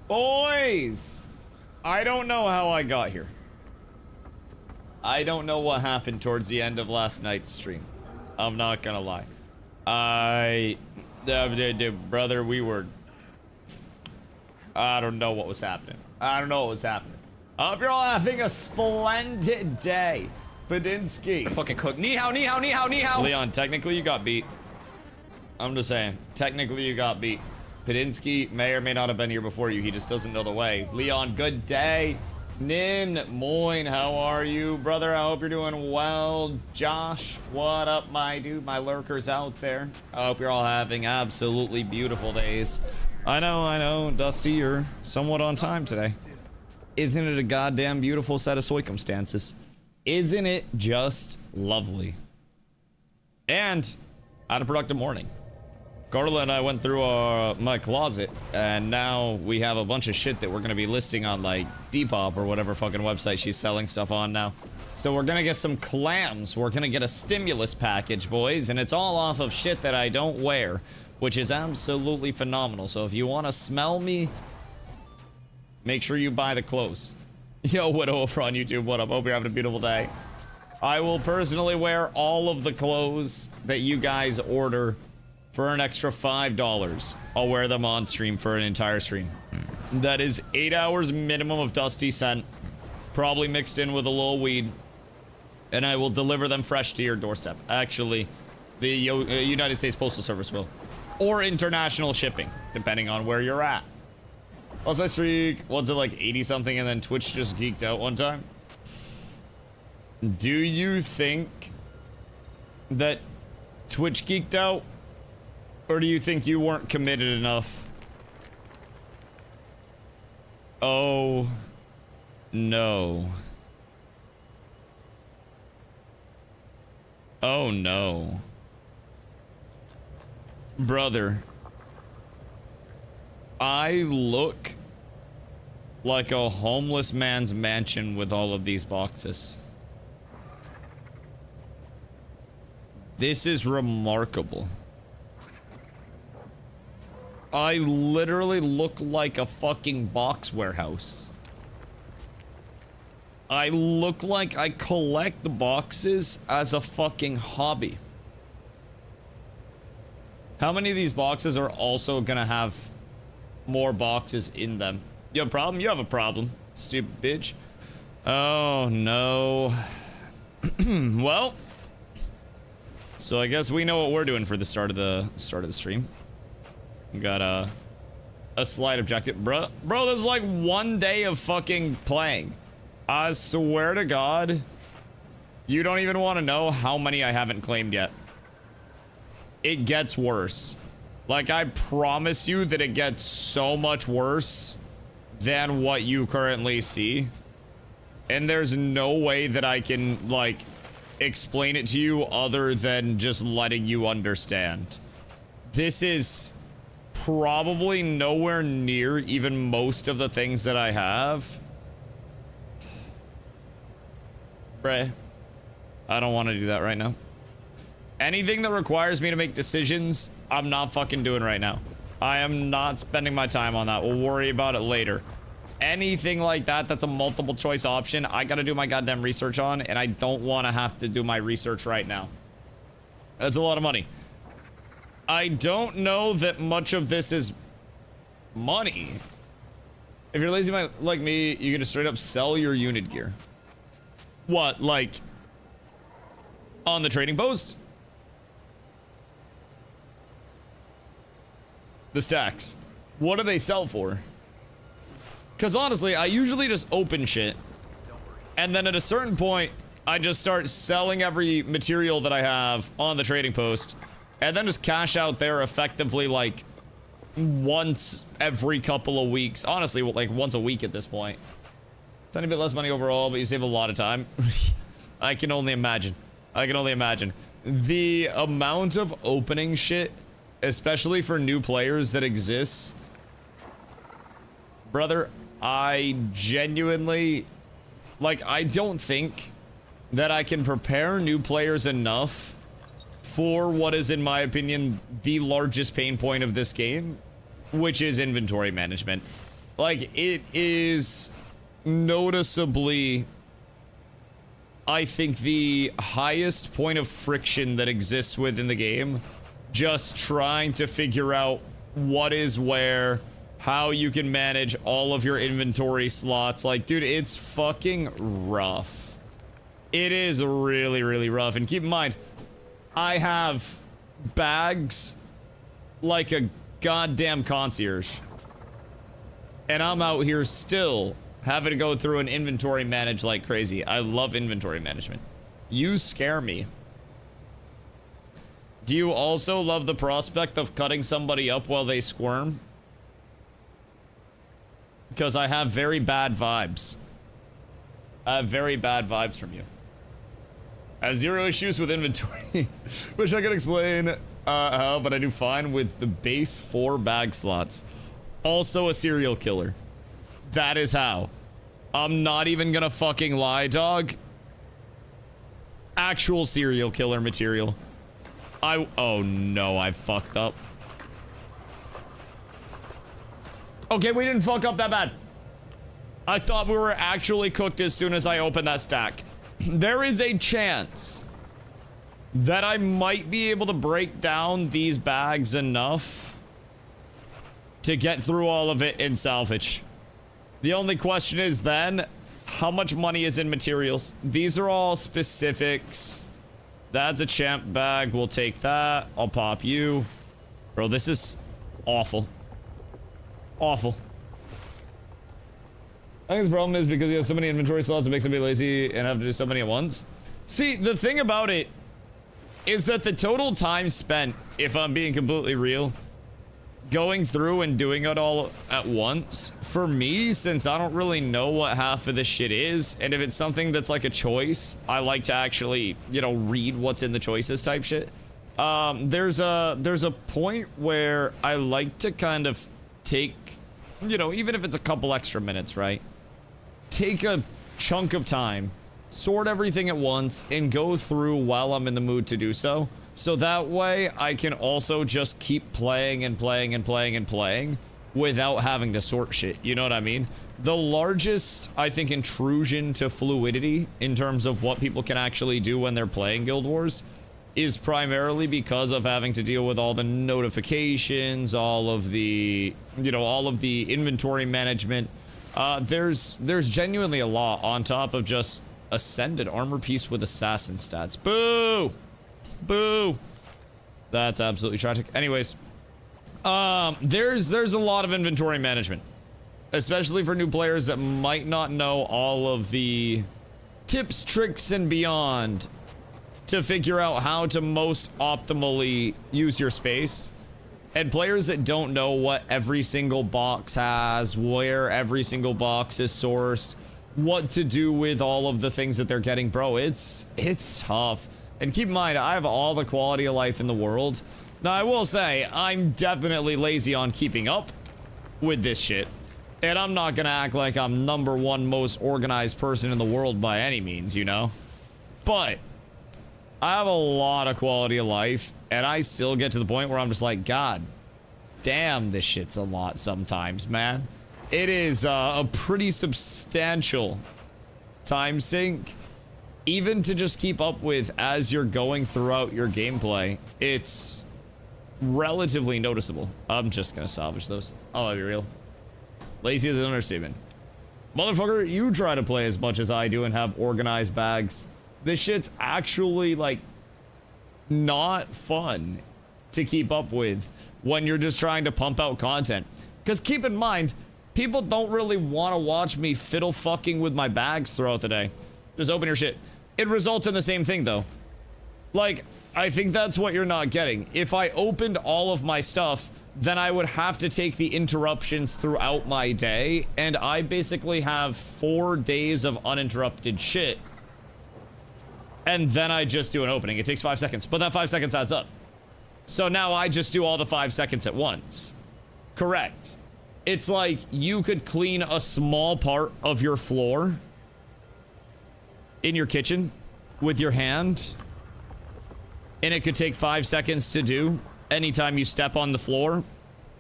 Boys! I don't know how I got here. I don't know what happened towards the end of last night's stream. I'm not gonna lie. Brother, we were... I don't know what was happening. I don't know what was happening. I hope you're all having a splendid day. Badinsky. Fucking cook. Ni hao, ni hao, ni hao, ni hao. Leon, technically you got beat. I'm just saying. Technically you got beat. Padinsky may or may not have been here before you. He just doesn't know the way. Leon, good day. Nin, Moin, how are you? Brother, I hope you're doing well. Josh, what up, my dude? My lurkers out there. I hope you're all having absolutely beautiful days. I know. Dusty, you're somewhat on time today. Isn't it a goddamn beautiful set of circumstances? Isn't it just lovely? And I had a productive morning. Carla and I went through my closet, and now we have a bunch of shit that we're gonna be listing on, like, Depop or whatever fucking website she's selling stuff on now. So we're gonna get some clams. We're gonna get a stimulus package, boys, and it's all off of shit that I don't wear, which is absolutely phenomenal. So if you want to smell me, make sure you buy the clothes. Yo, Widow over on YouTube, what up? Hope you're having a beautiful day. I will personally wear all of the clothes that you guys order for an extra $5. I'll wear them on stream for an entire stream. That is 8 hours minimum of Dusty scent, probably mixed in with a little weed, and I will deliver them fresh to your doorstep. Actually, the United States Postal Service will. Or international shipping, depending on where you're at. What's my streak? Was it like 80 something and then Twitch just geeked out one time? Do you think that Twitch geeked out? Or do you think you weren't committed enough? Oh, no. Oh, no. Brother, I look like a homeless man's mansion with all of these boxes. This is remarkable. I literally look like a fucking box warehouse. I look like I collect the boxes as a fucking hobby. How many of these boxes are also gonna have more boxes in them? You have a problem? You have a problem, stupid bitch. Oh, no. Well, so I guess we know what we're doing for the start of the stream. We got a slight objective. Bro, this is like 1 day of fucking playing. I swear to God, you don't even want to know how many I haven't claimed yet. It gets worse. Like, I promise you that it gets so much worse than what you currently see. And there's no way that I can, like, explain it to you other than just letting you understand. This is probably nowhere near even most of the things that I have. Bruh. I don't want to do that right now. Anything that requires me to make decisions, I'm not fucking doing right now. I am not spending my time on that. We'll worry about it later. Anything like that that's a multiple choice option, I gotta do my goddamn research on, and I don't want to have to do my research right now. That's a lot of money. I don't know that much of this is money. If you're lazy like me, you can just straight up sell your unit gear. What, like, on the trading post? The stacks. What do they sell for? Because honestly, I usually just open shit. And then at a certain point, I just start selling every material that I have on the trading post. And then just cash out there effectively like once every couple of weeks. Honestly, like once a week at this point. Tiny bit less money overall, but you save a lot of time. I can only imagine. I can only imagine. The amount of opening shit, especially for new players that exists. Brother, I genuinely, like, I don't think that I can prepare new players enough for what is, in my opinion, the largest pain point of this game, which is inventory management. Like, it is noticeably, I think, the highest point of friction that exists within the game. Just trying to figure out what is where, how you can manage all of your inventory slots. Like, dude, it's fucking rough. It is really, really rough. And keep in mind, I have bags like a goddamn concierge. And I'm out here still having to go through an inventory manage like crazy. I love inventory management. You scare me. Do you also love the prospect of cutting somebody up while they squirm? Because I have very bad vibes. I have very bad vibes from you. I have zero issues with inventory. Wish I could explain how, but I do fine with the base 4 bag slots. Also a serial killer. That is how. I'm not even gonna fucking lie, dog. Actual serial killer material. Oh no, I fucked up. Okay, we didn't fuck up that bad. I thought we were actually cooked as soon as I opened that stack. There is a chance that I might be able to break down these bags enough to get through all of it in salvage. The only question is then, how much money is in materials? These are all specifics. That's a champ bag. We'll take that. I'll pop you. Bro, this is awful. Awful. I think his problem is because he has so many inventory slots, it makes him be lazy and have to do so many at once. See, the thing about it is that the total time spent, if I'm being completely real, going through and doing it all at once, for me, since I don't really know what half of this shit is, and if it's something that's like a choice, I like to actually, you know, read what's in the choices type shit. There's a point where I like to kind of take, you know, even if it's a couple extra minutes, right? Take a chunk of time, sort everything at once, and go through while I'm in the mood to do so. So that way, I can also just keep playing and playing and playing and playing without having to sort shit, you know what I mean? The largest, I think, intrusion to fluidity in terms of what people can actually do when they're playing Guild Wars is primarily because of having to deal with all the notifications, all of the, you know, all of the inventory management. There's genuinely a lot on top of just ascended armor piece with assassin stats. Boo! Boo! That's absolutely tragic. Anyways, there's a lot of inventory management, especially for new players that might not know all of the tips, tricks, and beyond to figure out how to most optimally use your space. And players that don't know what every single box has, where every single box is sourced, what to do with all of the things that they're getting, bro, it's tough. And keep in mind, I have all the quality of life in the world. Now, I will say, I'm definitely lazy on keeping up with this shit. And I'm not gonna act like I'm #1 most organized person in the world by any means, you know? But I have a lot of quality of life, and I still get to the point where I'm just like, God damn, this shit's a lot sometimes, man. It is a pretty substantial time sink, even to just keep up with as you're going throughout your gameplay. It's relatively noticeable. I'm just gonna salvage those. I'll be real. Lazy is an understatement. Motherfucker, you try to play as much as I do and have organized bags. This shit's actually, like, not fun to keep up with when you're just trying to pump out content. Because keep in mind, people don't really want to watch me fiddle fucking with my bags throughout the day. Just open your shit. It results in the same thing, though. Like, I think that's what you're not getting. If I opened all of my stuff, then I would have to take the interruptions throughout my day, and I basically have 4 days of uninterrupted shit. And then I just do an opening. It takes 5 seconds, but that 5 seconds adds up. So now I just do all the 5 seconds at once. Correct. It's like you could clean a small part of your floor in your kitchen with your hand, and it could take 5 seconds to do anytime you step on the floor,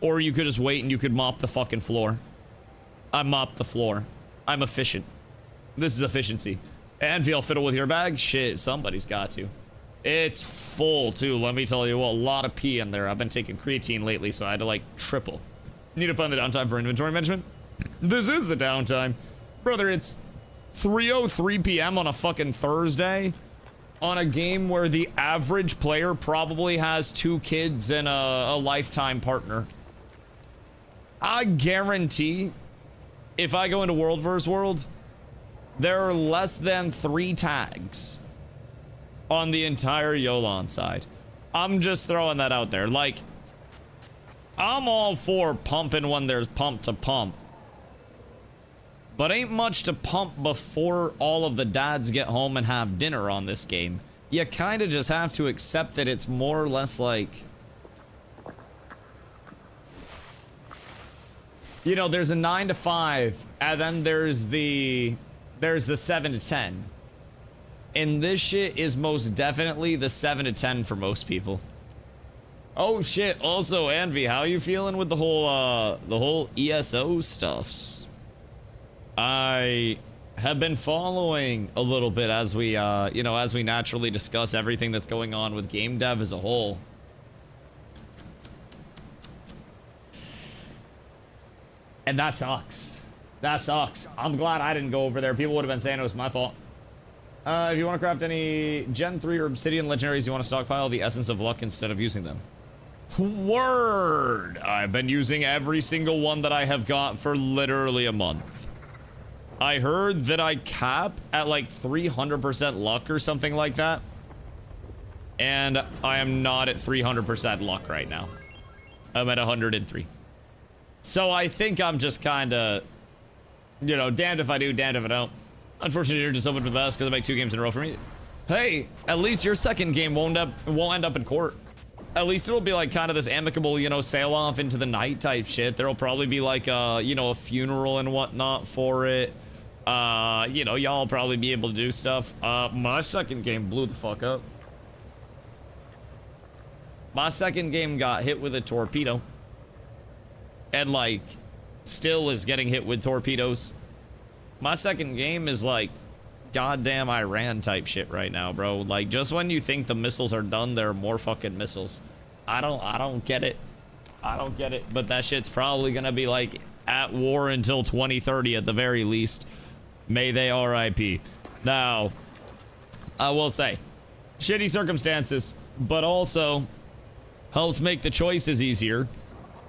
or you could just wait and you could mop the fucking floor. I mop the floor. I'm efficient. This is efficiency. And feel fiddle with your bag? Shit, somebody's got to. It's full too, let me tell you what, a lot of pee in there. I've been taking creatine lately, so I had to like triple. Need to find the downtime for inventory management? This is the downtime. Brother, it's 3:03 p.m. on a fucking Thursday on a game where the average player probably has 2 kids and a lifetime partner. I guarantee if I go into World vs. World, there are less than 3 tags on the entire Yolan side. I'm just throwing that out there. Like, I'm all for pumping when there's pump to pump. But ain't much to pump before all of the dads get home and have dinner on this game. You kind of just have to accept that it's more or less like... You know, there's a 9 to 5, and then there's the 7 to 10. And this shit is most definitely the 7 to 10 for most people. Oh shit, also Envy, how you feeling with the whole ESO stuffs? I have been following a little bit as we you know, as we naturally discuss everything that's going on with game dev as a whole. And that sucks. That sucks. I'm glad I didn't go over there. People would have been saying it was my fault. If you want to craft any Gen 3 or Obsidian legendaries, you want to stockpile the Essence of Luck instead of using them. Word! I've been using every single one that I have got for literally a month. I heard that I cap at like 300% luck or something like that. And I am not at 300% luck right now. I'm at 103. So I think I'm just kind of, you know, damned if I do, damned if I don't. Unfortunately, you're just hoping for the best because I make 2 games in a row for me. Hey, at least your second game won't end up in court. At least it'll be like kind of this amicable, you know, sail off into the night type shit. There'll probably be like a, you know, a funeral and whatnot for it. You know, y'all probably be able to do stuff. My second game blew the fuck up. My second game got hit with a torpedo. And like, still is getting hit with torpedoes. My second game is like goddamn Iran type shit right now, bro. Like, just when you think the missiles are done, there are more fucking missiles. I don't get it. I don't get it. But that shit's probably gonna be like at war until 2030 at the very least. May they RIP. Now, I will say, shitty circumstances, but also helps make the choices easier.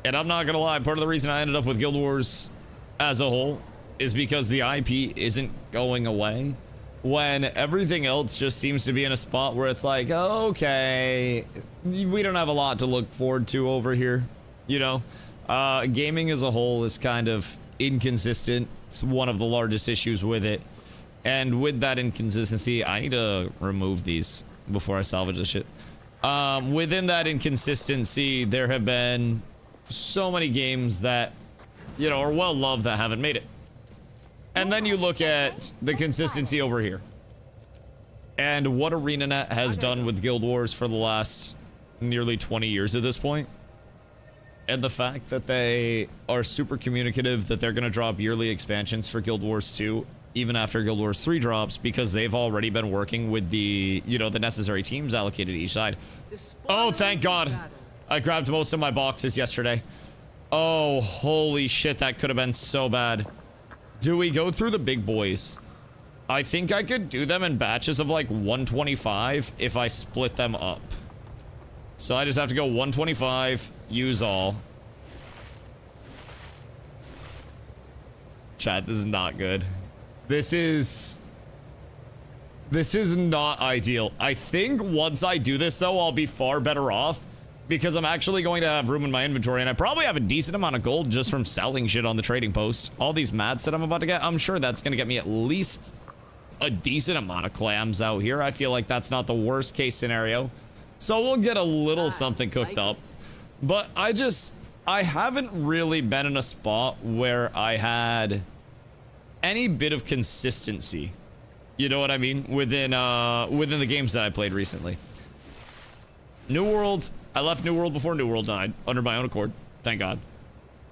And I'm not gonna lie, part of the reason I ended up with Guild Wars as a whole is because the IP isn't going away, when everything else just seems to be in a spot where it's like, okay, we don't have a lot to look forward to over here, you know? Gaming as a whole is kind of inconsistent. It's one of the largest issues with it. And with that inconsistency, I need to remove these before I salvage this shit. Within that inconsistency, there have been so many games that, you know, are well loved that haven't made it. And then you look at the consistency over here. And what ArenaNet has done with Guild Wars for the last nearly 20 years at this point. And the fact that they are super communicative, that they're going to drop yearly expansions for Guild Wars 2, even after Guild Wars 3 drops, because they've already been working with the, you know, the necessary teams allocated each side. Oh, thank God. I grabbed most of my boxes yesterday. Oh, holy shit, that could have been so bad. Do we go through the big boys? I think I could do them in batches of like 125 if I split them up. So I just have to go 125, use all. Chat, this is not good. This is not ideal. I think once I do this though, I'll be far better off, because I'm actually going to have room in my inventory, and I probably have a decent amount of gold just from selling shit on the trading post. All these mats that I'm about to get, I'm sure that's going to get me at least a decent amount of clams out here. I feel like that's not the worst case scenario. So we'll get a little something cooked up. But I haven't really been in a spot where I had any bit of consistency. You know what I mean? Within the games that I played recently. New World, I left New World before New World died, under my own accord. Thank God.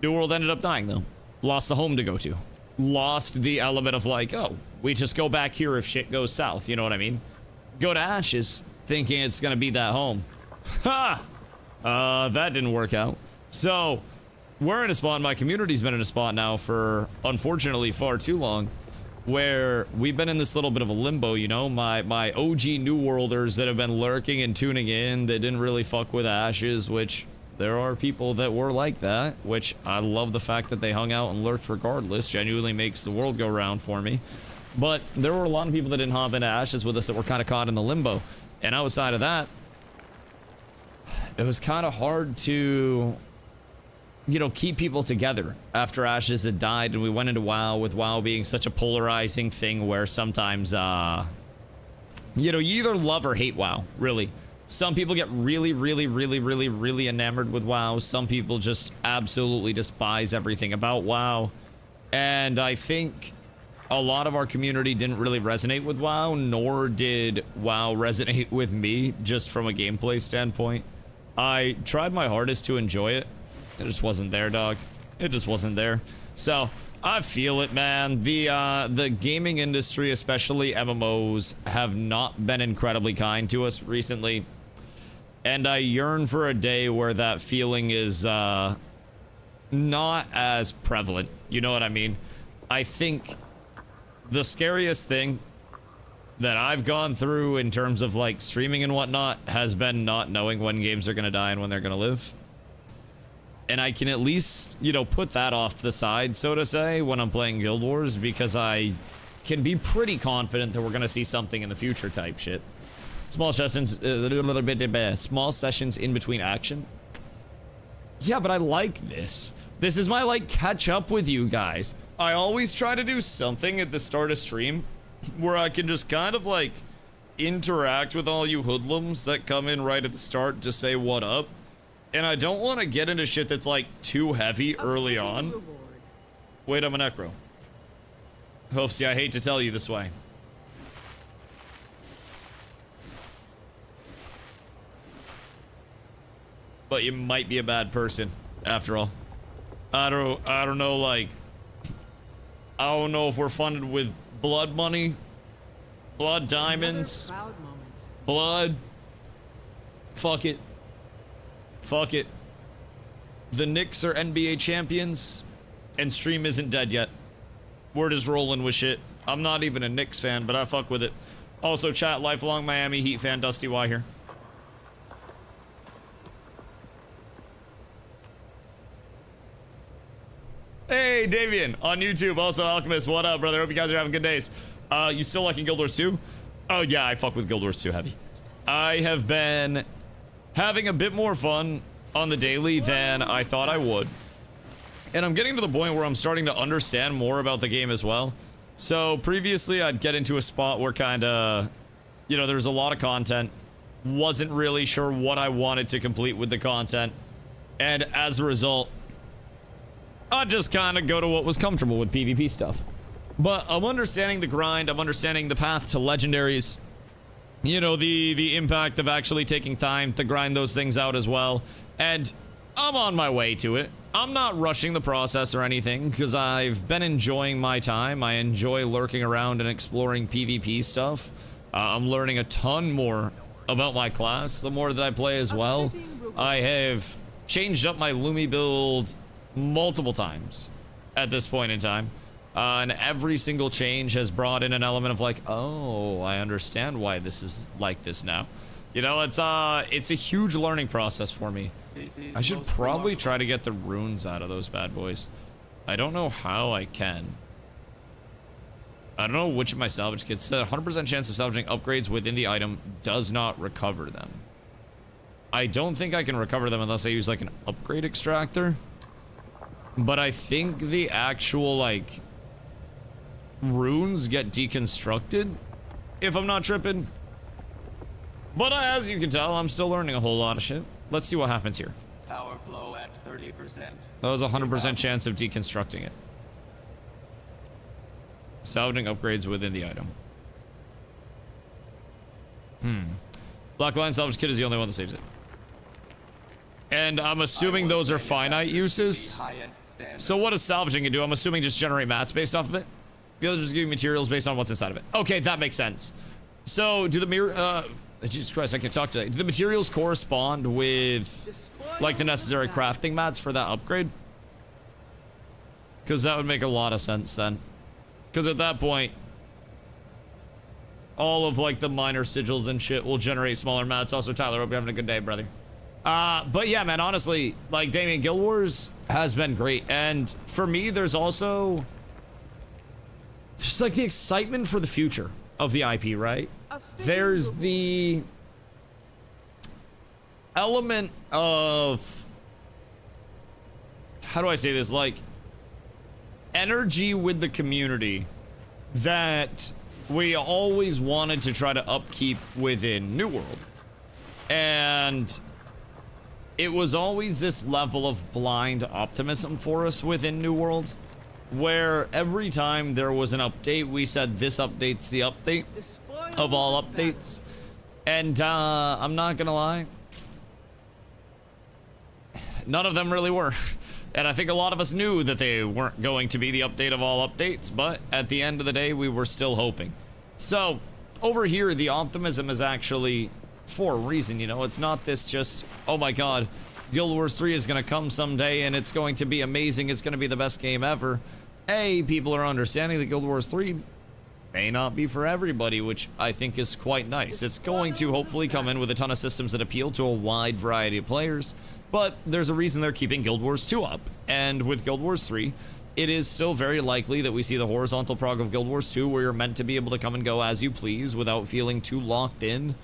New World ended up dying, though. lost the home to go to, lost the element of like, oh, we just go back here if shit goes south, you know what I mean? Go to Ashes thinking it's gonna be that home. Ha! That didn't work out. So we're in a spot, my community's been in a spot now for, unfortunately, far too long, where we've been in this little bit of a limbo, you know? My OG New Worlders that have been lurking and tuning in, that didn't really fuck with Ashes, which there are people that were like that, which I love the fact that they hung out and lurked regardless, genuinely makes the world go round for me. But there were a lot of people that didn't hop into Ashes with us that were kind of caught in the limbo. And outside of that, it was kind of hard to, you know, keep people together after Ashes had died and we went into WoW, with WoW being such a polarizing thing where sometimes, you know, you either love or hate WoW, really. Some people get really enamored with WoW. Some people just absolutely despise everything about WoW. And I think a lot of our community didn't really resonate with WoW, nor did WoW resonate with me, just from a gameplay standpoint. I tried my hardest to enjoy it. It just wasn't there, dog. It just wasn't there. So I feel it, man. The gaming industry, especially MMOs, have not been incredibly kind to us recently. And I yearn for a day where that feeling is not as prevalent. You know what I mean? I think the scariest thing that I've gone through in terms of like streaming and whatnot has been not knowing when games are going to die and when they're going to live. And I can at least, you know, put that off to the side, so to say, when I'm playing Guild Wars, because I can be pretty confident that we're going to see something in the future type shit. Small sessions, small sessions in between action. Yeah, but I like this. This is my, like, catch up with you guys. I always try to do something at the start of stream where I can just kind of, like, interact with all you hoodlums that come in right at the start to say what up. And I don't want to get into shit that's, like, too heavy early on. Wait, I'm a necro. Hoofsy, I hate to tell you this way. But you might be a bad person, after all. I don't know, like, I don't know if we're funded with blood money, blood diamonds, blood. Fuck it. Fuck it. The Knicks are NBA champions, and stream isn't dead yet. We're just rolling with shit. I'm not even a Knicks fan, but I fuck with it. Also, chat, lifelong Miami Heat fan, DustyWhy here. Hey, Davian, on YouTube. Also, Alchemist, what up, brother? Hope you guys are having good days. You still liking Guild Wars 2? Oh, yeah, I fuck with Guild Wars 2 heavy. I have been having a bit more fun on the daily than I thought I would. And I'm getting to the point where I'm starting to understand more about the game as well. So, previously, I'd get into a spot where kinda, you know, there's a lot of content. Wasn't really sure what I wanted to complete with the content. And as a result, I'd just kind of go to what was comfortable with PvP stuff. But I'm understanding the grind, I'm understanding the path to legendaries. You know, the impact of actually taking time to grind those things out as well. And I'm on my way to it. I'm not rushing the process or anything, because I've been enjoying my time. I enjoy lurking around and exploring PvP stuff. I'm learning a ton more about my class the more that I play as well. I have changed up my LUMI build multiple times at this point in time, and every single change has brought in an element of like, oh, I understand why this is like this now. You know, it's a huge learning process for me. I should probably try to get the runes out of those bad boys. I don't know how I can. I don't know which of my salvage kits said 100% chance of salvaging upgrades within the item does not recover them. I don't think I can recover them unless I use like an upgrade extractor. But I think the actual, like, runes get deconstructed, if I'm not tripping. But as you can tell, I'm still learning a whole lot of shit. Let's see what happens here. Power flow at 30%. That was a 100% chance of deconstructing it. Salvaging upgrades within the item. Black Lion salvage kit is the only one that saves it. And I'm assuming those are finite uses. standards. So what does salvaging do? I'm assuming just generate mats based off of it? They'll just give you materials based on what's inside of it. Okay, that makes sense. So do the Jesus Christ, I can't talk today. Do the materials correspond with like the necessary crafting mats for that upgrade? Because that would make a lot of sense then. Because at that point, all of like the minor sigils and shit will generate smaller mats. Also, Tyler, hope you're having a good day, brother. But yeah, man, honestly, like Damien, Guild Wars has been great. And for me, there's also just like the excitement for the future of the IP, right? There's the element of, how do I say this? Like energy with the community that we always wanted to try to upkeep within New World. And it was always this level of blind optimism for us within New World, where every time there was an update, we said this update's the update of all updates. And I'm not gonna lie, none of them really were. And I think a lot of us knew that they weren't going to be the update of all updates, but at the end of the day, we were still hoping. So over here, the optimism is actually for a reason, you know. It's not this just, oh my god, Guild Wars 3 is gonna come someday and it's going to be amazing, it's gonna be the best game ever. People are understanding that Guild Wars 3 may not be for everybody, which I think is quite nice. It's going to hopefully come in with a ton of systems that appeal to a wide variety of players, but there's a reason they're keeping Guild Wars 2 up. And with Guild Wars 3, it is still very likely that we see the horizontal prog of Guild Wars 2, where you're meant to be able to come and go as you please without feeling too locked in,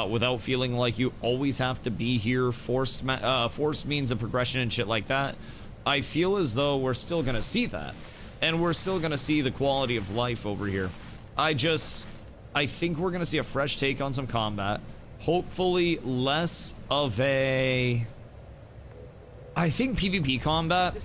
without feeling like you always have to be here, forced means of progression and shit like that. I feel as though we're still gonna see that, and we're still gonna see the quality of life over here. I think we're gonna see a fresh take on some combat, hopefully less of a, I think PvP combat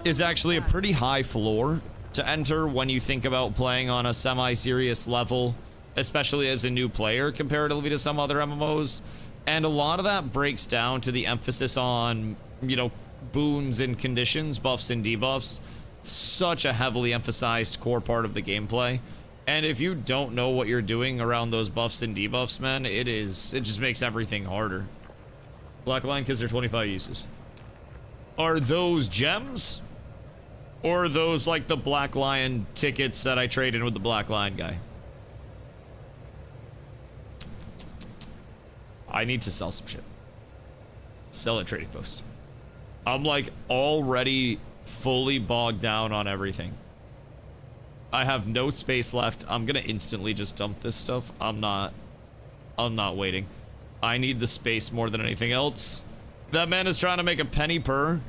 is actually a pretty high floor to enter when you think about playing on a semi-serious level, especially as a new player comparatively to some other MMOs. And a lot of that breaks down to the emphasis on, you know, boons and conditions, buffs and debuffs. Such a heavily emphasized core part of the gameplay. And if you don't know what you're doing around those buffs and debuffs, man, it just makes everything harder. Black Line because they're 25 uses. Are those gems? Or are those like the Black Lion tickets that I traded with the Black Lion guy? I need to sell some shit. Sell at Trading Post. I'm like already fully bogged down on everything. I have no space left. I'm gonna instantly just dump this stuff. I'm not waiting. I need the space more than anything else. That man is trying to make a penny per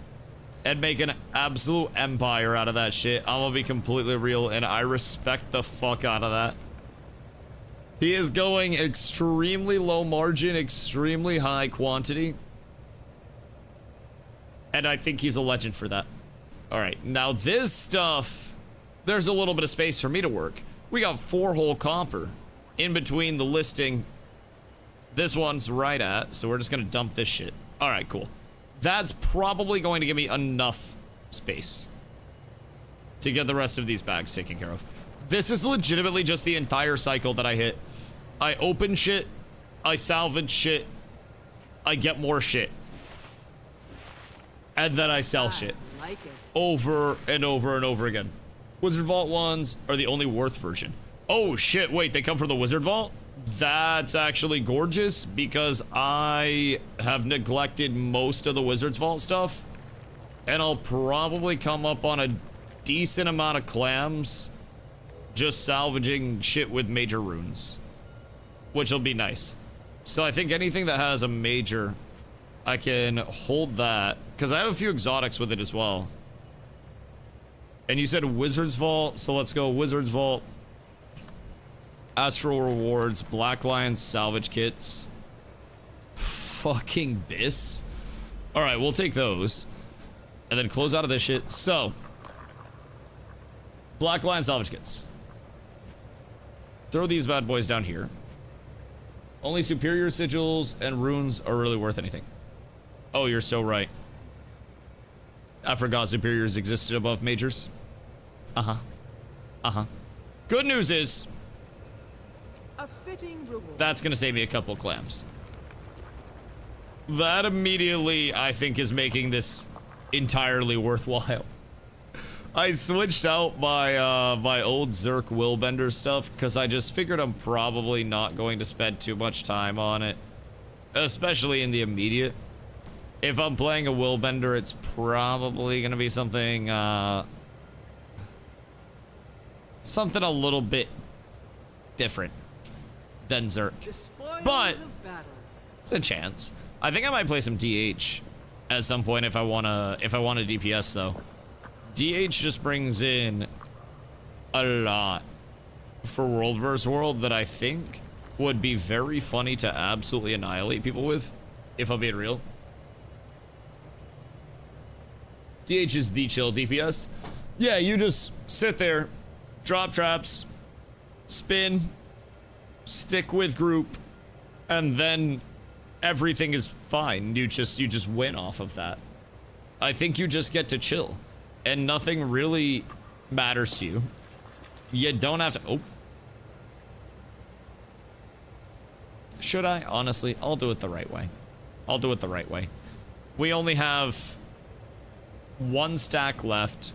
and make an absolute empire out of that shit. I'm gonna be completely real, and I respect the fuck out of that. He is going extremely low margin, extremely high quantity. And I think he's a legend for that. All right, now this stuff, there's a little bit of space for me to work. We got 4 whole copper in between the listing. This one's right at, so we're just gonna dump this shit. All right, cool. That's probably going to give me enough space to get the rest of these bags taken care of. This is legitimately just the entire cycle that I hit. I open shit, I salvage shit, I get more shit. And then I sell shit. Like it. Over and over and over again. Wizard Vault ones are the only worth version. Oh shit, wait, they come from the Wizard Vault? That's actually gorgeous because I have neglected most of the Wizard's Vault stuff. And I'll probably come up on a decent amount of clams just salvaging shit with major runes, which will be nice. So I think anything that has a major, I can hold that because I have a few exotics with it as well. And you said Wizard's Vault, so let's go Wizard's Vault. Astral Rewards, Black Lion salvage kits. Fucking bis. Alright, we'll take those. And then close out of this shit. So, Black Lion salvage kits. Throw these bad boys down here. Only superior sigils and runes are really worth anything. Oh, you're so right. I forgot superiors existed above majors. Uh-huh. Uh-huh. Good news is A fitting reward. that's gonna save me a couple clams. That immediately, I think, is making this entirely worthwhile. I switched out my my old Zerk Willbender stuff because I just figured I'm probably not going to spend too much time on it, especially in the immediate. If I'm playing a Willbender, it's probably gonna be something something a little bit different than Zerk. The spoils But of battle. it's a chance. I think I might play some DH at some point if I wanna DPS though. DH just brings in a lot for World vs. World that I think would be very funny to absolutely annihilate people with, if I'm being real. DH is the chill DPS. Yeah, you just sit there, drop traps, spin, stick with group, and then everything is fine. You just win off of that. I think you just get to chill. And nothing really matters to you. You don't have to... Oh. Should I? Honestly, I'll do it the right way. I'll do it the right way. We only have one stack left.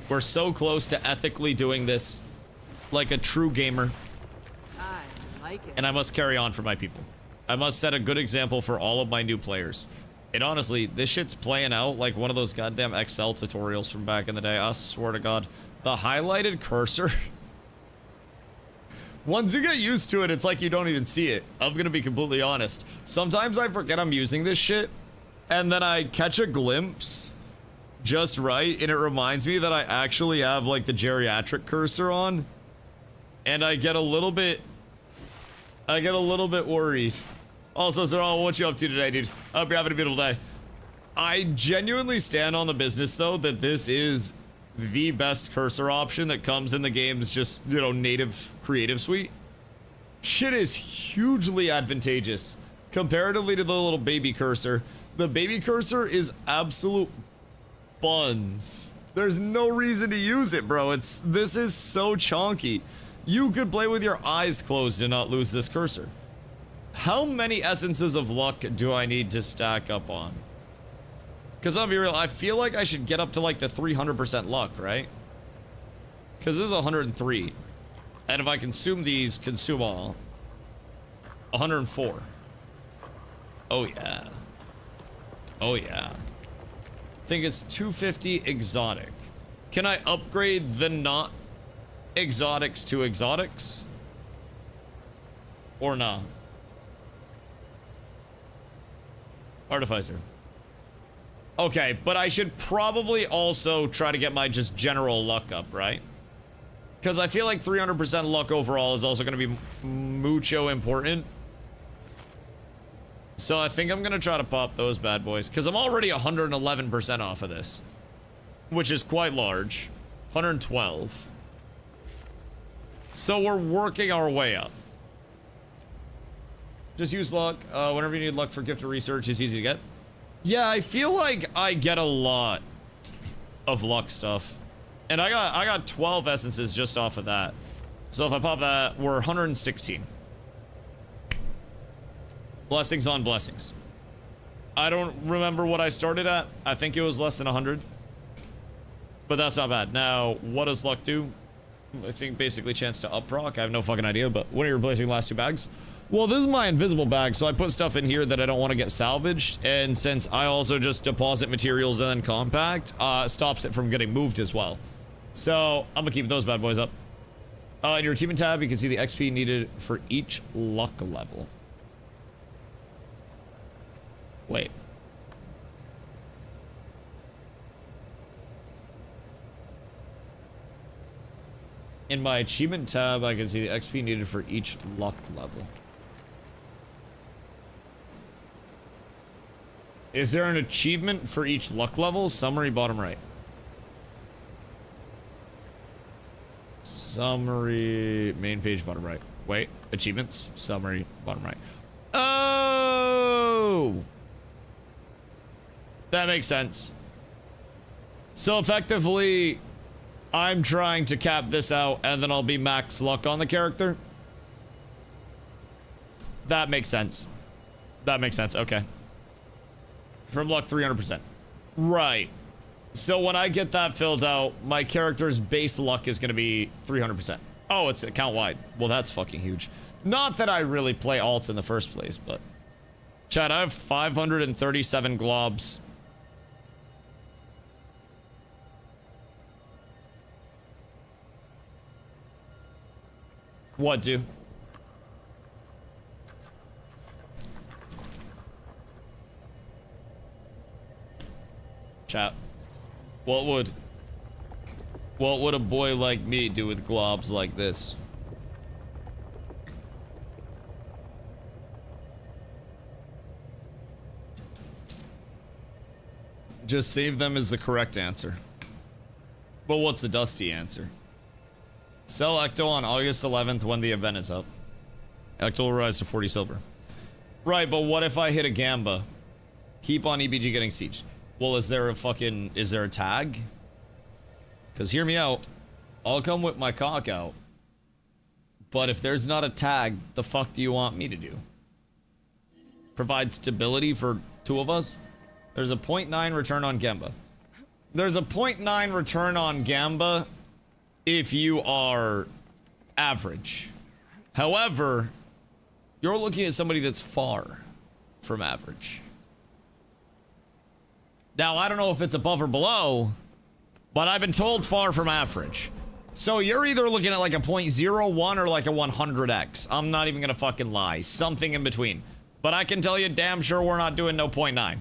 We're so close to ethically doing this like a true gamer. I like it. And I must carry on for my people. I must set a good example for all of my new players. And honestly, this shit's playing out like one of those goddamn Excel tutorials from back in the day. I swear to God. The highlighted cursor. Once you get used to it, it's like you don't even see it. I'm gonna be completely honest. Sometimes I forget I'm using this shit, and then I catch a glimpse just right, and it reminds me that I actually have like the geriatric cursor on. And I get a little bit worried. Also, Zeral, what you up to today, dude? I hope you're having a beautiful day. I genuinely stand on the business, though, that this is the best cursor option that comes in the game's just, you know, native creative suite. Shit is hugely advantageous comparatively to the little baby cursor. The baby cursor is absolute buns. There's no reason to use it, bro. This is so chonky. You could play with your eyes closed and not lose this cursor. How many essences of luck do I need to stack up on? Because I'll be real, I feel like I should get up to like the 300% luck, right? Because this is 103. And if I consume these, consume all. 104. Oh yeah. Oh yeah. I think it's 250 exotic. Can I upgrade the not exotics to exotics? Or not? Artificer. Okay, but I should probably also try to get my just general luck up, right? Because I feel like 300% luck overall is also going to be mucho important. So I think I'm going to try to pop those bad boys. Because I'm already 111% off of this. Which is quite large. 112. So we're working our way up. Just use luck. Whenever you need luck for gift or research, it's easy to get. Yeah, I feel like I get a lot of luck stuff. And I got 12 essences just off of that. So if I pop that, we're 116. Blessings on blessings. I don't remember what I started at. I think it was less than 100. But that's not bad. Now, what does luck do? I think basically chance to up proc. I have no fucking idea, but when are you replacing the last two bags? Well, this is my invisible bag, so I put stuff in here that I don't want to get salvaged, and since I also just deposit materials and then compact, stops it from getting moved as well. So, I'm gonna keep those bad boys up. In your achievement tab, you can see the XP needed for each luck level. Wait. In my achievement tab, I can see the XP needed for each luck level. Is there an achievement for each luck level? Summary, bottom right. Summary, main page, bottom right. Wait, achievements, summary, bottom right. Oh! That makes sense. So effectively, I'm trying to cap this out and then I'll be max luck on the character. That makes sense. That makes sense. Okay. From luck 300%. Right. So when I get that filled out, my character's base luck is going to be 300%. Oh, it's account wide. Well, that's fucking huge. Not that I really play alts in the first place, but... Chat, I have 537 globs. What, do? Chat. What would a boy like me do with globs like this? Just save them is the correct answer. But what's the Dusty answer? Sell Ecto on August 11th when the event is up. Ecto will rise to 40 silver. Right, but what if I hit a Gamba? Keep on EBG getting siege. Well, is there a tag? Because hear me out. I'll come with my cock out. But if there's not a tag, the fuck do you want me to do? Provide stability for two of us? There's a 0.9 return on Gamba. There's a 0.9 return on Gamba if you are average. However, you're looking at somebody that's far from average. Now, I don't know if it's above or below, but I've been told far from average. So you're either looking at like a 0.01 or like a 100x. I'm not even gonna fucking lie. Something in between. But I can tell you damn sure we're not doing no 0.9.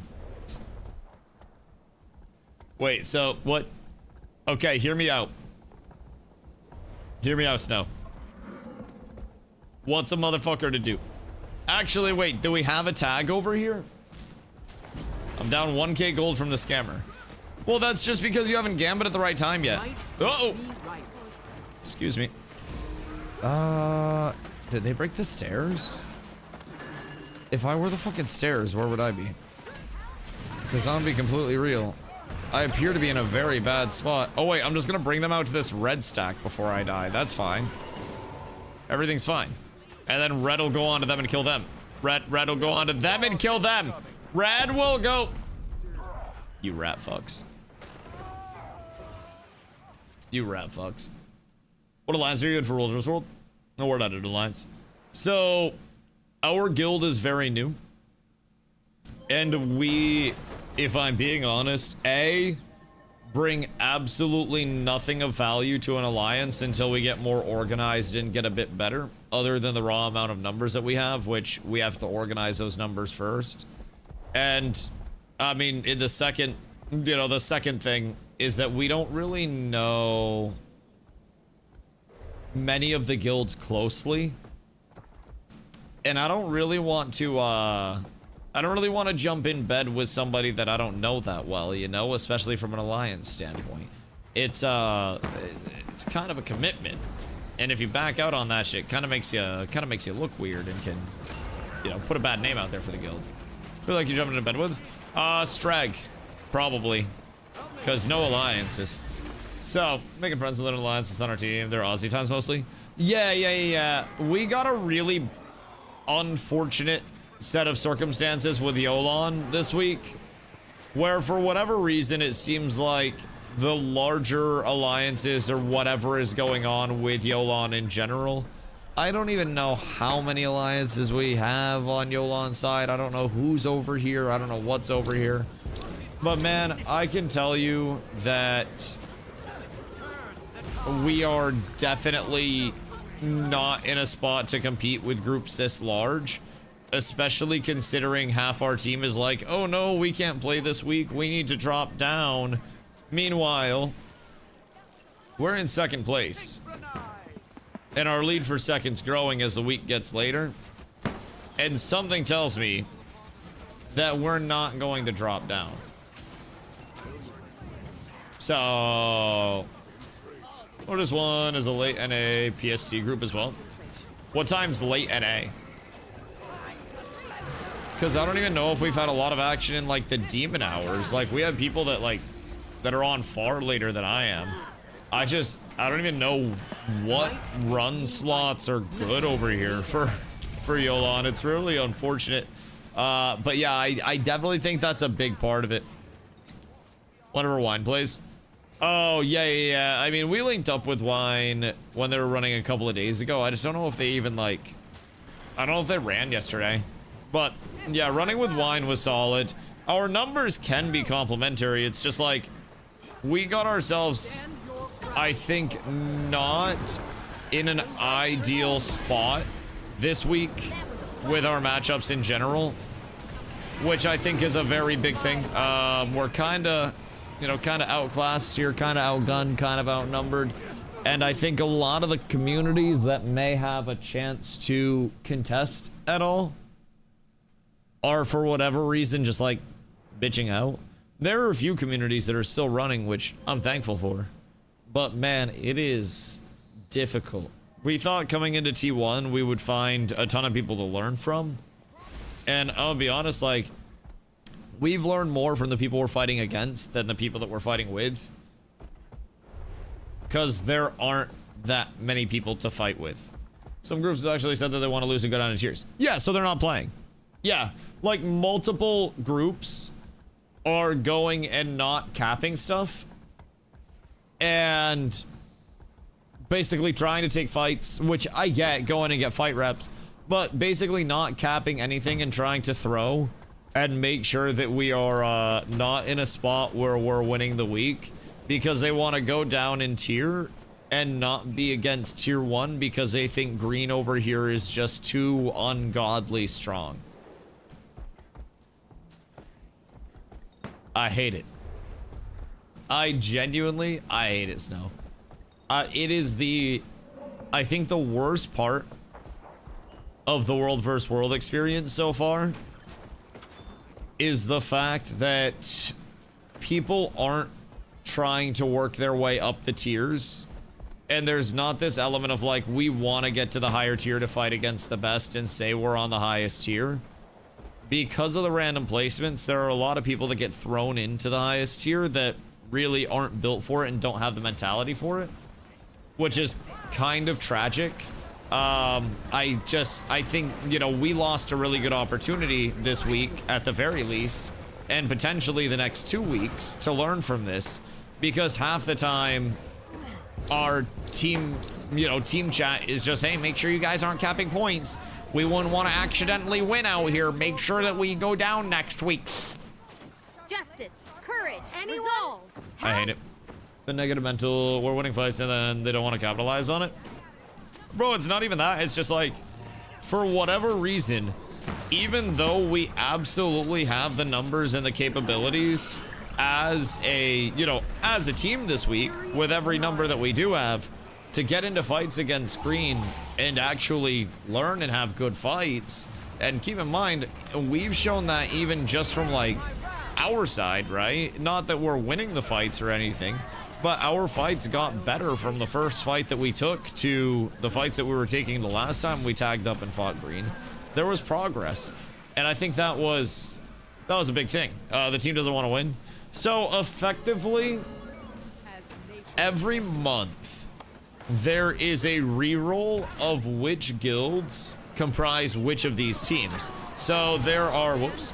Wait, so what? Okay, hear me out. Hear me out, Snow. What's a motherfucker to do? Actually, wait, do we have a tag over here? I'm down 1k gold from the scammer. Well, that's just because you haven't gambit at the right time yet. Uh-oh! Excuse me. Did they break the stairs? If I were the fucking stairs, where would I be? Because I'm be completely real. I appear to be in a very bad spot. Oh wait, I'm just gonna bring them out to this red stack before I die. That's fine. Everything's fine. And then red will go on to them and kill them. Red will go on to them and kill them. Red will go. You rat fucks. You rat fucks. What alliance are you in for Wilderness World? No, we're not in alliance. So, our guild is very new. And we, if I'm being honest, bring absolutely nothing of value to an alliance until we get more organized and get a bit better, other than the raw amount of numbers that we have, which we have to organize those numbers first. And I mean, in the second, the second thing is that we don't really know many of the guilds closely. And I don't really want to jump in bed with somebody that I don't know that well, you know, especially from an alliance standpoint. It's kind of a commitment. And if you back out on that shit, kind of makes you look weird and can, you know, put a bad name out there for the guild. Who like you jumping into bed with? Strag, probably, because no alliances. So, making friends with an alliance that's on our team. They're Aussie times mostly. Yeah. We got a really unfortunate set of circumstances with Yolan this week, where for whatever reason it seems like the larger alliances or whatever is going on with Yolan in general. I don't even know how many alliances we have on Yolan's side. I don't know who's over here. I don't know what's over here. But man, I can tell you that we are definitely not in a spot to compete with groups this large, especially considering half our team is like, oh no, we can't play this week, we need to drop down. Meanwhile, we're in second place, and our lead for second's growing as the week gets later, and something tells me that we're not going to drop down. So what is one is a late NA PST group as well? What time's late NA? Because I don't even know if we've had a lot of action in like the demon hours. Like we have people that like that are on far later than I am. I don't even know what run slots are good over here for Yolan. It's really unfortunate. But yeah, I definitely think that's a big part of it. Whenever Wine plays. Oh, yeah. I mean, we linked up with Wine when they were running a couple of days ago. I just don't know if they even, like... I don't know if they ran yesterday. But, yeah, running with Wine was solid. Our numbers can be complementary. It's just like... We got ourselves, I think, not in an ideal spot this week with our matchups in general. Which I think is a very big thing. We're kind of... You know, kind of outclassed here, kind of outgunned, kind of outnumbered. And I think a lot of the communities that may have a chance to contest at all are, for whatever reason, just like bitching out. There are a few communities that are still running, which I'm thankful for. But man, it is difficult. We thought coming into T1 we would find a ton of people to learn from. And I'll be honest, like, we've learned more from the people we're fighting against than the people that we're fighting with. Because there aren't that many people to fight with. Some groups have actually said that they want to lose and go down to tiers. Yeah, so they're not playing. Yeah, like multiple groups are going and not capping stuff. And basically trying to take fights, which I get, going and get fight reps. But basically not capping anything and trying to throw. And make sure that we are not in a spot where we're winning the week, because they want to go down in tier and not be against tier 1 because they think green over here is just too ungodly strong. I hate it. I hate it, Snow. It is I think the worst part of the world versus world experience so far is the fact that people aren't trying to work their way up the tiers. And there's not this element of like, we want to get to the higher tier to fight against the best and say we're on the highest tier. Because of the random placements, there are a lot of people that get thrown into the highest tier that really aren't built for it and don't have the mentality for it. Which is kind of tragic. I think, you know, we lost a really good opportunity this week at the very least, and potentially the next 2 weeks to learn from this, because half the time our team, you know, team chat is just, hey, make sure you guys aren't capping points. We wouldn't want to accidentally win out here. Make sure that we go down next week. Justice, courage, resolve. I hate it. The negative mental, we're winning fights and then they don't want to capitalize on it. Bro, it's not even that. It's just like, for whatever reason, even though we absolutely have the numbers and the capabilities as a, you know, as a team this week, with every number that we do have, to get into fights against green and actually learn and have good fights. And keep in mind, we've shown that even just from like our side, right? Not that we're winning the fights or anything, but our fights got better from the first fight that we took to the fights that we were taking the last time we tagged up and fought green. There was progress, and I think that was a big thing. The team doesn't want to win. So effectively, every month, there is a reroll of which guilds comprise which of these teams. So there are, whoops,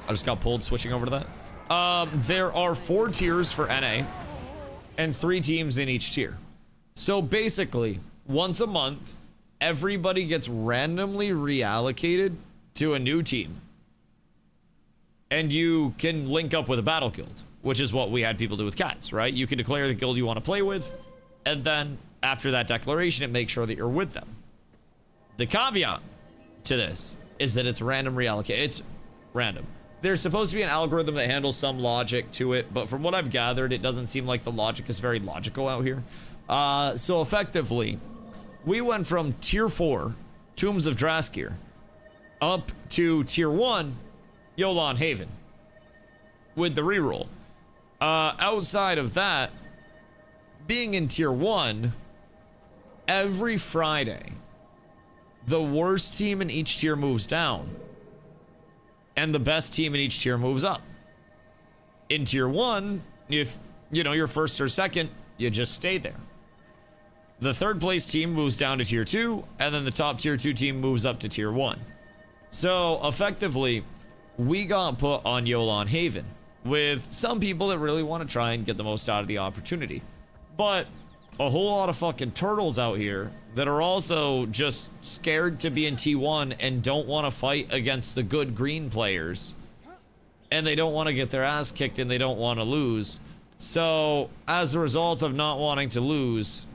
I just got pulled switching over to that. There are 4 tiers for NA and 3 teams in each tier. So basically, once a month, everybody gets randomly reallocated to a new team. And you can link up with a battle guild, which is what we had people do with cats, right? You can declare the guild you want to play with, and then after that declaration, it makes sure that you're with them. The caveat to this is that it's random reallocate. It's random. There's supposed to be an algorithm that handles some logic to it, but from what I've gathered, it doesn't seem like the logic is very logical out here. So effectively, we went from tier 4, Tombs of Draskir, up to tier 1, Yolan Haven, with the reroll. Outside of that, being in tier 1, every Friday, the worst team in each tier moves down, and the best team in each tier moves up. In tier 1, If, you know, you're first or second, you just stay there. The third place team moves down to tier 2, and then the top tier 2 team moves up to tier 1. So effectively, we got put on Yolan Haven with some people that really want to try and get the most out of the opportunity. But a whole lot of fucking turtles out here that are also just scared to be in T1 and don't want to fight against the good green players. And they don't want to get their ass kicked and they don't want to lose. So as a result of not wanting to lose,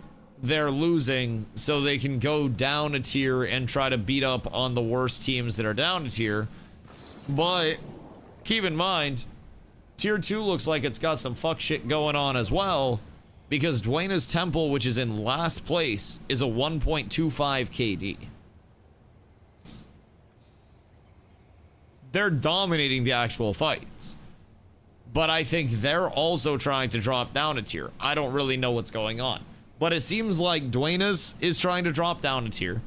they're losing so they can go down a tier and try to beat up on the worst teams that are down a tier. But keep in mind, tier 2 looks like it's got some fuck shit going on as well, because Dwayna's Temple, which is in last place, is a 1.25 KD. They're dominating the actual fights. But I think they're also trying to drop down a tier. I don't really know what's going on. But it seems like Dwayna's is trying to drop down a tier.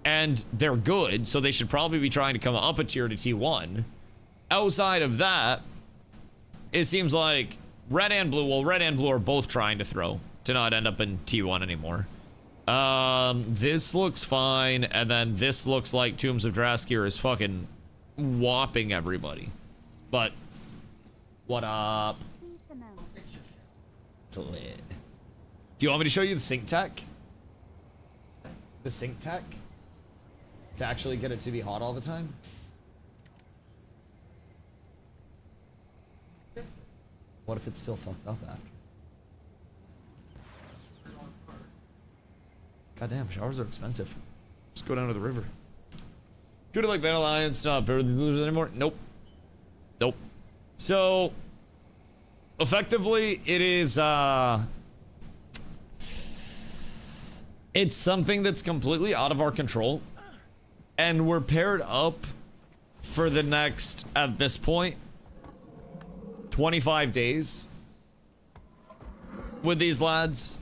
And they're good, so they should probably be trying to come up a tier to T1. Outside of that, it seems like Red and Blue, well, Red and Blue are both trying to throw to not end up in T1 anymore. This looks fine, and then this looks like Tombs of Draskir is fucking whopping everybody. But, what up? Do you want me to show you the sync tech? The sync tech? To actually get it to be hot all the time? What if it's still fucked up after? Goddamn, showers are expensive. Just go down to the river. Go to like Battle Alliance, not better than losers anymore? Nope. Nope. So, effectively, it is, it's something that's completely out of our control. And we're paired up for the next, at this point, 25 days with these lads.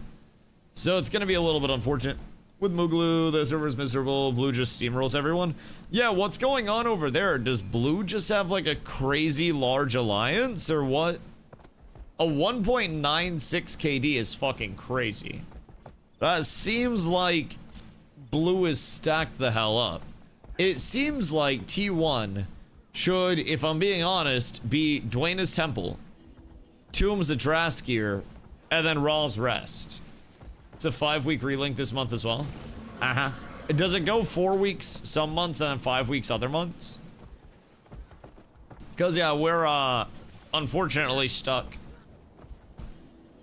So it's going to be a little bit unfortunate. With Moogaloo, the server's miserable. Blue just steamrolls everyone. Yeah, what's going on over there? Does Blue just have like a crazy large alliance or what? A 1.96 KD is fucking crazy. That seems like Blue is stacked the hell up. It seems like T1 should, if I'm being honest, be Dwayna's Temple, Tombs of Draskir, and then Raw's Rest. It's a 5-week relink this month as well. Does it go 4 weeks some months and then 5 weeks other months? Because, yeah, we're, unfortunately stuck.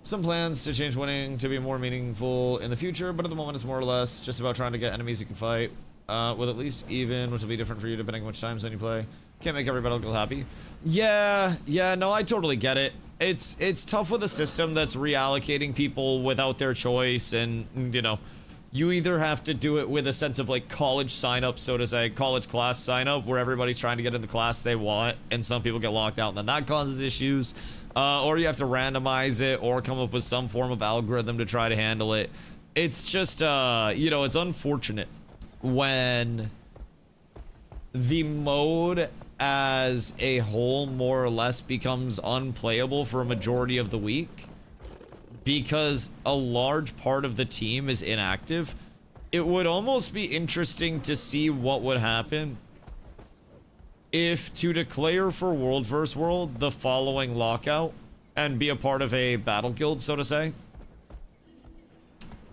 Some plans to change winning to be more meaningful in the future, but at the moment it's more or less just about trying to get enemies you can fight. With at least even, which will be different for you depending on which time zone you play. Can't make everybody look happy. Yeah, no, I totally get it. It's tough with a system that's reallocating people without their choice, and, you know, you either have to do it with a sense of, like, college sign-up, so to say, college class sign-up, where everybody's trying to get in the class they want, and some people get locked out, and then that causes issues. Or you have to randomize it, or come up with some form of algorithm to try to handle it. It's just, you know, it's unfortunate when the mode as a whole more or less becomes unplayable for a majority of the week because a large part of the team is inactive. It would almost be interesting to see what would happen if, to declare for World vs. World the following lockout and be a part of a battle guild, so to say,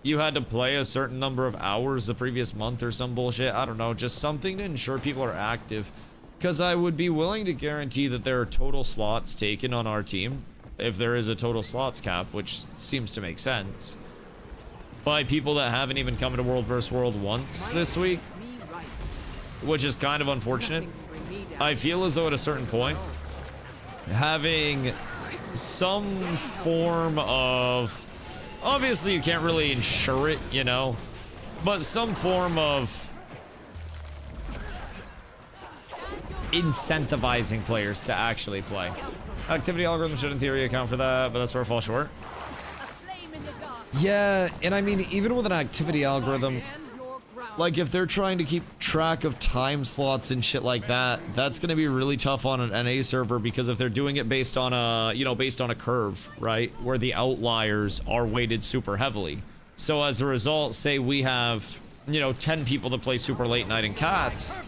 you had to play a certain number of hours the previous month or some bullshit. I don't know, just something to ensure people are active. Because I would be willing to guarantee that there are total slots taken on our team, if there is a total slots cap, which seems to make sense, by people that haven't even come to World vs. World once this week, which is kind of unfortunate. I feel as though at a certain point, having some form of, obviously you can't really ensure it, you know, but some form of incentivizing players to actually play. Activity algorithm should in theory account for that, but that's where I fall short. Yeah, and I mean, even with an activity algorithm, like if they're trying to keep track of time slots and shit like that, that's going to be really tough on an NA server, because if they're doing it based on a, you know, based on a curve, right, where the outliers are weighted super heavily. So as a result, say we have, you know, 10 people that play super late night in Cats,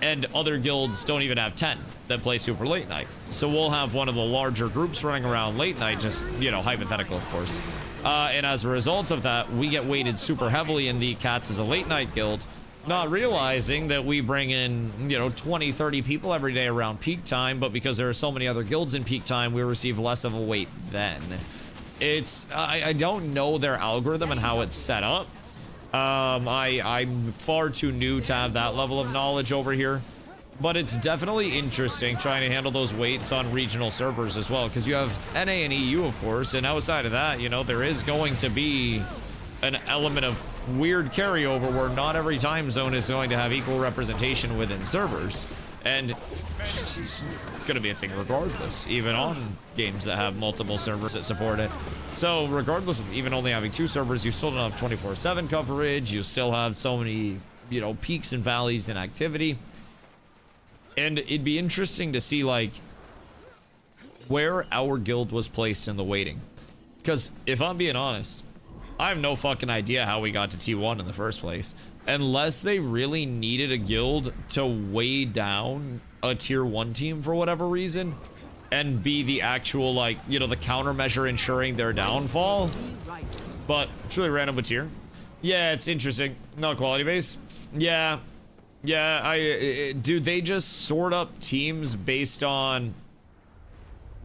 and other guilds don't even have 10 that play super late night. So we'll have one of the larger groups running around late night, just, you know, hypothetical, of course. And as a result of that, we get weighted super heavily in the Cats as a late night guild, not realizing that we bring in, you know, 20, 30 people every day around peak time, but because there are so many other guilds in peak time, we receive less of a weight then. It's, I don't know their algorithm and how it's set up. I'm far too new to have that level of knowledge over here, but it's definitely interesting trying to handle those weights on regional servers as well, because you have NA and EU, of course, and outside of that, you know, there is going to be an element of weird carryover where not every time zone is going to have equal representation within servers, and it's going to be a thing regardless, even on games that have multiple servers that support it. So regardless of even only having 2 servers, you still don't have 24/7 coverage. You still have so many, you know, peaks and valleys in activity. And it'd be interesting to see, like, where our guild was placed in the weighting. Because if I'm being honest, I have no fucking idea how we got to T1 in the first place. Unless they really needed a guild to weigh down a tier 1 team for whatever reason, and be the actual, like, you know, the countermeasure ensuring their downfall. But truly random with tier. Yeah, it's interesting. Not quality base. Yeah. Yeah, do they just sort up teams based on,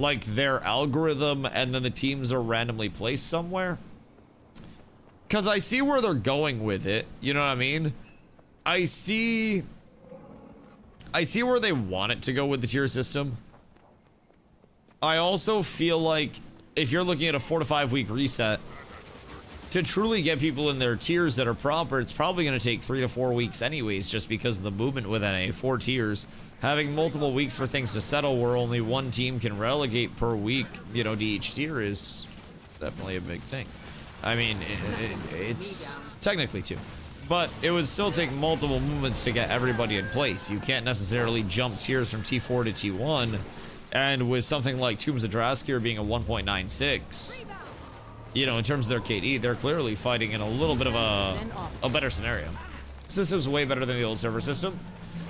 like, their algorithm, and then the teams are randomly placed somewhere? Because I see where they're going with it, you know what I mean? I see where they want it to go with the tier system. I also feel like if you're looking at a 4 to 5 week reset, to truly get people in their tiers that are proper, it's probably going to take 3 to 4 weeks anyways, just because of the movement within a 4 tiers. Having multiple weeks for things to settle where only one team can relegate per week, you know, to each tier is definitely a big thing. I mean, it's technically 2. But it would still take multiple movements to get everybody in place. You can't necessarily jump tiers from T4 to T1. And with something like Tombs of Draskir being a 1.96, you know, in terms of their KD, they're clearly fighting in a little bit of a better scenario. System's way better than the old server system.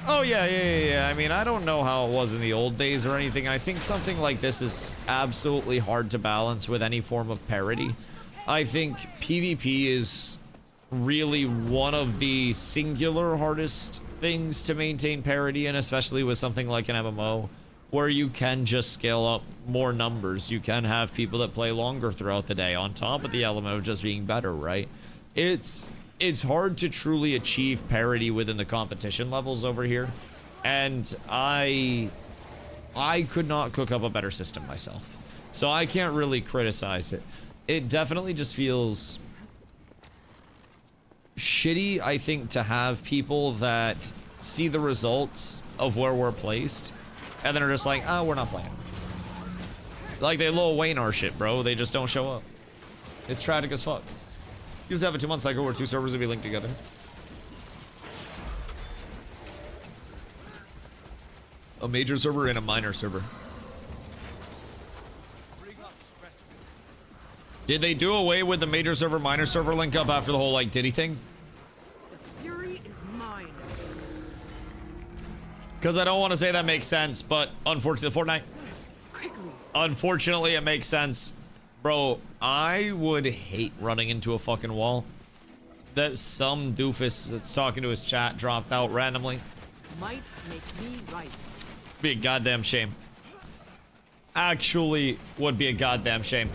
Oh, yeah. I mean, I don't know how it was in the old days or anything. I think something like this is absolutely hard to balance with any form of parity. I think PvP is really one of the singular hardest things to maintain parity in, especially with something like an MMO, where you can just scale up more numbers. You can have people that play longer throughout the day, on top of the element of just being better, right? It's hard to truly achieve parity within the competition levels over here, and I could not cook up a better system myself, so I can't really criticize it. It definitely just feels shitty, I think, to have people that see the results of where we're placed and then are just like, oh, we're not playing. Like, they Lil Wayne our shit, bro. They just don't show up. It's tragic as fuck. You just have a 2-month cycle where 2 servers will be linked together. A major server and a minor server. Did they do away with the major server, minor server link up after the whole, like, Diddy thing? The fury is mine. Because I don't want to say that makes sense, but unfortunately, Fortnite. Quickly. Unfortunately, it makes sense. Bro, I would hate running into a fucking wall that some doofus that's talking to his chat dropped out randomly. Might make me right. Be a goddamn shame. Actually, would be a goddamn shame.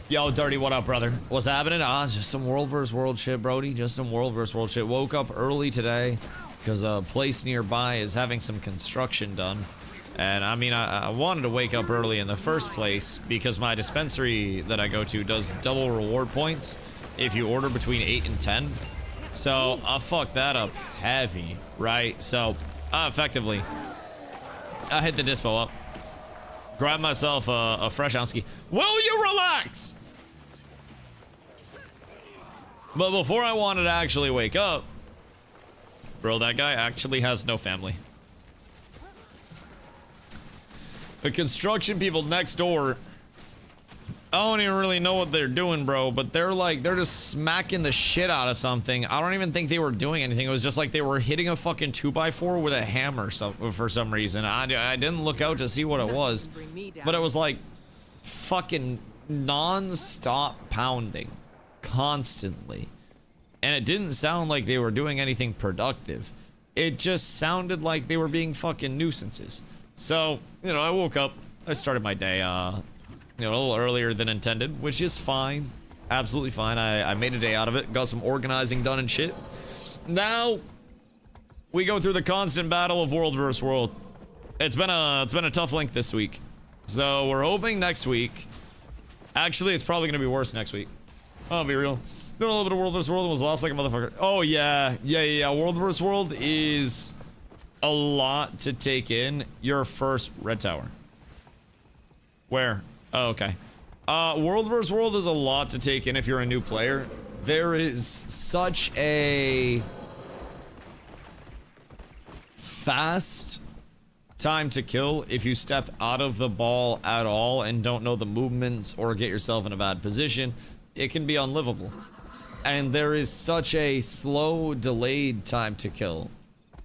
Yo, Dirty, what up, brother? What's happening? It's just some world versus world shit, Brody. Just some world versus world shit. Woke up early today because a place nearby is having some construction done. And I mean, I wanted to wake up early in the first place because my dispensary that I go to does double reward points if you order between 8 and 10. So I fucked that up heavy, right? So effectively, I hit the dispo up, grab myself a fresh ounce. Will you relax? But before I wanted to actually wake up, Bro, that guy actually has no family. The construction people next door, I don't even really know what they're doing, bro, but they're just smacking the shit out of something. I don't even think they were doing anything. It was just like they were hitting a fucking 2x4 with a hammer for some reason. I didn't look out to see what it was, but it was like fucking non-stop pounding constantly. And it didn't sound like they were doing anything productive. It just sounded like they were being fucking nuisances. So, you know, I woke up, I started my day, you know, a little earlier than intended, which is fine. Absolutely fine. I made a day out of it, got some organizing done and shit. Now, we go through the constant battle of world versus world. It's been a tough link this week. So, we're hoping next week. Actually, it's probably gonna be worse next week. I'll be real. Doing a little bit of world versus world and was lost like a motherfucker. Oh, yeah. Yeah. World versus world is a lot to take in. Your first red tower. Where? Oh, okay. World vs. World is a lot to take in if you're a new player. There is such a fast time to kill if you step out of the ball at all and don't know the movements or get yourself in a bad position. It can be unlivable. And there is such a slow, delayed time to kill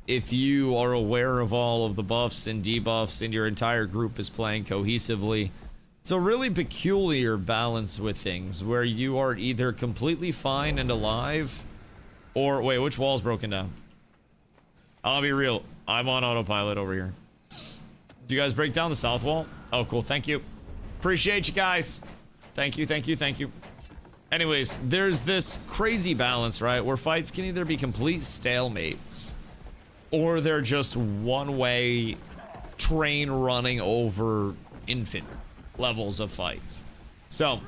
if you are aware of all of the buffs and debuffs and your entire group is playing cohesively. It's a really peculiar balance with things where you are either completely fine and alive or... Wait, which wall's broken down? I'll be real. I'm on autopilot over here. Do you guys break down the south wall? Oh, cool. Thank you. Appreciate you guys. Thank you. Anyways, there's this crazy balance, right? Where fights can either be complete stalemates or they're just one-way train running over infinite levels of fights. So,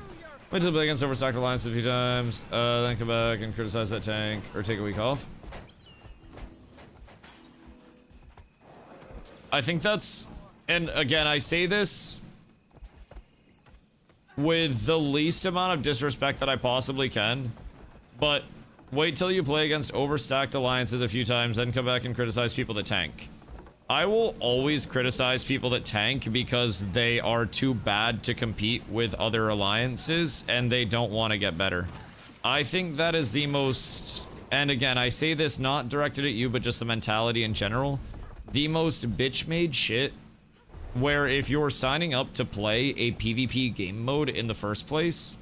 went to play against Overstocked Alliance a few times, then come back and criticize that tank, or take a week off. I think that's, and again, I say this with the least amount of disrespect that I possibly can, but wait till you play against overstacked alliances a few times, then come back and criticize people that tank. I will always criticize people that tank because they are too bad to compete with other alliances and they don't want to get better. I think that is the most, and again, I say this not directed at you, but just the mentality in general, the most bitch-made shit, where if you're signing up to play a PvP game mode in the first place,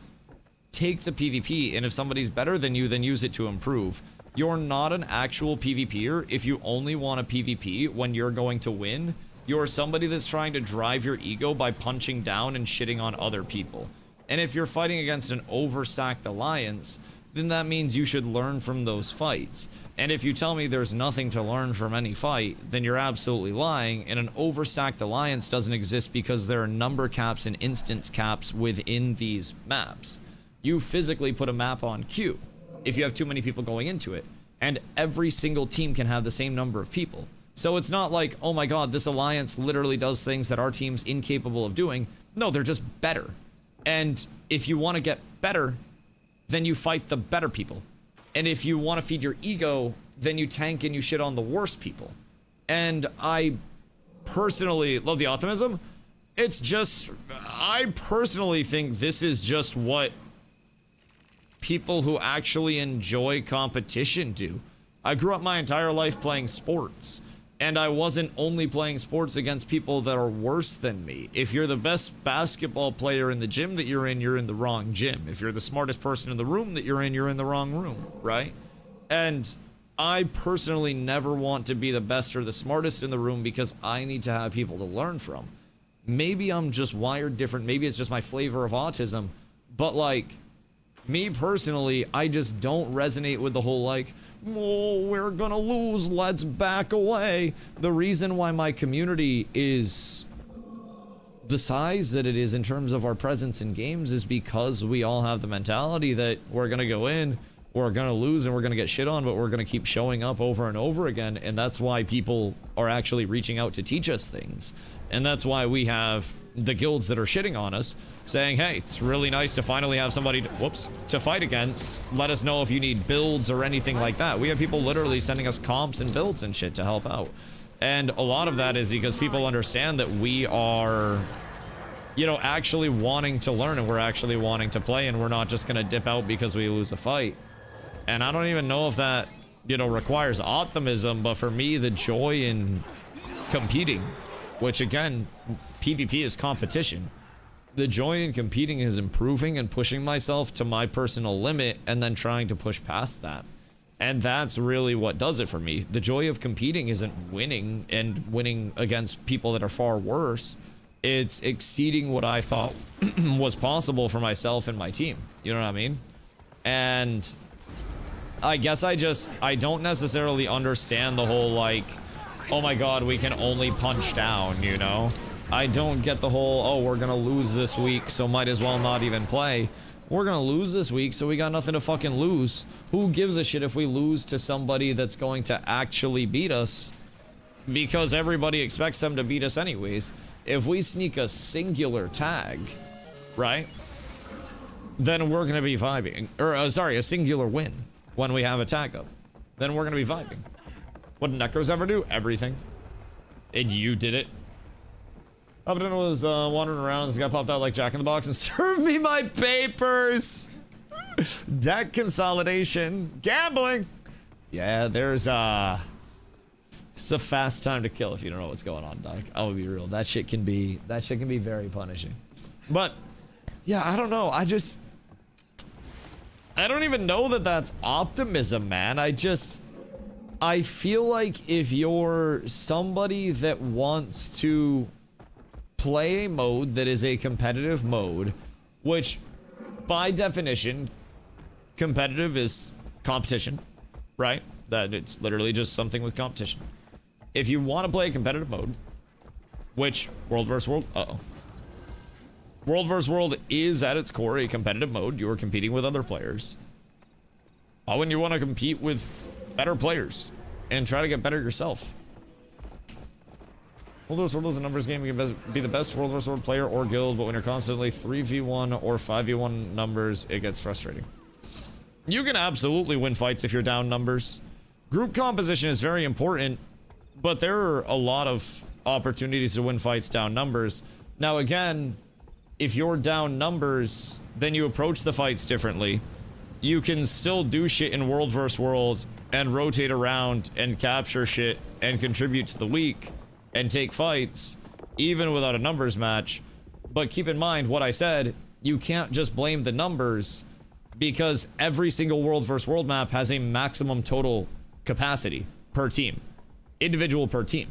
take the PvP, and if somebody's better than you, then use it to improve. You're not an actual PvPer if you only want a PvP when you're going to win. You're somebody that's trying to drive your ego by punching down and shitting on other people. And if you're fighting against an overstacked alliance, then that means you should learn from those fights. And if you tell me there's nothing to learn from any fight, then you're absolutely lying, and an overstacked alliance doesn't exist because there are number caps and instance caps within these maps. You physically put a map on queue if you have too many people going into it, and every single team can have the same number of people. So it's not like, oh my god, this alliance literally does things that our team's incapable of doing. No, they're just better. And if you want to get better, then you fight the better people. And if you want to feed your ego, then you tank and you shit on the worst people. And I personally love the optimism. It's just, I personally think this is just what people who actually enjoy competition do. I grew up my entire life playing sports, and I wasn't only playing sports against people that are worse than me. If you're the best basketball player in the gym that you're in the wrong gym. If you're the smartest person in the room that you're in the wrong room, right? And I personally never want to be the best or the smartest in the room because I need to have people to learn from. Maybe I'm just wired different, maybe it's just my flavor of autism, but like, me personally, I just don't resonate with the whole like, oh, we're gonna lose, let's back away. The reason why my community is the size that it is in terms of our presence in games is because we all have the mentality that we're gonna go in, we're gonna lose and we're gonna get shit on, but we're gonna keep showing up over and over again, and that's why people are actually reaching out to teach us things. And that's why we have the guilds that are shitting on us, saying, hey, it's really nice to finally have somebody to fight against. Let us know if you need builds or anything like that. We have people literally sending us comps and builds and shit to help out. And a lot of that is because people understand that we are, you know, actually wanting to learn, and we're actually wanting to play, and we're not just gonna dip out because we lose a fight. And I don't even know if that, you know, requires optimism, but for me, the joy in competing, which again, PvP is competition. The joy in competing is improving and pushing myself to my personal limit and then trying to push past that. And that's really what does it for me. The joy of competing isn't winning and winning against people that are far worse. It's exceeding what I thought was possible for myself and my team. You know what I mean? And I guess I don't necessarily understand the whole, like, oh my god, we can only punch down, you know? I don't get the whole, oh, we're gonna lose this week, so might as well not even play. We're gonna lose this week, so we got nothing to fucking lose. Who gives a shit if we lose to somebody that's going to actually beat us? Because everybody expects them to beat us anyways. If we sneak a singular tag, right? Then we're gonna be vibing. Or, sorry, a singular win when we have a tag up. Then we're gonna be vibing. What did Necros ever do? Everything. And you did it. Upton was wandering around, this guy popped out like Jack in the Box and served me my papers. Deck consolidation. Gambling. Yeah, there's it's a fast time to kill if you don't know what's going on, Doc. I will be real. That shit can be very punishing. But yeah, I don't know. I don't even know that that's optimism, man. I feel like if you're somebody that wants to play a mode that is a competitive mode, which by definition, competitive is competition, right? That it's literally just something with competition. If you want to play a competitive mode, which World vs. World, World vs. World is at its core a competitive mode. You are competing with other players. Why wouldn't you want to compete with better players and try to get better yourself? World vs. World is a numbers game. You can be the best World vs. World player or guild, but when you're constantly 3v1 or 5v1 numbers, it gets frustrating. You can absolutely win fights if you're down numbers. Group composition is very important, but there are a lot of opportunities to win fights down numbers. Now again, if you're down numbers, then you approach the fights differently. You can still do shit in World vs. World and rotate around and capture shit and contribute to the week and take fights, even without a numbers match. But keep in mind what I said, you can't just blame the numbers because every single World vs. World map has a maximum total capacity per team, individual per team.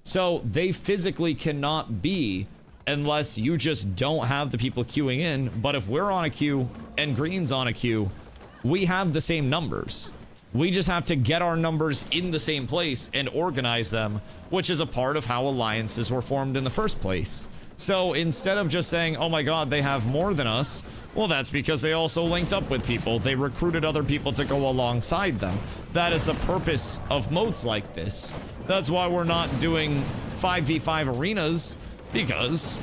So they physically cannot be unless you just don't have the people queuing in. But if we're on a queue and Green's on a queue, we have the same numbers. We just have to get our numbers in the same place and organize them, which is a part of how alliances were formed in the first place. So instead of just saying, oh my god, they have more than us, well, that's because they also linked up with people. They recruited other people to go alongside them. That is the purpose of modes like this. That's why we're not doing 5v5 arenas, because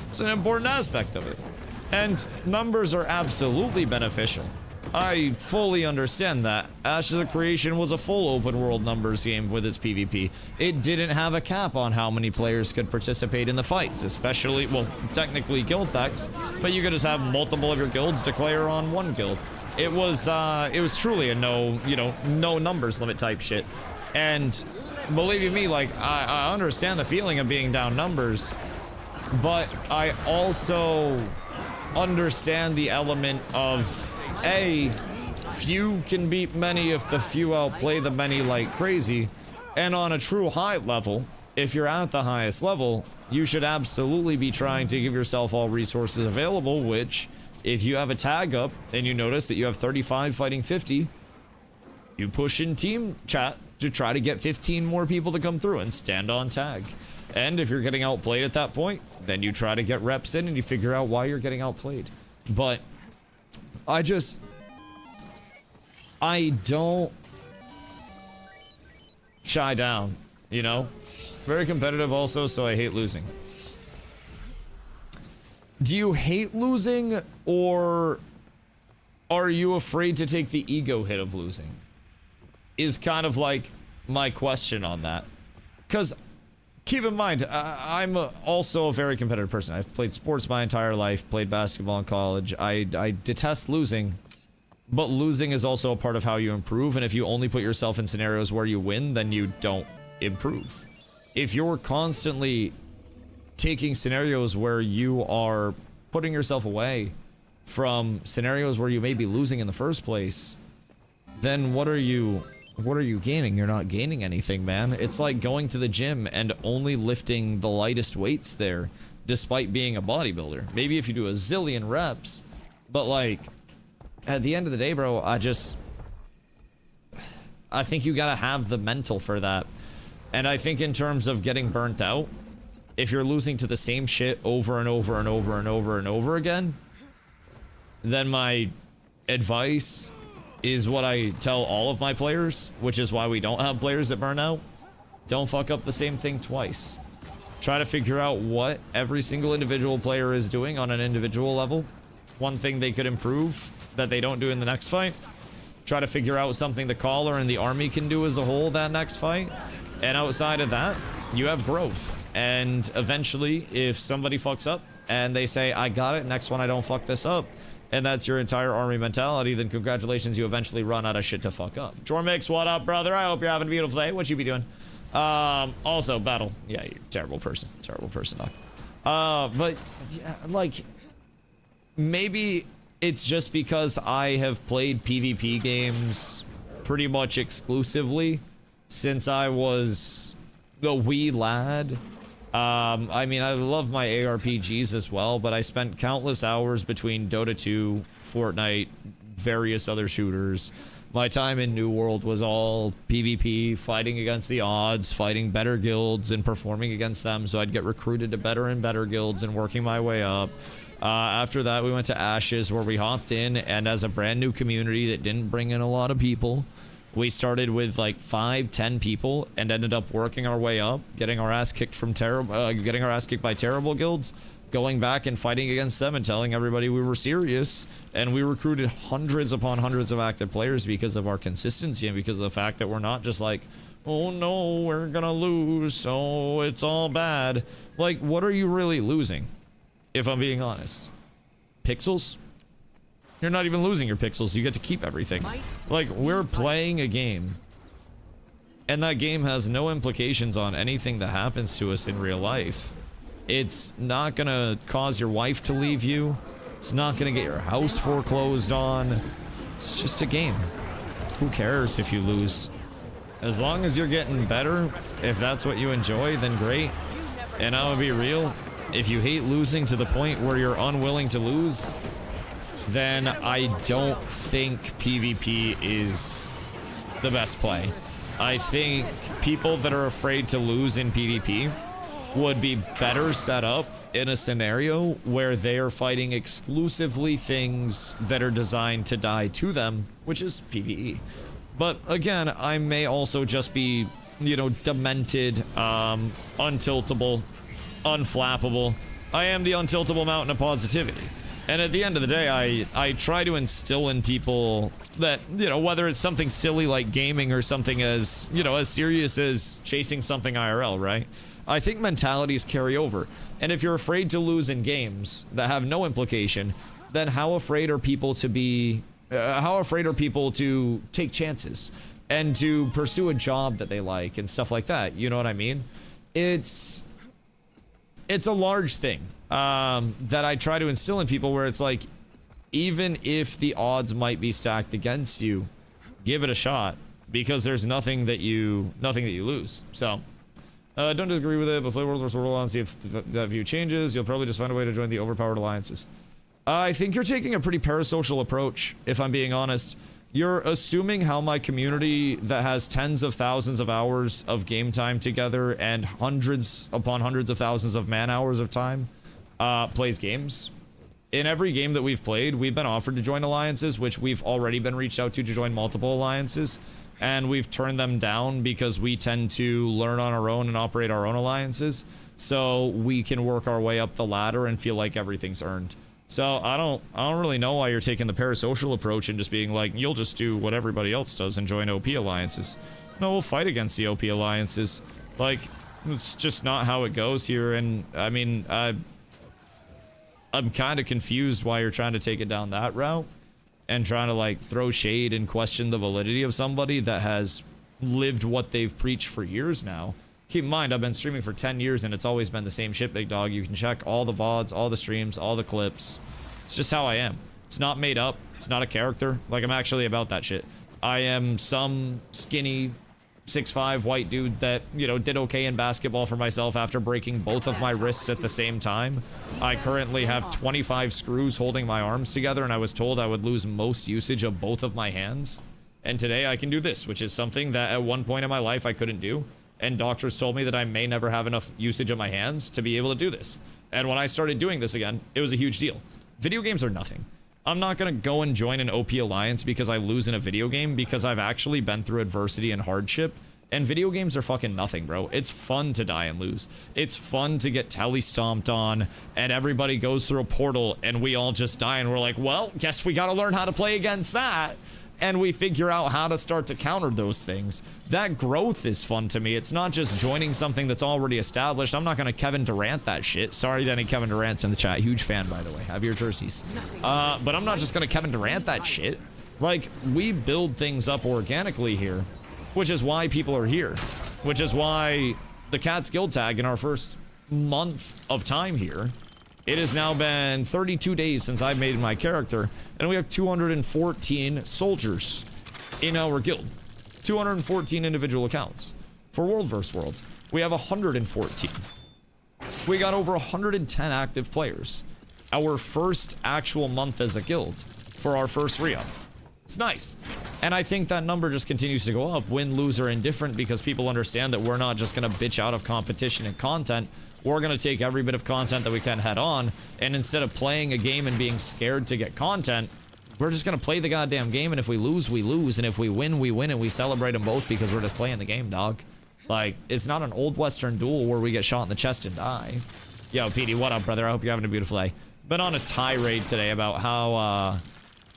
it's an important aspect of it. And numbers are absolutely beneficial. I fully understand that. Ashes of Creation was a full open world numbers game with its PvP. It didn't have a cap on how many players could participate in the fights, especially, well, technically guild decks, but you could just have multiple of your guilds declare on one guild. It was truly a no numbers limit type shit. And believe you me, like, I understand the feeling of being down numbers, but I also understand the element of, A, few can beat many if the few outplay the many like crazy. And on a true high level, if you're at the highest level, you should absolutely be trying to give yourself all resources available, which, if you have a tag up and you notice that you have 35 fighting 50, you push in team chat to try to get 15 more people to come through and stand on tag. And if you're getting outplayed at that point, then you try to get reps in and you figure out why you're getting outplayed. But I don't shy down, you know? Very competitive also, so I hate losing. Do you hate losing, or are you afraid to take the ego hit of losing? Is kind of like my question on that. Because keep in mind, I'm also a very competitive person. I've played sports my entire life, played basketball in college. I detest losing, but losing is also a part of how you improve. And if you only put yourself in scenarios where you win, then you don't improve. If you're constantly taking scenarios where you are putting yourself away from scenarios where you may be losing in the first place, then what are you gaining? You're not gaining anything, man. It's like going to the gym and only lifting the lightest weights there, despite being a bodybuilder. Maybe if you do a zillion reps, but like, at the end of the day, bro, I think you gotta have the mental for that. And I think in terms of getting burnt out, if you're losing to the same shit over and over and over and over and over again, then my advice is what I tell all of my players, which is why we don't have players that burn out. Don't fuck up the same thing twice. Try to figure out what every single individual player is doing on an individual level. One thing they could improve that they don't do in the next fight. Try to figure out something the caller and the army can do as a whole that next fight. And outside of that, you have growth. And eventually, if somebody fucks up and they say, I got it, next one I don't fuck this up, and that's your entire army mentality, then congratulations, you eventually run out of shit to fuck up. Jormix, what up, brother? I hope you're having a beautiful day. What you be doing? Also, battle. Yeah, you're a terrible person. Terrible person, dog. But, yeah, like, maybe it's just because I have played PvP games pretty much exclusively since I was a wee lad. I mean, I love my ARPGs as well, but I spent countless hours between Dota 2, Fortnite, various other shooters. My time in New World was all PvP, fighting against the odds, fighting better guilds and performing against them, so I'd get recruited to better and better guilds and working my way up. After that, we went to Ashes, where we hopped in, and as a brand new community that didn't bring in a lot of people, we started with like 5-10 people and ended up working our way up, getting our ass kicked by terrible guilds, going back and fighting against them and telling everybody we were serious. And we recruited hundreds upon hundreds of active players because of our consistency and because of the fact that we're not just like, oh no, we're gonna lose, so it's all bad. Like, what are you really losing? If I'm being honest. Pixels? You're not even losing your pixels, you get to keep everything. Like, we're playing a game, and that game has no implications on anything that happens to us in real life. It's not gonna cause your wife to leave you. It's not gonna get your house foreclosed on. It's just a game. Who cares if you lose? As long as you're getting better, if that's what you enjoy, then great. And I would be real, if you hate losing to the point where you're unwilling to lose, then I don't think PvP is the best play. I think people that are afraid to lose in PvP would be better set up in a scenario where they are fighting exclusively things that are designed to die to them, which is PvE. But again, I may also just be, you know, demented, untiltable, unflappable. I am the untiltable mountain of positivity. And at the end of the day, I try to instill in people that, you know, whether it's something silly like gaming or something as, you know, as serious as chasing something IRL, right? I think mentalities carry over. And if you're afraid to lose in games that have no implication, then how afraid are people to be, how afraid are people to take chances and to pursue a job that they like and stuff like that? You know what I mean? It's a large thing. That I try to instill in people, where it's like, even if the odds might be stacked against you, give it a shot, because there's nothing that you lose. So, don't disagree with it, but play World vs. World and see if that view changes. You'll probably just find a way to join the overpowered alliances. I think you're taking a pretty parasocial approach, if I'm being honest. You're assuming how my community that has tens of thousands of hours of game time together and hundreds upon hundreds of thousands of man hours of time plays games. in every game that we've played, we've been offered to join alliances, which we've already been reached out to join multiple alliances, and we've turned them down because we tend to learn on our own and operate our own alliances, so we can work our way up the ladder and feel like everything's earned. So I don't really know why you're taking the parasocial approach and just being like, you'll just do what everybody else does and join OP alliances. No, we'll fight against the OP alliances. Like, it's just not how it goes here, and I mean, I'm kind of confused why you're trying to take it down that route and trying to like throw shade and question the validity of somebody that has lived what they've preached for years now. Keep in mind, I've been streaming for 10 years and it's always been the same shit, big dog. You can check all the VODs, all the streams, all the clips. It's just how I am. It's not made up. It's not a character. Like, I'm actually about that shit. I am some skinny 6'5" white dude that, you know, did okay in basketball for myself after breaking both of my wrists at the same time. I currently have 25 screws holding my arms together, and I was told I would lose most usage of both of my hands. And today I can do this, which is something that at one point in my life I couldn't do. And doctors told me that I may never have enough usage of my hands to be able to do this. And when I started doing this again, it was a huge deal. Video games are nothing. I'm not gonna go and join an OP alliance because I lose in a video game, because I've actually been through adversity and hardship. And video games are fucking nothing, bro. It's fun to die and lose. It's fun to get telly stomped on, and everybody goes through a portal, and we all just die, and we're like, well, guess we gotta learn how to play against that. And we figure out how to start to counter those things. That growth is fun to me. It's not just joining something that's already established. I'm not gonna Kevin Durant that shit. Sorry to any Kevin Durant's in the chat. Huge fan, by the way. Have your jerseys. But I'm not just gonna Kevin Durant that shit. Like, we build things up organically here, which is why people are here. Which is why the Cat's Guild tag in our first month of time here, it has now been 32 days since I've made my character, and we have 214 soldiers in our guild. 214 individual accounts. For World vs. World, we have 114. We got over 110 active players. Our first actual month as a guild for our first re-up. It's nice. And I think that number just continues to go up, win, lose, or indifferent, because people understand that we're not just gonna bitch out of competition and content. We're gonna take every bit of content that we can head on, and instead of playing a game and being scared to get content, we're just gonna play the goddamn game, and if we lose, we lose, and if we win, we win, and we celebrate them both because we're just playing the game, dog. Like, it's not an old Western duel where we get shot in the chest and die. Yo, PD, what up, brother? I hope you're having a beautiful day. Been on a tirade today about how,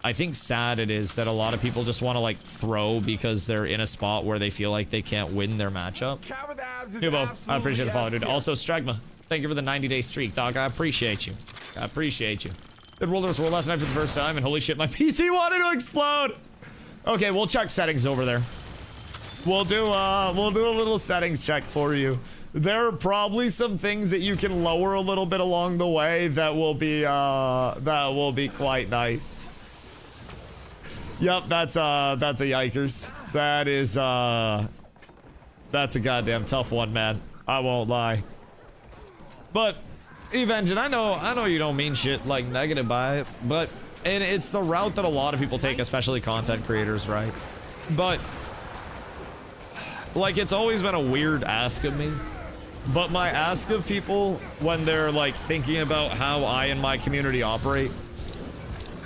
I think sad it is that a lot of people just want to like throw because they're in a spot where they feel like they can't win their matchup. Hubo, I appreciate the follow, dude. Also, Stragma, thank you for the 90-day streak, dog. I appreciate you. I appreciate you. Did World vs. World last night for the first time, and holy shit, my PC wanted to explode. Okay, we'll check settings over there. We'll do a little settings check for you. There are probably some things that you can lower a little bit along the way that will be quite nice. Yep, that's a yikers. That is, that's a goddamn tough one, man. I won't lie. But, Evengen, I know you don't mean shit, like, negative by it, but, and it's the route that a lot of people take, especially content creators, right? But, like, it's always been a weird ask of me. But my ask of people, when they're, like, thinking about how I and my community operate,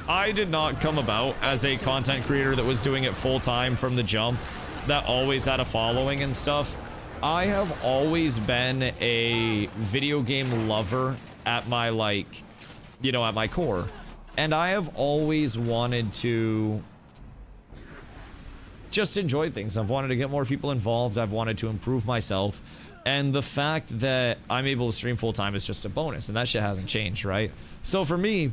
I did not come about as a content creator that was doing it full-time from the jump, that always had a following and stuff. I have always been a video game lover at my, like, you know, at my core. And I have always wanted to just enjoy things. I've wanted to get more people involved. I've wanted to improve myself. And the fact that I'm able to stream full-time is just a bonus, and that shit hasn't changed, right? So for me,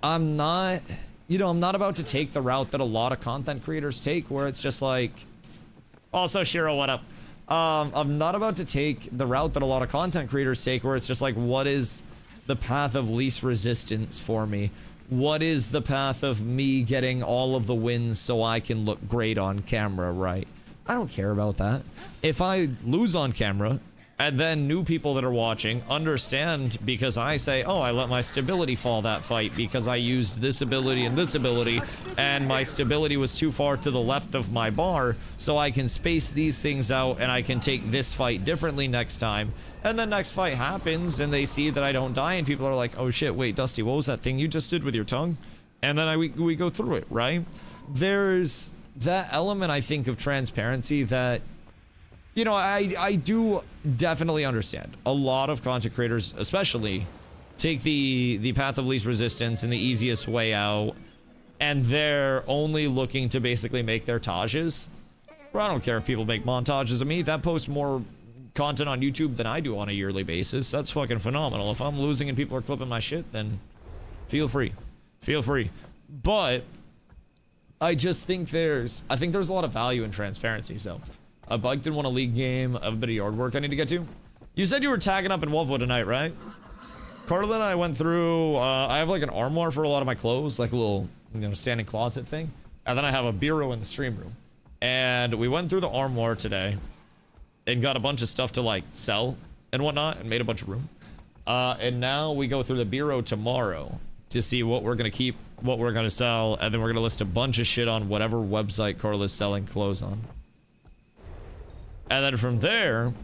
I'm not, you know, I'm not about to take the route that a lot of content creators take, where it's just like, also Shiro, what up? I'm not about to take the route that a lot of content creators take, where it's just like, what is the path of least resistance for me? What is the path of me getting all of the wins so I can look great on camera, right? I don't care about that. If I lose on camera, And then new people that are watching understand because I say, oh, I let my stability fall that fight because I used this ability and my stability was too far to the left of my bar, so I can space these things out and I can take this fight differently next time. And then next fight happens and they see that I don't die and people are like, oh shit, wait, Dusty, what was that thing you just did with your tongue? And then we go through it, right? There's that element, I think, of transparency that, you know, I do definitely understand. A lot of content creators, especially, take the path of least resistance and the easiest way out, and they're only looking to basically make their tages. Well, I don't care if people make montages of me. That posts more content on YouTube than I do on a yearly basis. That's fucking phenomenal. If I'm losing and people are clipping my shit, then feel free. Feel free. But I just think there's a lot of value in transparency, so. A bike didn't want a league game. I have a bit of yard work I need to get to. You said you were tagging up in Wolfwood tonight, right? Carla and I went through, I have like an armoire for a lot of my clothes, like a little, you know, standing closet thing. And then I have a bureau in the stream room. And we went through the armoire today and got a bunch of stuff to like sell and whatnot and made a bunch of room. And now we go through the bureau tomorrow to see what we're going to keep, what we're going to sell. And then we're going to list a bunch of shit on whatever website Carla's selling clothes on. And then from there,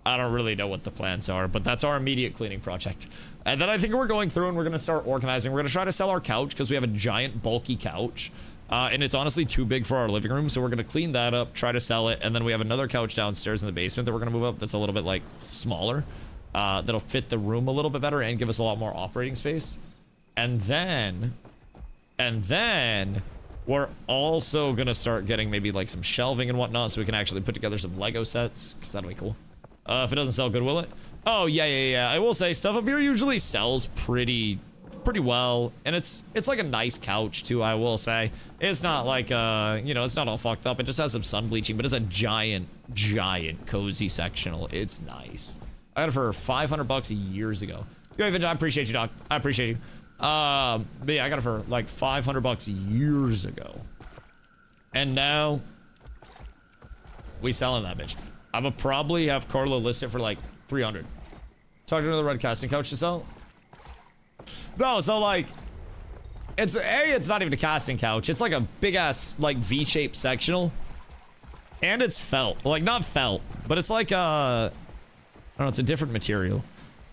I don't really know what the plans are, but that's our immediate cleaning project. And then I think we're going through and we're going to start organizing. We're going to try to sell our couch because we have a giant bulky couch. And it's honestly too big for our living room. So we're going to clean that up, try to sell it. And then we have another couch downstairs in the basement that we're going to move up that's a little bit like smaller. That'll fit the room a little bit better and give us a lot more operating space. And then we're also gonna start getting maybe like some shelving and whatnot so we can actually put together some Lego sets, because that'll be cool. If it doesn't sell good, will it? Oh, yeah. I will say, stuff up here usually sells pretty well. And it's like a nice couch, too, I will say. It's not like, you know, it's not all fucked up. It just has some sun bleaching, but it's a giant cozy sectional. It's nice. I got it for $500 years ago. Yo, Vince, I appreciate you, dog. I appreciate you. But yeah, I got it for like $500 years ago. And now we selling that bitch. I would probably have Carlo list it for like 300. Talk to another red casting couch to sell. No, so like, it's not even a casting couch. It's like a big ass like V-shaped sectional. And it's felt, like not felt, but it's like, I don't know, it's a different material.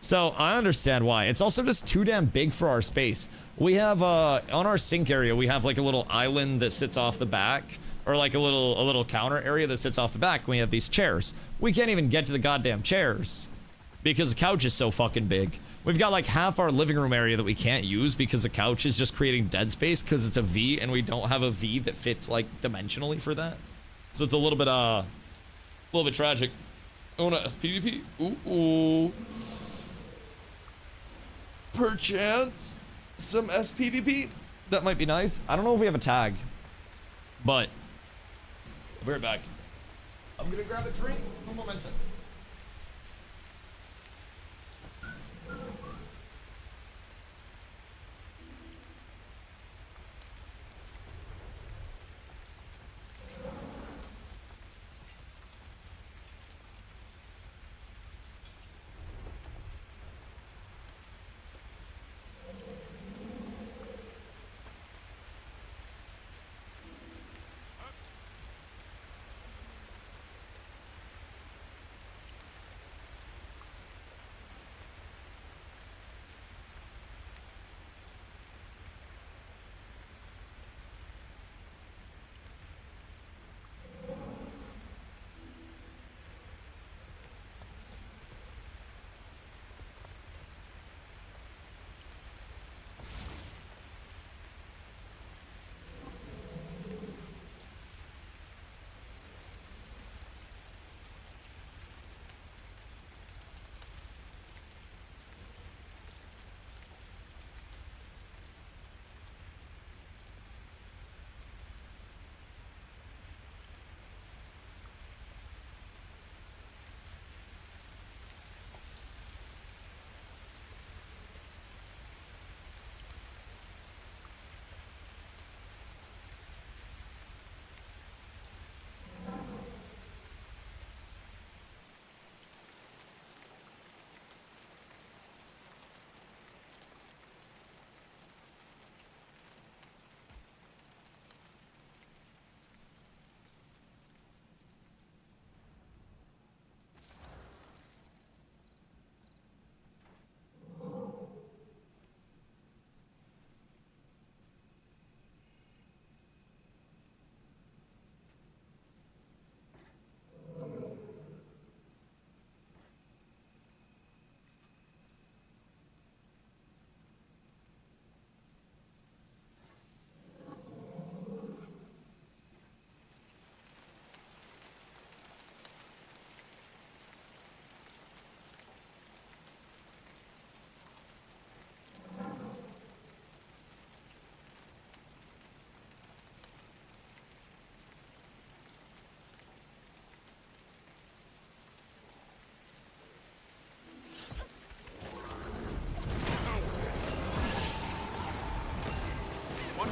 So I understand why. It's also just too damn big for our space. We have, on our sink area, we have like a little island that sits off the back, or like a little counter area that sits off the back. We have these chairs. We can't even get to the goddamn chairs because the couch is so fucking big. We've got like half our living room area that we can't use because the couch is just creating dead space because it's a V and we don't have a V that fits like dimensionally for that. So it's a little bit tragic. Oh no, SPVP. Ooh. Perchance some SPVP. That might be nice. I don't know if we have a tag, but I'll be right back. I'm gonna grab a drink. One moment.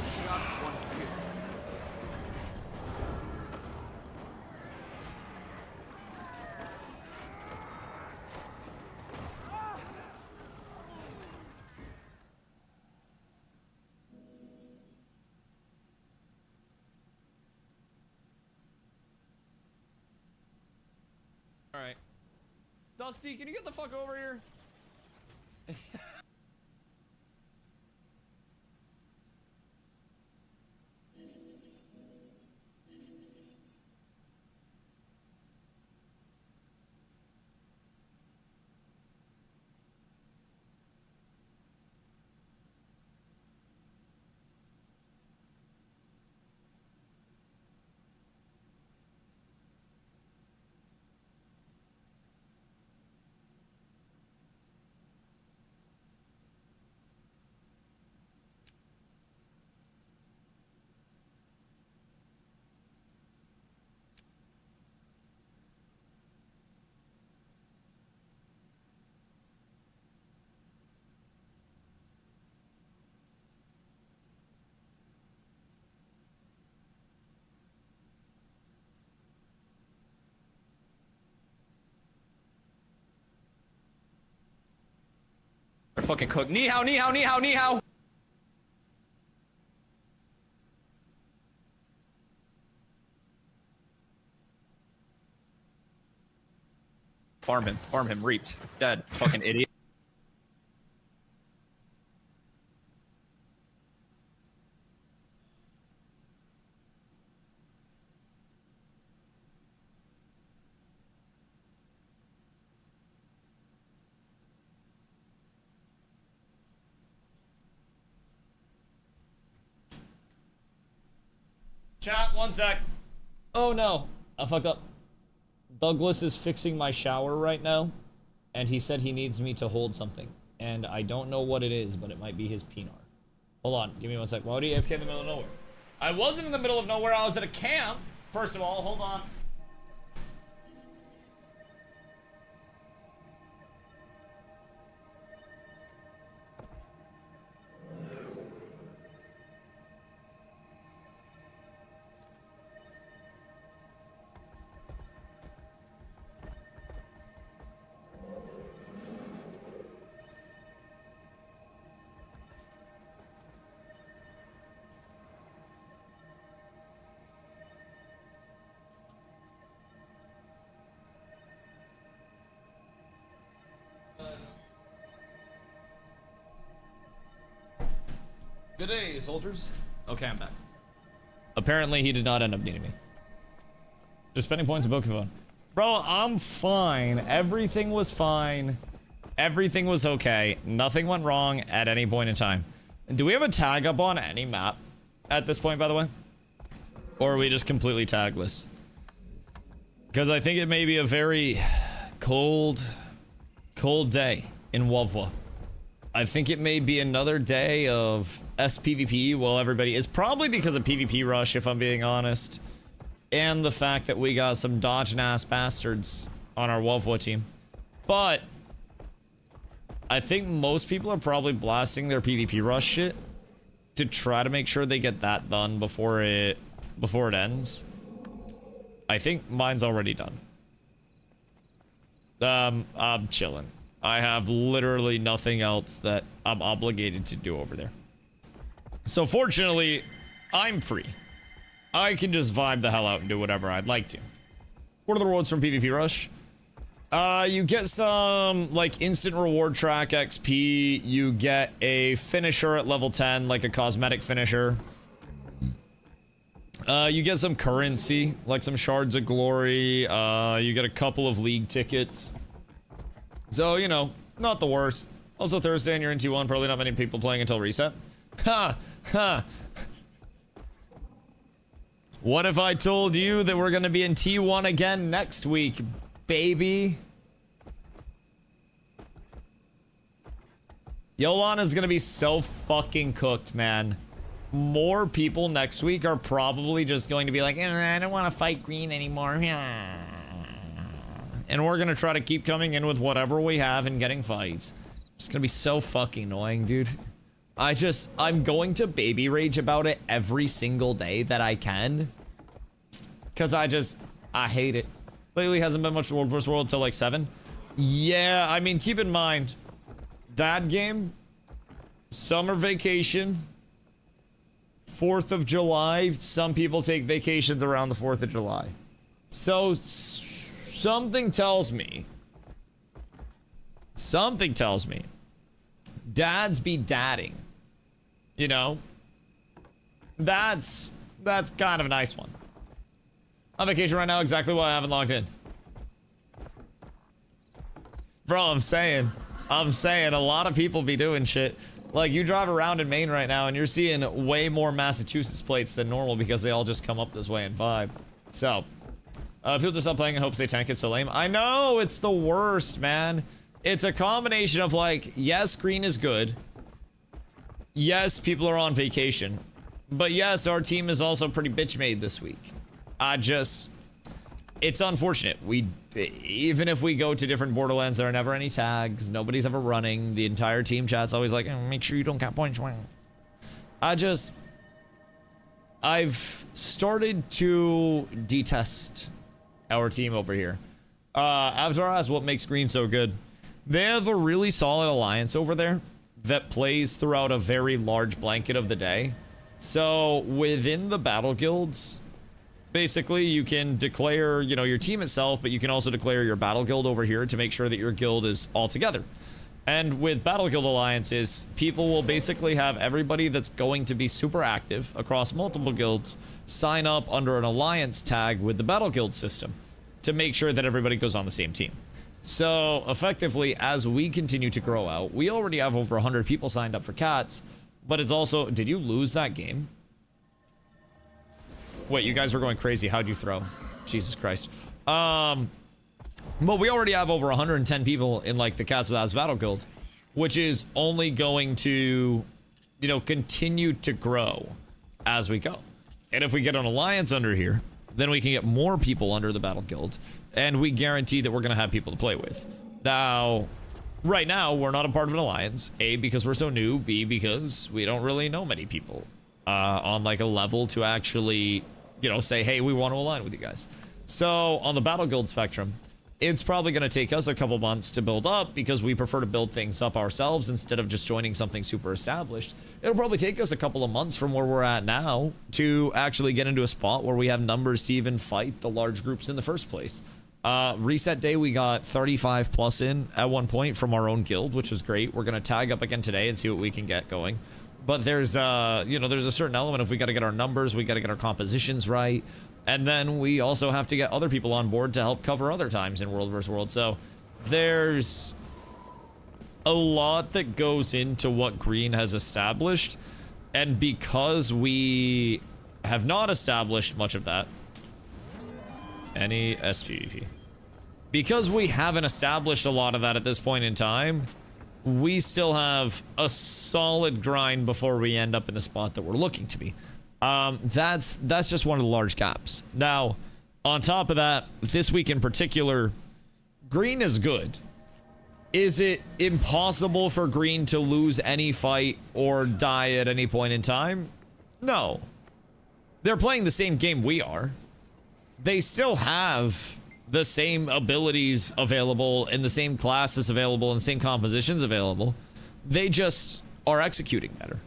shot, one kill. All right. Dusty, can you get the fuck over here? They're fucking cooked. Ni hao, ni hao, ni hao, ni hao. Farm him, reaped. Dead. Fucking idiot. Chat, one sec. Oh no, I fucked up. Douglas is fixing my shower right now, and he said he needs me to hold something. And I don't know what it is, but it might be his penar. Hold on, give me one sec. Why do you AFK in the middle of nowhere? I wasn't in the middle of nowhere, I was at a camp. First of all, hold on. Good day, soldiers. Okay, I'm back. Apparently, he did not end up needing me. Just spending points in Pokemon. Bro, I'm fine. Everything was fine. Everything was okay. Nothing went wrong at any point in time. Do we have a tag up on any map at this point, by the way? Or are we just completely tagless? Because I think it may be a very cold day in Wovwa. I think it may be another day of SPVP while everybody is probably because of PvP rush, if I'm being honest. And the fact that we got some dodging ass bastards on our Wovwa team. But I think most people are probably blasting their PvP rush shit to try to make sure they get that done before it ends. I think mine's already done. I'm chilling. I have literally nothing else that I'm obligated to do over there. So fortunately, I'm free. I can just vibe the hell out and do whatever I'd like to. What are the rewards from PvP Rush? You get some, like, instant reward track XP. You get a finisher at level 10, like a cosmetic finisher. You get some currency, like some shards of glory. You get a couple of league tickets. So, you know, not the worst. Also, Thursday and you're in T1, probably not many people playing until reset. Ha! Ha! What if I told you that we're gonna be in T1 again next week, baby? Yolana's gonna be so fucking cooked, man. More people next week are probably just going to be like, I don't want to fight green anymore. And we're gonna try to keep coming in with whatever we have and getting fights. It's gonna be so fucking annoying, dude. I'm going to baby rage about it every single day that I can. Cause I hate it. Lately hasn't been much World vs. World until like 7. Yeah, I mean, keep in mind, dad game, summer vacation, 4th of July. Some people take vacations around the 4th of July. So something tells me, dads be dadding. You know, that's kind of a nice one. On vacation right now, exactly why I haven't logged in. Bro, I'm saying a lot of people be doing shit. Like, you drive around in Maine right now and you're seeing way more Massachusetts plates than normal because they all just come up this way and vibe. So, people just stop playing in hopes they tank it so lame. I know, it's the worst, man. It's a combination of like, yes, green is good. Yes, people are on vacation. But yes, our team is also pretty bitch-made this week. It's unfortunate. Even if we go to different Borderlands, there are never any tags. Nobody's ever running. The entire team chat's always like, make sure you don't count points. I've started to detest our team over here. Avatar asks what makes green so good. They have a really solid alliance over there that plays throughout a very large blanket of the day. So within the battle guilds, basically you can declare, you know, your team itself, but you can also declare your battle guild over here to make sure that your guild is all together. And with battle guild alliances, people will basically have everybody that's going to be super active across multiple guilds sign up under an alliance tag with the battle guild system to make sure that everybody goes on the same team. So effectively, as we continue to grow out, we already have over 100 people signed up for cats, but it's also, did you lose that game? Wait, you guys were going crazy. How'd you throw? Jesus Christ. But we already have over 110 people in like the Cats Without Battle Guild, which is only going to, you know, continue to grow as we go. And if we get an alliance under here, then we can get more people under the Battle Guild, and we guarantee that we're going to have people to play with. Now, right now, we're not a part of an alliance. A, because we're so new. B, because we don't really know many people on like a level to actually, you know, say, hey, we want to align with you guys. So on the Battle Guild spectrum, it's probably going to take us a couple months to build up because we prefer to build things up ourselves instead of just joining something super established. It'll probably take us a couple of months from where we're at now to actually get into a spot where we have numbers to even fight the large groups in the first place. Reset day, we got 35 plus in at one point from our own guild, which was great. We're going to tag up again today and see what we can get going. But there's, you know, there's a certain element of we got to get our numbers, we got to get our compositions right. And then we also have to get other people on board to help cover other times in World vs. World. So there's a lot that goes into what green has established. And because we have not established much of that, any SPVP. Because we haven't established a lot of that at this point in time, we still have a solid grind before we end up in the spot that we're looking to be. That's just one of the large gaps. Now, on top of that, this week in particular, green is good. Is it impossible for green to lose any fight or die at any point in time? No. They're playing the same game we are. They still have the same abilities available and the same classes available and the same compositions available. They just are executing better.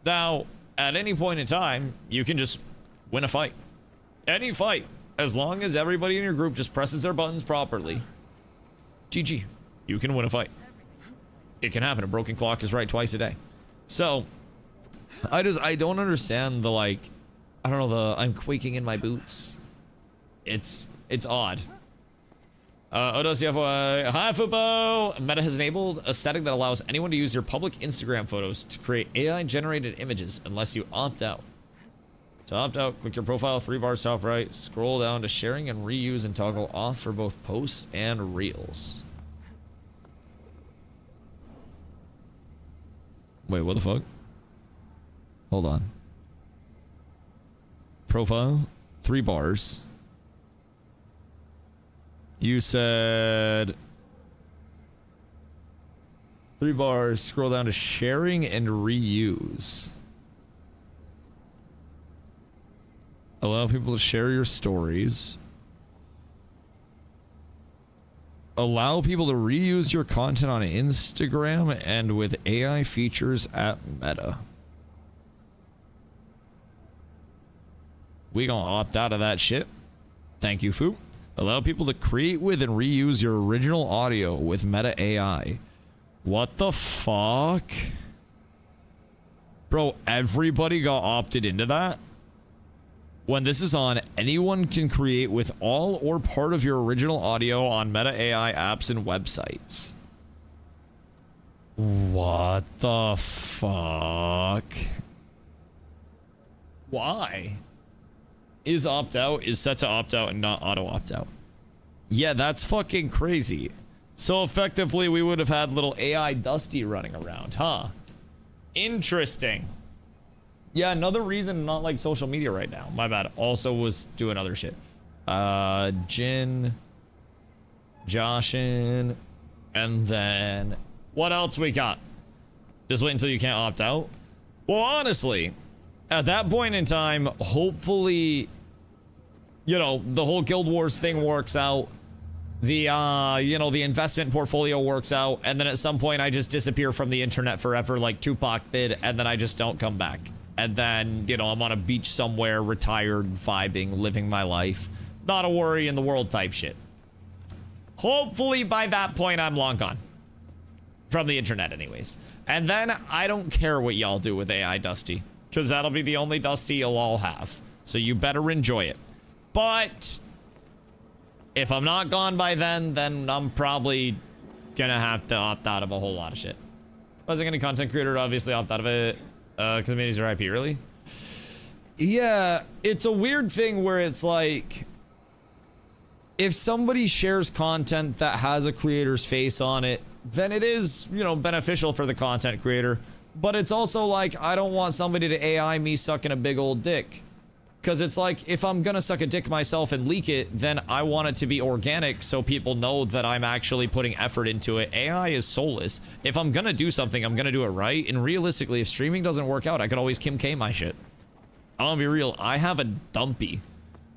Now, at any point in time, you can just win a fight. Any fight. As long as everybody in your group just presses their buttons properly. GG. You can win a fight. It can happen. A broken clock is right twice a day. So, I don't understand the, like, I don't know, the I'm quaking in my boots. It's odd. DustyWhy, hi Fubo! Meta has enabled a setting that allows anyone to use your public Instagram photos to create AI-generated images unless you opt out. To opt out, click your profile, 3 bars top right, scroll down to sharing and reuse and toggle off for both posts and reels. Wait, what the fuck? Hold on. Profile, 3 bars. You said 3 bars, scroll down to sharing and reuse. Allow people to share your stories. Allow people to reuse your content on Instagram and with AI features at Meta. We gonna opt out of that shit. Thank you, Fu. Allow people to create with and reuse your original audio with Meta AI. What the fuck? Bro, everybody got opted into that? When this is on, anyone can create with all or part of your original audio on Meta AI apps and websites. What the fuck? Why? Is opt-out is set to opt-out and not auto-opt-out. Yeah, that's fucking crazy. So effectively, we would have had little AI Dusty running around, huh? Interesting. Yeah, another reason to not like social media right now. My bad. Also was doing other shit. Jin, Joshin, and then what else we got? Just wait until you can't opt out? Well, honestly, at that point in time, hopefully, you know, the whole Guild Wars thing works out. The, you know, the investment portfolio works out. And then at some point, I just disappear from the internet forever like Tupac did. And then I just don't come back. And then, you know, I'm on a beach somewhere, retired, vibing, living my life. Not a worry in the world type shit. Hopefully by that point, I'm long gone. From the internet anyways. And then I don't care what y'all do with AI Dusty. Because that'll be the only Dusty you'll all have. So you better enjoy it. But if I'm not gone by then I'm probably gonna have to opt out of a whole lot of shit. Wasn't gonna content creator to obviously opt out of it. Because the minis are IP early. Yeah, it's a weird thing where it's like, if somebody shares content that has a creator's face on it, then it is, you know, beneficial for the content creator. But it's also like, I don't want somebody to AI me sucking a big old dick. Because it's like, if I'm gonna suck a dick myself and leak it, then I want it to be organic so people know that I'm actually putting effort into it. AI is soulless. If I'm gonna do something, I'm gonna do it right. And realistically, if streaming doesn't work out, I could always Kim K my shit. I'm gonna be real. I have a dumpy.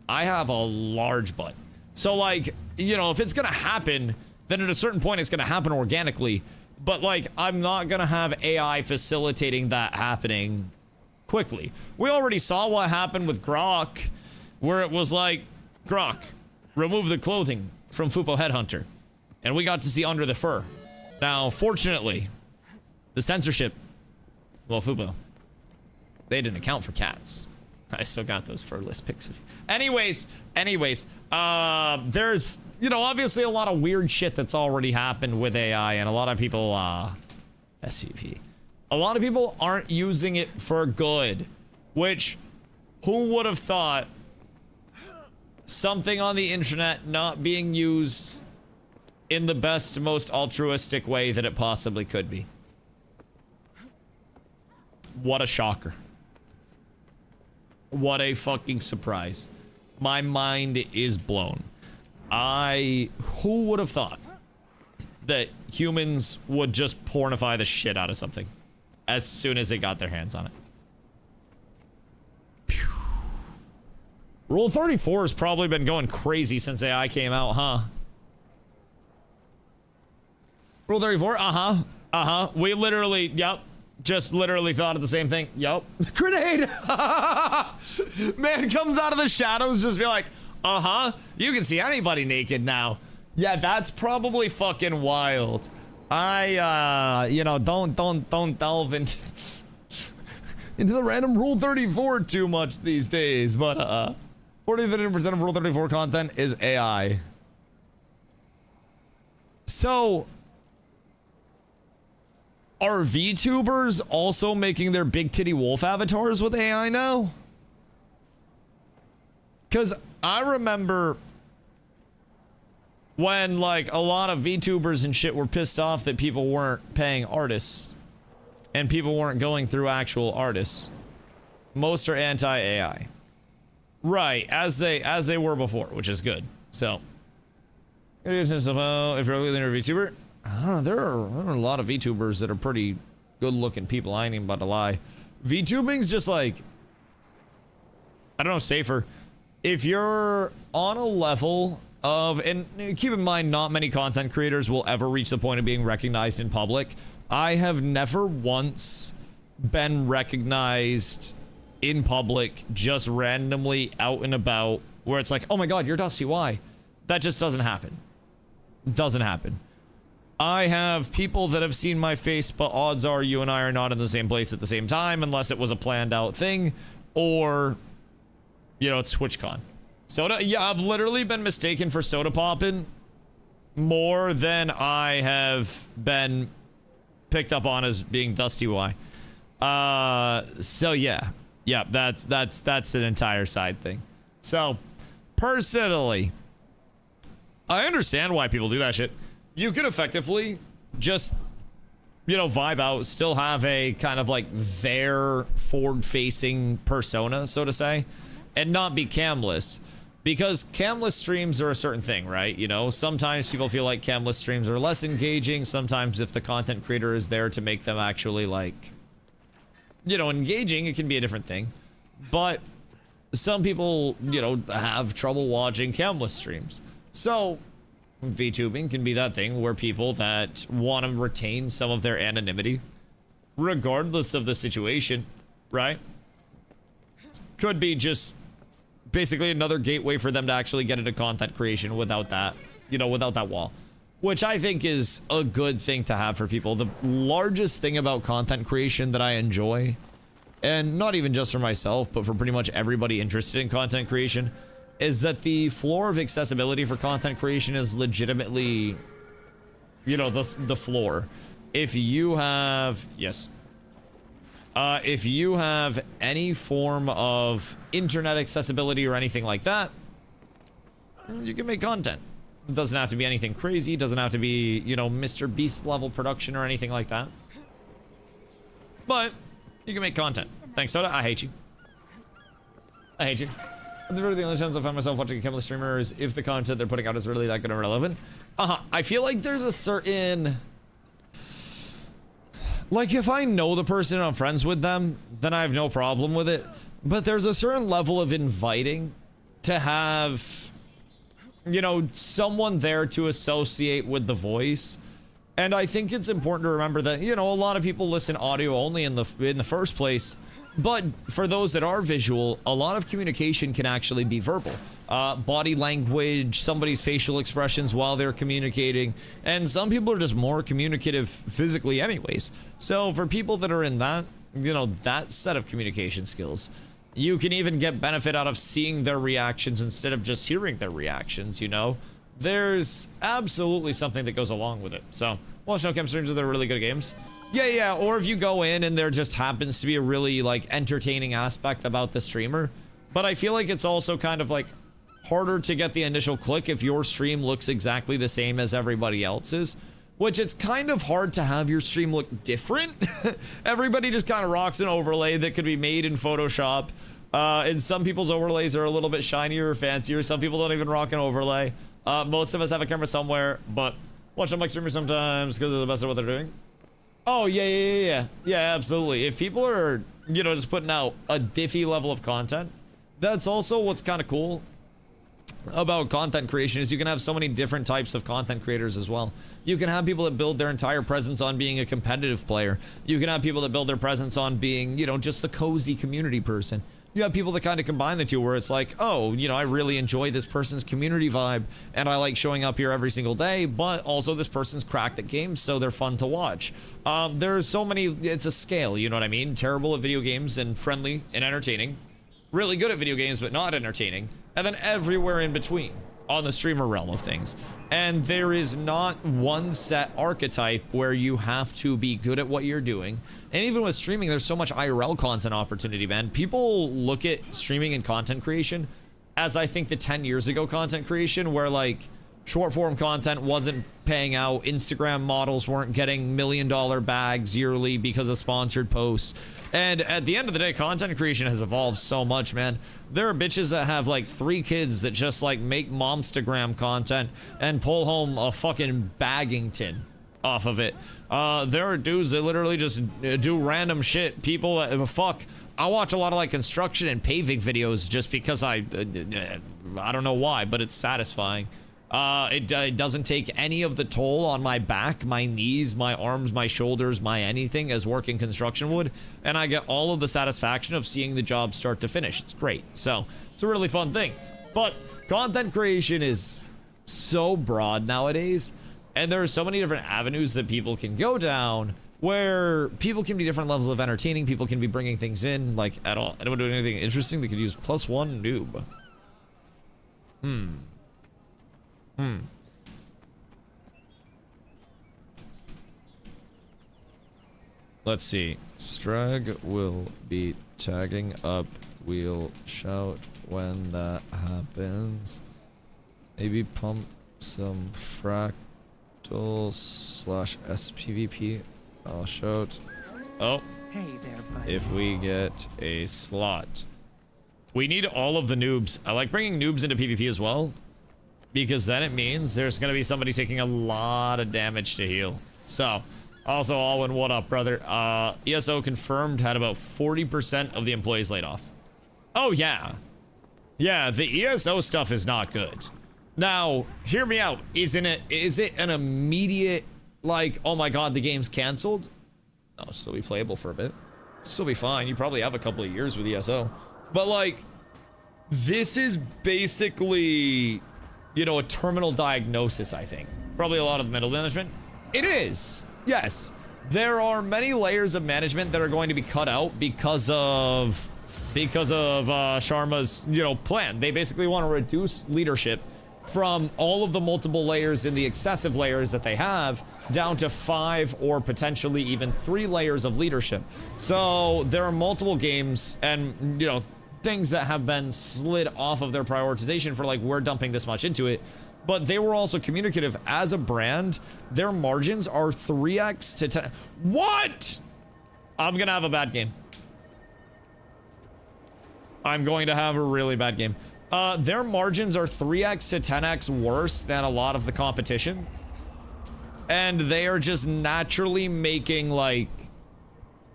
I have a large butt. So like, you know, if it's gonna happen, then at a certain point it's gonna happen organically. But like, I'm not gonna have AI facilitating that happening quickly. We already saw what happened with Grok, where it was like, Grok, remove the clothing from Fupo Headhunter. And we got to see under the fur. Now, fortunately, the censorship, well, Fupo, they didn't account for cats. I still got those furless pics of you. Anyways, there's, you know, obviously a lot of weird shit that's already happened with AI, and a lot of people, SVP. A lot of people aren't using it for good, which, who would have thought something on the internet not being used in the best, most altruistic way that it possibly could be? What a shocker. What a fucking surprise. My mind is blown. Who would have thought that humans would just pornify the shit out of something as soon as they got their hands on it? Phew. Rule 34 has probably been going crazy since AI came out, huh? Rule 34? We literally, yep. Just literally thought of the same thing. Yup. Grenade! Man comes out of the shadows, just be like, you can see anybody naked now. Yeah, that's probably fucking wild. You know, don't delve into the random Rule 34 too much these days, but 40-50% of Rule 34 content is AI. So, are VTubers also making their big titty wolf avatars with AI now? Because I remember when, like, a lot of VTubers and shit were pissed off that people weren't paying artists and people weren't going through actual artists. Most are anti-AI. Right, as they were before, which is good. So, if you're a leader VTuber, there are a lot of VTubers that are pretty good-looking people. I ain't even about to lie. VTubing's just like, I don't know, safer. If you're on a level of, and keep in mind, not many content creators will ever reach the point of being recognized in public. I have never once been recognized in public just randomly out and about where it's like, oh my god, you're DustyWhy. That just doesn't happen. Doesn't happen. I have people that have seen my face, but odds are you and I are not in the same place at the same time unless it was a planned out thing, or, you know, it's TwitchCon. Soda, yeah, I've literally been mistaken for Soda Poppin' more than I have been picked up on as being DustyWhy. So yeah, that's an entire side thing. So personally, I understand why people do that shit. You could effectively just, you know, vibe out, still have a kind of like their forward-facing persona, so to say, and not be camless. Because camless streams are a certain thing, right? You know, sometimes people feel like camless streams are less engaging. Sometimes if the content creator is there to make them actually, like, you know, engaging, it can be a different thing. But some people, you know, have trouble watching camless streams. So VTubing can be that thing where people that want to retain some of their anonymity, regardless of the situation, right? Could be just basically another gateway for them to actually get into content creation without that, you know, without that wall, which I think is a good thing to have for people. The largest thing about content creation that I enjoy, and not even just for myself, but for pretty much everybody interested in content creation, is that the floor of accessibility for content creation is legitimately, you know, the floor. If you have, yes. If you have any form of internet accessibility or anything like that, you can make content. It doesn't have to be anything crazy. It doesn't have to be, you know, Mr. Beast level production or anything like that. But you can make content. Thanks, Soda. I hate you. I hate you. The only times I find myself watching a camera streamer is if the content they're putting out is really that good and relevant. I feel like there's a certain... Like, if I know the person and I'm friends with them, then I have no problem with it. But there's a certain level of inviting to have, you know, someone there to associate with the voice. And I think it's important to remember that, you know, a lot of people listen audio only in the first place. But for those that are visual, a lot of communication can actually be verbal. Body language, somebody's facial expressions while they're communicating, and some people are just more communicative physically anyways. So for people that are in that, you know, that set of communication skills, you can even get benefit out of seeing their reactions instead of just hearing their reactions, you know? There's absolutely something that goes along with it. So, watch no cam streams, they're really good games. Yeah, or if you go in and there just happens to be a really, like, entertaining aspect about the streamer. But I feel like it's also kind of, like, harder to get the initial click if your stream looks exactly the same as everybody else's. Which it's kind of hard to have your stream look different. Everybody just kind of rocks an overlay that could be made in Photoshop. And some people's overlays are a little bit shinier or fancier. Some people don't even rock an overlay. Most of us have a camera somewhere, but watch them like streamers sometimes because they're the best at what they're doing. Oh, yeah, absolutely. If people are, you know, just putting out a diffy level of content, that's also what's kind of cool about content creation is you can have so many different types of content creators as well. You can have people that build their entire presence on being a competitive player. You can have people that build their presence on being, you know, just the cozy community person. You have people that kind of combine the two where it's like, oh, you know, I really enjoy this person's community vibe and I like showing up here every single day, but also this person's cracked at games, so they're fun to watch. There's so many, it's a scale, you know what I mean? Terrible at video games and friendly and entertaining. Really good at video games, but not entertaining. And then everywhere in between on the streamer realm of things. And there is not one set archetype where you have to be good at what you're doing. And even with streaming, there's so much IRL content opportunity, man. People look at streaming and content creation as I think the 10 years ago content creation where like short form content wasn't paying out. Instagram models weren't getting $1 million bags yearly because of sponsored posts. And at the end of the day, content creation has evolved so much, man. There are bitches that have like 3 kids that just like make momstagram content and pull home a fucking bagging tin off of it. There are dudes that literally just do random shit. People, fuck. I watch a lot of like construction and paving videos just because I don't know why, but it's satisfying. It doesn't take any of the toll on my back, my knees, my arms, my shoulders, my anything as working construction would, and I get all of the satisfaction of seeing the job start to finish. It's great. So it's a really fun thing. But content creation is so broad nowadays, and there are so many different avenues that people can go down where people can be different levels of entertaining. People can be bringing things in, like, at all. Anyone doing anything interesting? They could use +1 noob. Let's see. Strag will be tagging up. We'll shout when that happens. Maybe pump some fractal/SPVP. I'll shout. Oh. Hey there, buddy. If we get a slot. We need all of the noobs. I like bringing noobs into PvP as well, because then it means there's going to be somebody taking a lot of damage to heal. So, also, Alwyn, what up, brother? ESO confirmed had about 40% of the employees laid off. Oh, yeah. Yeah, the ESO stuff is not good. Now, hear me out. Is it an immediate, like, oh my god, the game's canceled? No, it'll still be playable for a bit. Still be fine. You probably have a couple of years with ESO. But, like, this is basically, you know, a terminal diagnosis, I think. Probably a lot of the middle management. It is. Yes. There are many layers of management that are going to be cut out because of Sharma's, you know, plan. They basically want to reduce leadership from all of the multiple layers and the excessive layers that they have down to 5 or potentially even 3 layers of leadership. So there are multiple games and, you know, things that have been slid off of their prioritization for, like, we're dumping this much into it. But they were also communicative as a brand. Their margins are 3x to 10. What? I'm gonna have a bad game. I'm going to have a really bad game. Their margins are 3x to 10x worse than a lot of the competition. And they are just naturally making, like,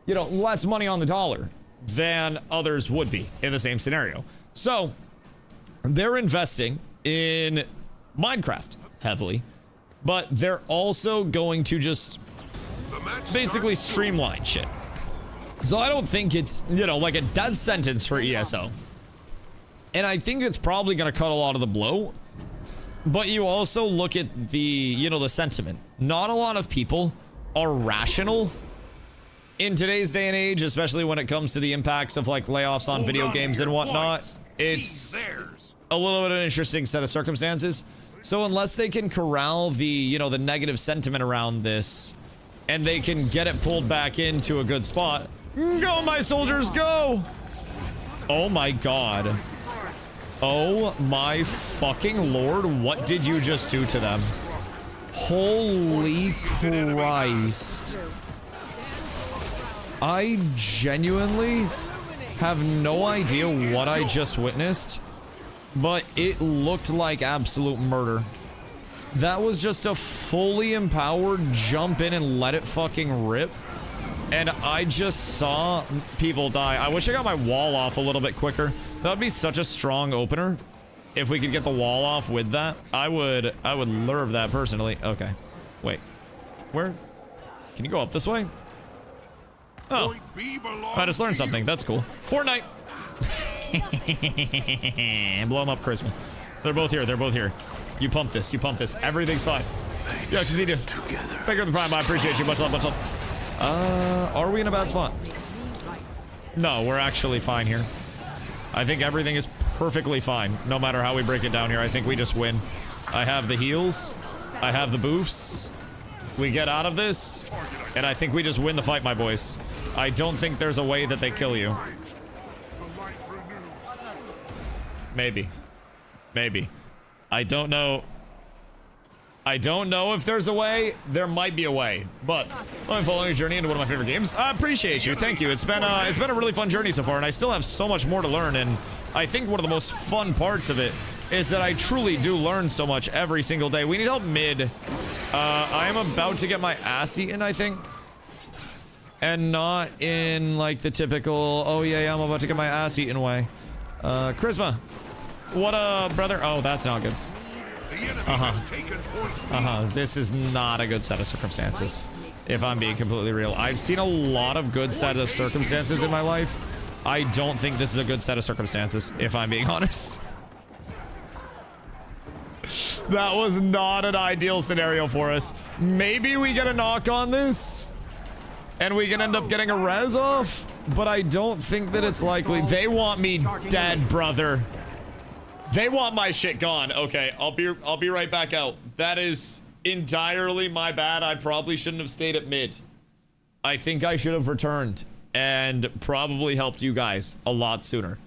you know, less money on the dollar than others would be in the same scenario. So they're investing in Minecraft heavily, but they're also going to just basically streamline shit. So I don't think it's, you know, like a death sentence for ESO. And I think it's probably going to cut a lot of the blow. But you also look at the, you know, the sentiment. Not a lot of people are rational in today's day and age, especially when it comes to the impacts of, like, layoffs on video games and whatnot. It's a little bit of an interesting set of circumstances. So unless they can corral the, you know, the negative sentiment around this, and they can get it pulled back into a good spot. Go, my soldiers, go! Oh my god. Oh my fucking lord, what did you just do to them? Holy Christ. I genuinely have no idea what I just witnessed, but it looked like absolute murder. That was just a fully empowered jump in and let it fucking rip. And I just saw people die. I wish I got my wall off a little bit quicker. That would be such a strong opener. If we could get the wall off with that, I would lurve that personally. Okay. Wait. Where? Can you go up this way? Oh. I just learned something. That's cool. Fortnite. And blow them up, Charisma. They're both here. They're both here. You pump this. You pump this. Everything's fine. Yeah, because you do. Bigger the prime. I appreciate you. Much love. Much love. Are we in a bad spot? No, we're actually fine here. I think everything is perfectly fine. No matter how we break it down here, I think we just win. I have the heals. I have the boofs. We get out of this, and I think we just win the fight, my boys. I don't think there's a way that they kill you. Maybe. Maybe. I don't know. I don't know if there's a way. There might be a way, but I'm following your journey into one of my favorite games. I appreciate you. Thank you. It's been a really fun journey so far, and I still have so much more to learn. And I think one of the most fun parts of it is that I truly do learn so much every single day. We need help mid. I am about to get my ass eaten, I think. And not in, like, the typical, oh yeah, I'm about to get my ass eaten way. Charisma. What brother? Oh, that's not good. This is not a good set of circumstances, if I'm being completely real. I've seen a lot of good set of circumstances in my life. I don't think this is a good set of circumstances, if I'm being honest. That was not an ideal scenario for us. Maybe we get a knock on this, and we can end up getting a res off, but I don't think that it's likely. They want me dead, brother. They want my shit gone. Okay, I'll be right back out. That is entirely my bad. I probably shouldn't have stayed at mid. I think I should have returned and probably helped you guys a lot sooner.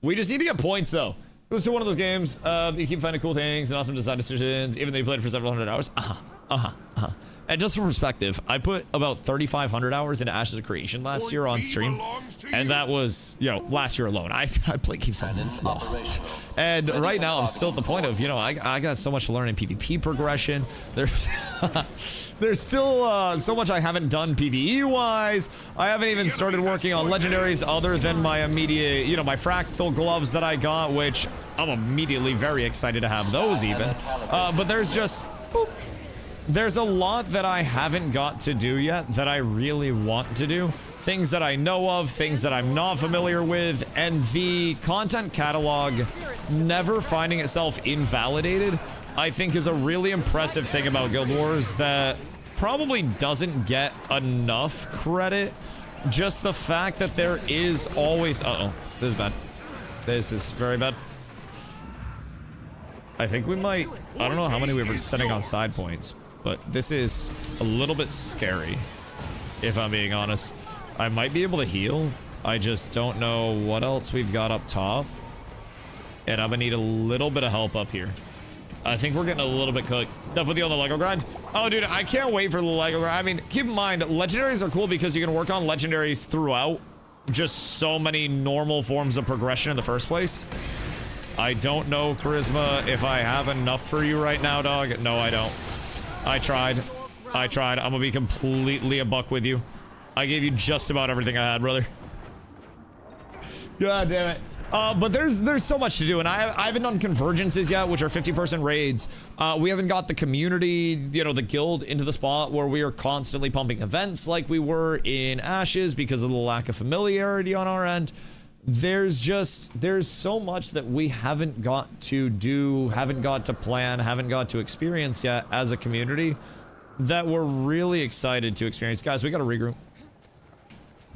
We just need to get points, though. It was still one of those games. You keep finding cool things and awesome design decisions, even though you played for several hundred hours. And just for perspective, I put about 3,500 hours into Ashes of Creation last year on stream, and that was, you know, last year alone. I played games a lot, and right now I'm still at the point of, you know, I got so much to learn in PvP progression. There's there's still so much I haven't done PvE wise. I haven't even started working on legendaries other than my immediate, you know, my fractal gloves that I got, which I'm immediately very excited to have those even. But there's just, boop. There's a lot that I haven't got to do yet that I really want to do. Things that I know of, things that I'm not familiar with, and the content catalog never finding itself invalidated, I think is a really impressive thing about Guild Wars that probably doesn't get enough credit. Just the fact that there is always... Uh-oh, this is bad. This is very bad. I think we might... I don't know how many we were setting on side points, but this is a little bit scary, if I'm being honest. I might be able to heal. I just don't know what else we've got up top. And I'm gonna need a little bit of help up here. I think we're getting a little bit cooked. Definitely on the Lego grind. Oh, dude, I can't wait for the Lego grind. I mean, keep in mind, legendaries are cool because you can work on legendaries throughout just so many normal forms of progression in the first place. I don't know, Charisma, if I have enough for you right now, dog. No, I don't. I tried. I'm gonna be completely a buck with you. I gave you just about everything I had, brother. God damn it. But there's so much to do, and I haven't done convergences yet, which are 50-person raids. We haven't got the community, you know, the guild into the spot where we are constantly pumping events like we were in Ashes because of the lack of familiarity on our end. There's so much that we haven't got to do, haven't got to plan, haven't got to experience yet as a community that we're really excited to experience. Guys, we got to regroup.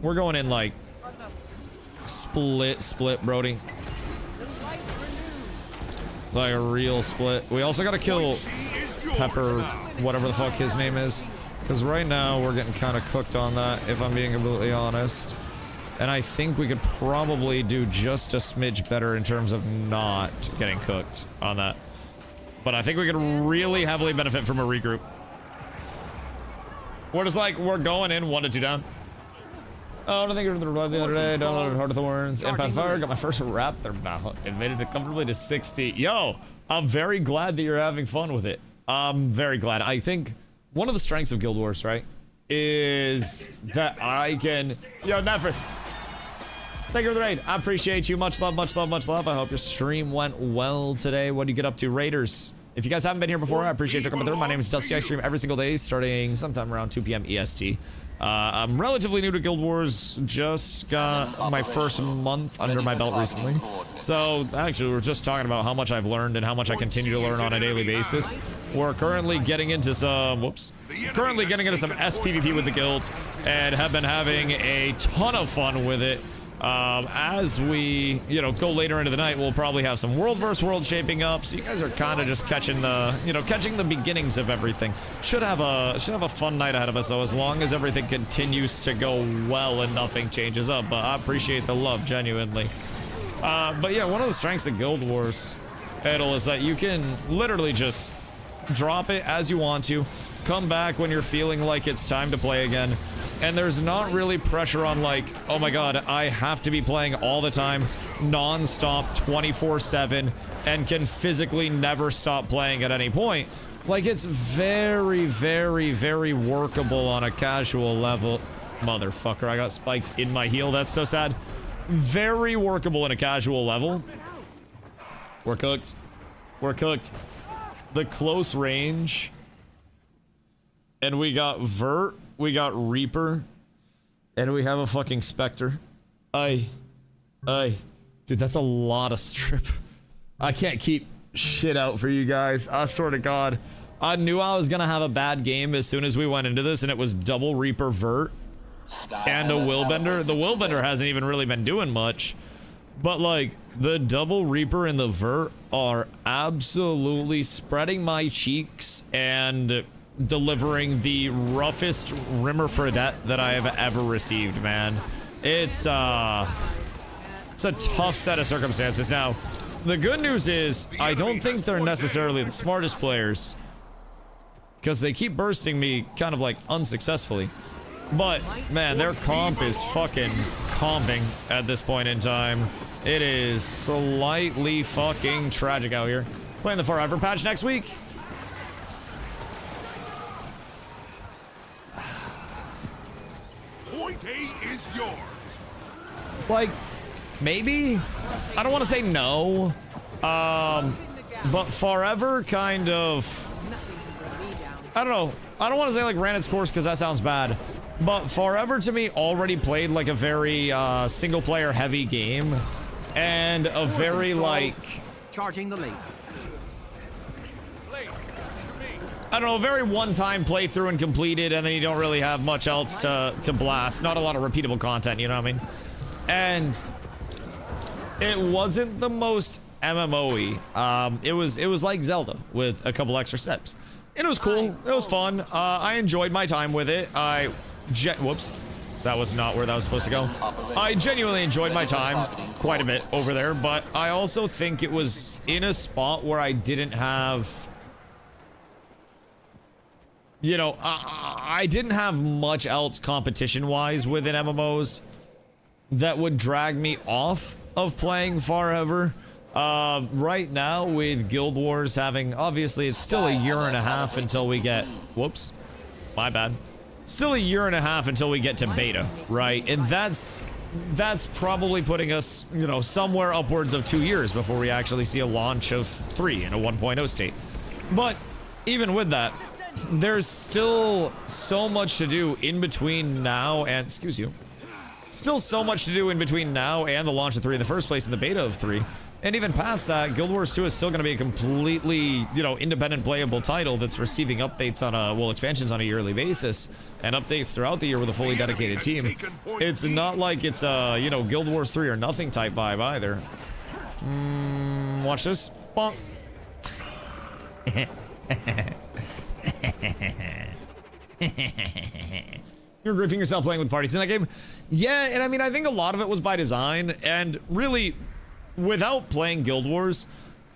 We're going in like split, Brody. Like a real split. We also got to kill Pepper, whatever the fuck his name is, because right now we're getting kind of cooked on that, if I'm being completely honest. And I think we could probably do just a smidge better in terms of not getting cooked on that. But I think we could really heavily benefit from a regroup. We're just like, we're going in 1 to 2 down. Oh, I don't think you were the reply the other day. Downloaded Heart of Thorns. Empath Fire. Got my first Raptor battle. It made it comfortably to 60. Yo, I'm very glad that you're having fun with it. I'm very glad. I think one of the strengths of Guild Wars, right, is that I can... Yo, Nephris. Thank you for the raid. I appreciate you. Much love, much love, much love. I hope your stream went well today. What do you get up to, Raiders? If you guys haven't been here before, I appreciate you coming through. My name is Dusty. I stream every single day starting sometime around 2 p.m. EST. I'm relatively new to Guild Wars. Just got my first month under my belt recently. So, actually, we're just talking about how much I've learned and how much I continue to learn on a daily basis. We're currently getting into some... Whoops. Currently getting into some SPVP with the guild and have been having a ton of fun with it. As we, you know, go later into the night, we'll probably have some world versus world shaping up. So you guys are kind of just catching the, you know, catching the beginnings of everything. Should have a fun night ahead of us, though, as long as everything continues to go well and nothing changes up. But I appreciate the love, genuinely. But yeah, one of the strengths of Guild Wars, Edel, is that you can literally just drop it as you want to, come back when you're feeling like it's time to play again. And there's not really pressure on like, oh my god, I have to be playing all the time, non-stop, 24/7, and can physically never stop playing at any point. Like, it's very, very, very workable on a casual level. Motherfucker, I got spiked in my heel. That's so sad. Very workable in a casual level. We're cooked. We're cooked. The close range. And we got Vert. We got Reaper. And we have a fucking Spectre. Aye. Dude, that's a lot of strip. I can't keep shit out for you guys. I swear to God. I knew I was gonna have a bad game as soon as we went into this, and it was double Reaper Vert and a Willbender. The Willbender hasn't even really been doing much. But, like, the double Reaper and the Vert are absolutely spreading my cheeks and delivering the roughest Rimmer Fredette that I have ever received, man. It's a tough set of circumstances. Now, the good news is, I don't think they're necessarily the smartest players, because they keep bursting me kind of like unsuccessfully. But, man, their comp is fucking comping at this point in time. It is slightly fucking tragic out here. Playing the Forever patch next week. Point A is yours. Like, maybe? I don't want to say no. But Forever kind of... I don't know. I don't want to say, like, ran its course because that sounds bad. But Forever, to me, already played, like, a very single-player heavy game. And a very, like... Charging the laser. I don't know, a very one-time playthrough and completed, and then you don't really have much else to blast. Not a lot of repeatable content, you know what I mean? And it wasn't the most MMO-y. It was like Zelda with a couple extra steps. And it was cool. It was fun. I enjoyed my time with it. Whoops. That was not where that was supposed to go. I genuinely enjoyed my time quite a bit over there, but I also think it was in a spot where I didn't have... You know, I didn't have much else competition-wise within MMOs that would drag me off of playing Forever. Right now, with Guild Wars having... Obviously, it's still a year and a half until we get... Whoops. My bad. Still a year and a half until we get to beta, right? And that's probably putting us, you know, somewhere upwards of 2 years before we actually see a launch of 3 in a 1.0 state. But even with that, there's still so much to do in between now and... Excuse you. Still so much to do in between now and the launch of 3 in the first place, and the beta of 3. And even past that, Guild Wars 2 is still going to be a completely, you know, independent playable title that's receiving updates on a, well, expansions on a yearly basis, and updates throughout the year with a fully dedicated team. It's not like it's a, you know, Guild Wars 3 or nothing type vibe either. Watch this. Bonk. You're griefing yourself playing with parties in that game? Yeah, and I mean, I think a lot of it was by design, and really... Without playing Guild Wars,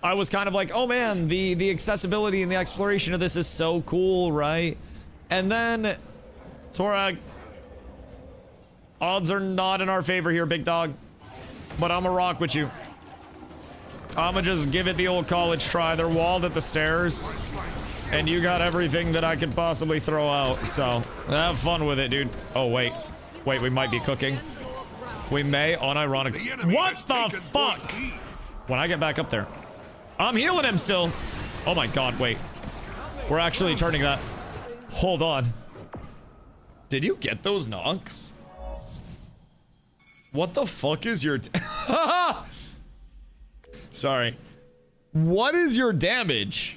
I was kind of like, oh man, the accessibility and the exploration of this is so cool, right? And then, Torag, odds are not in our favor here, big dog. But I'ma rock with you. I'ma just give it the old college try. They're walled at the stairs, and you got everything that I could possibly throw out, so have fun with it, dude. Oh, wait. Wait, we might be cooking. We may, unironically. What the fuck? When I get back up there. I'm healing him still. Oh my god, wait. We're actually turning that. Hold on. Did you get those knocks? What the fuck is your... Sorry. What is your damage?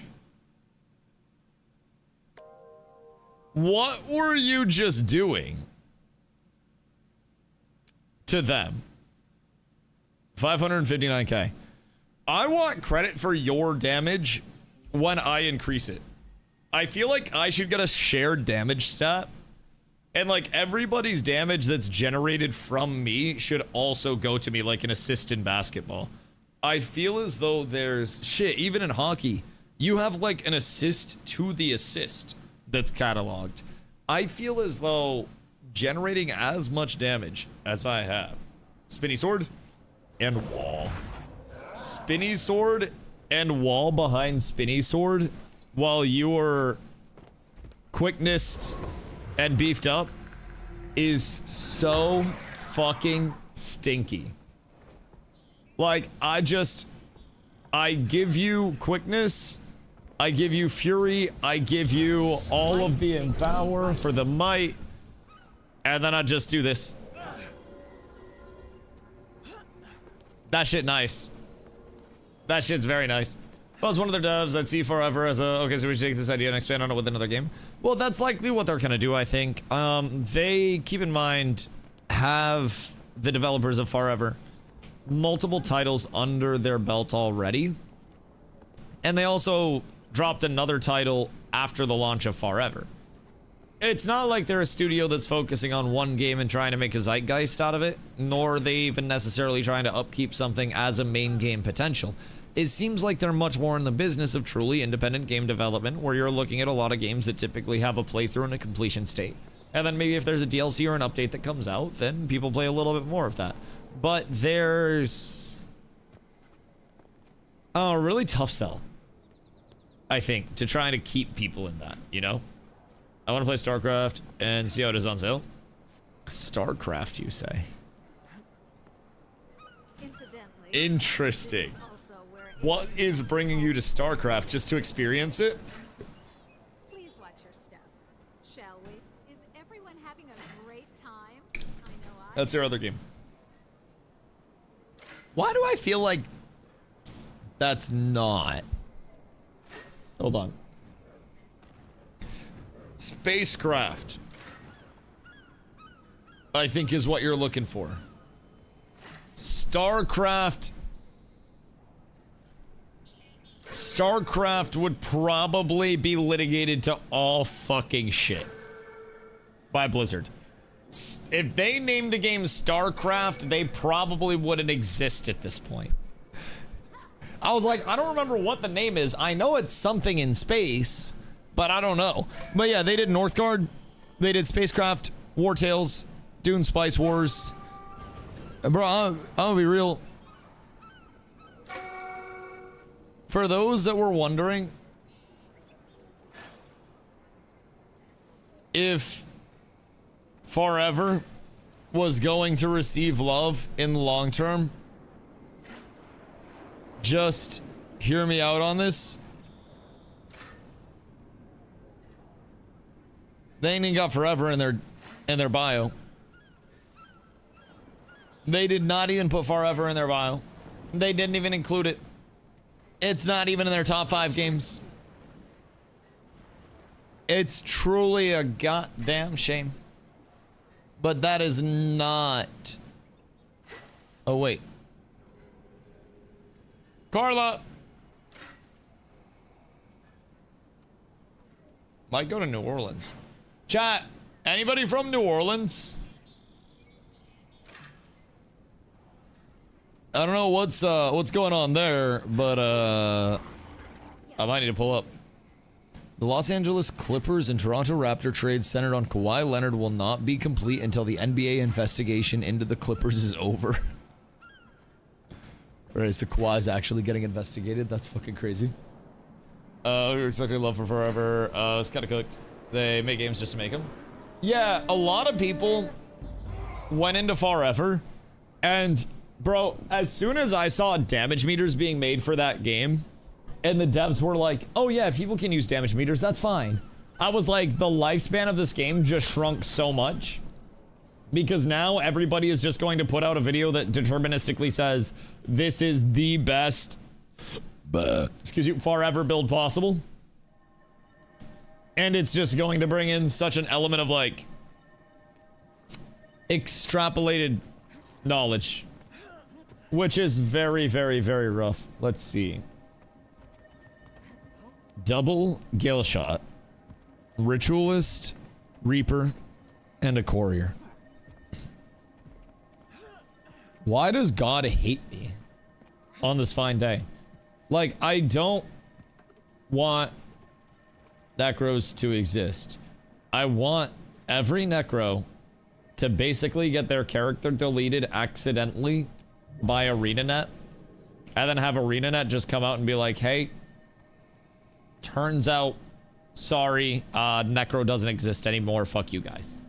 What were you just doing? To them. 559k. I want credit for your damage when I increase it. I feel like I should get a shared damage stat. And like everybody's damage that's generated from me should also go to me like an assist in basketball. I feel as though there's shit, even in hockey, you have like an assist to the assist that's cataloged. I feel as though generating as much damage as I have. Spinny sword and wall. Spinny sword and wall behind spinny sword while your quickness and beefed up is so fucking stinky. Like, I give you quickness, I give you fury, I give you all of the empower for the might, and then I just do this. That shit nice. That shit's very nice. Well, as one of their devs, I'd see Forever as a, okay, so we should take this idea and expand on it with another game. Well, that's likely what they're gonna do, I think. They, keep in mind, have the developers of Forever multiple titles under their belt already. And they also dropped another title after the launch of Forever. It's not like they're a studio that's focusing on one game and trying to make a zeitgeist out of it, nor are they even necessarily trying to upkeep something as a main game potential. It seems like they're much more in the business of truly independent game development, where you're looking at a lot of games that typically have a playthrough and a completion state. And then maybe if there's a DLC or an update that comes out, then people play a little bit more of that. But there's a really tough sell, I think, to trying to keep people in that, you know? I want to play StarCraft and see how it is on sale. StarCraft, you say? Incidentally, Interesting. this is also where What is bringing you to StarCraft? Just to experience it? Please watch your step, shall we? Is everyone having a great time? I know I. That's their other game. Why do I feel like that's not? Hold on. Spacecraft, I think, is what you're looking for. StarCraft. StarCraft would probably be litigated to all fucking shit by Blizzard. If they named a game StarCraft, they probably wouldn't exist at this point. I was like, I don't remember what the name is. I know it's something in space, but I don't know. But yeah, they did Northgard, they did Spacecraft, War Tales, Dune Spice Wars. Bro, I'm gonna be real. For those that were wondering if Forever was going to receive love in the long term, just hear me out on this. They ain't even got Forever in their bio. They did not even put Forever in their bio. They didn't even include it. It's not even in their top 5 games. It's truly a goddamn shame. But that is not... Oh, wait. Carla! Might go to New Orleans. Chat, anybody from New Orleans? I don't know what's going on there, but I might need to pull up. The Los Angeles Clippers and Toronto Raptor trade centered on Kawhi Leonard will not be complete until the NBA investigation into the Clippers is over. Alright, so Kawhi's actually getting investigated? That's fucking crazy. We were expecting love for Forever. It's kind of cooked. They make games just to make them. Yeah, a lot of people went into Forever, and bro, as soon as I saw damage meters being made for that game, and the devs were like, oh yeah, people can use damage meters, that's fine. I was like, the lifespan of this game just shrunk so much. Because now everybody is just going to put out a video that deterministically says, this is the best, excuse you, Forever build possible. And it's just going to bring in such an element of like, extrapolated knowledge. Which is very, very, very rough. Let's see. Double Gale Shot, Ritualist, Reaper, and a Courier. Why does God hate me on this fine day? Like, I don't want Necros to exist. I want every Necro to basically get their character deleted accidentally by ArenaNet, and then have ArenaNet just come out and be like, hey, Turns out, sorry, Necro doesn't exist anymore. Fuck you guys.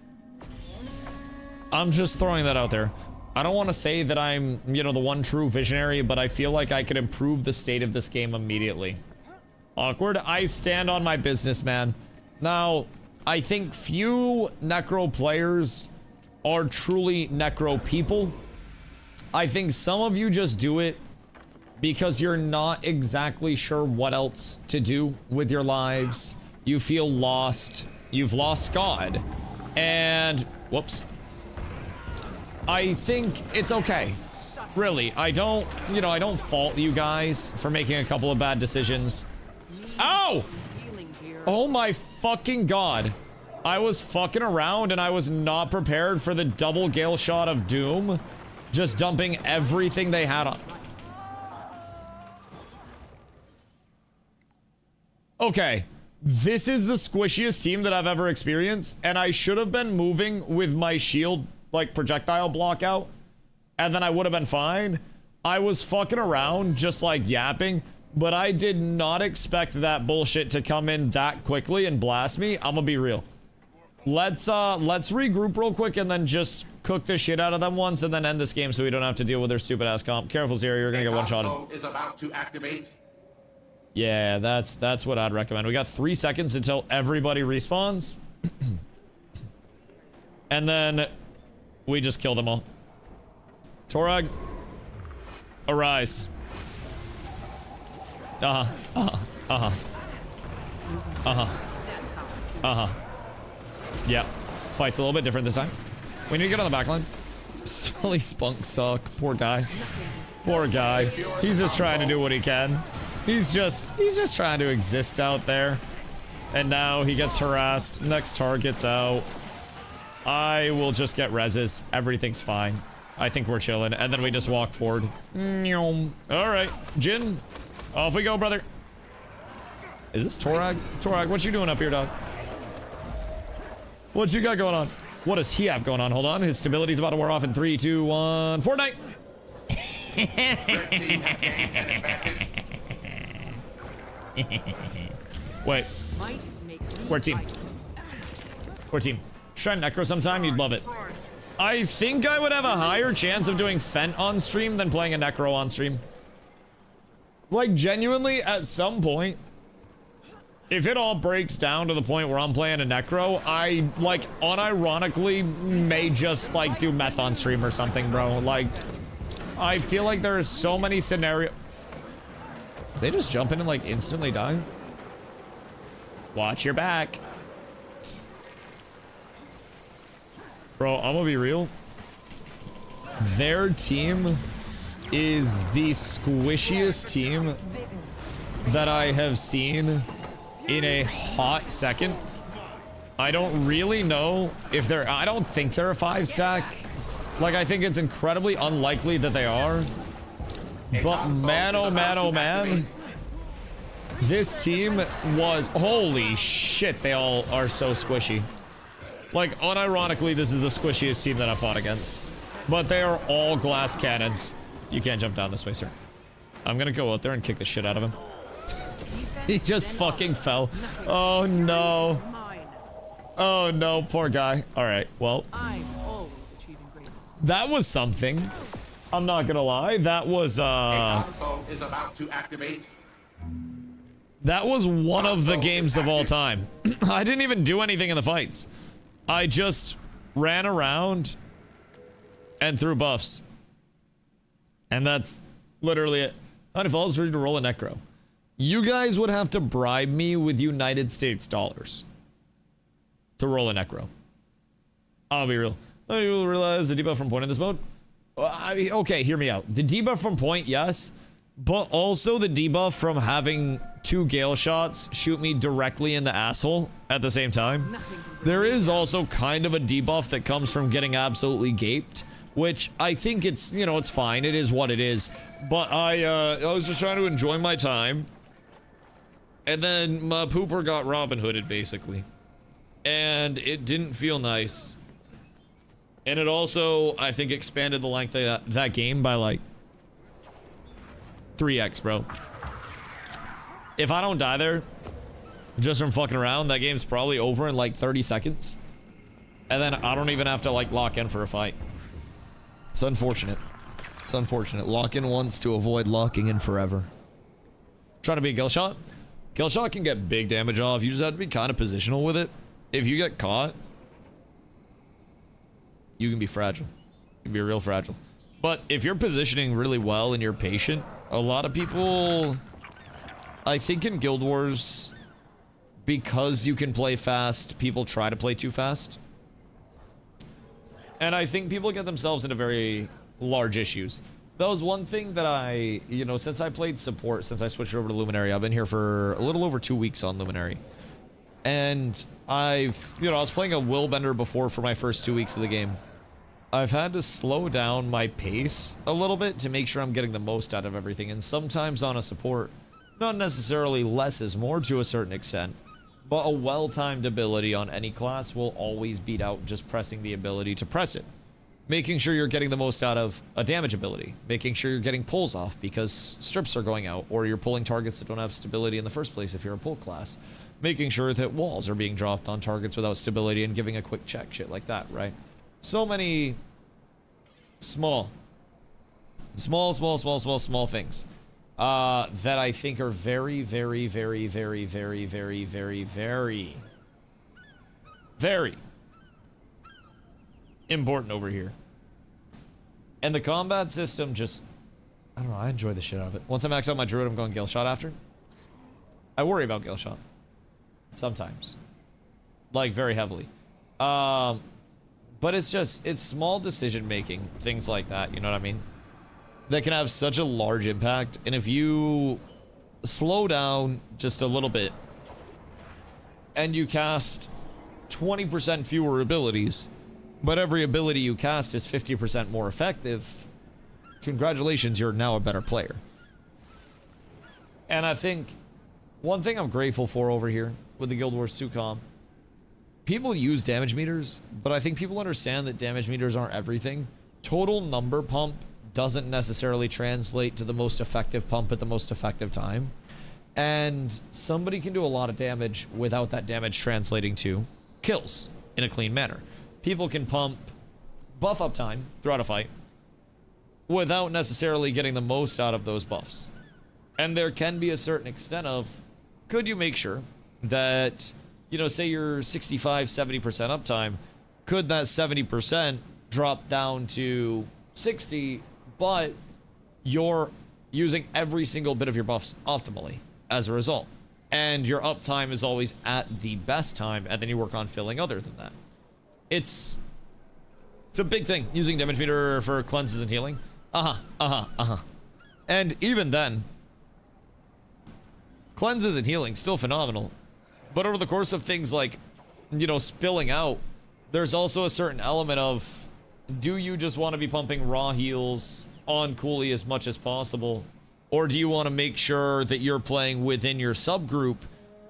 I'm just throwing that out there. I don't want to say that I'm, you know, the one true visionary, but I feel like I could improve the state of this game immediately. Awkward. I stand on my business, man. Now, I think few Necro players are truly Necro people. I think some of you just do it because you're not exactly sure what else to do with your lives. You feel lost. You've lost God. And, whoops. I think it's okay. Really, I don't, you know, I don't fault you guys for making a couple of bad decisions. Ow! Oh my fucking god. I was fucking around and I was not prepared for the double gale shot of doom. Just dumping everything they had on. Okay. This is the squishiest team that I've ever experienced, and I should have been moving with my shield, like, projectile block out, and then I would have been fine. I was fucking around, just, like, yapping, but I did not expect that bullshit to come in that quickly and blast me. I'm gonna be real. Let's regroup real quick and then just cook the shit out of them once and then end this game so we don't have to deal with their stupid ass comp. Careful, Zero, you're gonna get one shot. Is about to activate. Yeah, that's what I'd recommend. We got 3 seconds until everybody respawns. And then we just kill them all. Torag, arise. Uh-huh. Uh-huh. Uh-huh. Uh-huh. Uh-huh. Yeah. Fight's a little bit different this time. We need to get on the back line. Smelly spunk suck. Poor guy. Poor guy. He's just trying to do what he can. He's just trying to exist out there. And now he gets harassed. Next target's out. I will just get reses. Everything's fine. I think we're chilling. And then we just walk forward. Alright. Jin. Off we go, brother. Is this Torag? Torag, what you doing up here, dog? What you got going on? What does he have going on? Hold on. His stability's about to wear off in 3, 2, 1. Fortnite! Wait. We're team. We're team. Shine Necro sometime, you'd love it. I think I would have a higher chance of doing Fent on stream than playing a Necro on stream. Like, genuinely, at some point, if it all breaks down to the point where I'm playing a Necro, I, like, unironically may just, like, do Meth on stream or something, bro. Like, I feel like there are so many scenarios. They just jump in and, like, instantly die? Watch your back. Bro, I'm gonna be real. Their team is the squishiest team that I have seen in a hot second. I don't really know if they're... I don't think they're a 5-stack. Like, I think it's incredibly unlikely that they are. But man, oh man, oh man. This team was... Holy shit, they all are so squishy. Like, unironically, this is the squishiest team that I fought against. But they are all glass cannons. You can't jump down this way, sir. I'm gonna go out there and kick the shit out of him. He just fucking fell. Oh no. Oh no, poor guy. Alright, well. That was something. I'm not gonna lie. That was, is about to activate. That was one of the games of all time. I didn't even do anything in the fights. I just ran around and threw buffs. And that's literally it. How many follows ready to roll a Necro? You guys would have to bribe me with United States dollars to roll a Necro. I'll be real. You will realize the debuff from point in this mode. Okay, hear me out. The debuff from point, yes. But also the debuff from having 2 Gale shots shoot me directly in the asshole at the same time. There is also kind of a debuff that comes from getting absolutely gaped, which I think it's, you know, it's fine. It is what it is. But I was just trying to enjoy my time. And then my pooper got Robin Hooded, basically. And it didn't feel nice. And it also, I think, expanded the length of that game by, like, 3x, bro. If I don't die there, just from fucking around. That game's probably over in like 30 seconds. And then I don't even have to like lock in for a fight. It's unfortunate. It's unfortunate. Lock in once to avoid locking in forever. Trying to be a kill shot. Kill shot can get big damage off. You just have to be kind of positional with it. If you get caught, you can be fragile. You can be real fragile. But if you're positioning really well and you're patient, a lot of people, I think in Guild Wars, because you can play fast, people try to play too fast. And I think people get themselves into very large issues. That was one thing that I, you know, since I played support, since I switched over to Luminary, I've been here for a little over 2 weeks on Luminary. And I've, you know, I was playing a Willbender before for my first 2 weeks of the game. I've had to slow down my pace a little bit to make sure I'm getting the most out of everything. And sometimes on a support, not necessarily less is more to a certain extent, but a well-timed ability on any class will always beat out just pressing the ability to press it. Making sure you're getting the most out of a damage ability. Making sure you're getting pulls off because strips are going out, or you're pulling targets that don't have stability in the first place if you're a pull class. Making sure that walls are being dropped on targets without stability and giving a quick check, shit like that, right? So many small things that I think are very, very, very, very, very, very, very, very, very important over here. And the combat system just, I don't know, I enjoy the shit out of it. Once I max out my druid, I'm going Gale Shot after. I worry about Gale Shot. Sometimes. Like, very heavily. But it's just, it's small decision making, things like that, you know what I mean? That can have such a large impact. And if you slow down just a little bit and you cast 20% fewer abilities, but every ability you cast is 50% more effective, congratulations, you're now a better player. And I think one thing I'm grateful for over here with the Guild Wars Sucom, people use damage meters, but I think people understand that damage meters aren't everything. Total number pump doesn't necessarily translate to the most effective pump at the most effective time. And somebody can do a lot of damage without that damage translating to kills in a clean manner. People can pump buff up time throughout a fight without necessarily getting the most out of those buffs. And there can be a certain extent of, could you make sure that, you know, say you're 65, 70% uptime, could that 70% drop down to 60, but you're using every single bit of your buffs optimally as a result. And your uptime is always at the best time, and then you work on filling other than that. It's a big thing, using damage meter for cleanses and healing. And even then, cleanses and healing, still phenomenal. But over the course of things like, you know, spilling out, there's also a certain element of, do you just want to be pumping raw heals on Cooley as much as possible? Or do you want to make sure that you're playing within your subgroup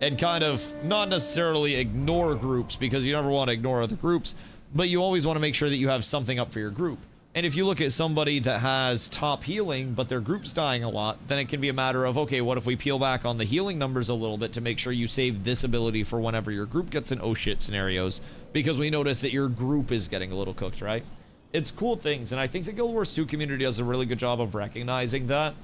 and kind of not necessarily ignore groups, because you never want to ignore other groups, but you always want to make sure that you have something up for your group. And if you look at somebody that has top healing, but their group's dying a lot, then it can be a matter of, okay, what if we peel back on the healing numbers a little bit to make sure you save this ability for whenever your group gets in oh shit scenarios, because we notice that your group is getting a little cooked, right? It's cool things, and I think the Guild Wars 2 community does a really good job of recognizing that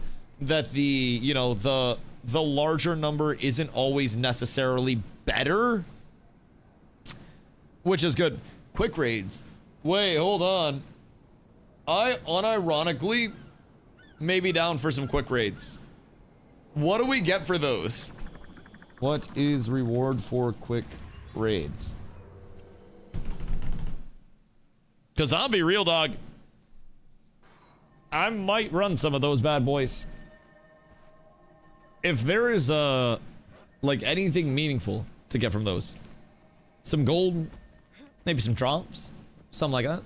the, you know, the larger number isn't always necessarily better, which is good. Quick raids. Wait, hold on. I unironically may be down for some quick raids. What do we get for those? What is reward for quick raids? Cause I'll be real, dog, I might run some of those bad boys. If there is like anything meaningful to get from those, some gold, maybe some drops, something like that.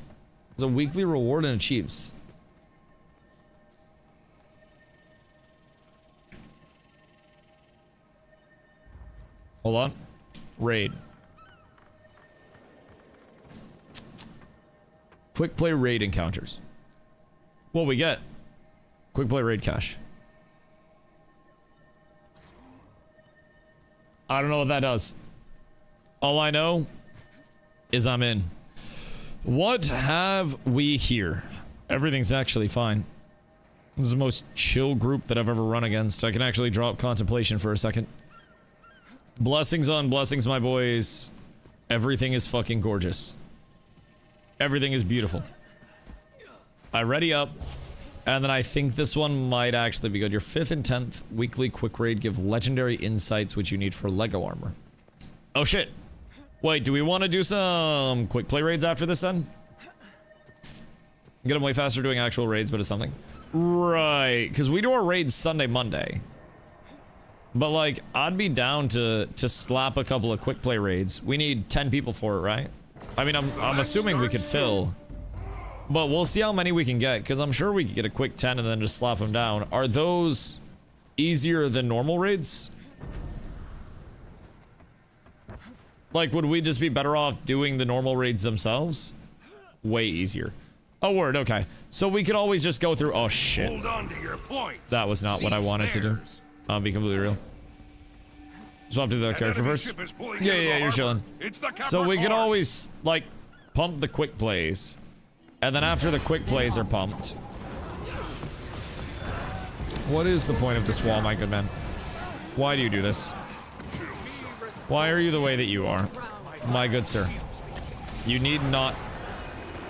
It's a weekly reward and achieves. Hold on. Raid. Quick play raid encounters. What we get? Quick play raid cash. I don't know what that does. All I know is I'm in. What have we here? Everything's actually fine. This is the most chill group that I've ever run against. I can actually drop contemplation for a second. Blessings on blessings, my boys. Everything is fucking gorgeous. Everything is beautiful. I ready up. And then I think this one might actually be good. Your 5th and 10th weekly quick raid give legendary insights which you need for Lego armor. Oh shit. Wait, do we want to do some quick play raids after this then? Get them way faster doing actual raids, but it's something. Right, because we do our raids Sunday, Monday. But like, I'd be down to slap a couple of quick play raids. We need 10 people for it, right? I mean, I'm assuming we could fill. But we'll see how many we can get, because I'm sure we could get a quick 10 and then just slap them down. Are those easier than normal raids? Like, would we just be better off doing the normal raids themselves? Way easier. Oh, word, okay. So we could always just go through— oh, shit. Hold on to your points. That was not what I wanted to do. I'll be completely real. Swap to the character first. Yeah, you're chilling. So we could always, like, pump the quick plays. And then after the quick plays are pumped. What is the point of this wall, my good man? Why do you do this? Why are you the way that you are? My good sir. You need not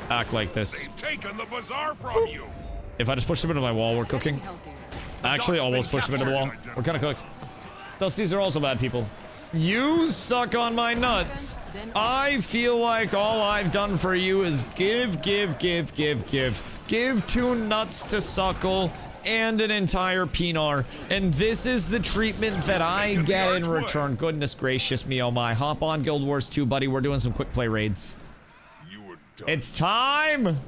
act like this. Taken the bazaar from you. If I just push them into my wall, we're cooking. Actually, almost pushed them into the wall. We're kind of cooked. Dusties are also bad people. You suck on my nuts. I feel like all I've done for you is give 2 nuts to Suckle and an entire Pinar. And this is the treatment that I get in return. Goodness gracious me, oh my. Hop on Guild Wars 2, buddy. We're doing some quick play raids. It's time!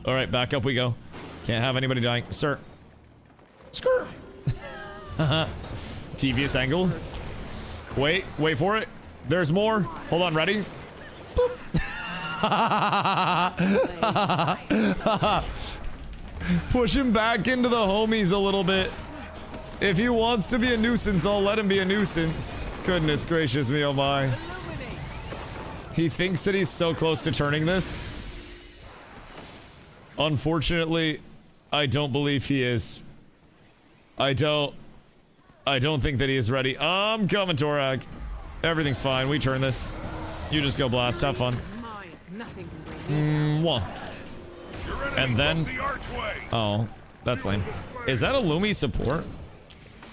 Alright, back up we go. Can't have anybody dying. Sir. Skirt. Devious angle. Wait for it. There's more. Hold on, ready? Push him back into the homies a little bit. If he wants to be a nuisance, I'll let him be a nuisance. Goodness gracious me, oh my. He thinks that he's so close to turning this. Unfortunately, I don't believe he is. I don't think that he is ready. I'm coming, Torag. Everything's fine. We turn this. You just go blast. Have fun. One. And then... oh, that's lame. Is that a LUMI support?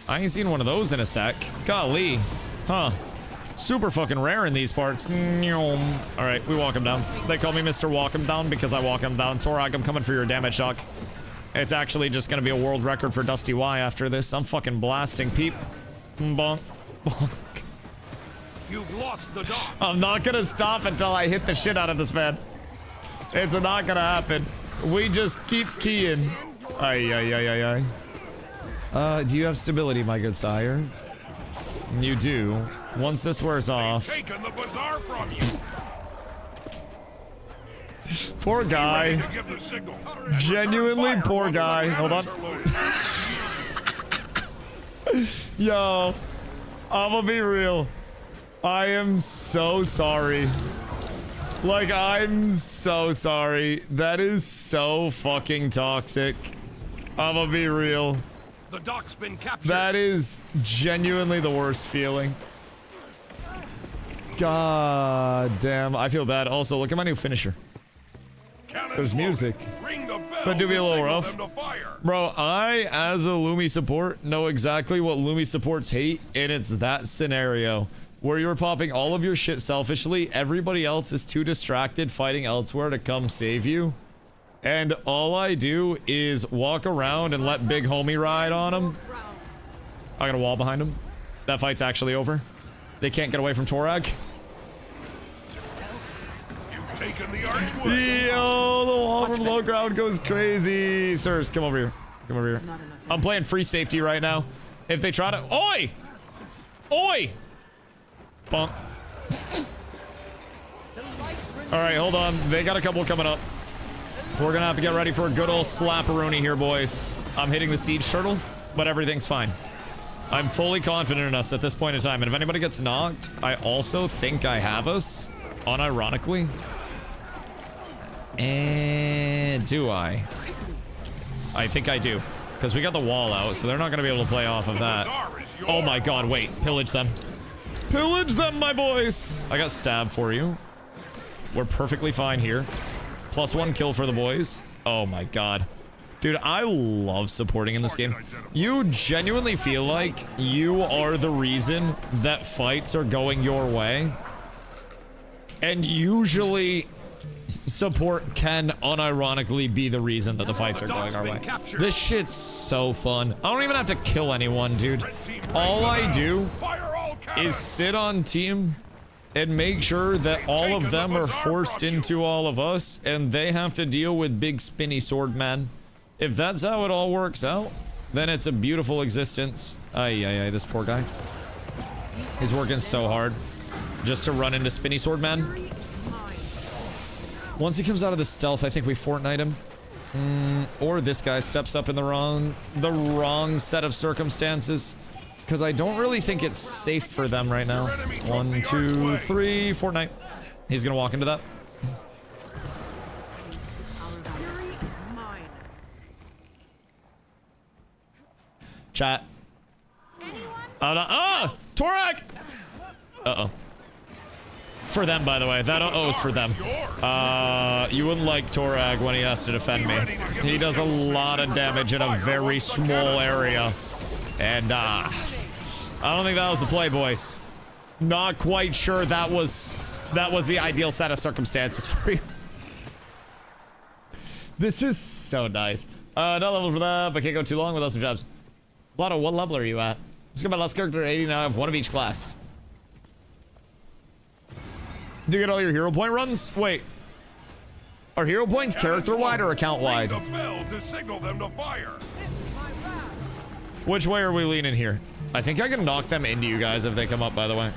I ain't seen one of those in a sec. Golly. Huh. Super fucking rare in these parts. Alright, we walk him down. They call me Mr. Walk him down because I walk him down. Torag, I'm coming for your damage shock. It's actually just gonna be a world record for DustyWhy after this. I'm fucking blasting peep. Bonk. Bonk. You've lost the dog. I'm not gonna stop until I hit the shit out of this man. It's not gonna happen. We just keep keying. Ay. Do you have stability, my good sire? You do. Once this wears off. Taken the bazaar from you. Poor guy. Genuinely poor guy. Hold on. Yo, I'ma be real. I am so sorry. Like, I'm so sorry. That is so fucking toxic. I'ma be real. The dock's been captured. That is genuinely the worst feeling. God damn, I feel bad. Also, look at my new finisher. There's music. That do be a little rough. Bro, I, as a LUMI support, know exactly what LUMI supports hate, and it's that scenario. Where you're popping all of your shit selfishly, everybody else is too distracted fighting elsewhere to come save you. And all I do is walk around and let big homie ride on him. I got a wall behind him. That fight's actually over. They can't get away from Torag. You've taken the archway. Yo, the wall from low ground goes crazy. Sirs, come over here. Come over here. I'm playing free safety right now. If they try to— oi! Oi! Bonk. Alright, hold on. They got a couple coming up. We're gonna have to get ready for a good old slapperoonie here, boys. I'm hitting the siege turtle, but everything's fine. I'm fully confident in us at this point in time. And if anybody gets knocked, I also think I have us, unironically. And do I? I think I do. Because we got the wall out, so they're not going to be able to play off of that. Oh my god, wait. Pillage them. Pillage them, my boys! I got stabbed for you. We're perfectly fine here. +1 kill for the boys. Oh my god. Dude, I love supporting in this game. You genuinely feel like you are the reason that fights are going your way. And usually, support can unironically be the reason that the fights are going our way. This shit's so fun. I don't even have to kill anyone, dude. All I do is sit on team and make sure that all of them are forced into all of us, and they have to deal with big spinny sword man. If that's how it all works out, then it's a beautiful existence. Ay, this poor guy. He's working so hard just to run into spinny sword man. Once he comes out of the stealth, I think we Fortnite him. Or this guy steps up in the wrong set of circumstances. Because I don't really think it's safe for them right now. 1, 2, 3, Fortnite. He's gonna walk into that. Chat. Torak! Uh-oh. For them, by the way. That uh-oh is for them. You wouldn't like Torag when he has to defend me. He does a lot of damage in a very small area. And, I don't think that was the play, boys. Not quite sure that was the ideal set of circumstances for you. This is so nice. No level for that, but can't go too long without some jobs. Blotto, what level are you at? Let's get my last character at 80 now. I have one of each class. Do you get all your hero point runs? Wait. Are hero points character-wide or account-wide? Which way are we leaning here? I think I can knock them into you guys if they come up, by the way.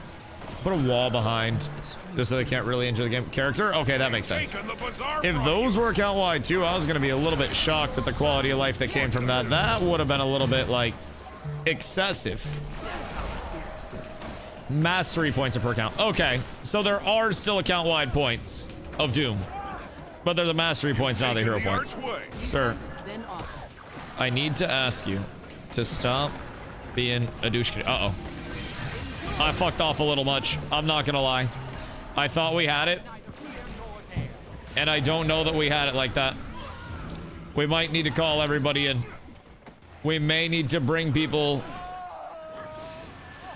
Put a wall behind, just so they can't really enjoy the game. Character? Okay, that makes sense. If those were account-wide too, I was gonna be a little bit shocked at the quality of life that came from that. That would have been a little bit, like, excessive. Mastery points are per account. Okay, so there are still account-wide points of Doom. But they're the mastery points, not the hero points. Sir, I need to ask you to stop being a douche. Uh-oh. I fucked off a little much. I'm not gonna lie. I thought we had it. And I don't know that we had it like that. We might need to call everybody in. We may need to bring people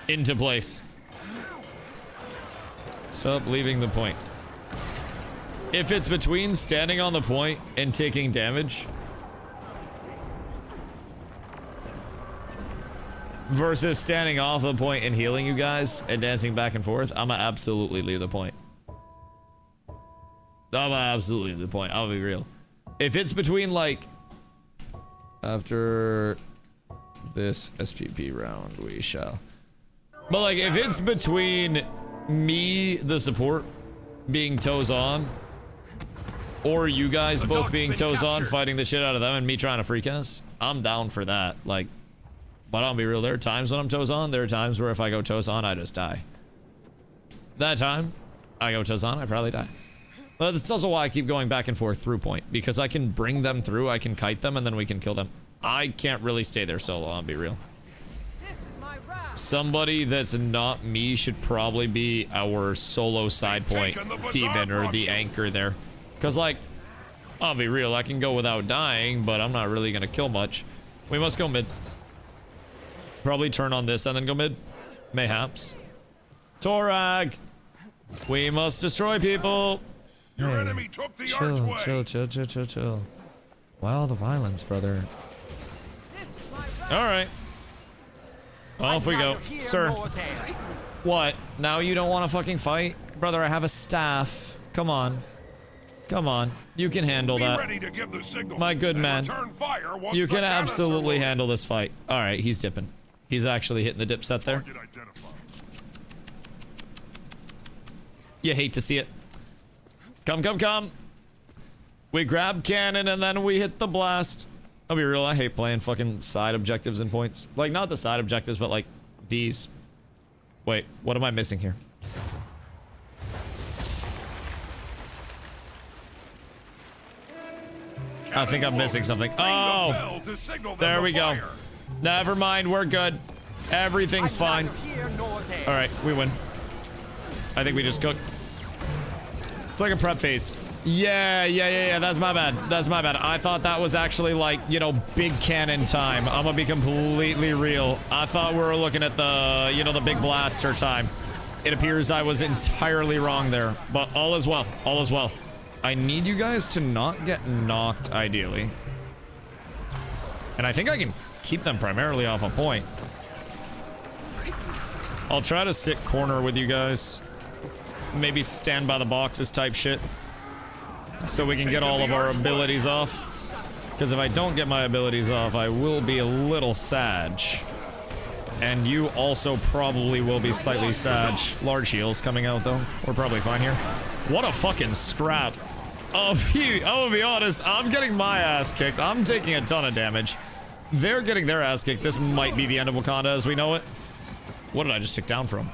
into place. Stop leaving the point. If it's between standing on the point and taking damage versus standing off the point and healing you guys and dancing back and forth, I'ma absolutely leave the point. I'ma absolutely leave the point. I'll be real. If it's between, like, after this SPP round, we shall. But, like, if it's between me, the support, being toes on, or you guys both being toes on, fighting the shit out of them, and me trying to free cast, I'm down for that. Like, but I'll be real, there are times when I'm toes on, there are times where if I go toes on, I just die. That time, I go toes on, I probably die. But that's also why I keep going back and forth through point, because I can bring them through, I can kite them, and then we can kill them. I can't really stay there solo, I'll be real. Somebody that's not me should probably be our solo side point demon or the anchor there. Because, like, I'll be real, I can go without dying, but I'm not really going to kill much. We must go mid. Probably turn on this and then go mid. Mayhaps. Torag! We must destroy people! Your enemy took the archway. Chill. Wow, the violence, brother. Alright. Off we go. Sir. What? Now you don't want to fucking fight? Brother, I have a staff. Come on. Come on. You can handle that. My good man. You can absolutely handle this fight. Alright, he's dipping. He's actually hitting the dip set there. You hate to see it. Come. We grab cannon and then we hit the blast. I'll be real, I hate playing fucking side objectives and points. Like, not the side objectives, but like these. Wait, what am I missing here? I think I'm missing something. Oh! There we go. Never mind, we're good. Everything's fine. Alright, we win. I think we just cooked. It's like a prep phase. Yeah, that's my bad. That's my bad. I thought that was actually like, you know, big cannon time. I'm gonna be completely real. I thought we were looking at the, you know, the big blaster time. It appears I was entirely wrong there, but all is well. All is well. I need you guys to not get knocked, ideally. And I think I can keep them primarily off a point. I'll try to sit corner with you guys. Maybe stand by the boxes type shit. So we can get all of our abilities off. Because if I don't get my abilities off, I will be a little sad. And you also probably will be slightly sad. Large heals coming out, though. We're probably fine here. What a fucking scrap. I'm gonna be honest, I'm getting my ass kicked. I'm taking a ton of damage. They're getting their ass kicked. This might be the end of Wakanda as we know it. What did I just tick down from?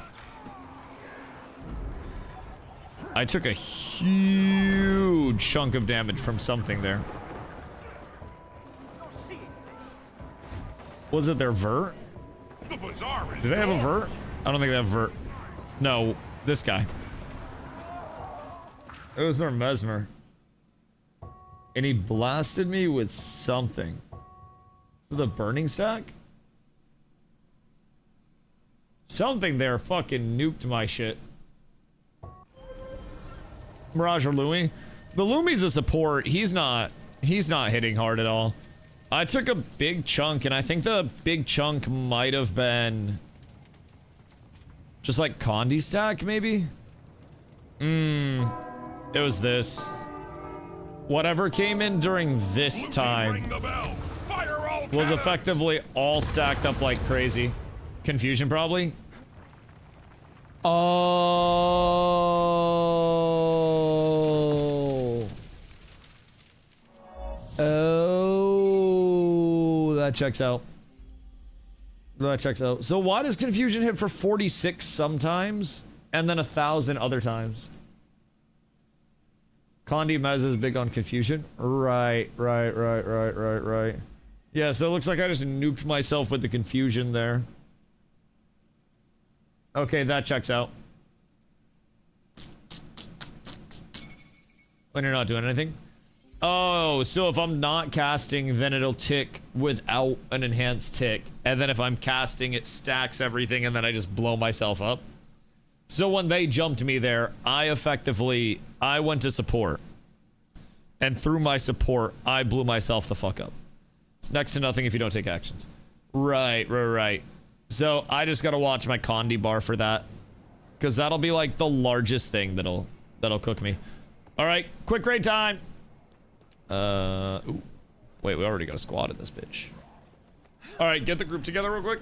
I took a huge chunk of damage from something there. Was it their vert? Do they have a vert? I don't think they have vert. No, this guy. It was their mesmer. And he blasted me with something. The burning stack? Something there fucking nuked my shit. Mirage or LUMI? The LUMI's a support. He's not hitting hard at all. I took a big chunk, and I think the big chunk might have been just like Condi stack, maybe? It was this. Whatever came in during this time was effectively all stacked up like crazy. Confusion, probably? Oh. Oh. That checks out. That checks out. So why does Confusion hit for 46 sometimes and then 1,000 other times? Condi Mez is big on Confusion. Right. Yeah, so it looks like I just nuked myself with the Confusion there. Okay, that checks out. When you're not doing anything. Oh, so if I'm not casting, then it'll tick without an enhanced tick. And then if I'm casting, it stacks everything and then I just blow myself up. So when they jumped me there, I went to support. And through my support, I blew myself the fuck up. It's next to nothing if you don't take actions. Right. So I just gotta watch my Condi bar for that. Because that'll be like the largest thing that'll cook me. Alright, quick raid time! Ooh. Wait, we already got a squad in this bitch. Alright, get the group together real quick.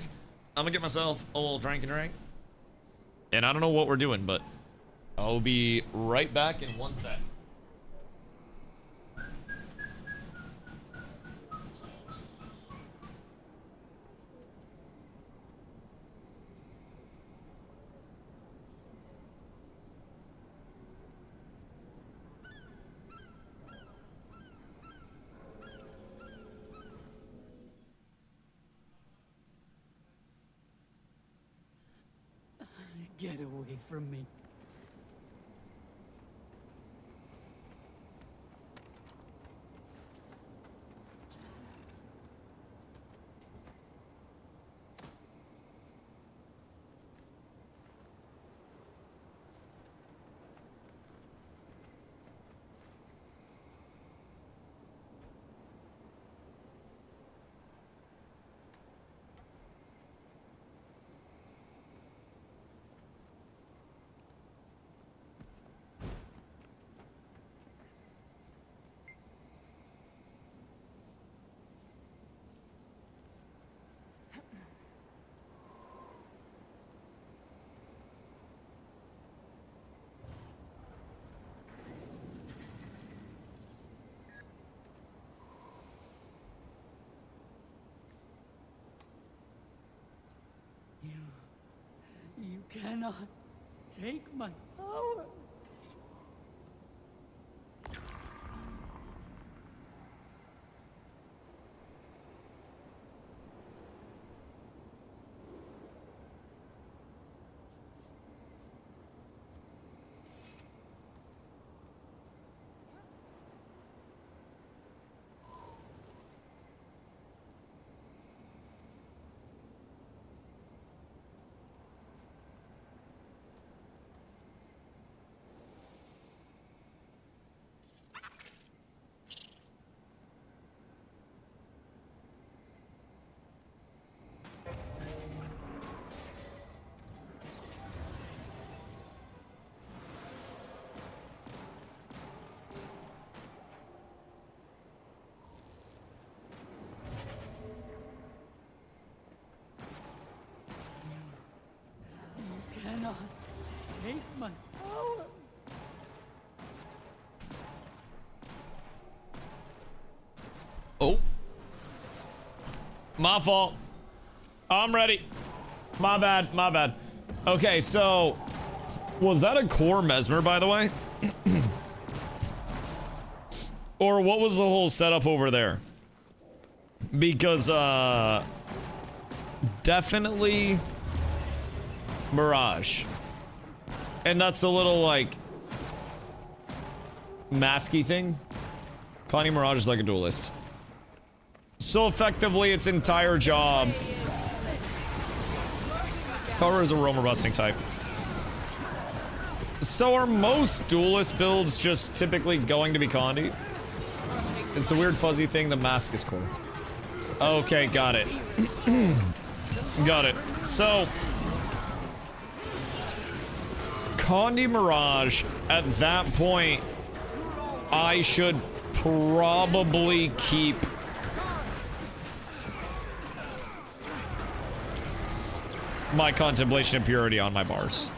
I'm gonna get myself a little drink. And I don't know what we're doing, but I'll be right back in 1 sec. Get away from me. cannot take my power. Cannot take my power. Oh. My fault. I'm ready. My bad, my bad. Okay, so was that a core Mesmer, by the way? Or what was the whole setup over there? Because definitely Mirage. And that's a little like masky thing. Connie Mirage is like a duelist. So effectively its entire job. Power is a roamer busting type. So are most duelist builds just typically going to be Condi? It's a weird fuzzy thing, the mask is core. Okay, got it. Got it. So Condi Mirage, at that point, I should probably keep my Contemplation of Purity on my bars.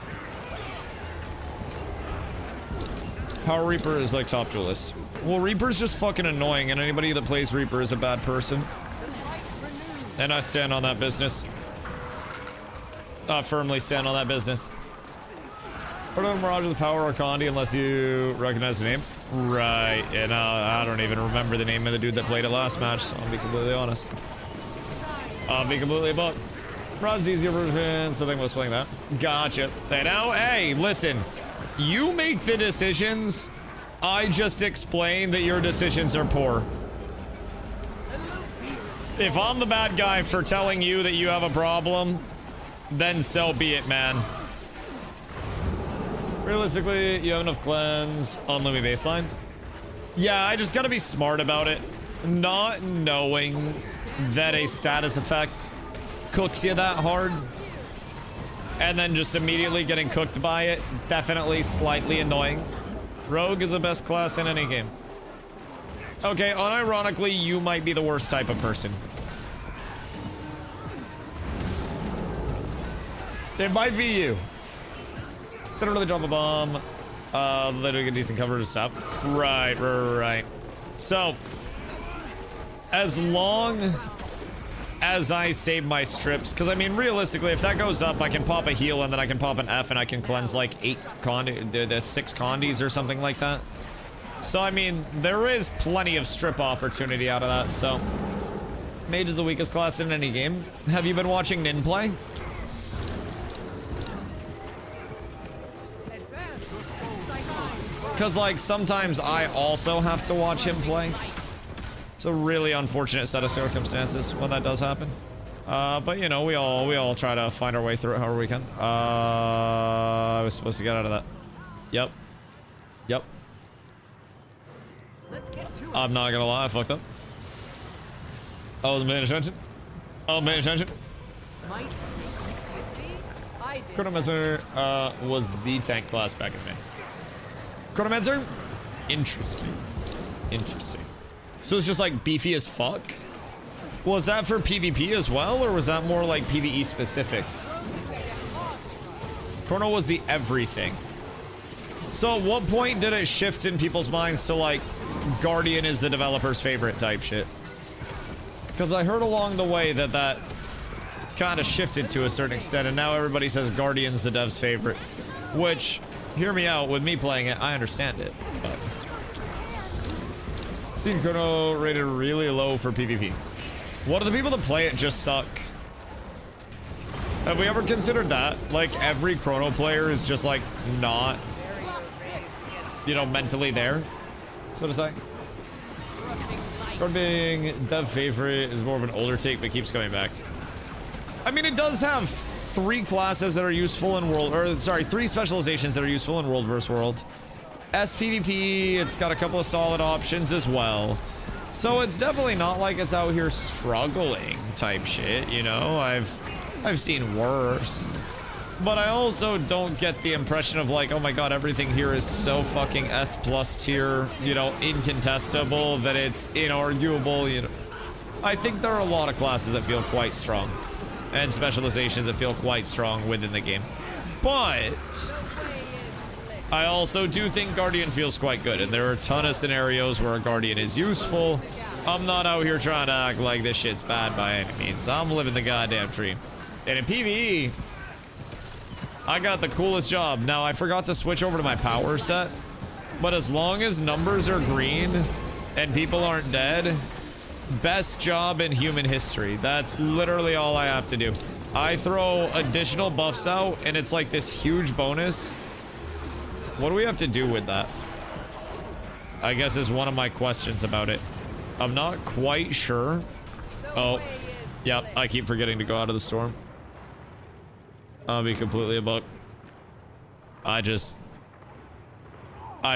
Power Reaper is like top duelist. Well, Reaper's just fucking annoying, and anybody that plays Reaper is a bad person. And I stand on that business. Firmly stand on that business. Part of Mirage is the power or Condi unless you recognize the name. Right, and I don't even remember the name of the dude that played it last match, so I'll be completely honest. I'll be completely bugged. Mirage's easier version, so I think I was playing that. Gotcha. And now, hey, listen. You make the decisions. I just explain that your decisions are poor. If I'm the bad guy for telling you that you have a problem, then so be it, man. Realistically, you have enough cleanse on LUMI baseline. Yeah, I just gotta be smart about it. Not knowing that a status effect cooks you that hard. And then just immediately getting cooked by it. Definitely slightly annoying. Rogue is the best class in any game. Okay, unironically, you might be the worst type of person. It might be you. They don't really drop a bomb. They do get decent cover to stop. Right. So, as long as I save my strips, because I mean, realistically, if that goes up, I can pop a heal and then I can pop an F and I can cleanse like 6 Condis or something like that. So, I mean, there is plenty of strip opportunity out of that, so. Mage is the weakest class in any game. Have you been watching Nin play? Because, like, sometimes I also have to watch him play. It's a really unfortunate set of circumstances when that does happen. But, you know, we all try to find our way through it however we can. I was supposed to get out of that. Yep. I'm not gonna lie, I fucked up. I wasn't paying attention. Might makes me, you see? I did. Chronomancer was the tank class back in the day. Chronomancer? Interesting. So it's just like beefy as fuck? Was that for PvP as well, or was that more like PvE specific? Chrono was the everything. So at what point did it shift in people's minds to like Guardian is the developer's favorite type shit? Because I heard along the way that kind of shifted to a certain extent, and now everybody says Guardian's the dev's favorite. Which, hear me out, with me playing it, I understand it. But seen Chrono rated really low for PvP. What do the people that play it just suck? Have we ever considered that? Like, every Chrono player is just, like, not, you know, mentally there, so to say. Or being dev favorite is more of an older take, but keeps coming back. I mean, it does have 3 classes that are useful in world, or sorry, 3 specializations that are useful in world versus world. SPVP, it's got a couple of solid options as well. So it's definitely not like it's out here struggling type shit, you know? I've seen worse. But I also don't get the impression of like, oh my god, everything here is so fucking S+ tier, you know, incontestable that it's inarguable, you know. I think there are a lot of classes that feel quite strong, and specializations that feel quite strong within the game. But I also do think Guardian feels quite good, and there are a ton of scenarios where a Guardian is useful. I'm not out here trying to act like this shit's bad by any means. I'm living the goddamn dream. And in PvE, I got the coolest job. Now, I forgot to switch over to my power set, but as long as numbers are green and people aren't dead, best job in human history. That's literally all I have to do. I throw additional buffs out, and it's like this huge bonus. What do we have to do with that? I guess is one of my questions about it. I'm not quite sure. Oh, yep, I keep forgetting to go out of the storm. I'll be completely a buck. I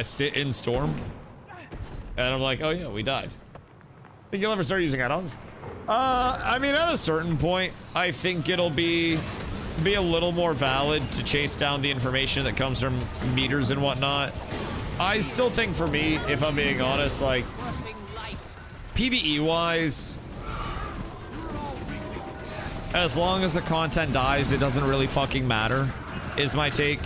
sit in storm, and I'm like, oh yeah, we died. Think you'll ever start using add-ons? I mean, at a certain point, I think it'll be a little more valid to chase down the information that comes from meters and whatnot. I still think for me, if I'm being honest, like, PvE-wise, as long as the content dies, it doesn't really fucking matter, is my take.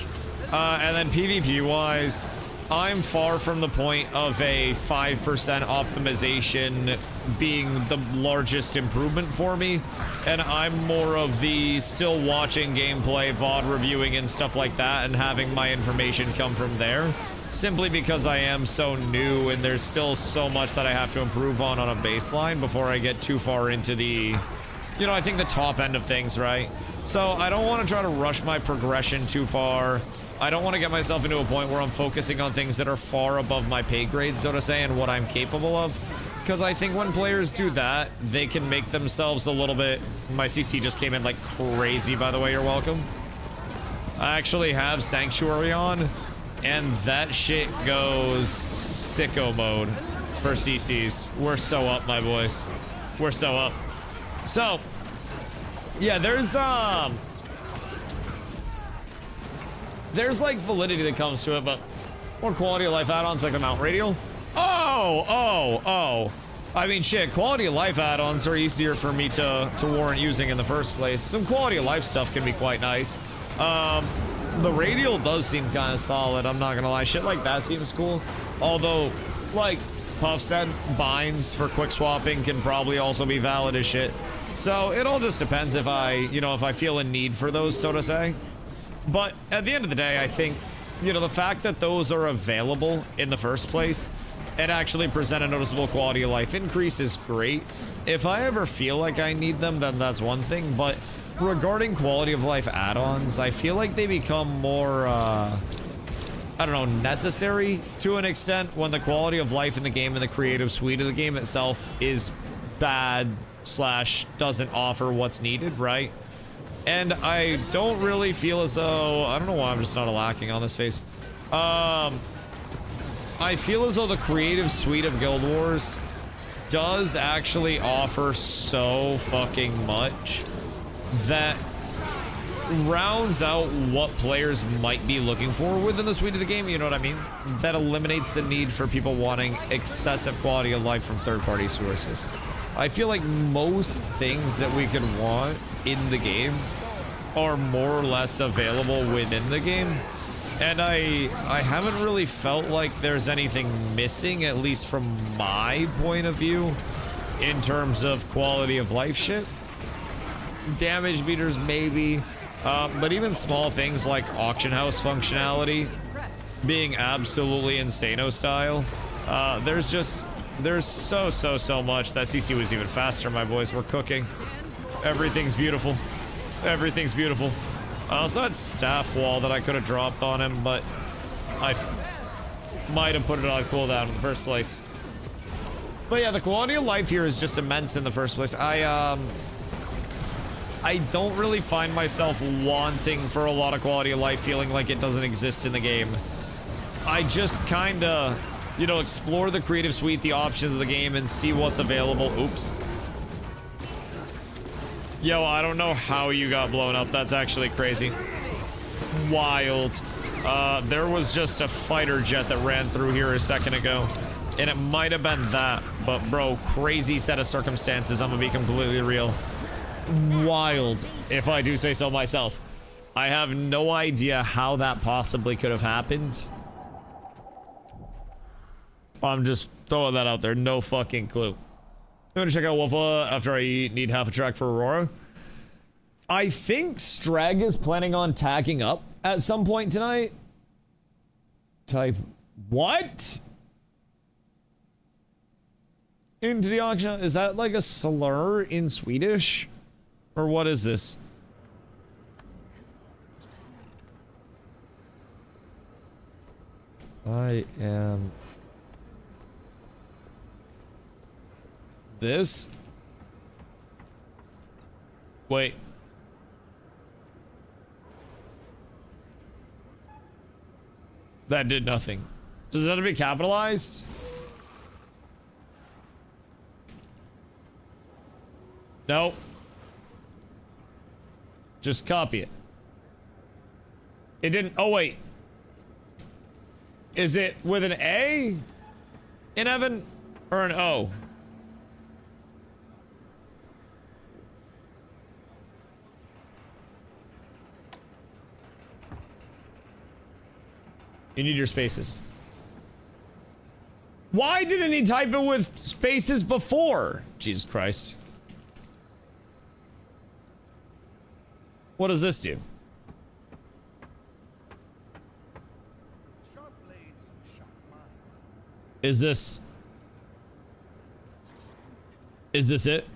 And then PvP-wise, I'm far from the point of a 5% optimization being the largest improvement for me, and I'm more of the still watching gameplay, VOD reviewing and stuff like that, and having my information come from there, simply because I am so new and there's still so much that I have to improve on a baseline before I get too far into the, you know, I think the top end of things, right? So I don't want to try to rush my progression too far. I don't want to get myself into a point where I'm focusing on things that are far above my pay grade, so to say, and what I'm capable of. Because I think when players do that, they can make themselves a little bit... My CC just came in like crazy, by the way, you're welcome. I actually have Sanctuary on, and that shit goes sicko mode for CCs. We're so up, my boys. We're so up. So, yeah, there's like validity that comes to it, but more quality of life add-ons like the Mount Radial. Oh. I mean, shit, quality of life add-ons are easier for me to warrant using in the first place. Some quality of life stuff can be quite nice. The Radial does seem kind of solid, I'm not gonna lie. Shit like that seems cool. Although, like, Puff said, binds for quick swapping can probably also be valid as shit. So it all just depends if I feel a need for those, so to say. But at the end of the day, I think, you know, the fact that those are available in the first place and actually present a noticeable quality of life increase is great. If I ever feel like I need them, then that's one thing. But regarding quality of life add-ons, I feel like they become more, I don't know, necessary to an extent when the quality of life in the game and the creative suite of the game itself is bad / doesn't offer what's needed, right? And I don't really feel as though, I don't know why I'm just not lacking on this face. I feel as though the creative suite of Guild Wars does actually offer so fucking much that rounds out what players might be looking for within the suite of the game, you know what I mean? That eliminates the need for people wanting excessive quality of life from third-party sources. I feel like most things that we could want in the game are more or less available within the game. And I haven't really felt like there's anything missing, at least from my point of view, in terms of quality of life shit. damage meters maybe, but even small things like auction house functionality being absolutely insano style. There's so much. That CC was even faster, my boys. We're cooking. Everything's beautiful. Everything's beautiful. I also had staff wall that I could have dropped on him, but I might have put it on cooldown in the first place. But yeah, the quality of life here is just immense in the first place. I don't really find myself wanting for a lot of quality of life, feeling like it doesn't exist in the game. I just kind of, you know, explore the creative suite, the options of the game, and see what's available. Oops. Yo, I don't know how you got blown up. That's actually crazy. Wild. There was just a fighter jet that ran through here a second ago. And it might have been that. But bro, crazy set of circumstances. I'm gonna be completely real. Wild, if I do say so myself. I have no idea how that possibly could have happened. I'm just throwing that out there. No fucking clue. I'm gonna check out Wolfa after I need half a track for Aurora. I think Streg is planning on tagging up at some point tonight. Type what? Into the auction? Is that like a slur in Swedish? Or what is this? I am... This? Wait. That did nothing. Does it have to be capitalized? No. Just copy it. It didn't. Oh, wait. Is it with an A in Evan or an O? You need your spaces. Why didn't he type it with spaces before? Jesus Christ. What does this do? Is this it?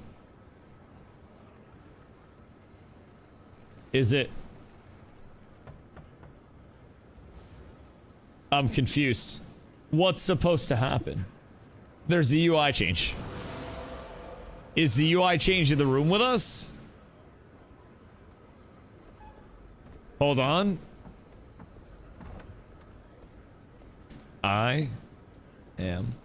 Is it? I'm confused. What's supposed to happen? There's a UI change. Is the UI change in the room with us? Hold on. I am.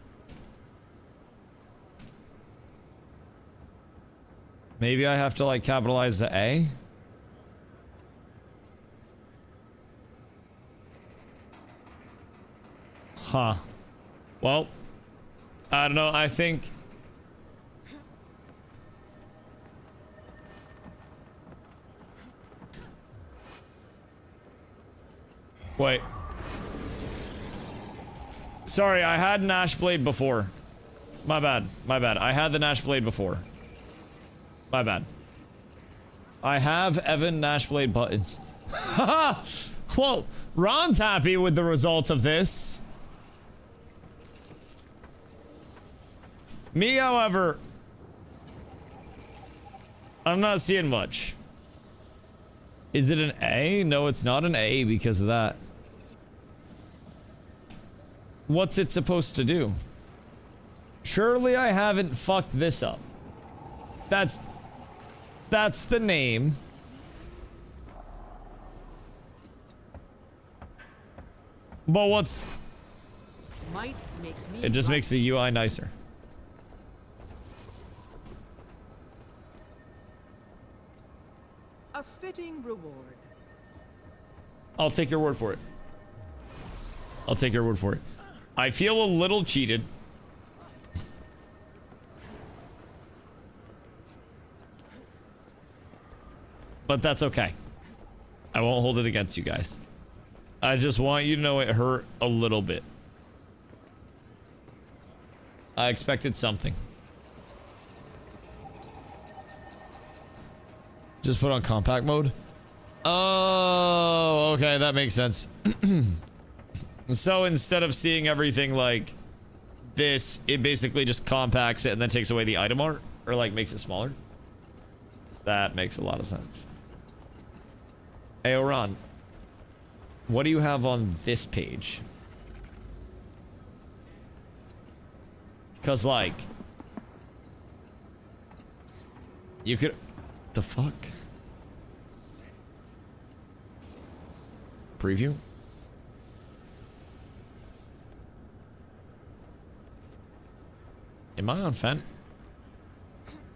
Maybe I have to like capitalize the A. Huh. Well, I don't know. I think. Wait. Sorry, I had an Ash Blade before. My bad. My bad. I had the Nash Blade before. My bad. I have Evan Nash Blade buttons. Haha! Well, Ron's happy with the result of this. Me, however, I'm not seeing much. Is it an A? No, it's not an A because of that. What's it supposed to do? Surely I haven't fucked this up. That's the name. But what's... Might makes me It just right. makes the UI nicer. A fitting reward. I'll take your word for it. I'll take your word for it. I feel a little cheated. But that's okay. I won't hold it against you guys. I just want you to know it hurt a little bit. I expected something. Just put on compact mode. Oh, okay, that makes sense. So instead of seeing everything like this, it basically just compacts it and then takes away the item art, or like makes it smaller. That makes a lot of sense. Hey, Oran, what do you have on this page? Because, like, you could... The fuck? Preview? Am I on Fent?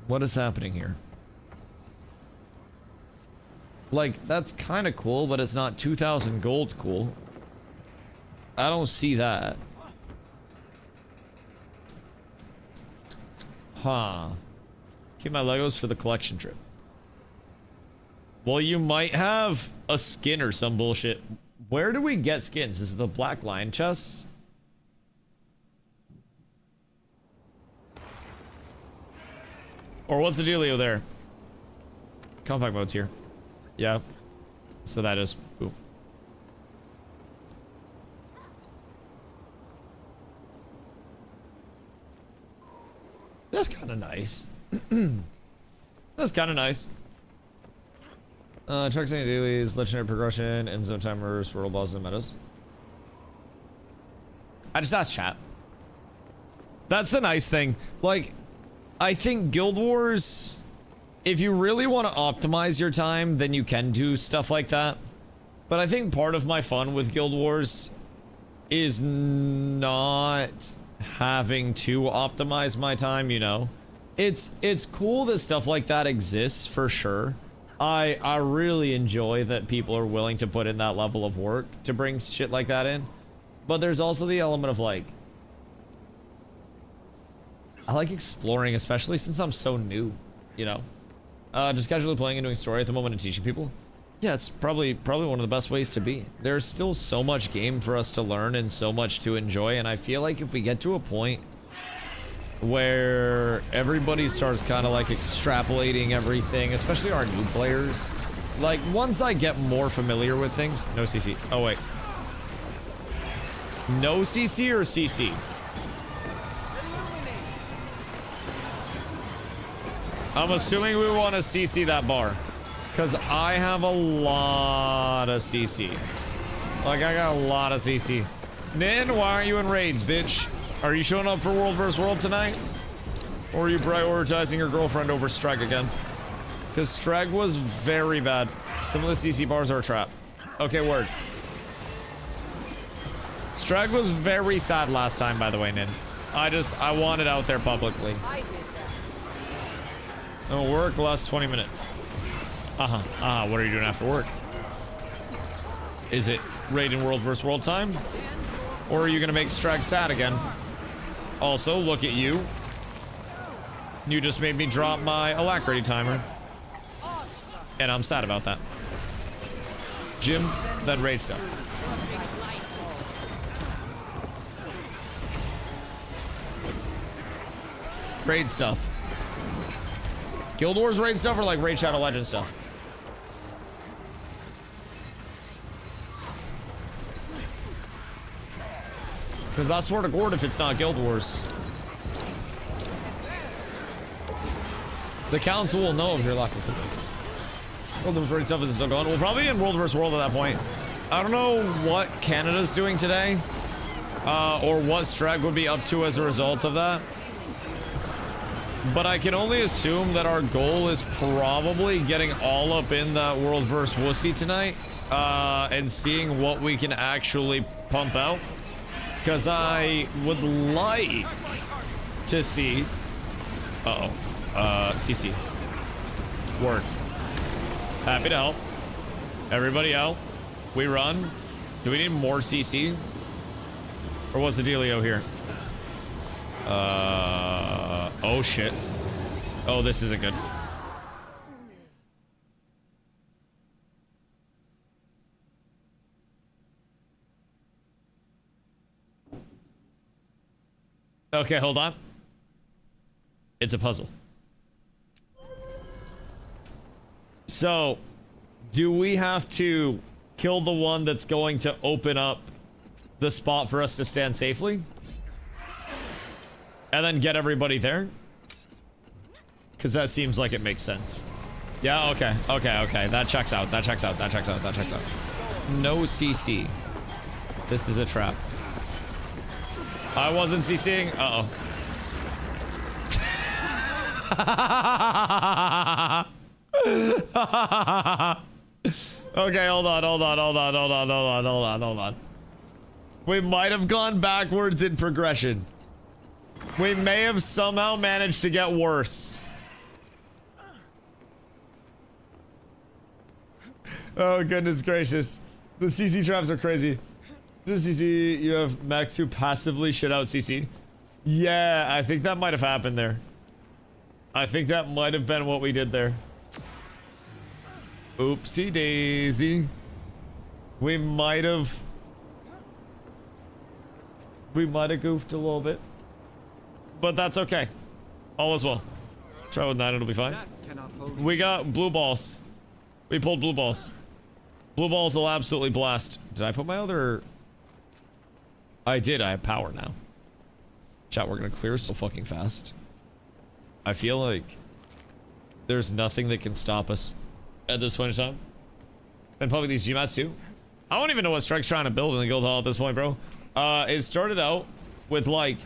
What is happening here? Like, that's kind of cool, but it's not 2,000 gold cool. I don't see that. Huh. Keep my Legos for the collection trip. Well, you might have a skin or some bullshit. Where do we get skins? Is it the Black Lion chests? Or what's the dealio there? Compact mode's here. Yeah. So that is... Ooh. That's kind of nice. That's kind of nice. Trucks and dailies, legendary progression, end zone timers, world bosses and metas. I just asked chat. That's the nice thing. Like, I think Guild Wars, if you really want to optimize your time, then you can do stuff like that. But I think part of my fun with Guild Wars is not having to optimize my time, you know. It's cool that stuff like that exists, for sure. I really enjoy that people are willing to put in that level of work to bring shit like that in. But there's also the element of, like, I like exploring, especially since I'm so new, you know. Just casually playing and doing story at the moment and teaching people. Yeah, it's probably one of the best ways to be. There's still so much game for us to learn and so much to enjoy, and I feel like if we get to a point where everybody starts kind of like extrapolating everything, especially our new players, like once I get more familiar with things. No CC. Oh wait. No CC or CC? I'm assuming we want to CC that bar. Because I have a lot of CC. Like, I got a lot of CC. Nin, why aren't you in raids, bitch? Are you showing up for World vs. World tonight? Or are you prioritizing your girlfriend over Streg again? Because Streg was very bad. Some of the CC bars are a trap. Okay, word. Streg was very sad last time, by the way, Nin. I want it out there publicly. It'll work the last 20 minutes. What are you doing after work? Is it raiding World vs. World time? Or are you gonna make Strag sad again? Also, look at you. You just made me drop my alacrity timer. And I'm sad about that. Gym, then raid stuff. Raid stuff. Guild Wars raid stuff or like Raid Shadow Legends stuff? Because I swear to God, if it's not Guild Wars, the council will know if you're locked with World vs. Raid stuff is still going. We'll probably in World vs. World at that point. I don't know what Canada's doing today, or what Strag would be up to as a result of that. But I can only assume that our goal is probably getting all up in that World vs. Wussy tonight, and seeing what we can actually pump out. Because I would like to see... CC. Word. Happy to help. Everybody out. We run. Do we need more CC? Or what's the dealio here? Oh shit. Oh, this isn't good. Okay, hold on. It's a puzzle. So, do we have to kill the one that's going to open up the spot for us to stand safely? And then get everybody there? Because that seems like it makes sense. Yeah, okay. That checks out. That checks out. No CC. This is a trap. I wasn't CCing. Uh-oh. Okay, hold on. We might have gone backwards in progression. We may have somehow managed to get worse. Oh, goodness gracious. The CC traps are crazy. Just CC, you have Max who passively shit out CC. Yeah, I think that might have happened there. I think that might have been what we did there. Oopsie daisy. We might have goofed a little bit. But that's okay. All is well. Try with 9, it'll be fine. We got blue balls. We pulled blue balls. Blue balls will absolutely blast. Did I put my other... I did. I have power now. Chat, we're gonna clear so fucking fast. I feel like there's nothing that can stop us at this point in time. And probably these GMATs too. I don't even know what Strike's trying to build in the guild hall at this point, bro. It started out with like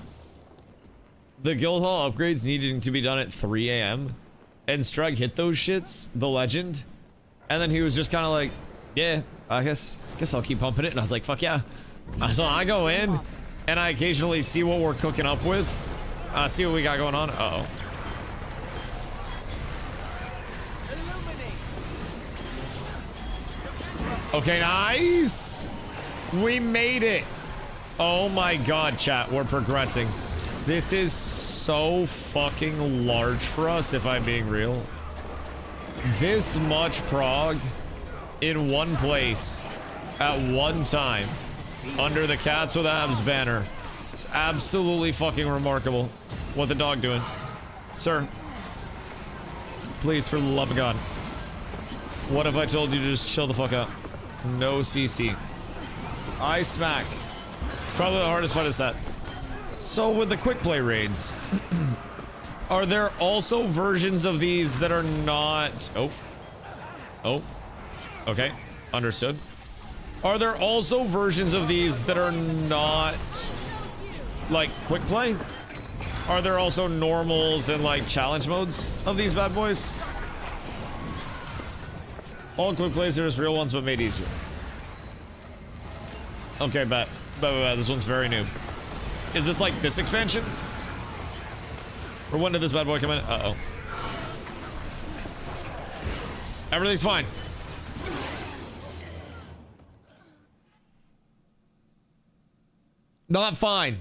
the guild hall upgrades needing to be done at 3 a.m. and Strike hit those shits, the legend. And then he was just kind of like, yeah, I guess I'll keep pumping it. And I was like, fuck yeah. So I go in and I occasionally see what we're cooking up with. See what we got going on. Uh-oh. Okay, nice. We made it. Oh my god, chat, we're progressing. This is so fucking large for us, if I'm being real. This much prog in one place at one time under the Cats with Abs banner. It's absolutely fucking remarkable. What the dog doing? Sir, please, for the love of God. What if I told you to just chill the fuck out? No CC. I smack. It's probably the hardest fight to set. So with the quick play raids, are there also versions of these that are not... Oh. Okay. Understood. Are there also versions of these that are not like quick play? Are there also normals and like challenge modes of these bad boys? All quick plays are just real ones, but made easier. Okay, bet. This one's very new. Is this like this expansion? Or when did this bad boy come in? Uh-oh. Everything's fine. Not fine.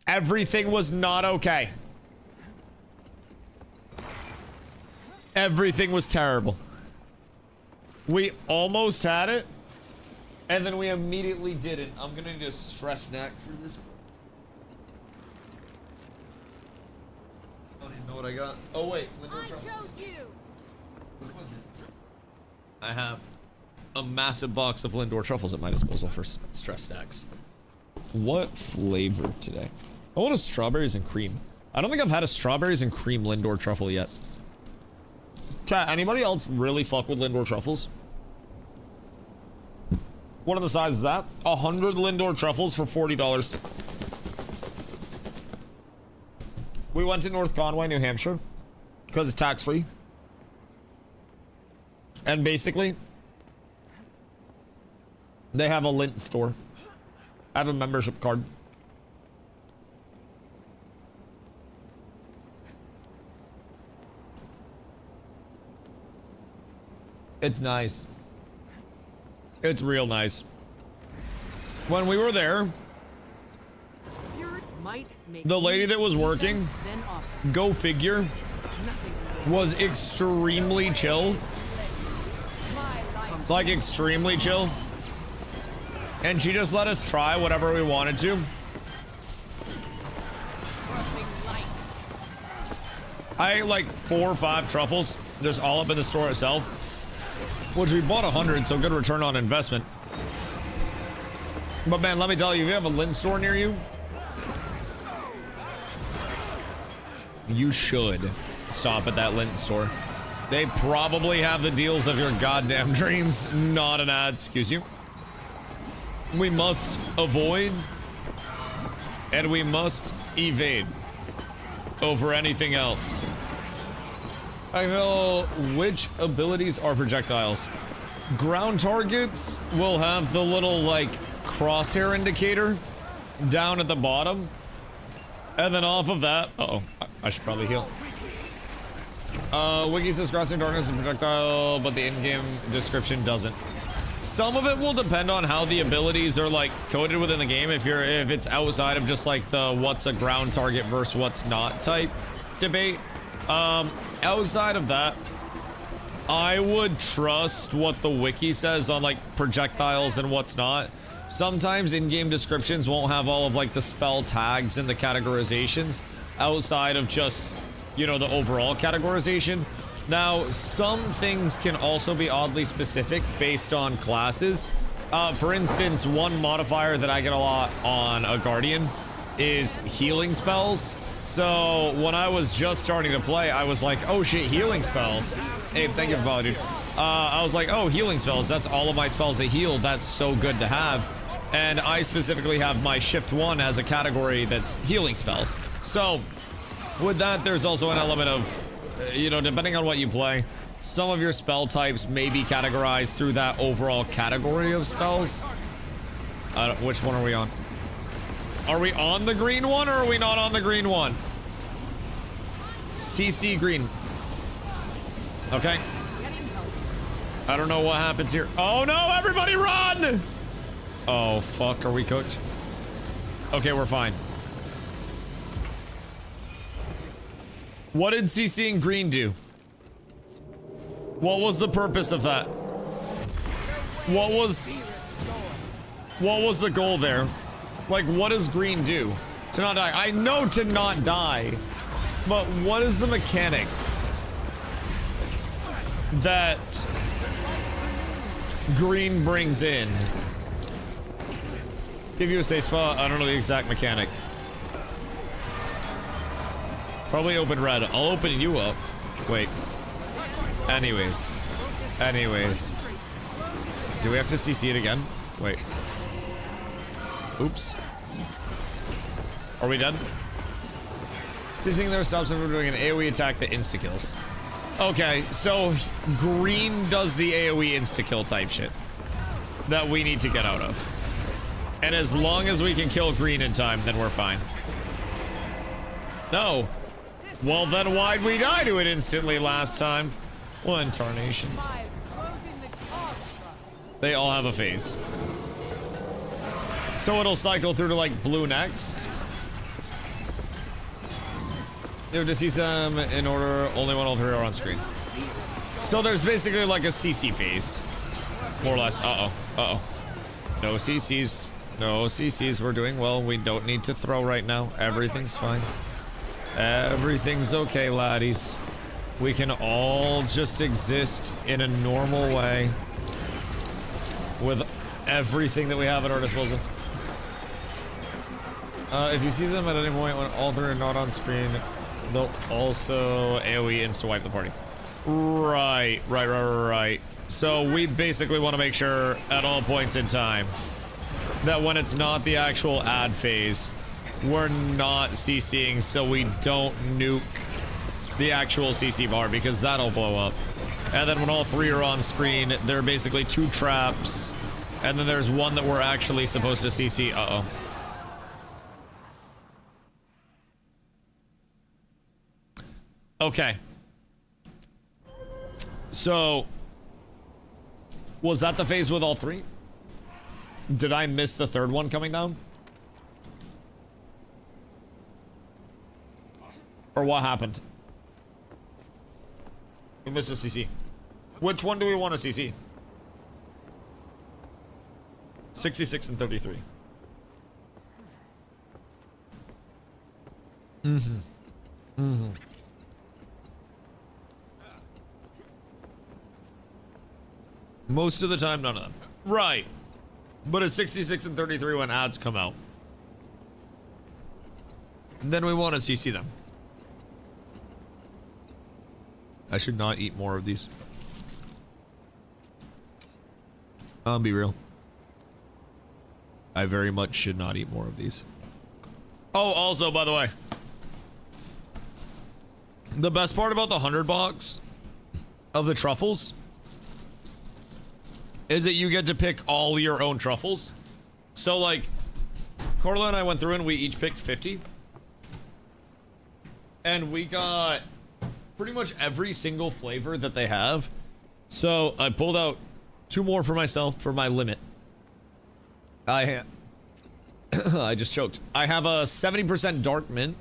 Everything was not okay. Everything was terrible. We almost had it, and then we immediately didn't. I'm gonna need a stress snack for this. I don't even know what I got. Oh wait, I chose you. I have a massive box of Lindor truffles at my disposal for stress snacks. What flavor today? I want a strawberries and cream. I don't think I've had a strawberries and cream Lindor truffle yet. Chat, anybody else really fuck with Lindor truffles? What are the sizes is that? 100 Lindor truffles for $40. We went to North Conway, New Hampshire, because it's tax-free. And basically, they have a lint store. I have a membership card. It's nice. It's real nice. When we were there, the lady that was working, go figure, was extremely chill. Like extremely chill. And she just let us try whatever we wanted to. I ate like 4 or 5 truffles just all up in the store itself, which we bought 100, so good return on investment. But man, let me tell you, if you have a lint store near you, you should stop at that lint store. They probably have the deals of your goddamn dreams. Not an ad, excuse you. We must avoid and we must evade over anything else. I know which abilities are projectiles. Ground targets will have the little like crosshair indicator down at the bottom. And then off of that, uh-oh, I should probably heal. Wiki says crossing darkness is a projectile, but the in-game description doesn't. Some of it will depend on how the abilities are like coded within the game. If it's outside of just like the what's a ground target versus what's not type debate. Outside of that, I would trust what the wiki says on like projectiles and what's not. Sometimes in-game descriptions won't have all of like the spell tags and the categorizations outside of just, you know, the overall categorization. Now, some things can also be oddly specific based on classes. For instance, one modifier that I get a lot on a Guardian is healing spells. So when I was just starting to play, I was like, oh shit, healing spells. Hey, thank you for following, dude. I was like, oh, healing spells. That's all of my spells that heal. That's so good to have. And I specifically have my shift 1 as a category that's healing spells. So with that, there's also an element of, you know, depending on what you play, some of your spell types may be categorized through that overall category of spells. Which one are we on? Are we on the green one or are we not on the green one? CC green. Okay. I don't know what happens here. Oh no, everybody run! Oh fuck, are we cooked? Okay, we're fine. What did CC and green do? What was the purpose of that? What was the goal there? Like, what does green do? To not die. I know to not die, but what is the mechanic that green brings in? Give you a safe spot. I don't know the exact mechanic. Probably open red. I'll open you up. Wait. Anyways. Do we have to CC it again? Wait. Oops. Are we done? CCing there stops him from doing an AoE attack that insta-kills. Okay, so green does the AoE insta-kill type shit that we need to get out of. And as long as we can kill green in time, then we're fine. No. Well, then why'd we die to it instantly last time? What in tarnation? They all have a phase. So it'll cycle through to like blue next. You have to see some in order only when all three are on screen. So there's basically like a CC phase. More or less. Uh-oh. No CCs. No CCs. We're doing well. We don't need to throw right now. Everything's fine. Everything's okay, laddies. We can all just exist in a normal way with everything that we have at our disposal. If you see them at any point when all three are not on screen, they'll also AoE insta-wipe the party. Right. So we basically want to make sure at all points in time that when it's not the actual ad phase, we're not CCing so we don't nuke the actual CC bar because that'll blow up. And then when all three are on screen, there are basically 2 traps. And then there's one that we're actually supposed to CC. Uh-oh. Okay. So, was that the phase with all 3? Did I miss the 3rd one coming down? Or what happened? We missed a CC. Which one do we want to CC? 66 and 33. Most of the time, none of them. Right. But it's 66 and 33 when ads come out. And then we want to CC them. I should not eat more of these. I'll be real. I very much should not eat more of these. Oh, also, by the way, the best part about the 100 box of the truffles is that you get to pick all your own truffles. So, like, Carla and I went through and we each picked 50. And we got pretty much every single flavor that they have. So, I pulled out 2 more for myself for my limit. I just choked. I have a 70% dark mint,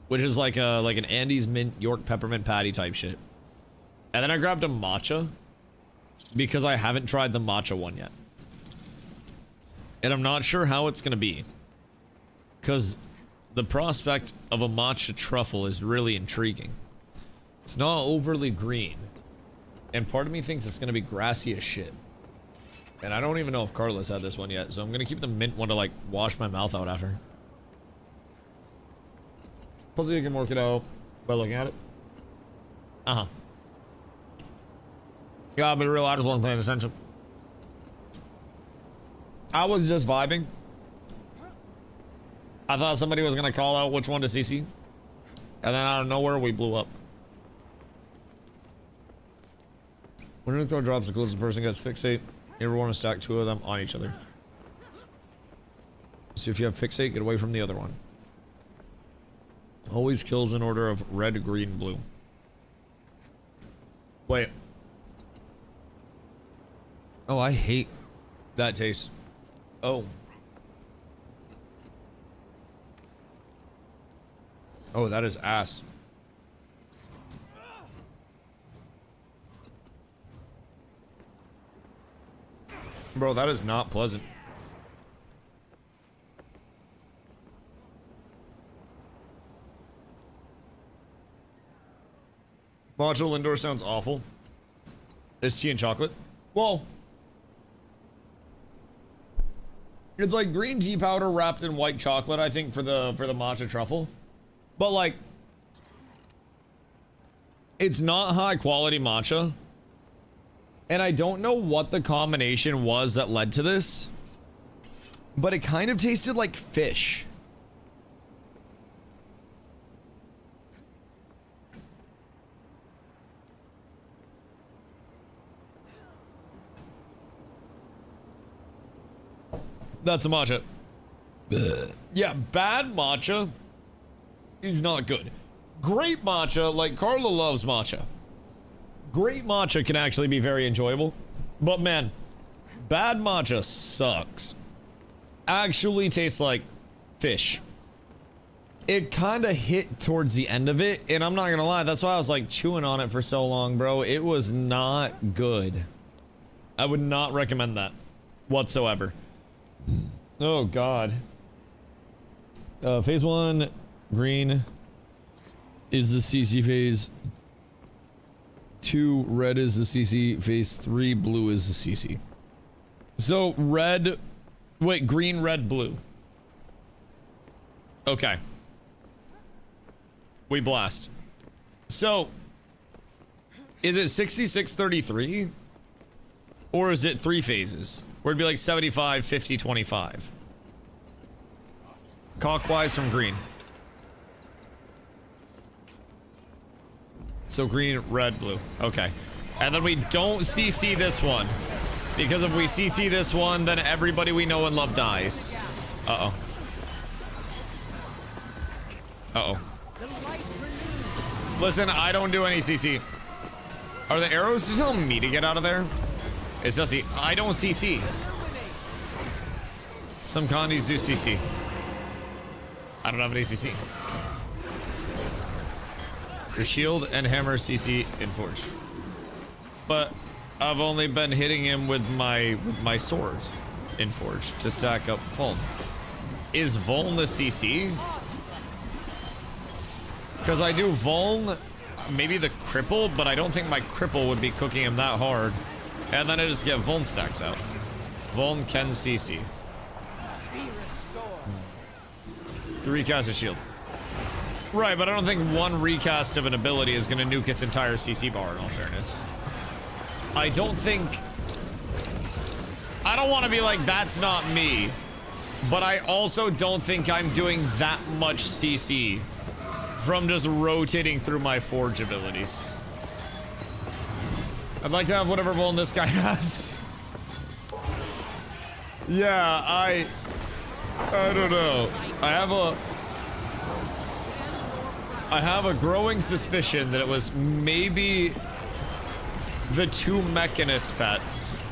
which is like an Andes mint York peppermint patty type shit. And then I grabbed a matcha because I haven't tried the matcha one yet. And I'm not sure how it's gonna be, because the prospect of a matcha truffle is really intriguing. It's not overly green, and part of me thinks it's gonna be grassy as shit. And I don't even know if Carla's had this one yet, so I'm gonna keep the mint one to like wash my mouth out after. Plus you can work it out by looking at it. Uh-huh. Yeah, but real, I just wasn't paying attention. I was just vibing. I thought somebody was gonna call out which one to CC. And then out of nowhere, we blew up. When an throw drops, the closest person gets fixate. You ever want to stack 2 of them on each other? So if you have fixate, get away from the other one. Always kills in order of red, green, blue. Wait. Oh, I hate that taste. Oh. Oh, that is ass. Bro, that is not pleasant. Matcha Lindor sounds awful. It's tea and chocolate. Well, it's like green tea powder wrapped in white chocolate, I think, for the matcha truffle. But like, it's not high quality matcha. And I don't know what the combination was that led to this, but it kind of tasted like fish. That's a matcha. Yeah, bad matcha is not good. Great matcha, like Carla loves matcha. Great matcha can actually be very enjoyable, but man, bad matcha sucks. Actually tastes like fish. It kind of hit towards the end of it, and I'm not gonna lie, that's why I was like chewing on it for so long, bro. It was not good. I would not recommend that whatsoever. Oh god. Phase 1 green is the CC phase. 2 red is the CC. Phase 3 blue is the CC. So red, wait, green, red, blue. Okay. We blast. So is it 66-33? Or is it 3 phases? Where it'd be like 75, 50, 25. Clockwise from green. So green, red, blue. Okay. And then we don't CC this one. Because if we CC this one, then everybody we know and love dies. Uh-oh. Uh-oh. Listen, I don't do any CC. Are the arrows just telling me to get out of there? It's Dusty. I don't CC. Some condies do CC. I don't have any CC. Your shield and hammer CC in Forge. But I've only been hitting him with my sword in Forge to stack up Vuln. Is Vuln the CC? Because I do Vuln, maybe the cripple, but I don't think my cripple would be cooking him that hard. And then I just get Vuln stacks out. Vuln can CC. Recast a shield. Right, but I don't think one recast of an ability is going to nuke its entire CC bar, in all fairness. I don't want to be like, that's not me. But I also don't think I'm doing that much CC from just rotating through my Forge abilities. I'd like to have whatever Vuln this guy has. Yeah, I don't know. I have a growing suspicion that it was maybe the 2 Mechanist pets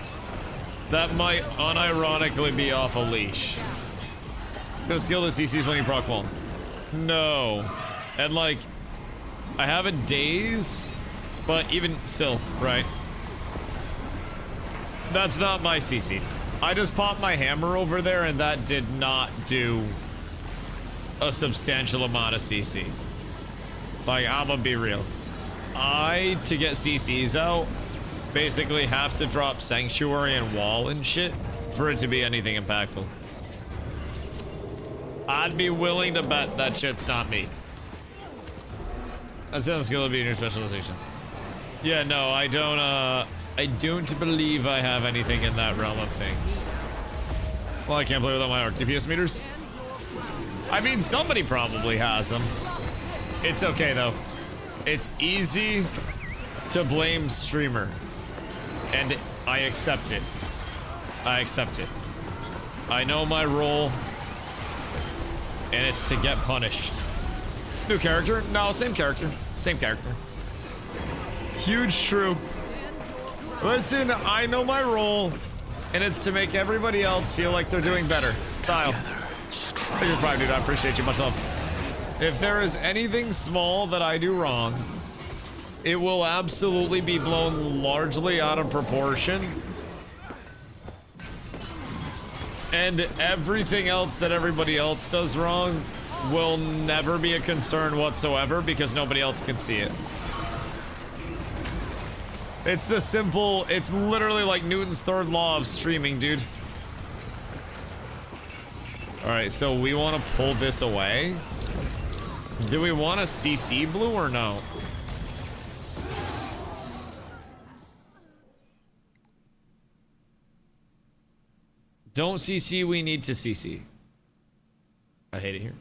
that might unironically be off a leash. Gonna skill the CCs when you proc Vuln. No. And like, I have a daze, but even still, right? That's not my CC. I just popped my hammer over there and that did not do a substantial amount of CC. Like, I'm gonna be real. To get CCs out, basically have to drop Sanctuary and Wall and shit for it to be anything impactful. I'd be willing to bet that shit's not me. That sounds skill to be in your specializations. Yeah, no, I don't believe I have anything in that realm of things. Well, I can't play without my arc DPS meters. I mean, somebody probably has them. It's okay, though. It's easy to blame streamer. And I accept it. I accept it. I know my role. And it's to get punished. New character? No, same character. Same character. Huge true. Listen, I know my role. And it's to make everybody else feel like they're doing better. Style. Thank you, Prime, dude. I appreciate you. Much love. If there is anything small that I do wrong, it will absolutely be blown largely out of proportion. And everything else that everybody else does wrong will never be a concern whatsoever because nobody else can see it. It's the simple, it's literally like Newton's third law of streaming, dude. Alright, so we want to pull this away. Do we want a CC blue or no? Don't CC, we need to CC. I hate it here.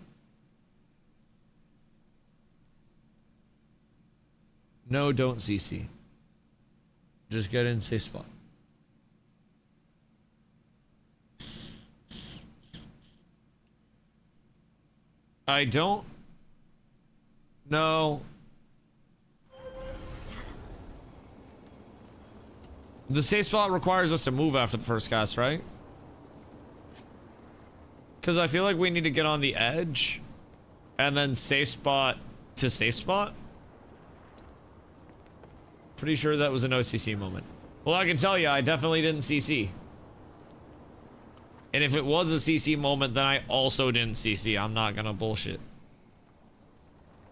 No, don't CC. Just get in safe spot. I don't know. The safe spot requires us to move after the first cast, right? Because I feel like we need to get on the edge and then safe spot to safe spot. Pretty sure that was an OCC moment. Well, I can tell you, I definitely didn't CC. And if it was a CC moment, then I also didn't CC. I'm not gonna bullshit.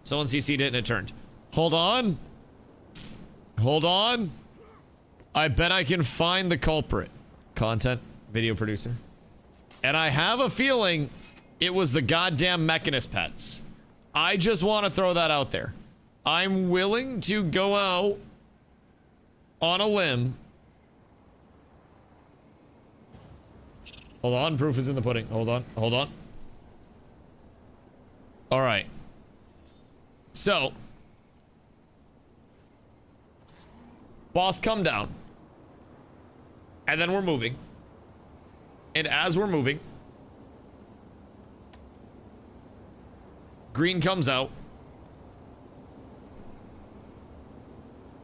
Someone CC'd it and it turned. Hold on. Hold on. I bet I can find the culprit. Content, video producer. And I have a feeling it was the goddamn Mechanist pets. I just want to throw that out there. I'm willing to go out on a limb. Hold on, proof is in the pudding. Hold on, hold on. All right. So, boss come down. And then we're moving. And as we're moving, green comes out.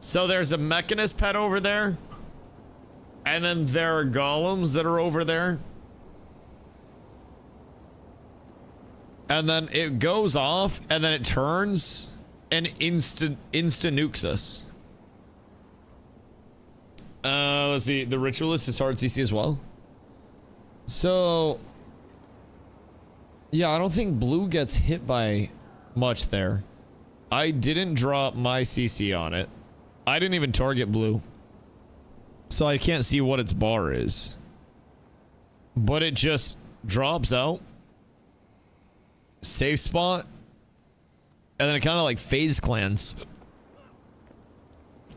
So there's a Mechanist pet over there. And then there are golems that are over there. And then it goes off, and then it turns and insta nukes us. Let's see. The Ritualist is hard CC as well. So, yeah, I don't think blue gets hit by much there. I didn't drop my CC on it. I didn't even target blue. So I can't see what its bar is. But it just drops out. Safe spot. And then it kind of like phase clans.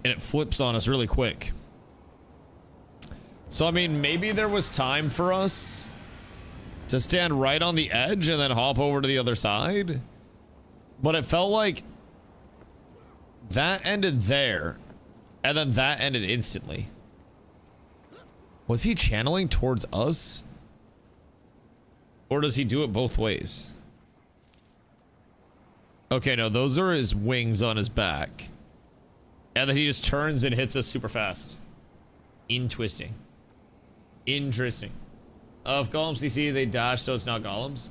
And it flips on us really quick. So I mean, maybe there was time for us to stand right on the edge and then hop over to the other side. But it felt like that ended there. And then that ended instantly. Was he channeling towards us? Or does he do it both ways? Okay, no, those are his wings on his back. And then he just turns and hits us super fast. Interesting. Interesting. If golems CC, they dash, so it's not golems.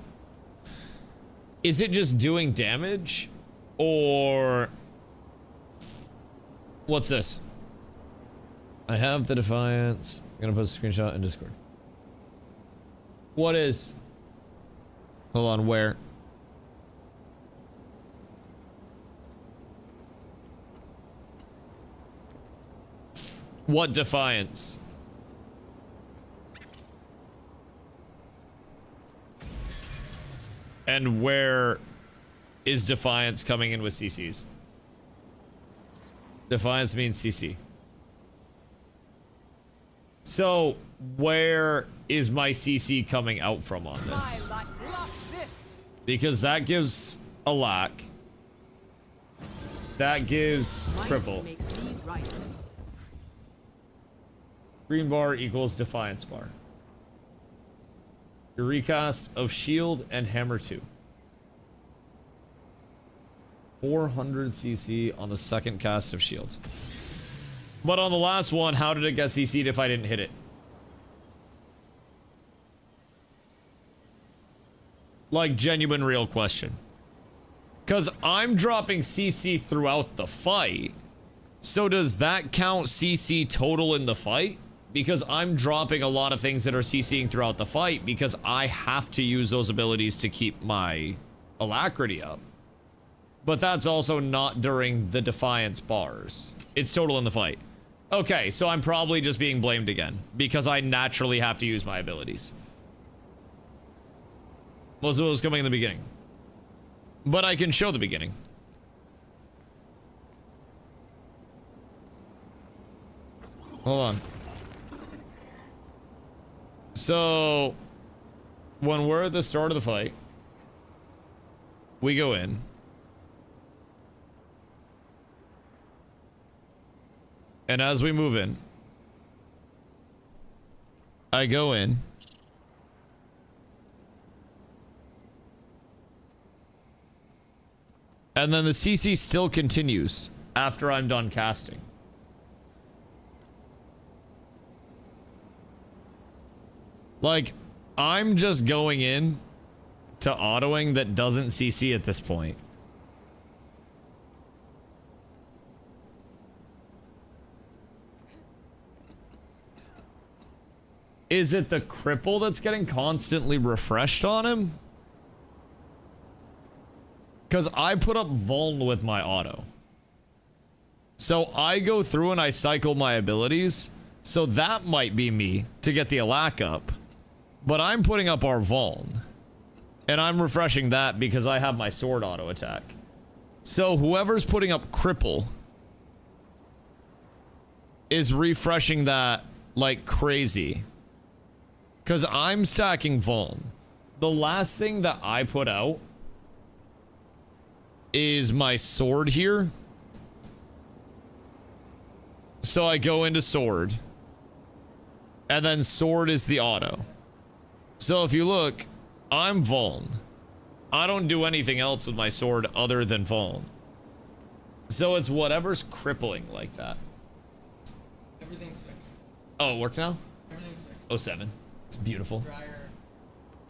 Is it just doing damage? Or... what's this? I have the Defiance. I'm gonna post a screenshot in Discord. What is? Hold on, where? What Defiance? And where is Defiance coming in with CCs? Defiance means CC. So, where is my CC coming out from on this? Because that gives a lack. That gives Might cripple. makes me right. Green bar equals Defiance bar. Your recast of Shield and Hammer 2. 400 CC on the second cast of Shield. But on the last one, how did it get CC'd if I didn't hit it? Like, genuine real question. Because I'm dropping CC throughout the fight. So does that count CC total in the fight? Because I'm dropping a lot of things that are CCing throughout the fight because I have to use those abilities to keep my alacrity up. But that's also not during the Defiance bars. It's total in the fight. Okay, so I'm probably just being blamed again because I naturally have to use my abilities. Most of those coming in the beginning. But I can show the beginning. Hold on. So, when we're at the start of the fight, we go in. And as we move in, I go in. And then the CC still continues after I'm done casting. Like, I'm just going in to autoing that doesn't CC at this point. Is it the cripple that's getting constantly refreshed on him? Because I put up vuln with my auto. So I go through and I cycle my abilities. So that might be me to get the alac up. But I'm putting up our vuln. And I'm refreshing that because I have my sword auto attack. So whoever's putting up cripple is refreshing that like crazy. Because I'm stacking vuln. The last thing that I put out is my sword here. So I go into sword. And then sword is the auto. So if you look, I'm vuln. I don't do anything else with my sword other than vuln. So it's whatever's crippling like that. Everything's fixed. Oh, it works now? Everything's fixed. Oh, 07. It's beautiful. Dryer.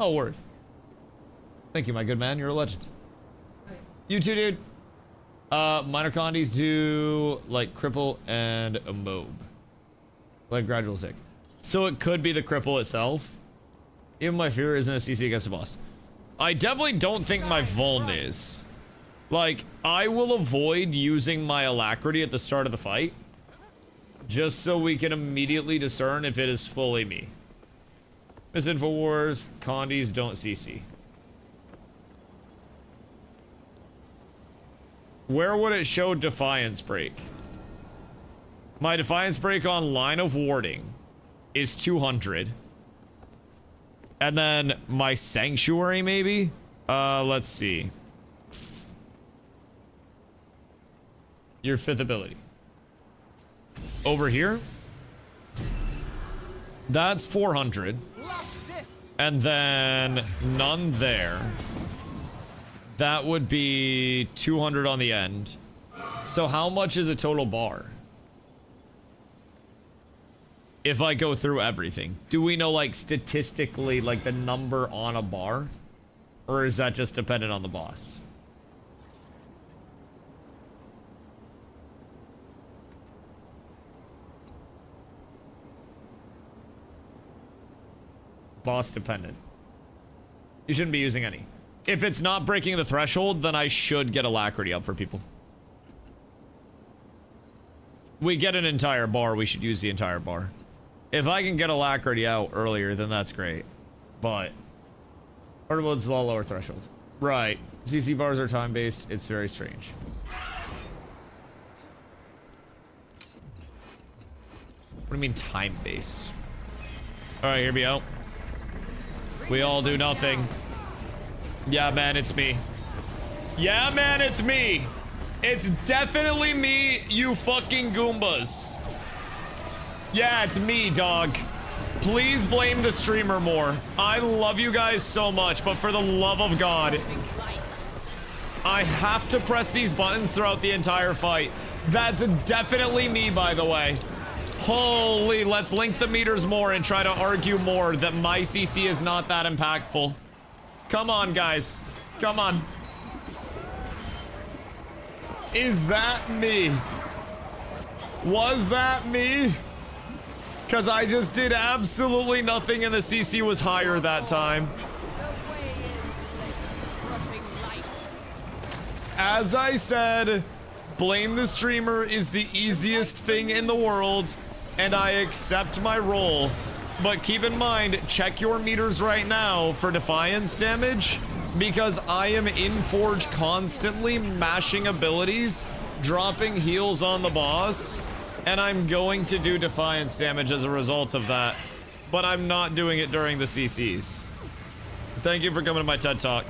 Oh, word. Thank you, my good man. You're a legend. Right. You too, dude. Minor condies do like cripple and a mob. Like gradual sick. So it could be the cripple itself. Even my fear isn't a CC against the boss. I definitely don't think my vuln is. Like, I will avoid using my alacrity at the start of the fight. just so we can immediately discern if it is fully me. Miss Infowars, Condis don't CC. Where would it show Defiance Break? My Defiance Break on line of warding is 200. And then my Sanctuary, maybe? Let's see. Your 5th ability. Over here? That's 400. And then none there. That would be 200 on the end. So how much is a total bar? If I go through everything, do we know, like, statistically, like, the number on a bar? Or is that just dependent on the boss? Boss dependent. You shouldn't be using any. If it's not breaking the threshold, then I should get Alacrity up for people. We get an entire bar, we should use the entire bar. If I can get Alacrity out earlier, then that's great. But hard mode's a lot lower threshold. Right. CC bars are time-based. It's very strange. What do you mean time-based? Alright, hear me out. We all do nothing. Yeah, man, it's me. Yeah, man, it's me. It's definitely me, you fucking Goombas. Yeah, it's me, dog. Please blame the streamer more. I love you guys so much, but for the love of God, I have to press these buttons throughout the entire fight. That's definitely me, by the way. Holy, let's link the meters more and try to argue more that my CC is not that impactful. Come on, guys. Come on. Is that me? Was that me? Because I just did absolutely nothing and the CC was higher that time. As I said, blame the streamer is the easiest thing in the world, and I accept my role. But keep in mind, check your meters right now for Defiance damage, because I am in Forge constantly mashing abilities, dropping heals on the boss, and I'm going to do Defiance damage as a result of that. But I'm not doing it during the CCs. Thank you for coming to my TED Talk.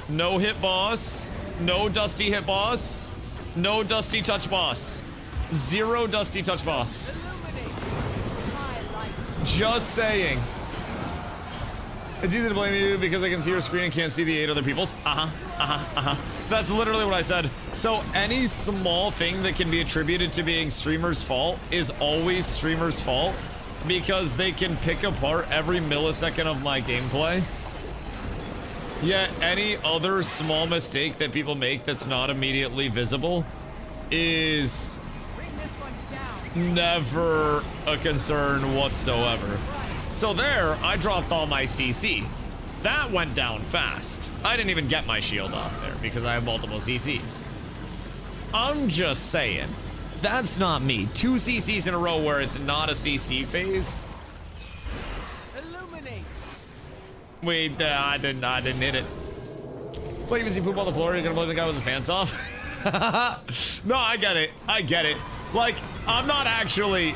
No hit boss, no Dusty hit boss, no Dusty touch boss. 0 Dusty touch boss. Just saying. It's easy to blame you because I can see your screen and can't see the 8 other people's. That's literally what I said. So any small thing that can be attributed to being streamer's fault is always streamer's fault because they can pick apart every millisecond of my gameplay. Yet any other small mistake that people make that's not immediately visible is never a concern whatsoever. So there, I dropped all my CC. That went down fast. I didn't even get my shield off there because I have multiple CCs. I'm just saying, that's not me. 2 CCs in a row where it's not a CC phase. Illuminate. Wait, I didn't hit it. It's like if you see poop on the floor, you're gonna blame the guy with his pants off. No, I get it. Like, I'm not actually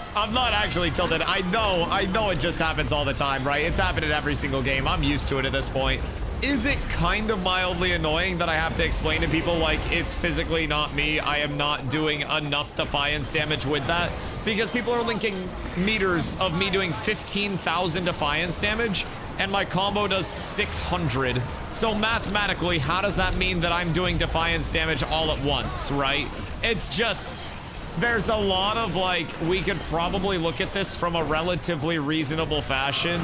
tilted. I know it just happens all the time, right? It's happened in every single game. I'm used to it at this point. Is it kind of mildly annoying that I have to explain to people, like, it's physically not me, I am not doing enough Defiance damage with that? Because people are linking meters of me doing 15,000 Defiance damage, and my combo does 600. So mathematically, how does that mean that I'm doing Defiance damage all at once, right? It's just... there's a lot of, like, we could probably look at this from a relatively reasonable fashion.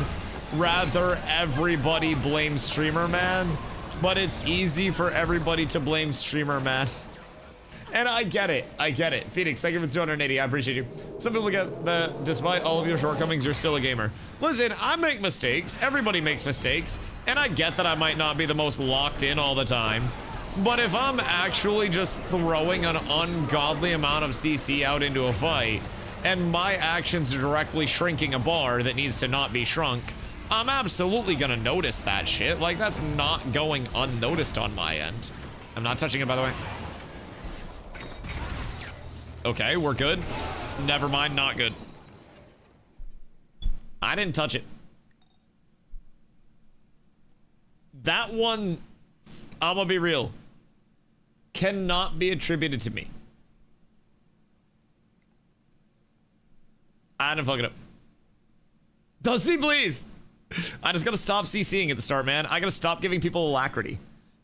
Rather, everybody blames Streamer Man, but it's easy for everybody to blame Streamer Man. And I get it. Phoenix, thank you for 280. I appreciate you. Some people get that despite all of your shortcomings, you're still a gamer. Listen, I make mistakes. Everybody makes mistakes. And I get that I might not be the most locked in all the time. But if I'm actually just throwing an ungodly amount of CC out into a fight, and my actions are directly shrinking a bar that needs to not be shrunk, I'm absolutely gonna notice that shit. Like, that's not going unnoticed on my end. I'm not touching it, by the way. Okay, we're good. Never mind, not good. I didn't touch it. That one, I'm gonna be real, cannot be attributed to me. I didn't fuck it up. Dusty, please. I just gotta stop CCing at the start, man. I gotta stop giving people alacrity.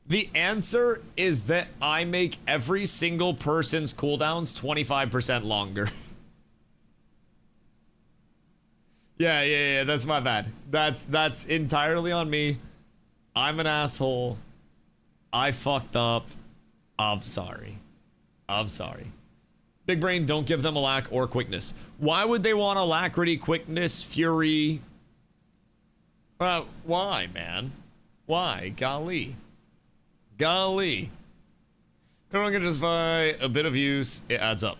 The answer is that I make every single person's cooldowns 25% longer. Yeah, that's my bad. That's entirely on me. I'm an asshole. I fucked up. I'm sorry. I'm sorry. Big brain, don't give them a lack or quickness. Why would they want alacrity, quickness, fury? Why, man? Why? Golly. Golly. Everyone can justify a bit of use. It adds up.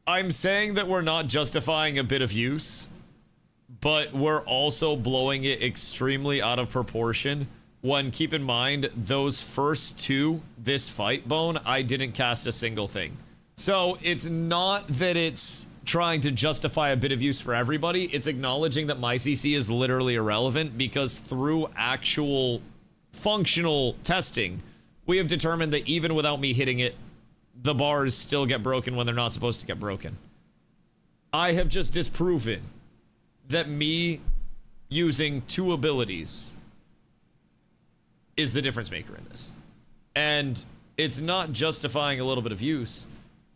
I'm saying that we're not justifying a bit of use, but we're also blowing it extremely out of proportion. When, keep in mind, those first two, this fight bone, I didn't cast a single thing. So it's not that it's trying to justify a bit of use for everybody. It's acknowledging that my CC is literally irrelevant because through actual functional testing, we have determined that even without me hitting it, the bars still get broken when they're not supposed to get broken. I have just disproven that me using two abilities is the difference maker in this. And it's not justifying a little bit of use.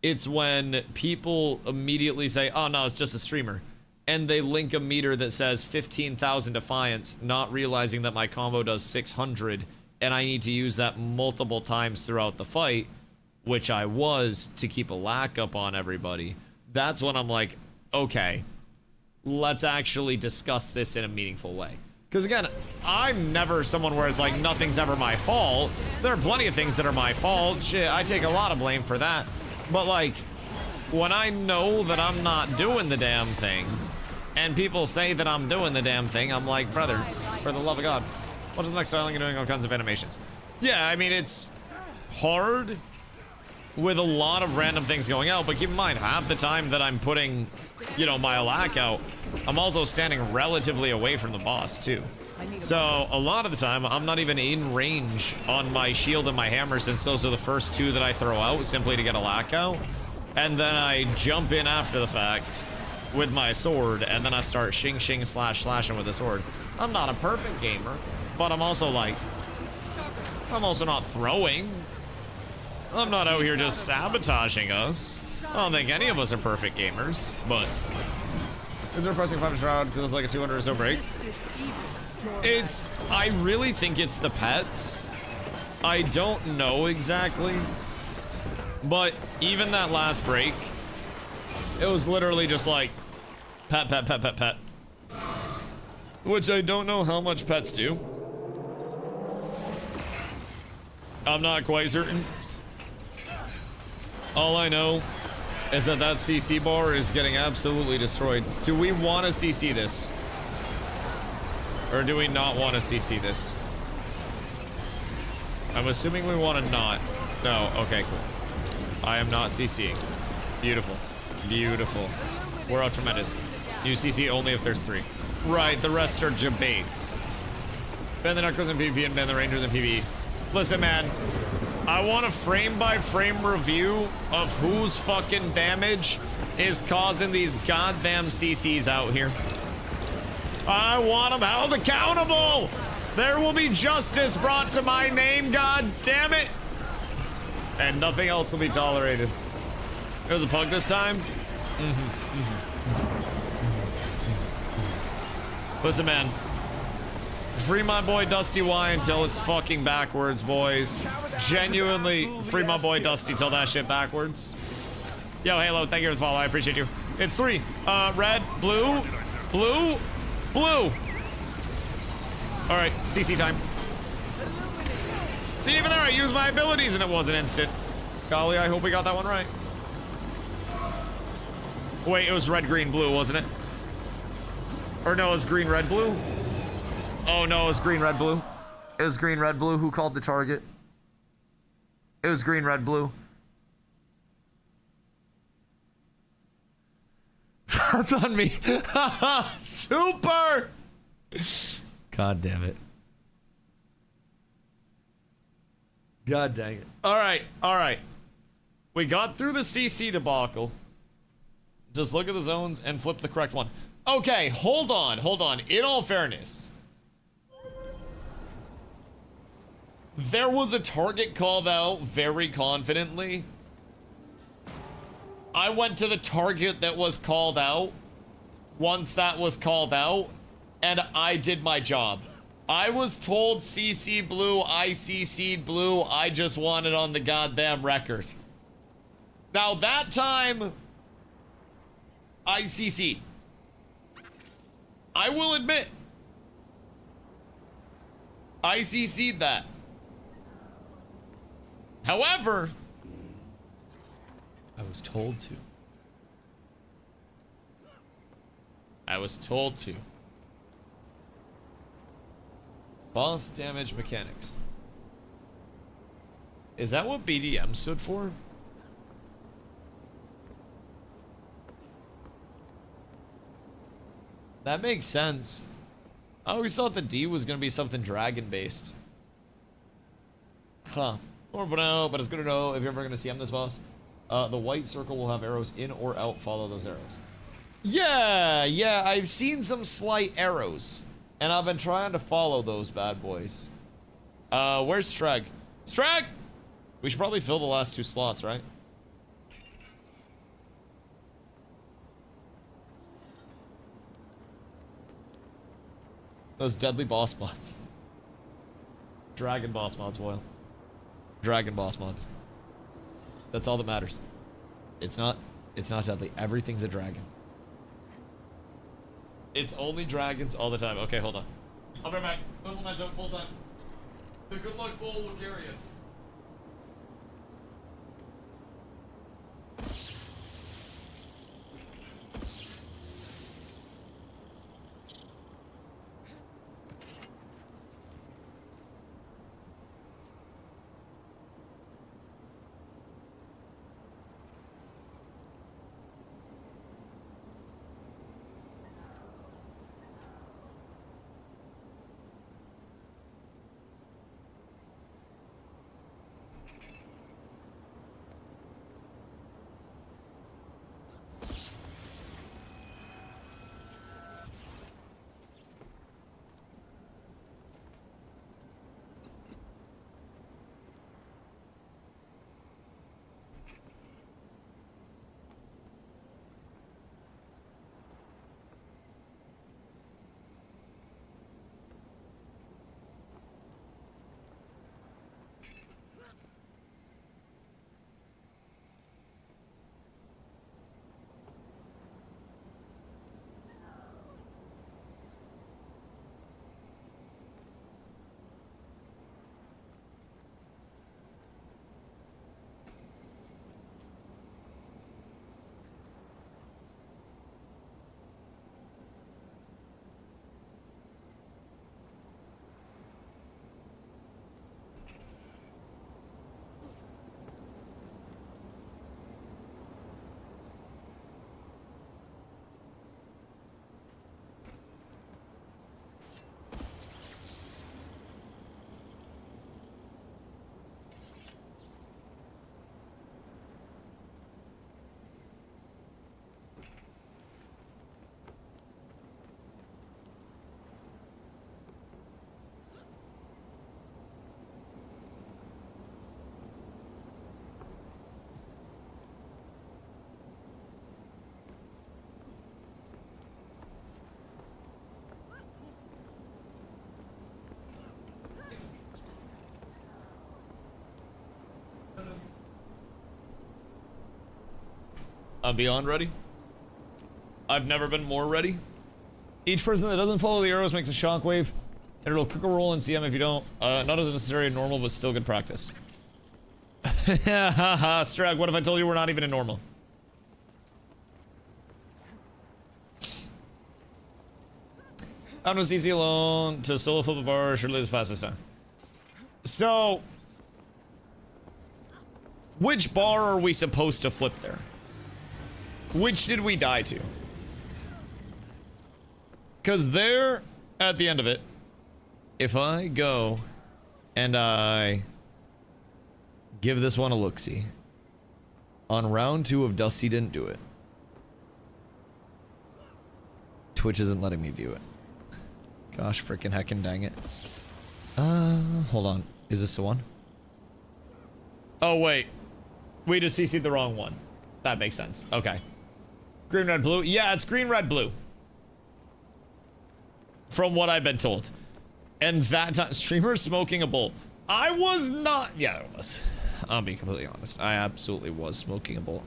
It's when people immediately say, oh no, it's just a streamer. And they link a meter that says 15,000 Defiance, not realizing that my combo does 600, and I need to use that multiple times throughout the fight, which I was to keep a lack up on everybody. That's when I'm like, okay, let's actually discuss this in a meaningful way. Because again, I'm never someone where it's like, nothing's ever my fault. There are plenty of things that are my fault. Shit, I take a lot of blame for that. But like, when I know that I'm not doing the damn thing, and people say that I'm doing the damn thing, I'm like, brother, for the love of God, what's the next styling and doing all kinds of animations? Yeah, I mean, it's hard with a lot of random things going out, but keep in mind, half the time that I'm putting, you know, my alack out, I'm also standing relatively away from the boss too. So a lot of the time, I'm not even in range on my shield and my hammer, since those are the first two that I throw out simply to get a lack out. And then I jump in after the fact with my sword, and then I start shing slashing with the sword. I'm not a perfect gamer, but I'm also like, I'm also not throwing. I'm not out here just sabotaging us. I don't think any of us are perfect gamers, but is there a pressing 5 shroud? Does like a 200 or so break? I really think it's the pets. I don't know exactly, but even that last break, it was literally just like pet, which I don't know how much pets do. I'm not quite certain. All I know is that that CC bar is getting absolutely destroyed. Do we want to CC this? Or do we not want to CC this? I'm assuming we want to not. No, okay, cool. I am not CCing. Beautiful. Beautiful. We're out tremendous. You CC only if there's 3. Right, the rest are debates. Ban the Knuckles in PvP and ban the Rangers in PvE. Listen, man. I want a frame-by-frame review of whose fucking damage is causing these goddamn CCs out here. I want them held accountable! There will be justice brought to my name, god damn it! And nothing else will be tolerated. It was a pug this time? Listen, man. Free my boy DustyWhy until it's fucking backwards, boys. Genuinely, free my boy Dusty till that shit backwards. Yo, Halo, thank you for the follow. I appreciate you. It's 3. Red, blue, blue, blue. All right, CC time. See, even there, I used my abilities and it wasn't instant. Golly, I hope we got that one right. Wait, it was red, green, blue, wasn't it? Or no, it was green, red, blue? Oh no, it was green, red, blue. It was green, red, blue. Who called the target? It was green, red, blue. That's on me. Super! God damn it. God dang it. Alright, alright. We got through the CC debacle. Just look at the zones and flip the correct one. Okay, hold on, hold on. In all fairness, there was a target called out very confidently. I went to the target that was called out once that was called out, and I did my job. I was told CC blue, I CC'd blue, I just want it on the goddamn record. Now that time, I CC'd. I will admit, I CC'd that. However, I was told to. I was told to. Boss damage mechanics. Is that what BDM stood for? That makes sense. I always thought the D was gonna be something dragon based. Huh. Or but it's good to know if you're ever gonna CM this boss. The white circle will have arrows in or out. Follow those arrows. Yeah, I've seen some slight arrows. And I've been trying to follow those bad boys. Where's Strag? Strag! We should probably fill the last 2 slots, right? Those deadly boss mods. Dragon boss mods, Boyle. Dragon boss mods. That's all that matters. It's not deadly. Everything's a dragon. It's only dragons all the time. Okay, hold on. I'll be right back. Good momentum, full time. The good luck bowl will carry us. I'm beyond ready. I've never been more ready. Each person that doesn't follow the arrows makes a shockwave, and it'll cook a roll in CM if you don't. Not as necessary in normal, but still good practice. Haha, Strag, what if I told you we're not even in normal? I'm no CC alone to solo flip a bar. Surely this pass this time. So, which bar are we supposed to flip there? Which did we die to? Because there, at the end of it, if I go and I give this one a look-see, on round 2 of Dusty didn't do it, Twitch isn't letting me view it. Gosh, freaking heckin' dang it. Hold on. Is this the one? Oh, wait. We just CC'd the wrong one. That makes sense. Okay. Green, red, blue. Yeah, it's green, red, blue. From what I've been told. And that time, streamer smoking a bowl. I was not. Yeah, I was. I'll be completely honest. I absolutely was smoking a bowl.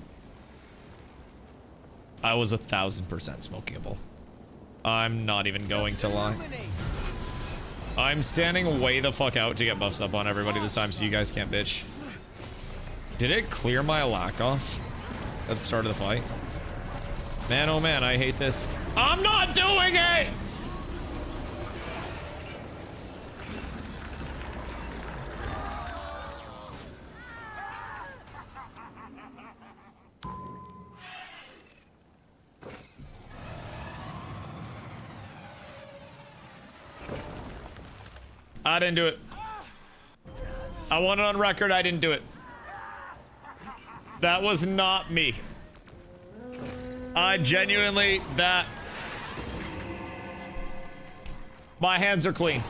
I was 1000% smoking a bowl. I'm not even going to lie. I'm standing way the fuck out to get buffs up on everybody this time so you guys can't bitch. Did it clear my lack off at the start of the fight? Man, oh man, I hate this. I'm not doing it! I didn't do it. I want it on record, I didn't do it. That was not me. I genuinely, my hands are clean.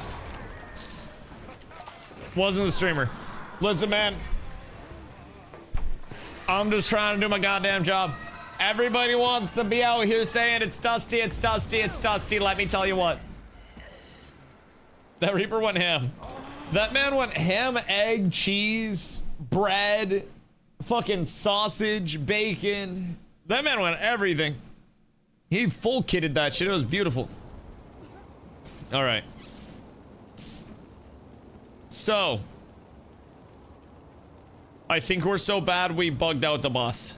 Wasn't the streamer. Listen, man. I'm just trying to do my goddamn job. Everybody wants to be out here saying it's Dusty, it's Dusty, it's Dusty. Let me tell you what. That Reaper went ham. That man went ham, egg, cheese, bread, fucking sausage, bacon. That man went everything. He full kitted that shit. It was beautiful. All right. So, I think we're so bad we bugged out the boss.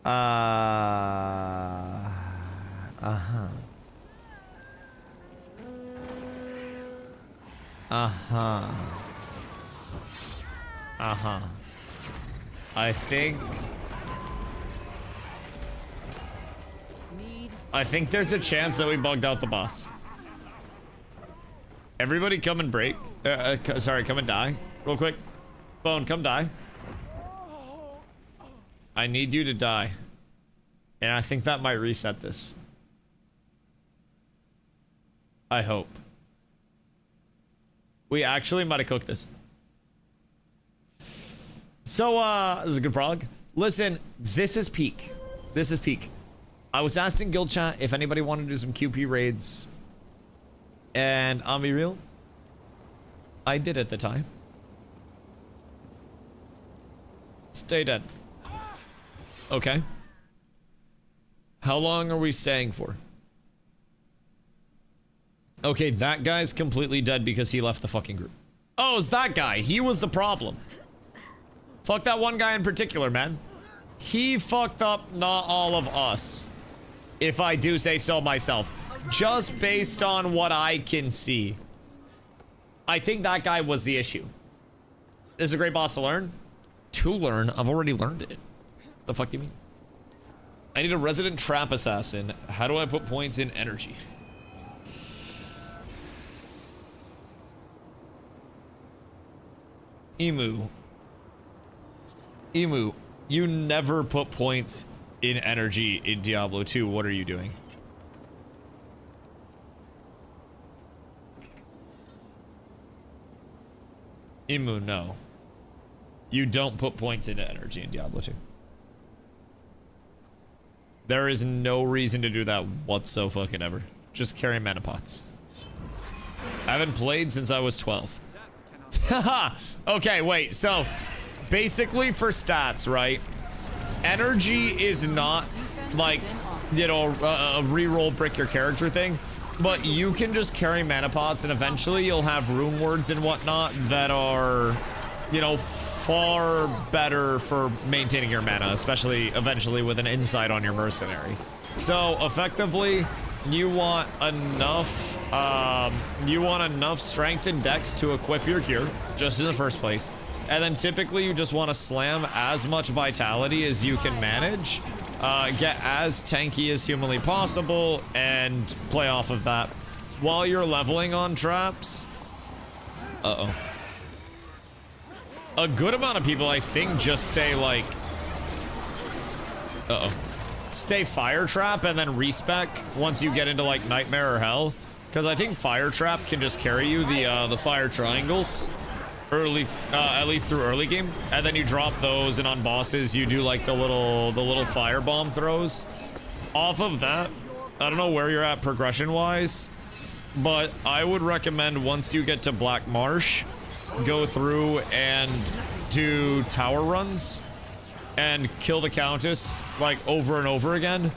Uh-huh. I think there's a chance that we bugged out the boss. Everybody come and break. Sorry, come and die. Real quick. Bone, come die. I need you to die. And I think that might reset this. I hope. We actually might have cooked this. So, this is a good prog. Listen, this is peak. This is peak. I was asked in guild chat if anybody wanted to do some QP raids. And I'll be real. I did at the time. Stay dead. Okay. How long are we staying for? Okay, that guy's completely dead because he left the fucking group. Oh, it's that guy. He was the problem. Fuck that one guy in particular, man. He fucked up not all of us. If I do say so myself. Just based on what I can see. I think that guy was the issue. This is a great boss to learn. To learn? I've already learned it. The fuck do you mean? I need a resident trap assassin. How do I put points in energy? Emu, you never put points in energy in Diablo 2. What are you doing? Emu, no. You don't put points into energy in Diablo 2. There is no reason to do that whatsoever. Just carry mana pots. I haven't played since I was 12. Haha! Okay, wait, so basically for stats, right? Energy is not like, you know, a reroll brick your character thing, but you can just carry mana pots and eventually you'll have rune words and whatnot that are, you know, far better for maintaining your mana, especially eventually with an insight on your mercenary. So effectively, you want enough strength and dex to equip your gear, just in the first place. And then typically you just want to slam as much vitality as you can manage, get as tanky as humanly possible, and play off of that. While you're leveling on traps, a good amount of people, I think, just stay like, stay fire trap and then respec once you get into like nightmare or hell, because I think fire trap can just carry you the fire triangles early, at least through early game, and then you drop those, and on bosses you do like the little fire bomb throws. Off of that, I don't know where you're at progression wise, but I would recommend once you get to Black Marsh, go through and do tower runs and kill the Countess like over and over again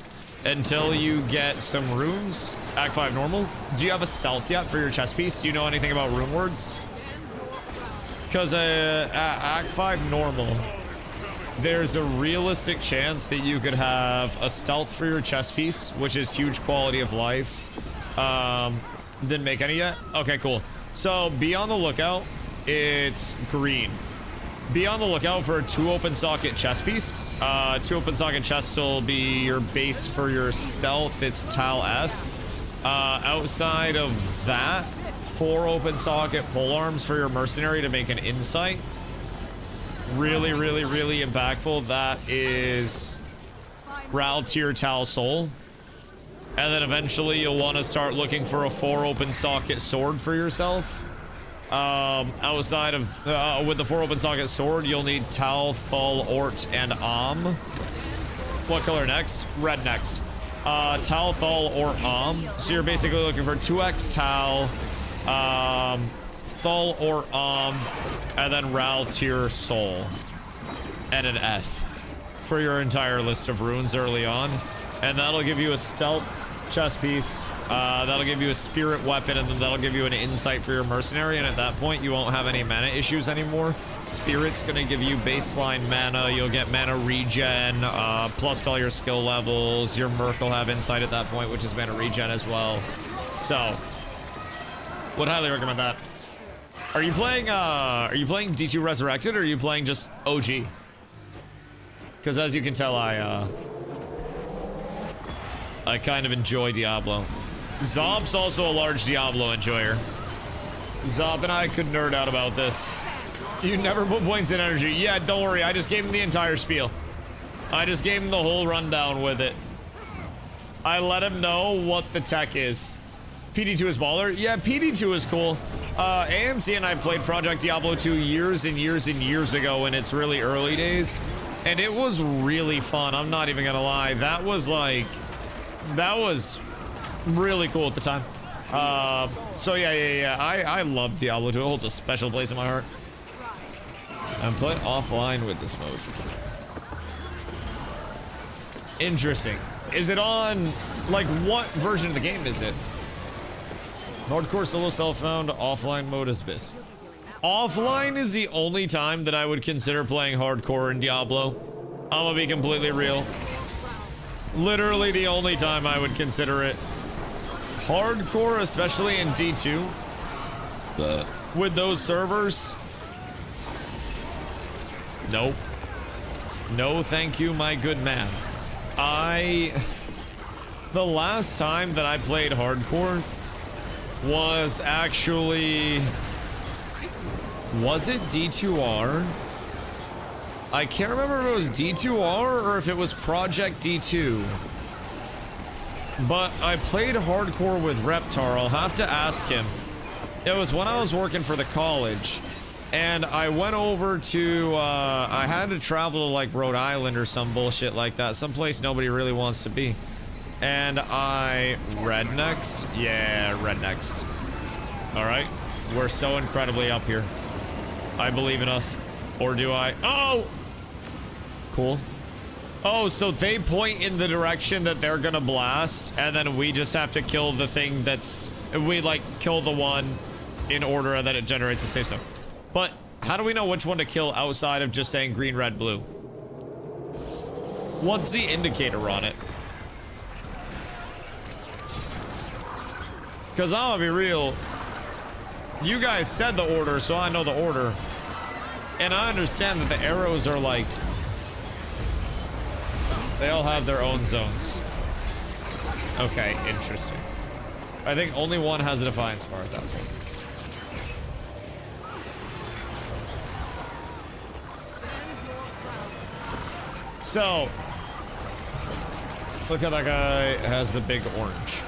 until you get some runes. Act 5 normal. Do you have a stealth yet for your chest piece? Do you know anything about rune words? Because Act 5 normal, there's a realistic chance that you could have a stealth for your chest piece, which is huge quality of life. Didn't make any yet? Okay, cool. So be on the lookout. It's green. Be on the lookout for a 2 open socket chest piece. 2 open socket chest will be your base for your stealth. It's Tal F. Outside of that, 4 open socket pole arms for your mercenary to make an insight. Really, really, really impactful. That is Ral Tier Tal Soul. And then eventually you'll want to start looking for a 4 open socket sword for yourself. Outside of, with the 4 open socket sword, you'll need Tal, Thul, Ort, and Am. What color next? Red next. Tal, Thul, Ort, Am. So you're basically looking for 2x Tal, Thul, Ort, Am, and then Ral Tier Soul. And an F for your entire list of runes early on. And that'll give you a stealth chest piece, that'll give you a spirit weapon, and then that'll give you an insight for your mercenary, and at that point you won't have any mana issues anymore. Spirit's gonna give you baseline mana, you'll get mana regen, plus all your skill levels. Your merc will have insight at that point, which is mana regen as well. So, would highly recommend that. Are you playing D2 Resurrected, or are you playing just OG? Because as you can tell, I kind of enjoy Diablo. Zob's also a large Diablo enjoyer. Zob and I could nerd out about this. You never put points in energy. Yeah, don't worry. I just gave him the entire spiel. I just gave him the whole rundown with it. I let him know what the tech is. PD2 is baller? Yeah, PD2 is cool. AMC and I played Project Diablo 2 years and years and years ago in its really early days. And it was really fun. I'm not even gonna lie. That was really cool at the time. So yeah. I love Diablo 2. It holds a special place in my heart. I'm playing offline with this mode. Interesting. Is it on, like, what version of the game is it? Hardcore solo self-found, offline mode is this. Offline is the only time that I would consider playing hardcore in Diablo. I'm gonna be completely real. Literally the only time I would consider it. Hardcore, especially in D2, with those servers. Nope. No, thank you, my good man. The last time that I played hardcore was actually, was it D2R? I can't remember if it was D2R or if it was Project D2. But I played hardcore with Reptar. I'll have to ask him. It was when I was working for the college. And I went over to, I had to travel to like Rhode Island or some bullshit like that. Someplace nobody really wants to be. And red next? Yeah, red next. All right. We're so incredibly up here. I believe in us. Or do I? Oh! Cool. Oh, so they point in the direction that they're gonna blast, and then we just have to kill the thing that's... We, like, kill the one in order, and then it generates a safe zone. But How do we know which one to kill outside of just saying green, red, blue? What's the indicator on it? Because I'm gonna be real. You guys said the order, so I know the order. And I understand that the arrows are like... They all have their own zones. Okay, interesting. I think only one has a Defiance bar at that point. So, look how that guy has the big orange.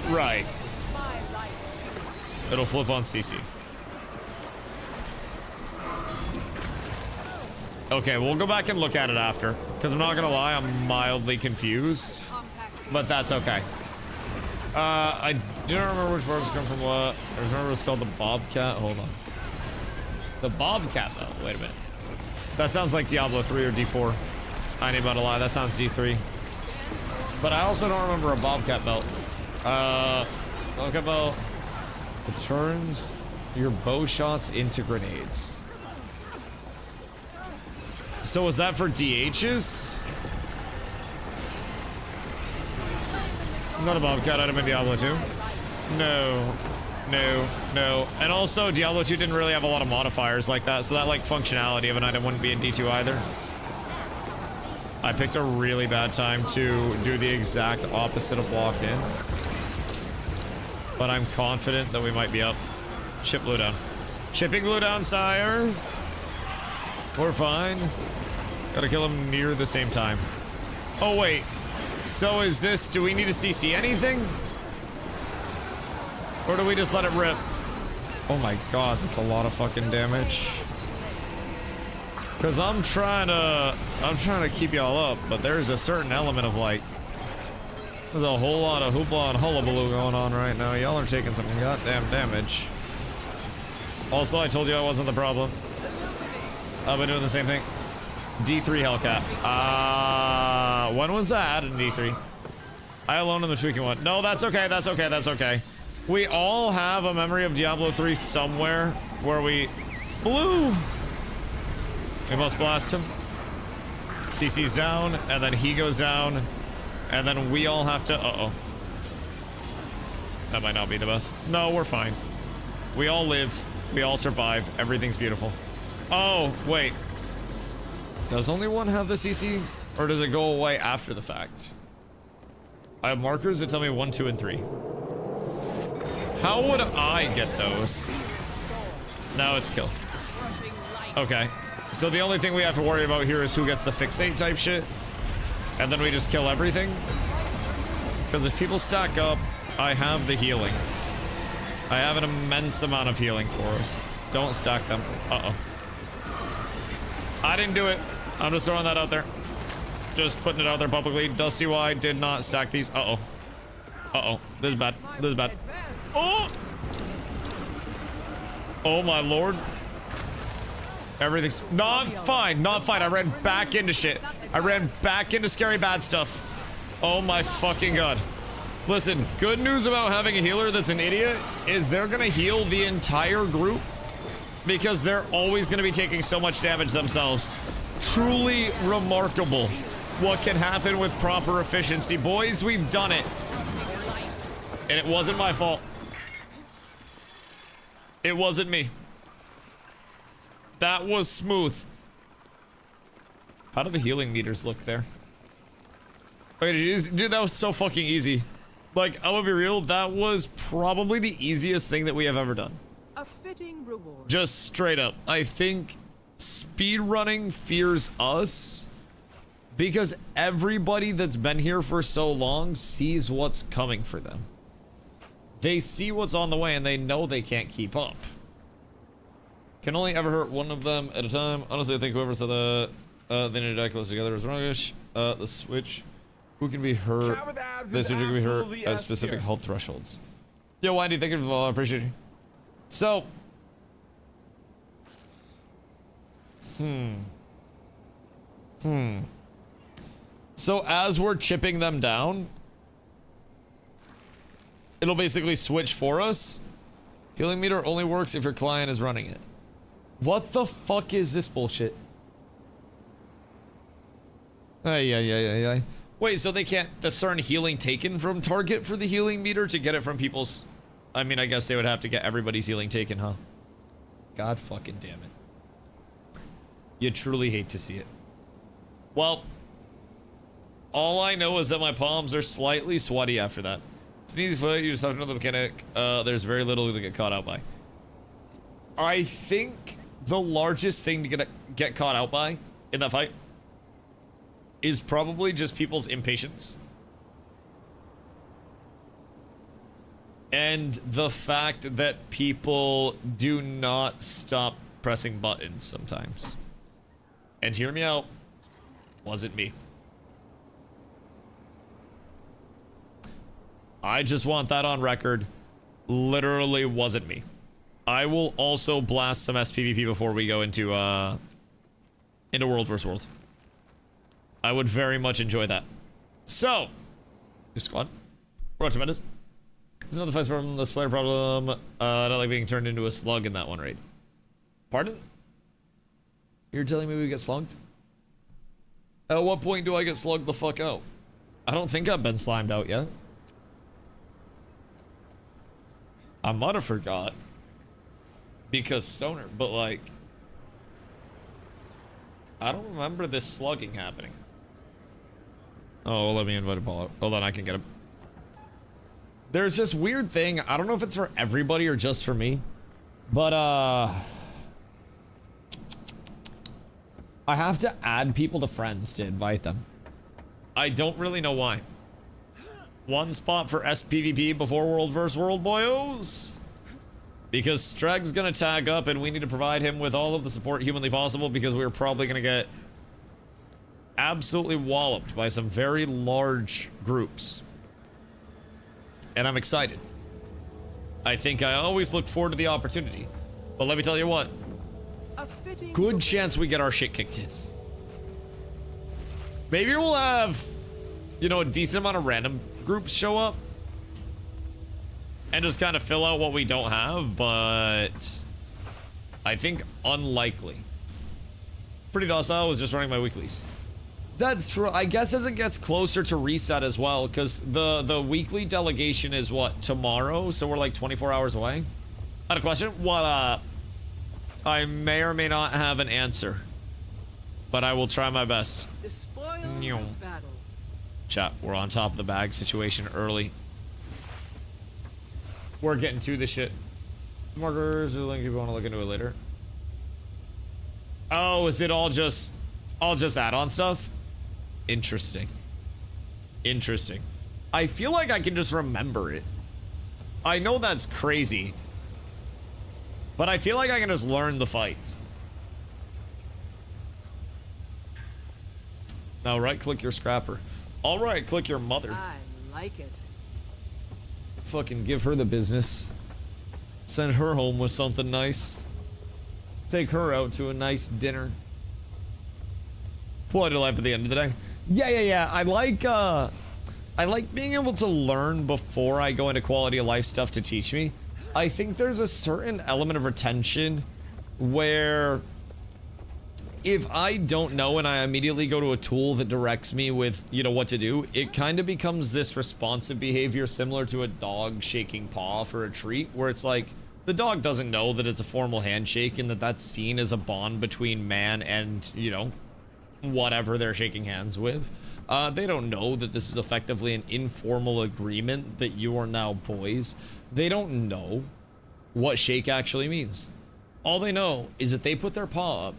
Right. It'll flip on CC. Okay, we'll go back and look at it after. Because I'm not gonna lie, I'm mildly confused. But that's okay. I don't remember which barbs come from what. I remember it's called the Bobcat. Hold on. The Bobcat, though. Wait a minute. That sounds like Diablo 3 or D4. I ain't about to lie. That sounds D3. But I also don't remember a Bobcat belt. Bobcat belt. It turns your bow shots into grenades. So was that for DHs? Not a Bobcat item in Diablo 2. No. No. No. And also, Diablo 2 didn't really have a lot of modifiers like that, so that, like, functionality of an item wouldn't be in D2 either. I picked a really bad time to do the exact opposite of lock in. But I'm confident that we might be up. Chip blue down. Chipping blue down, sire. We're fine. Gotta kill him near the same time. Oh, wait. So is this... Do we need to CC anything? Or do we just let it rip? Oh my god, that's a lot of fucking damage. Because I'm trying to keep y'all up, but there's a certain element of, like... There's a whole lot of hoopla and hullabaloo going on right now. Y'all are taking some goddamn damage. Also, I told you I wasn't the problem. I've been doing the same thing. D3 Hellcat. When was that in D3? I alone in the tweaking one. No, that's okay, that's okay, that's okay. We all have a memory of Diablo 3 somewhere where we... Blue! We must blast him. CC's down, and then he goes down, and then we all have to... Uh-oh. That might not be the best. No, we're fine. We all live. We all survive. Everything's beautiful. Oh, wait. Does only one have the CC? Or does it go away after the fact? I have markers that tell me 1, 2, and 3. How would I get those? Now it's kill. Okay. So the only thing we have to worry about here is who gets the fixate type shit. And then we just kill everything. Because if people stack up, I have the healing. I have an immense amount of healing for us. Don't stack them. Uh-oh. I didn't do it. I'm just throwing that out there. Just putting it out there publicly. DustyWhy did not stack these. Uh-oh. Uh-oh. This is bad. This is bad. Oh! Oh my lord. Everything's not fine. Not fine. I ran back into shit. I ran back into scary bad stuff. Oh my fucking god. Listen, good news about having a healer that's an idiot is they're gonna heal the entire group because they're always gonna be taking so much damage themselves. Truly remarkable what can happen with proper efficiency. Boys, we've done it. And it wasn't my fault. It wasn't me. That was smooth. How do the healing meters look there? Wait, dude, that was so fucking easy. Like, I'm gonna be real, that was probably the easiest thing that we have ever done. A fitting reward. Just straight up. I think speedrunning fears us because everybody that's been here for so long sees what's coming for them. They see what's on the way and they know they can't keep up. Can only ever hurt one of them at a time. Honestly, I think whoever said the need to die close together is wrongish. The switch. Who can be hurt? The switch can be hurt at specific health thresholds. Yo, Wendy, thank you for the follow. I appreciate you. So. So as we're chipping them down, it'll basically switch for us. Healing meter only works if your client is running it. What the fuck is this bullshit? Ay. Wait, so they can't discern healing taken from target for the healing meter to get it from people's... I mean, I guess they would have to get everybody's healing taken, huh? God fucking damn it. You truly hate to see it. Well, all I know is that my palms are slightly sweaty after that. It's an easy fight, you just have to know the mechanic. There's very little to get caught out by. I think the largest thing to get caught out by in that fight is probably just people's impatience. And the fact that people do not stop pressing buttons sometimes. And hear me out, wasn't me. I just want that on record. Literally wasn't me. I will also blast some SPVP before we go into World vs. World. I would very much enjoy that. So, new squad. We're tremendous. It's another fight problem, this player problem. I don't like being turned into a slug in that one raid. Pardon? You're telling me we get slugged? At what point do I get slugged the fuck out? I don't think I've been slimed out yet. I might have forgot. Because stoner, but like... I don't remember this slugging happening. Oh, let me invite Paul out. Hold on, I can get him. There's this weird thing. I don't know if it's for everybody or just for me. But, I have to add people to friends to invite them. I don't really know why. One spot for SPVP before World vs. World, boyos. Because Streg's gonna tag up and we need to provide him with all of the support humanly possible because we're probably gonna get absolutely walloped by some very large groups. And I'm excited. I think I always look forward to the opportunity. But let me tell you what. Good chance we get our shit kicked in. Maybe we'll have, you know, a decent amount of random groups show up. And just kind of fill out what we don't have, but I think unlikely. Pretty docile, was just running my weeklies. That's true. I guess as it gets closer to reset as well, because the weekly delegation is what, tomorrow? So we're like 24 hours away. I had a question. What up? I may or may not have an answer, but I will try my best. Chat, we're on top of the bag situation early. We're getting to the shit. Markers, the link if you want to look into it later. Oh, is it all just add-on stuff? Interesting. Interesting. I feel like I can just remember it. I know that's crazy. But I feel like I can just learn the fights. Now right-click your scrapper. All right, click your mother. I like it. Fucking give her the business. Send her home with something nice. Take her out to a nice dinner. Quality of life at the end of the day. Yeah. I like being able to learn before I go into quality of life stuff to teach me. I think there's a certain element of retention where if I don't know and I immediately go to a tool that directs me with, you know, what to do, it kind of becomes this responsive behavior similar to a dog shaking paw for a treat, where it's like the dog doesn't know that it's a formal handshake and that that's seen as a bond between man and, you know, whatever they're shaking hands with. They don't know that this is effectively an informal agreement that you are now boys. They don't know what shake actually means. All they know is that they put their paw up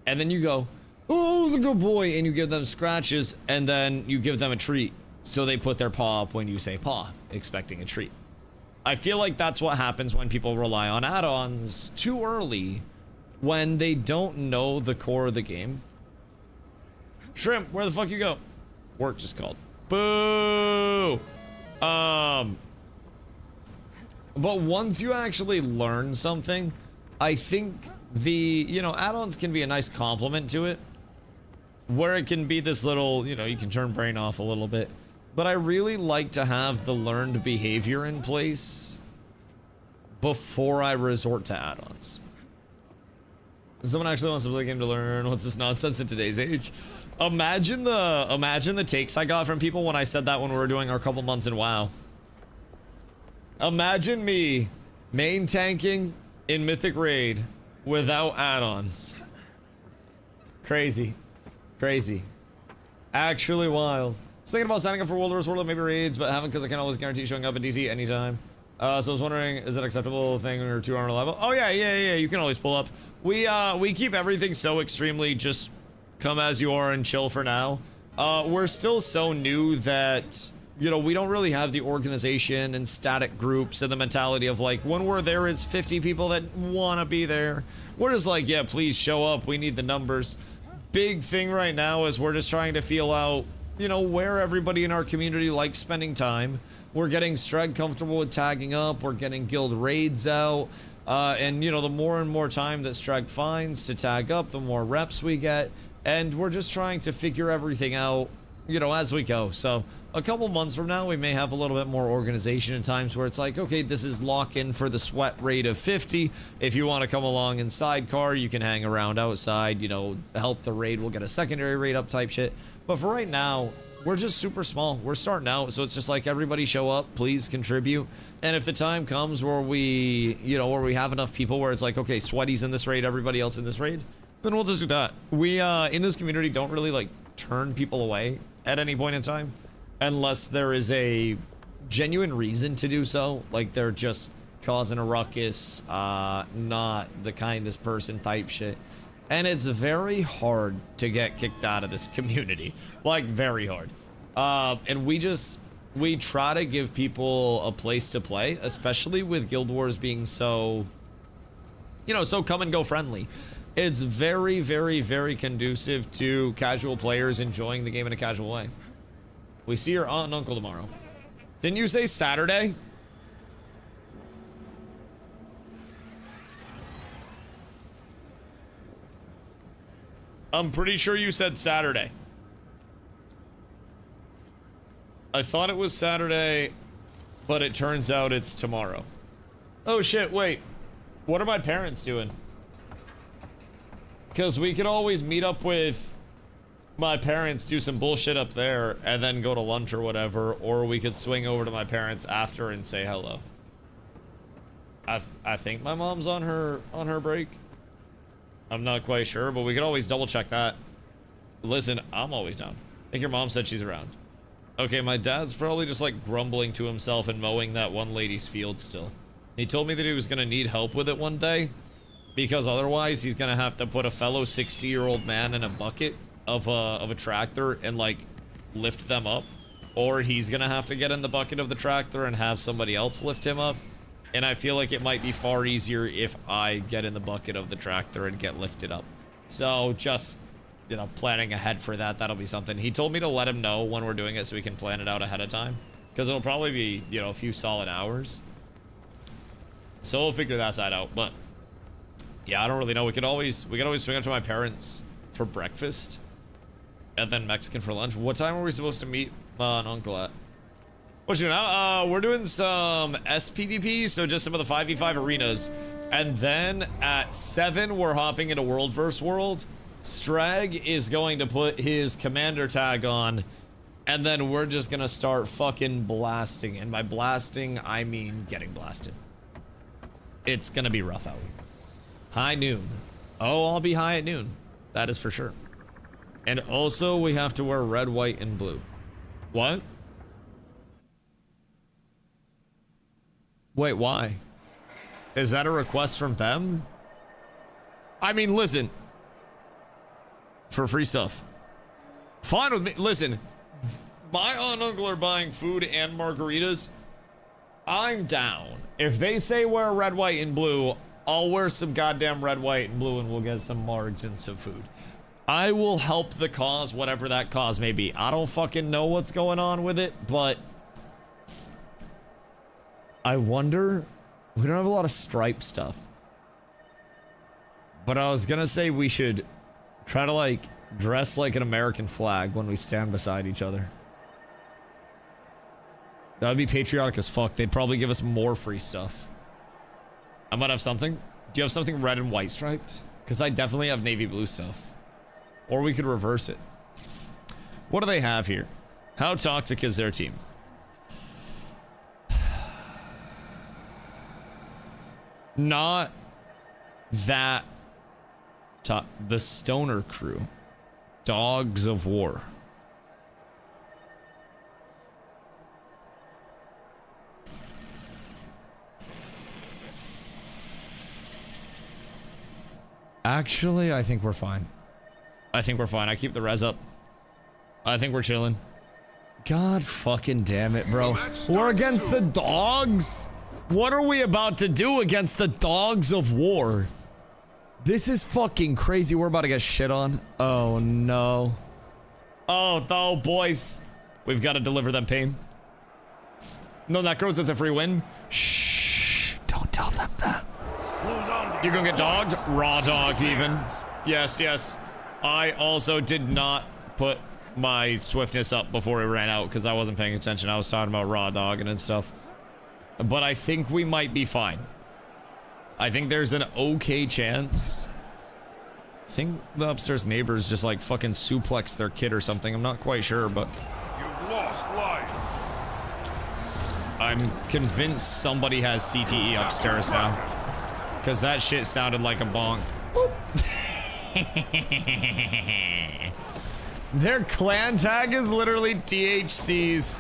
and then you go, oh, it was a good boy, and you give them scratches and then you give them a treat. So they put their paw up when you say paw, expecting a treat. I feel like that's what happens when people rely on add-ons too early when they don't know the core of the game. Shrimp, where the fuck you go? Work just called. Boo! But once you actually learn something, I think the, you know, add-ons can be a nice complement to it. Where it can be this little, you know, you can turn brain off a little bit. But I really like to have the learned behavior in place before I resort to add-ons. Someone actually wants to play a game to learn what's this nonsense in today's age. Imagine the takes I got from people when I said that when we were doing our couple months in WoW. Imagine me main tanking in Mythic Raid without add-ons. Crazy. Crazy. Actually wild. I was thinking about signing up for World or maybe raids, but haven't because I can't always guarantee showing up in DC anytime. So I was wondering, is that acceptable thing or 2 armor level? Oh yeah, you can always pull up. We keep everything so extremely just come as you are and chill for now. We're still so new that, you know, we don't really have the organization and static groups and the mentality of like, when we're there, it's 50 people that want to be there. We're just like, yeah, please show up. We need the numbers. Big thing right now is we're just trying to feel out, you know, where everybody in our community likes spending time. We're getting Streg comfortable with tagging up. We're getting guild raids out. And, you know, the more and more time that Streg finds to tag up, the more reps we get. And we're just trying to figure everything out, you know, as we go. So a couple months from now, we may have a little bit more organization in times where it's like, okay, this is lock in for the sweat rate of 50. If you want to come along in sidecar, you can hang around outside, you know, help the raid. We'll get a secondary raid up type shit. But for right now, we're just super small. We're starting out, so it's just like everybody show up, please contribute. And if the time comes where we, you know, where we have enough people where it's like, okay, Sweaty's in this raid, everybody else in this raid, then we'll just do that. We, in this community, don't really, like, turn people away at any point in time unless there is a genuine reason to do so. Like, they're just causing a ruckus, not the kindest person type shit. And it's very hard to get kicked out of this community. Like, very hard. And we try to give people a place to play, especially with Guild Wars being so, you know, so come and go friendly. It's very, very, very conducive to casual players enjoying the game in a casual way. We see your aunt and uncle tomorrow. Didn't you say Saturday? I'm pretty sure you said Saturday. I thought it was Saturday, but it turns out it's tomorrow. Oh shit, wait. What are my parents doing? Because we could always meet up with my parents, do some bullshit up there, and then go to lunch or whatever, or we could swing over to my parents after and say hello. I think my mom's on her break. I'm not quite sure, but we could always double check that. Listen, I'm always down. I think your mom said she's around. Okay, my dad's probably just like grumbling to himself and mowing that one lady's field still. He told me that he was gonna need help with it one day because otherwise he's gonna have to put a fellow 60-year-old man in a bucket of a tractor and like lift them up, or he's gonna have to get in the bucket of the tractor and have somebody else lift him up. And I feel like it might be far easier if I get in the bucket of the tractor and get lifted up. So just, you know, planning ahead for that, that'll be something. He told me to let him know when we're doing it so we can plan it out ahead of time. Because it'll probably be, you know, a few solid hours. So we'll figure that side out. But yeah, I don't really know. We could always swing up to my parents for breakfast. And then Mexican for lunch. What time are we supposed to meet an uncle at? What you know? We're doing some SPVP, so just some of the 5v5 arenas. And then at 7, we're hopping into World vs. World. Strag is going to put his commander tag on, and then we're just gonna start fucking blasting. And by blasting, I mean getting blasted. It's gonna be rough out. High noon. Oh, I'll be high at noon. That is for sure. And also, we have to wear red, white, and blue. What? Wait, why? Is that a request from them? I mean, listen. For free stuff. Fine with me. Listen, my aunt and uncle are buying food and margaritas. I'm down. If they say wear red, white, and blue, I'll wear some goddamn red, white, and blue, and we'll get some margs and some food. I will help the cause, whatever that cause may be. I don't fucking know what's going on with it, but I wonder. We don't have a lot of stripe stuff. But I was gonna say we should try to, like, dress like an American flag when we stand beside each other. That would be patriotic as fuck. They'd probably give us more free stuff. I might have something. Do you have something red and white striped? Because I definitely have navy blue stuff. Or we could reverse it. What do they have here? How toxic is their team? Not that the stoner crew. Dogs of War. Actually, I think we're fine. I think we're fine. I keep the res up. I think we're chilling. God fucking damn it, bro. We're against the dogs? What are we about to do against the dogs of war? This is fucking crazy. We're about to get shit on. Oh, no. Oh, no, boys. We've got to deliver them pain. No necros, that's a free win. Shh. Don't tell them that. You're gonna get dogged? Raw dogged, even. Yes, yes. I also did not put my swiftness up before it ran out because I wasn't paying attention. I was talking about raw dogging and stuff. But I think we might be fine. I think there's an okay chance. I think the upstairs neighbors just like fucking suplex their kid or something. I'm not quite sure, but You've lost life. I'm convinced somebody has CTE upstairs now. Because that shit sounded like a bonk. Their clan tag is literally THCs.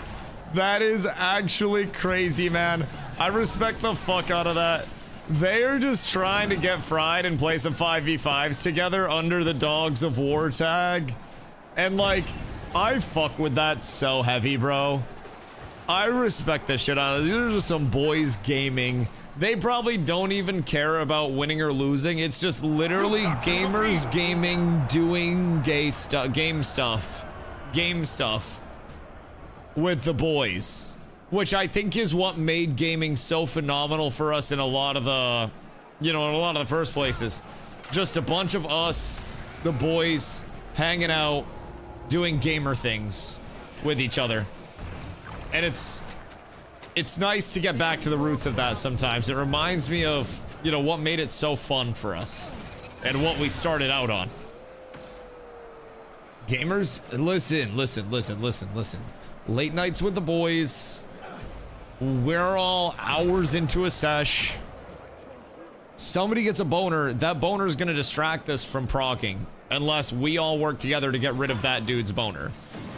That is actually crazy, man. I respect the fuck out of that. They are just trying to get fried and play some 5v5s together under the Dogs of War tag. And like, I fuck with that so heavy, bro. I respect the shit out of it. These are just some boys gaming. They probably don't even care about winning or losing. It's just literally gamers gaming, doing game stuff with the boys, which I think is what made gaming so phenomenal for us in a lot of the, in a lot of the first places. Just a bunch of us, the boys, hanging out, doing gamer things with each other. And it's nice to get back to the roots of that sometimes. It reminds me of, what made it so fun for us and what we started out on. Gamers, listen. Late nights with the boys. We're all hours into a sesh. Somebody gets a boner. That boner is going to distract us from proccing unless we all work together to get rid of that dude's boner.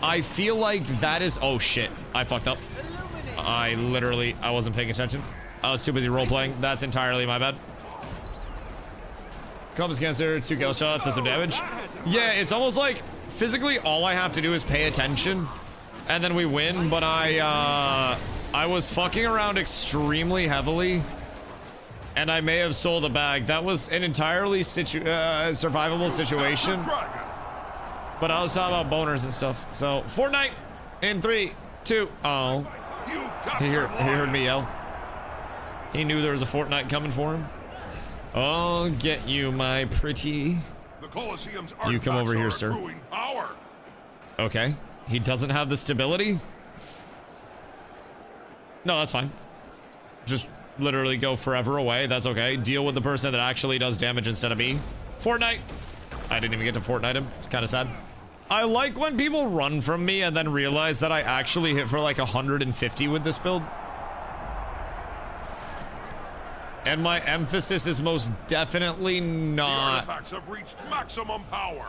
I feel like that is... Oh, shit. I fucked up. I wasn't paying attention. I was too busy role-playing. That's entirely my bad. Compass cancer, 2 kill shots, does some damage. Yeah, it's almost like physically all I have to do is pay attention and then we win, but I was fucking around extremely heavily and I may have sold a bag. That was an entirely survivable situation. But I was talking about boners and stuff. So, Fortnite in 3, 2, oh. He heard me yell. He knew there was a Fortnite coming for him. I'll get you, my pretty. You come over here, sir. Okay. He doesn't have the stability? No, that's fine. Just literally go forever away. That's okay. Deal with the person that actually does damage instead of me. Fortnite. I didn't even get to Fortnite him. It's kind of sad. I like when people run from me and then realize that I actually hit for like 150 with this build. And my emphasis is most definitely not have reached maximum power.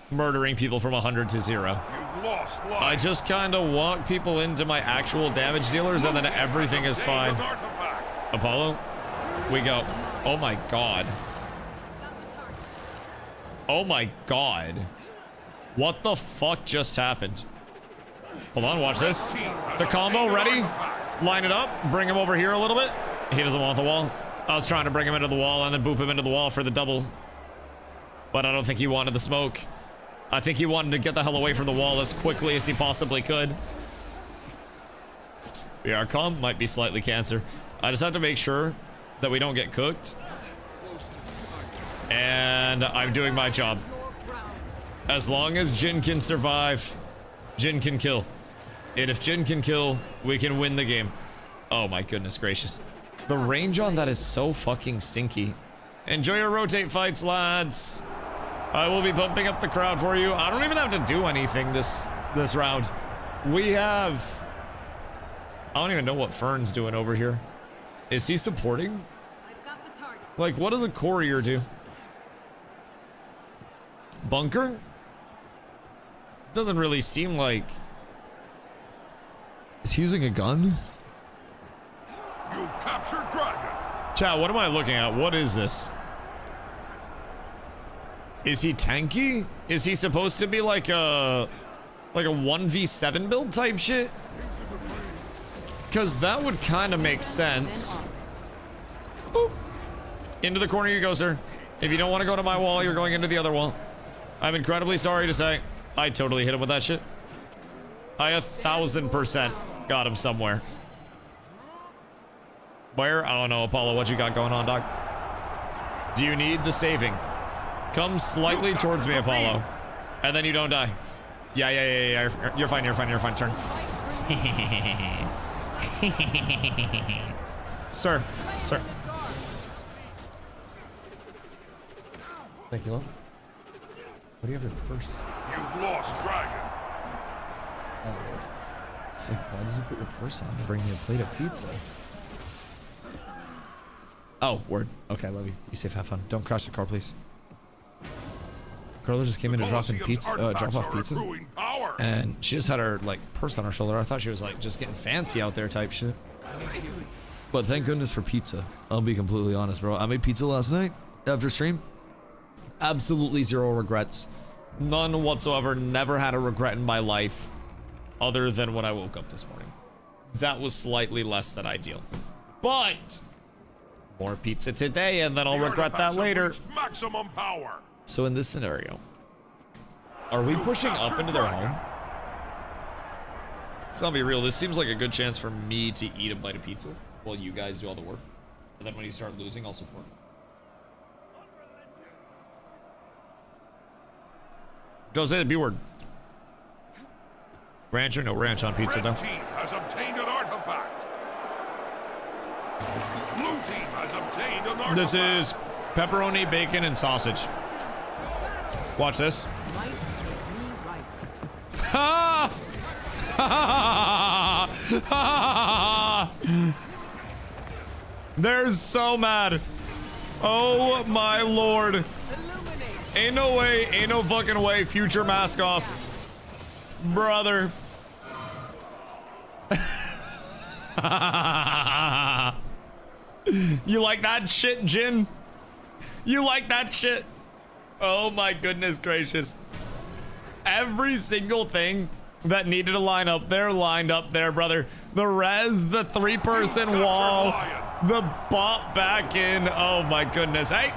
Murdering people from 100 to 0. You've lost life. I just kind of walk people into my actual damage dealers and then everything is fine. Apollo, we go. Oh my god. Oh my god. What the fuck just happened? Hold on, watch this. The combo, ready? Line it up, bring him over here a little bit. He doesn't want the wall. I was trying to bring him into the wall and then boop him into the wall for the double. But I don't think he wanted the smoke. I think he wanted to get the hell away from the wall as quickly as he possibly could. VR comp might be slightly cancer. I just have to make sure that we don't get cooked. And I'm doing my job. As long as Jin can survive, Jin can kill. And if Jin can kill, we can win the game. Oh my goodness gracious. The range on that is so fucking stinky. Enjoy your rotate fights, lads. I will be pumping up the crowd for you. I don't even have to do anything this round. We have... I don't even know what Fern's doing over here. Is he supporting? I've got the target. Like, what does a courier do? Bunker? Doesn't really seem like... Is he using a gun? You've captured Dragon. Chat, what am I looking at? What is this? Is he tanky? Is he supposed to be like a 1v7 build type shit? Because that would kind of make sense. Boop. Into the corner you go, sir. If you don't want to go to my wall, you're going into the other wall. I'm incredibly sorry to say. I totally hit him with that shit. I 1000% got him somewhere. Where? I don't know, Apollo, what you got going on, dog? Do you need the saving? Come slightly towards me, Apollo. And then you don't die. Yeah. You're fine. Turn. Sir. Thank you, love. What do you have in your purse? You've lost Dragon. Oh, it's like, why did you put your purse on to bring me a plate of pizza? Oh, word. Okay, I love you. Be safe, have fun. Don't crash the car, please. Carla just came in to drop off pizza. And she just had her, like, purse on her shoulder. I thought she was, like, just getting fancy out there type shit. But thank goodness for pizza. I'll be completely honest, bro. I made pizza last night after stream. Absolutely zero regrets. None whatsoever. Never had a regret in my life other than when I woke up this morning. That was slightly less than ideal. But more pizza today, and then I'll regret that later. Maximum power. So in this scenario, are we pushing up into their home? Let's not be real. This seems like a good chance for me to eat a bite of pizza while you guys do all the work. And then when you start losing, I'll support. Don't say the B word. Ranch or no ranch on pizza, though? Red team has obtained an artifact. Blue team has obtained an artifact. This is pepperoni, bacon, and sausage. Watch this. Might makes me right. Ha! They're so mad. Oh my lord. Illuminate. Ain't no way, ain't no fucking way. Future mask off. Brother. You like that shit, Jin? You like that shit? Oh my goodness gracious. Every single thing that needed to line up there lined up there, brother. The res, the 3-person wall, the bop back in. Oh my goodness. Hey.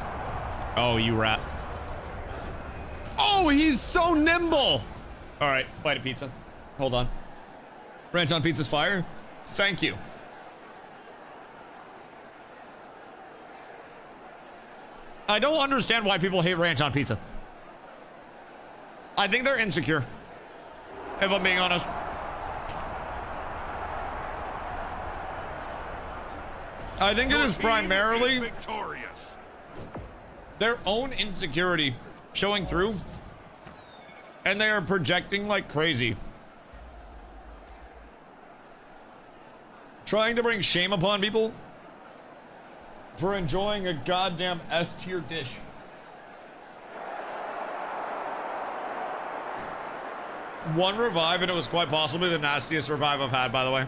Oh, you rat. Oh, he's so nimble. All right, bite of pizza. Hold on. Ranch on pizza's fire. Thank you. I don't understand why people hate ranch on pizza. I think they're insecure, if I'm being honest. I think it is primarily victorious. Their own insecurity showing through, and they are projecting like crazy, trying to bring shame upon people for enjoying a goddamn S-tier dish. One revive, and it was quite possibly the nastiest revive I've had, by the way.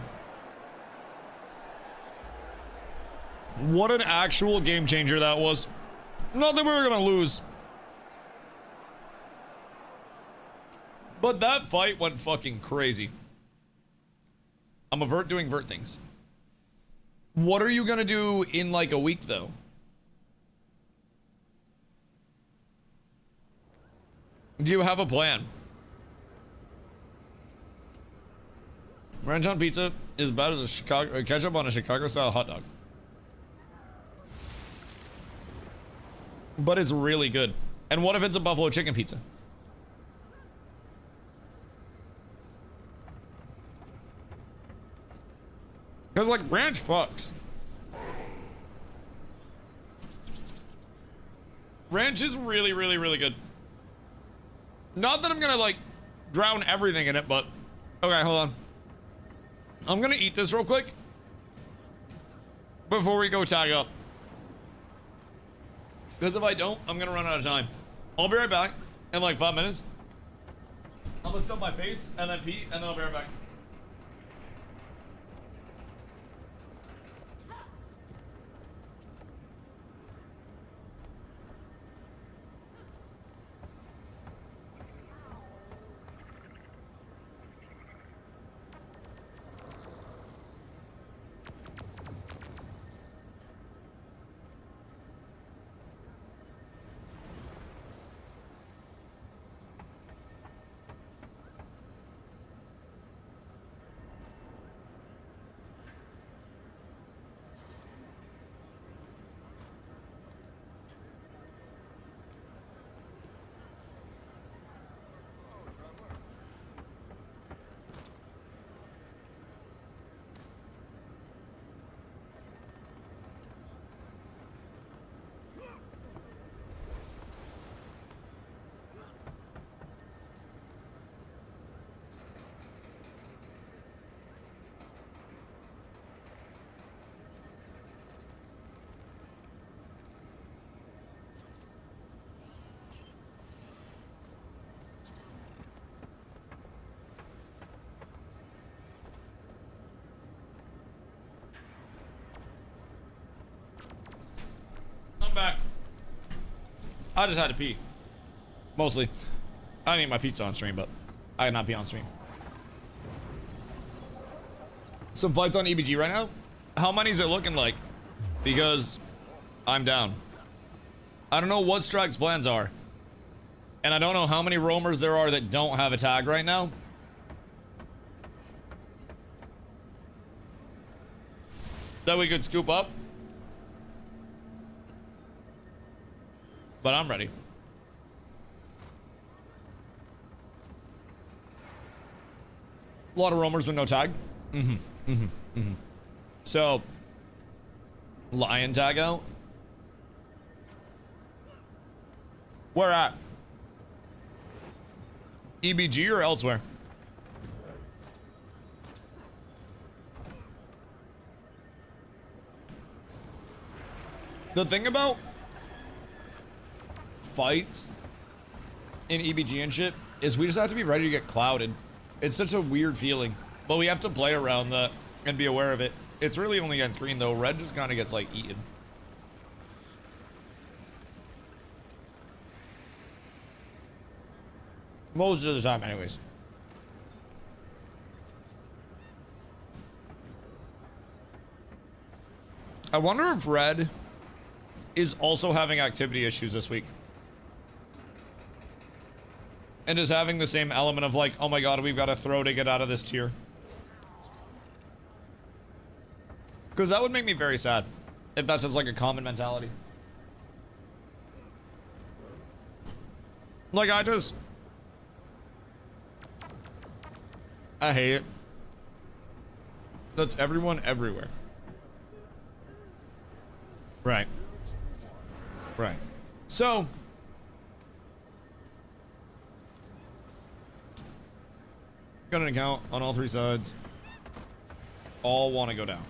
What an actual game changer that was. Not that we were gonna lose, but that fight went fucking crazy. I'm a vert doing vert things. What are you gonna do in like a week, though? Do you have a plan? Ranch on pizza is bad as a Chicago ketchup on a Chicago-style hot dog, but it's really good. And what if it's a buffalo chicken pizza? Because like ranch fucks. Ranch is really, really, really good. Not that I'm gonna like drown everything in it, but okay, hold on. I'm gonna eat this real quick before we go tag up. Because if I don't, I'm gonna run out of time. I'll be right back in like 5 minutes. I'm gonna stuff my face and then pee, and then I'll be right back. I'm back. I just had to pee. Mostly. I didn't eat my pizza on stream, but I did not pee on stream. Some fights on EBG right now? How many is it looking like? Because I'm down. I don't know what Strike's plans are. And I don't know how many roamers there are that don't have a tag right now. That we could scoop up. But I'm ready. A lot of roamers with no tag. So, lion tag out. Where at? EBG or elsewhere? The thing about fights in EBG and shit is we just have to be ready to get clouded. It's such a weird feeling, but we have to play around that and be aware of it. It's really only on green though. Red just kind of gets like eaten. Most of the time anyways. I wonder if red is also having activity issues this week. And is having the same element of like, oh my god, we've got to throw to get out of this tier. Because that would make me very sad if that's just like a common mentality. Like I hate it. That's everyone everywhere. Right. Right. So got an account on all three sides. All want to go down.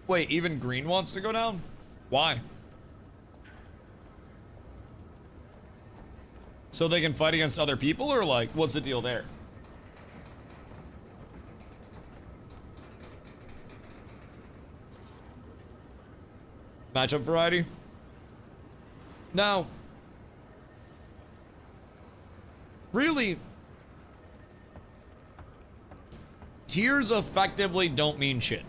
Wait, even green wants to go down? Why? So they can fight against other people, or like, what's the deal there? Matchup variety? Now, really, tiers effectively don't mean shit,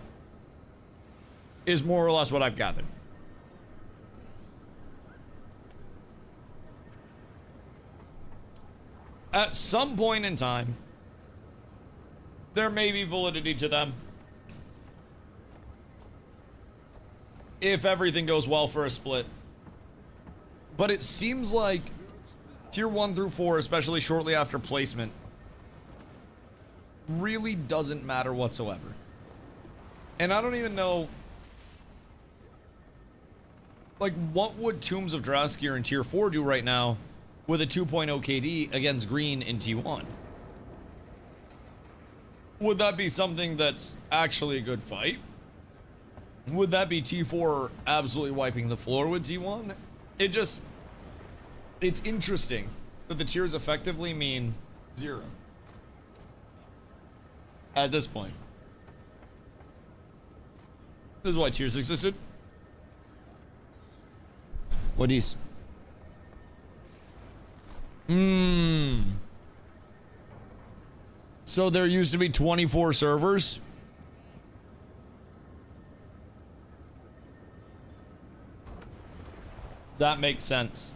is more or less what I've gathered. At some point in time, there may be validity to them. If everything goes well for a split. But it seems like tier 1 through 4, especially shortly after placement, really doesn't matter whatsoever. And I don't even know Like, what would Tombs of Draskir in Tier 4 do right now with a 2.0 KD against Green in T1? Would that be something that's actually a good fight? Would that be T4 absolutely wiping the floor with T1? It's interesting that the tiers effectively mean 0 at this point. This is why tiers existed. What is? So there used to be 24 servers. That makes sense.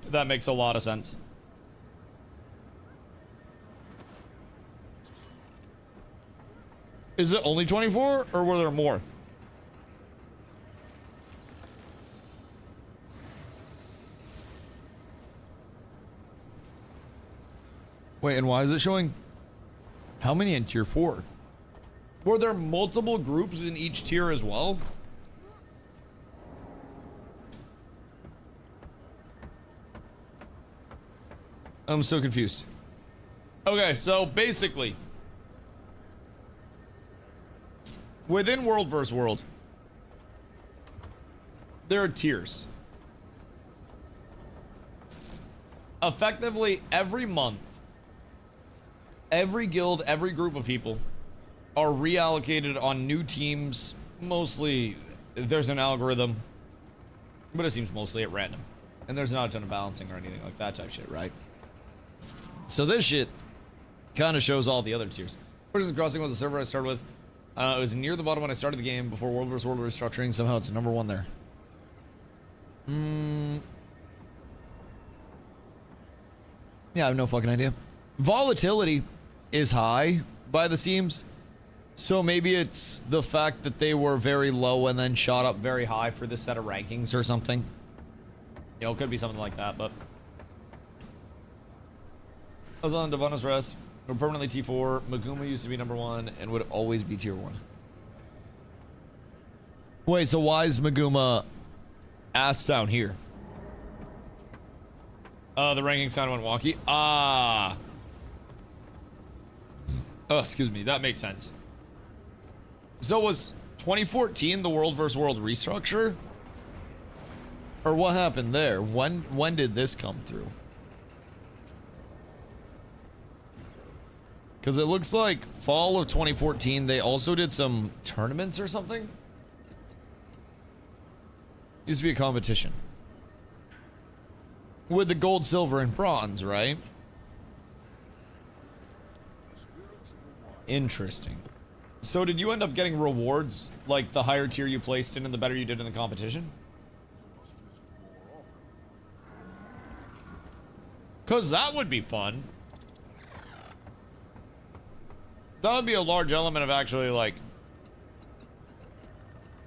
That makes a lot of sense. Is it only 24 or were there more? Wait, and why is it showing how many in tier 4? Were there multiple groups in each tier as well? I'm so confused. Okay, so basically, within World vs. World, there are tiers. Effectively, every month, every guild, every group of people are reallocated on new teams. Mostly, there's an algorithm, but it seems mostly at random. And there's not a ton of balancing or anything like that type shit, right? So this shit kind of shows all the other tiers. Versus Crossing was the server I started with. It was near the bottom when I started the game before World vs. World restructuring. Somehow it's number 1 there. Yeah, I have no fucking idea. Volatility is high by the seams. So maybe it's the fact that they were very low and then shot up very high for this set of rankings or something. You know, it could be something like that, but... I was on Devana's Rest. We're permanently T4. Maguma used to be number 1 and would always be tier 1. Wait, so why is Maguma ass down here? The ranking sound went wonky. Ah. Oh, excuse me. That makes sense. So was 2014 the World vs. World restructure? Or what happened there? When did this come through? Because it looks like fall of 2014, they also did some tournaments or something. Used to be a competition. With the gold, silver, and bronze, right? Interesting. So did you end up getting rewards, like the higher tier you placed in and the better you did in the competition? Because that would be fun. That would be a large element of actually, like,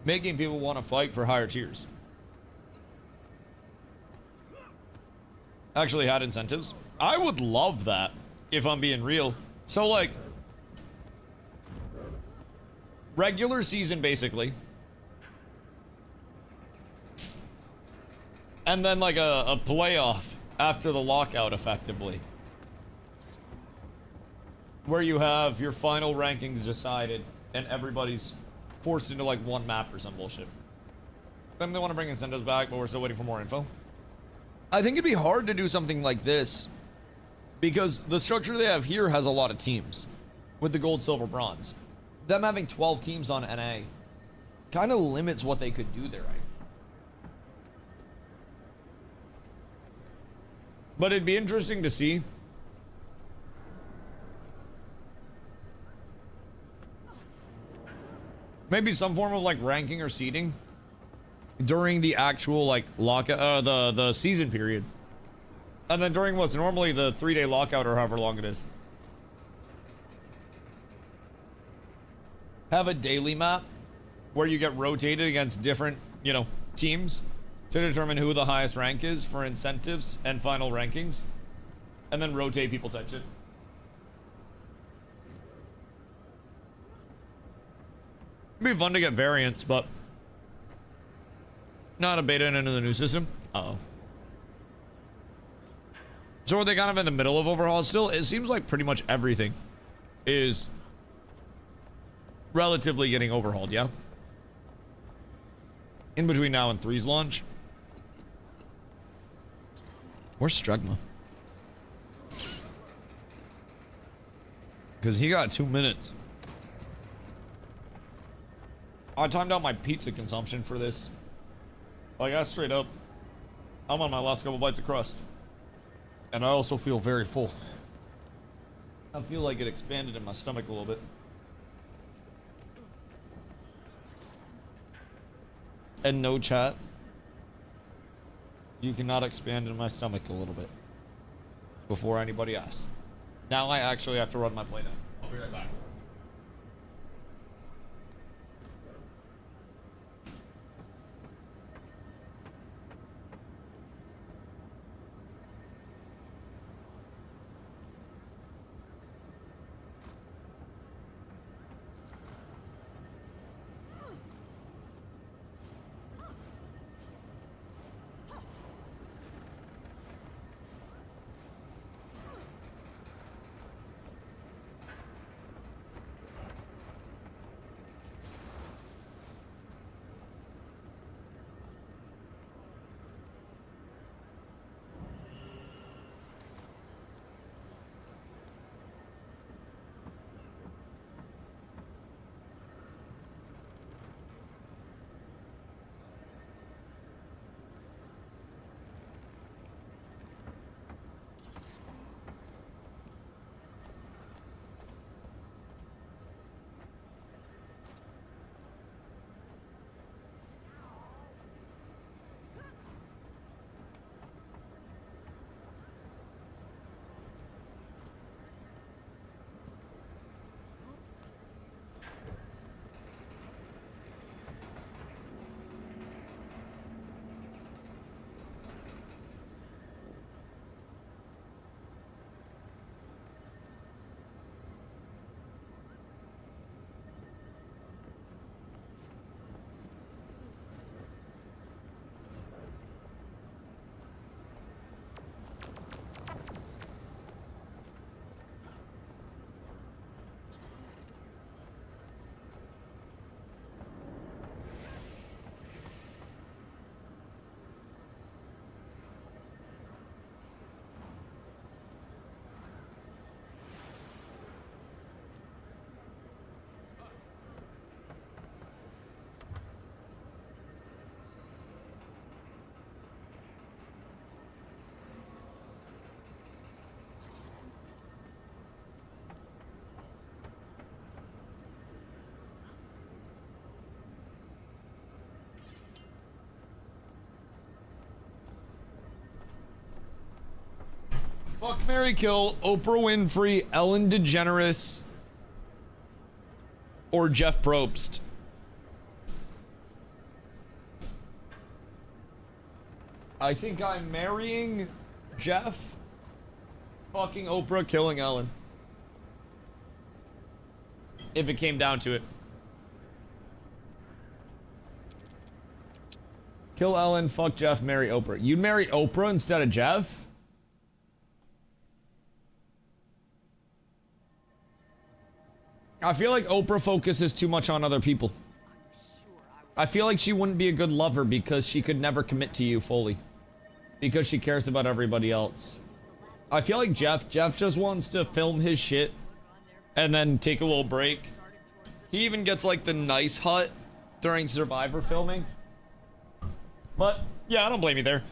making people want to fight for higher tiers. Actually had incentives. I would love that, if I'm being real. So, like, regular season, basically. And then, like, a playoff after the lockout, effectively. Where you have your final rankings decided and everybody's forced into like one map or some bullshit. Then they want to bring incentives back, but we're still waiting for more info. I think it'd be hard to do something like this because the structure they have here has a lot of teams with the gold, silver, bronze. Them having 12 teams on NA kind of limits what they could do there, right? But it'd be interesting to see. Maybe some form of like ranking or seeding during the actual like lockout, the season period, and then during what's normally the 3-day lockout or however long it is, have a daily map where you get rotated against different, you know, teams to determine who the highest rank is for incentives and final rankings, and then rotate people type shit. It'd be fun to get variants, but Not a beta into the new system. Uh-oh. So are they kind of in the middle of overhaul still? It seems like pretty much everything is relatively getting overhauled, yeah? In between now and 3's launch. Where's Stregma? Because he got 2 minutes. I timed out my pizza consumption for this. Like, I straight up, I'm on my last couple bites of crust. And I also feel very full. I feel like it expanded in my stomach a little bit. And no chat. You cannot expand in my stomach a little bit. Before anybody asks. Now I actually have to run my play down. I'll be right back. Fuck, marry, kill Oprah Winfrey, Ellen DeGeneres, or Jeff Probst. I think I'm marrying Jeff, fucking Oprah, killing Ellen. If it came down to it. Kill Ellen, fuck Jeff, marry Oprah. You'd marry Oprah instead of Jeff? I feel like Oprah focuses too much on other people. I feel like she wouldn't be a good lover because she could never commit to you fully. Because she cares about everybody else. I feel like Jeff just wants to film his shit and then take a little break. He even gets like the nice hut during Survivor filming. But yeah, I don't blame you there.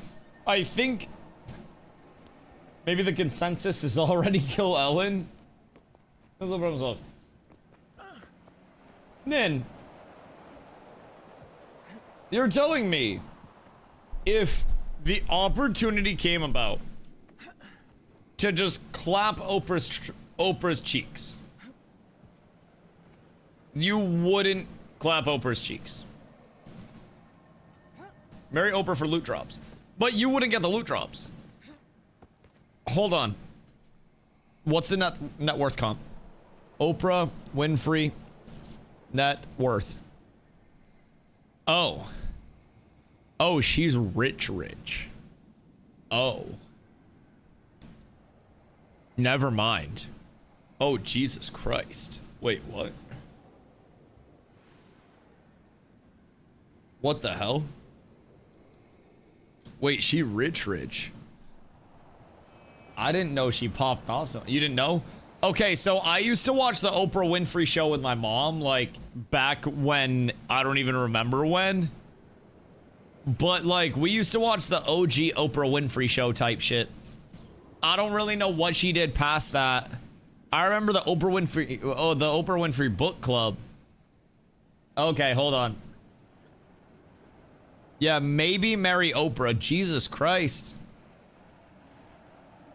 I think maybe the consensus is already kill Ellen. That's the problem. Nin, you're telling me if the opportunity came about to just clap Oprah's cheeks, you wouldn't clap Oprah's cheeks. Marry Oprah for loot drops, but you wouldn't get the loot drops. Hold on. What's the net worth comp? Oprah Winfrey. Net worth. Oh. Oh, she's rich. Oh. Never mind. Oh, Jesus Christ. Wait, what? What the hell? Wait, she rich. I didn't know she popped off. So you didn't know? Okay, so I used to watch the Oprah Winfrey show with my mom, like, back when, I don't even remember when. But, like, we used to watch the OG Oprah Winfrey show type shit. I don't really know what she did past that. I remember the Oprah Winfrey book club. Okay, hold on. Yeah, maybe marry Oprah. Jesus Christ.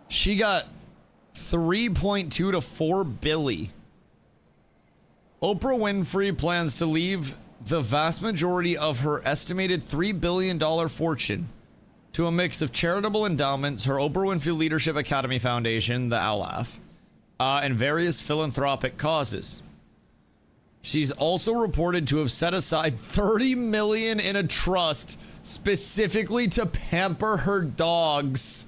She got 3.2 to 4 billion. Oprah Winfrey plans to leave the vast majority of her estimated $3 billion fortune to a mix of charitable endowments, her Oprah Winfrey Leadership Academy Foundation, the ALAF, and various philanthropic causes. She's also reported to have set aside $30 million in a trust specifically to pamper her dogs.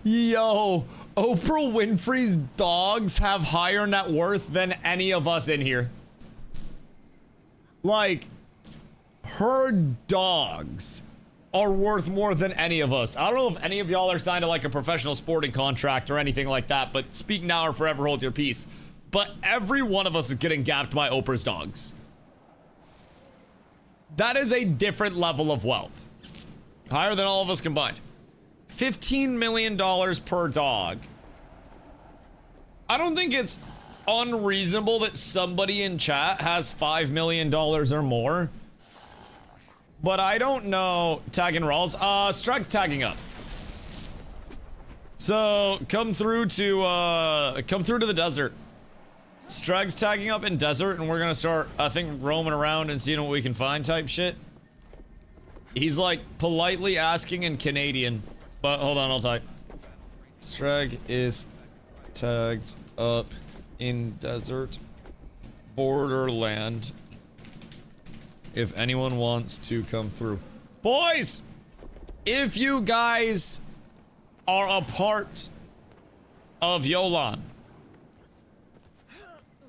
Yo, Oprah Winfrey's dogs have higher net worth than any of us in here. Like, her dogs are worth more than any of us. I don't know if any of y'all are signed to like a professional sporting contract or anything like that, but speak now or forever hold your peace. But every one of us is getting gapped by Oprah's dogs. That is a different level of wealth. Higher than all of us combined. $15 million per dog. I don't think it's unreasonable that somebody in chat has $5 million or more. But I don't know. Tagging rolls. Strike's tagging up. So come through to the desert. Strike's tagging up in desert, and we're gonna start, I think, roaming around and seeing what we can find type shit. He's like politely asking in Canadian, but hold on, I'll type. Strag is tagged up in desert borderland. If anyone wants to come through. Boys! If you guys are a part of Yolan,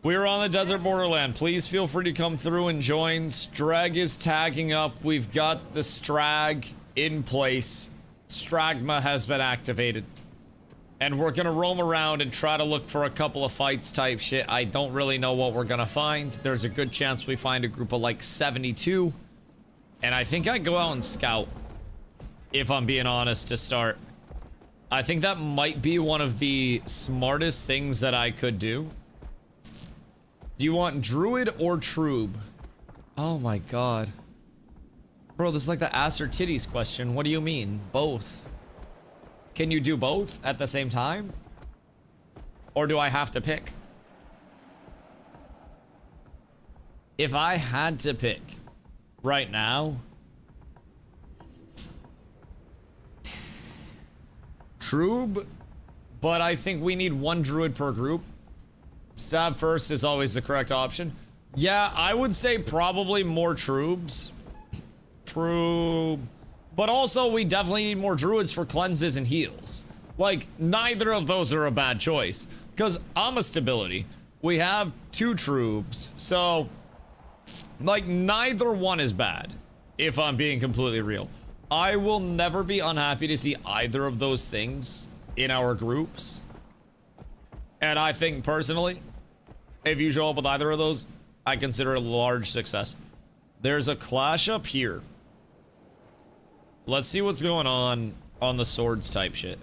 we're on the desert borderland. Please feel free to come through and join. Strag is tagging up. We've got the Strag in place. Stragma has been activated. And we're gonna roam around and try to look for a couple of fights type shit. I don't really know what we're gonna find. There's a good chance we find a group of like 72. And I think I'd go out and scout. If I'm being honest to start. I think that might be one of the smartest things that I could do. Do you want Druid or Troob? Oh my god. Bro, this is like the ass or titties question. What do you mean? Both. Can you do both at the same time? Or do I have to pick? If I had to pick right now, Troob, but I think we need one Druid per group. Stab first is always the correct option. Yeah, I would say probably more Troobs. Troob. But also, we definitely need more Druids for cleanses and heals. Like, neither of those are a bad choice. Because I'm a stability. We have 2 Troobs. So, like, neither one is bad. If I'm being completely real. I will never be unhappy to see either of those things in our groups. And I think, personally, if you show up with either of those, I consider it a large success. There's a clash up here. Let's see what's going on the swords type shit.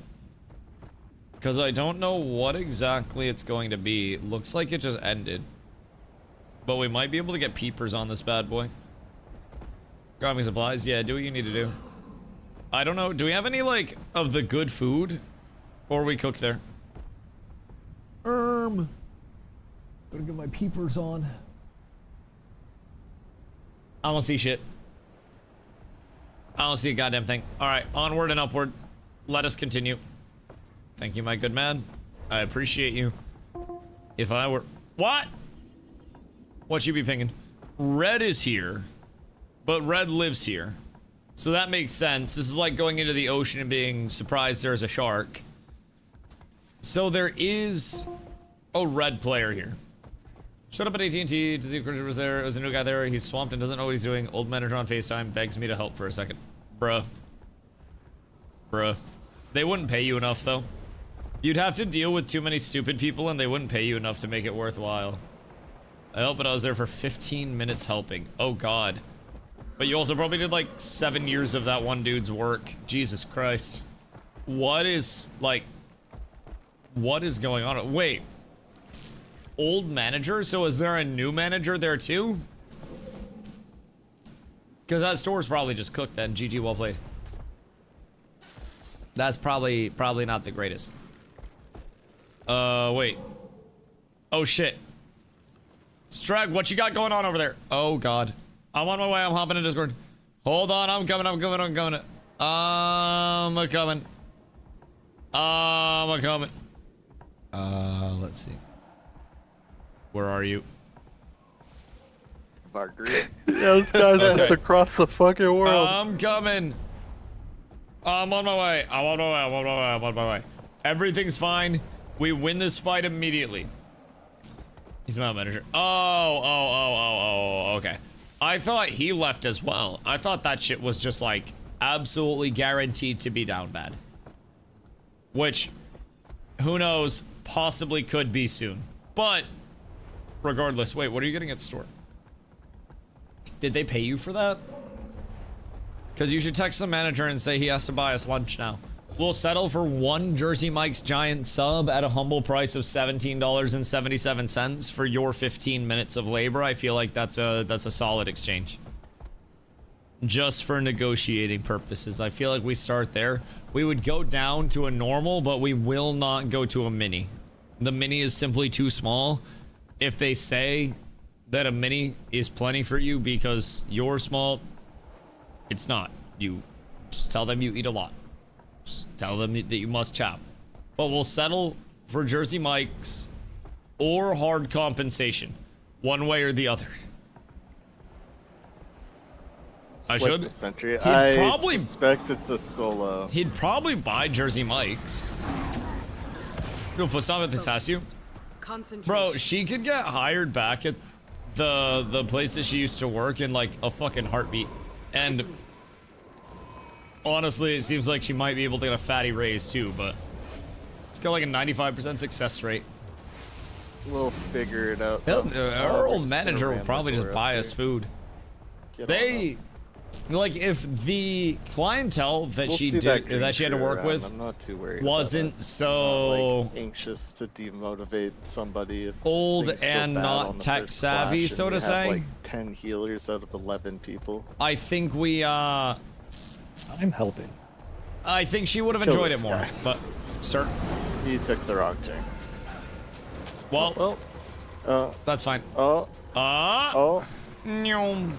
Because I don't know what exactly it's going to be. Looks like it just ended. But we might be able to get peepers on this bad boy. Grab me supplies. Yeah, do what you need to do. I don't know. Do we have any, like, of the good food? Or we cook there? Better get my peepers on. I don't see shit. I don't see a goddamn thing. Alright, onward and upward. Let us continue. Thank you, my good man. I appreciate you. If I were... What? What you be pinging? Red is here. But Red lives here. So that makes sense. This is like going into the ocean and being surprised there's a shark. So there is a red player here. Shut up at AT&T. Dizzy was there. There's a new guy there. He's swamped and doesn't know what he's doing. Old manager on FaceTime begs me to help for a second. Bruh. Bruh. They wouldn't pay you enough, though. You'd have to deal with too many stupid people, and they wouldn't pay you enough to make it worthwhile. I hope, but I was there for 15 minutes helping. Oh, God. But you also probably did, like, 7 years of that one dude's work. Jesus Christ. What is, like... What is going on? Wait. Old manager? So is there a new manager there, too? Because that store's probably just cooked then. GG, well played. That's probably not the greatest. Wait. Oh, shit. Strag, what you got going on over there? Oh, God. I'm on my way. I'm hopping in Discord. Hold on. I'm coming. I'm coming. I'm coming. I'm coming. I'm coming. Let's see. Where are you? Yeah, this guy's just across the fucking world. I'm coming. I'm on my way. I'm on my way. I'm on my way. I'm on my way. Everything's fine. We win this fight immediately. He's my manager. Oh, okay. I thought he left as well. I thought that shit was just like absolutely guaranteed to be down bad. Which, who knows, possibly could be soon. But, regardless, wait, what are you getting at the store? Did they pay you for that? Because you should text the manager and say he has to buy us lunch now. We'll settle for one Jersey Mike's giant sub at a humble price of $17.77 for your 15 minutes of labor. I feel like that's a solid exchange. Just for negotiating purposes. I feel like we start there. We would go down to a normal, but we will not go to a mini. The mini is simply too small. If they say that a mini is plenty for you because you're small, it's not. You just tell them you eat a lot. Just tell them that you must chop. But we'll settle for Jersey Mike's or hard compensation. One way or the other. I should. I probably suspect it's a solo. He'd probably buy Jersey Mike's. Yo, stop at this Sasu. Bro, she could get hired back at the place that she used to work in like a fucking heartbeat. And honestly, it seems like she might be able to get a fatty raise too, but it's got like a 95% success rate. We'll figure it out. Our old manager will probably just buy us food. Like, if the clientele that she had to work with I'm not too worried wasn't so like, anxious to demotivate somebody if old and not tech savvy, so to say. Like 10 healers out of 11 people. I think we I'm helping. I think she would have enjoyed it more, but sir, you took the wrong turn. Well, that's fine. Nyom.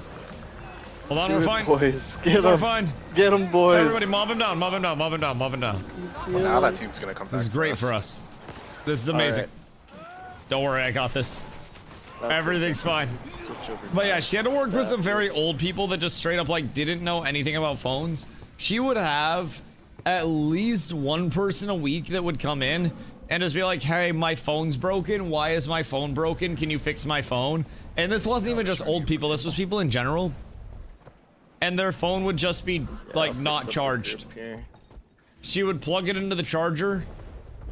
Hold on, we're fine. Boys, get we're him. fine. Get him, boys. Everybody, mob him down, mob him down, mob him down, mob him down. Well, now that team's gonna come back. This is great for us. This is amazing. Right. Don't worry, I got this. Everything's fine. But yeah, she had to work with some very old people that just straight up like didn't know anything about phones. She would have at least one person a week that would come in and just be like, hey, my phone's broken. Why is my phone broken? Can you fix my phone? And this wasn't even just old people. This was people in general. And their phone would just be, like, not charged. She would plug it into the charger,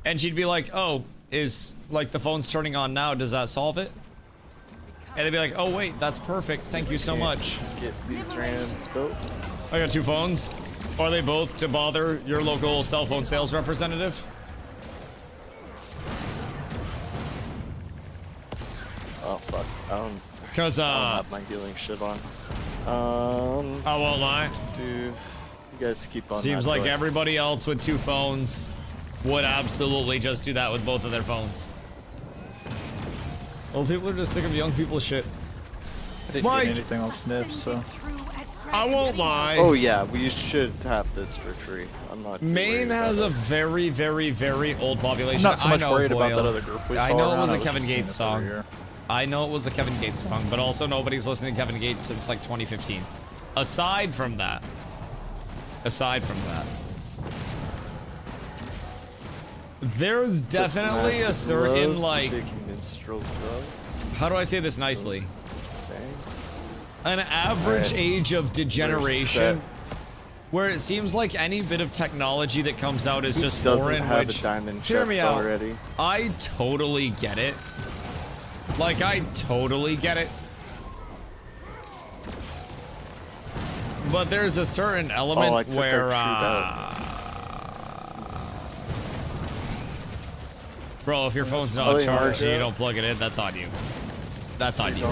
and she'd be like, oh, is, like, the phone's turning on now. Does that solve it? And they'd be like, oh, wait, that's perfect. Thank you so much. Get these random scopes. I got 2 phones. Are they both to bother your local cell phone sales representative? Oh, fuck. I don't have my healing shit on. I won't lie. Dude, you guys keep on. Seems like everybody else with 2 phones would absolutely just do that with both of their phones. Old people are just sick of young people's shit. I didn't get anything on Sniff, so. I won't lie. Oh yeah, we should have this for free. I'm not. Maine has a very, very, very old population. I'm not so much worried about Boyle. that other group. I know it was a Kevin Gates song. I know it was a Kevin Gates song, but also nobody's listening to Kevin Gates since like 2015. Aside from that, aside from that. There's definitely a certain, like... How do I say this nicely? An average age of degeneration where it seems like any bit of technology that comes out is just foreign, which, hear me out, I totally get it. Like, I totally get it. But there's a certain element where, bro, if your phone's not charged and you don't plug it in, that's on you. That's on you.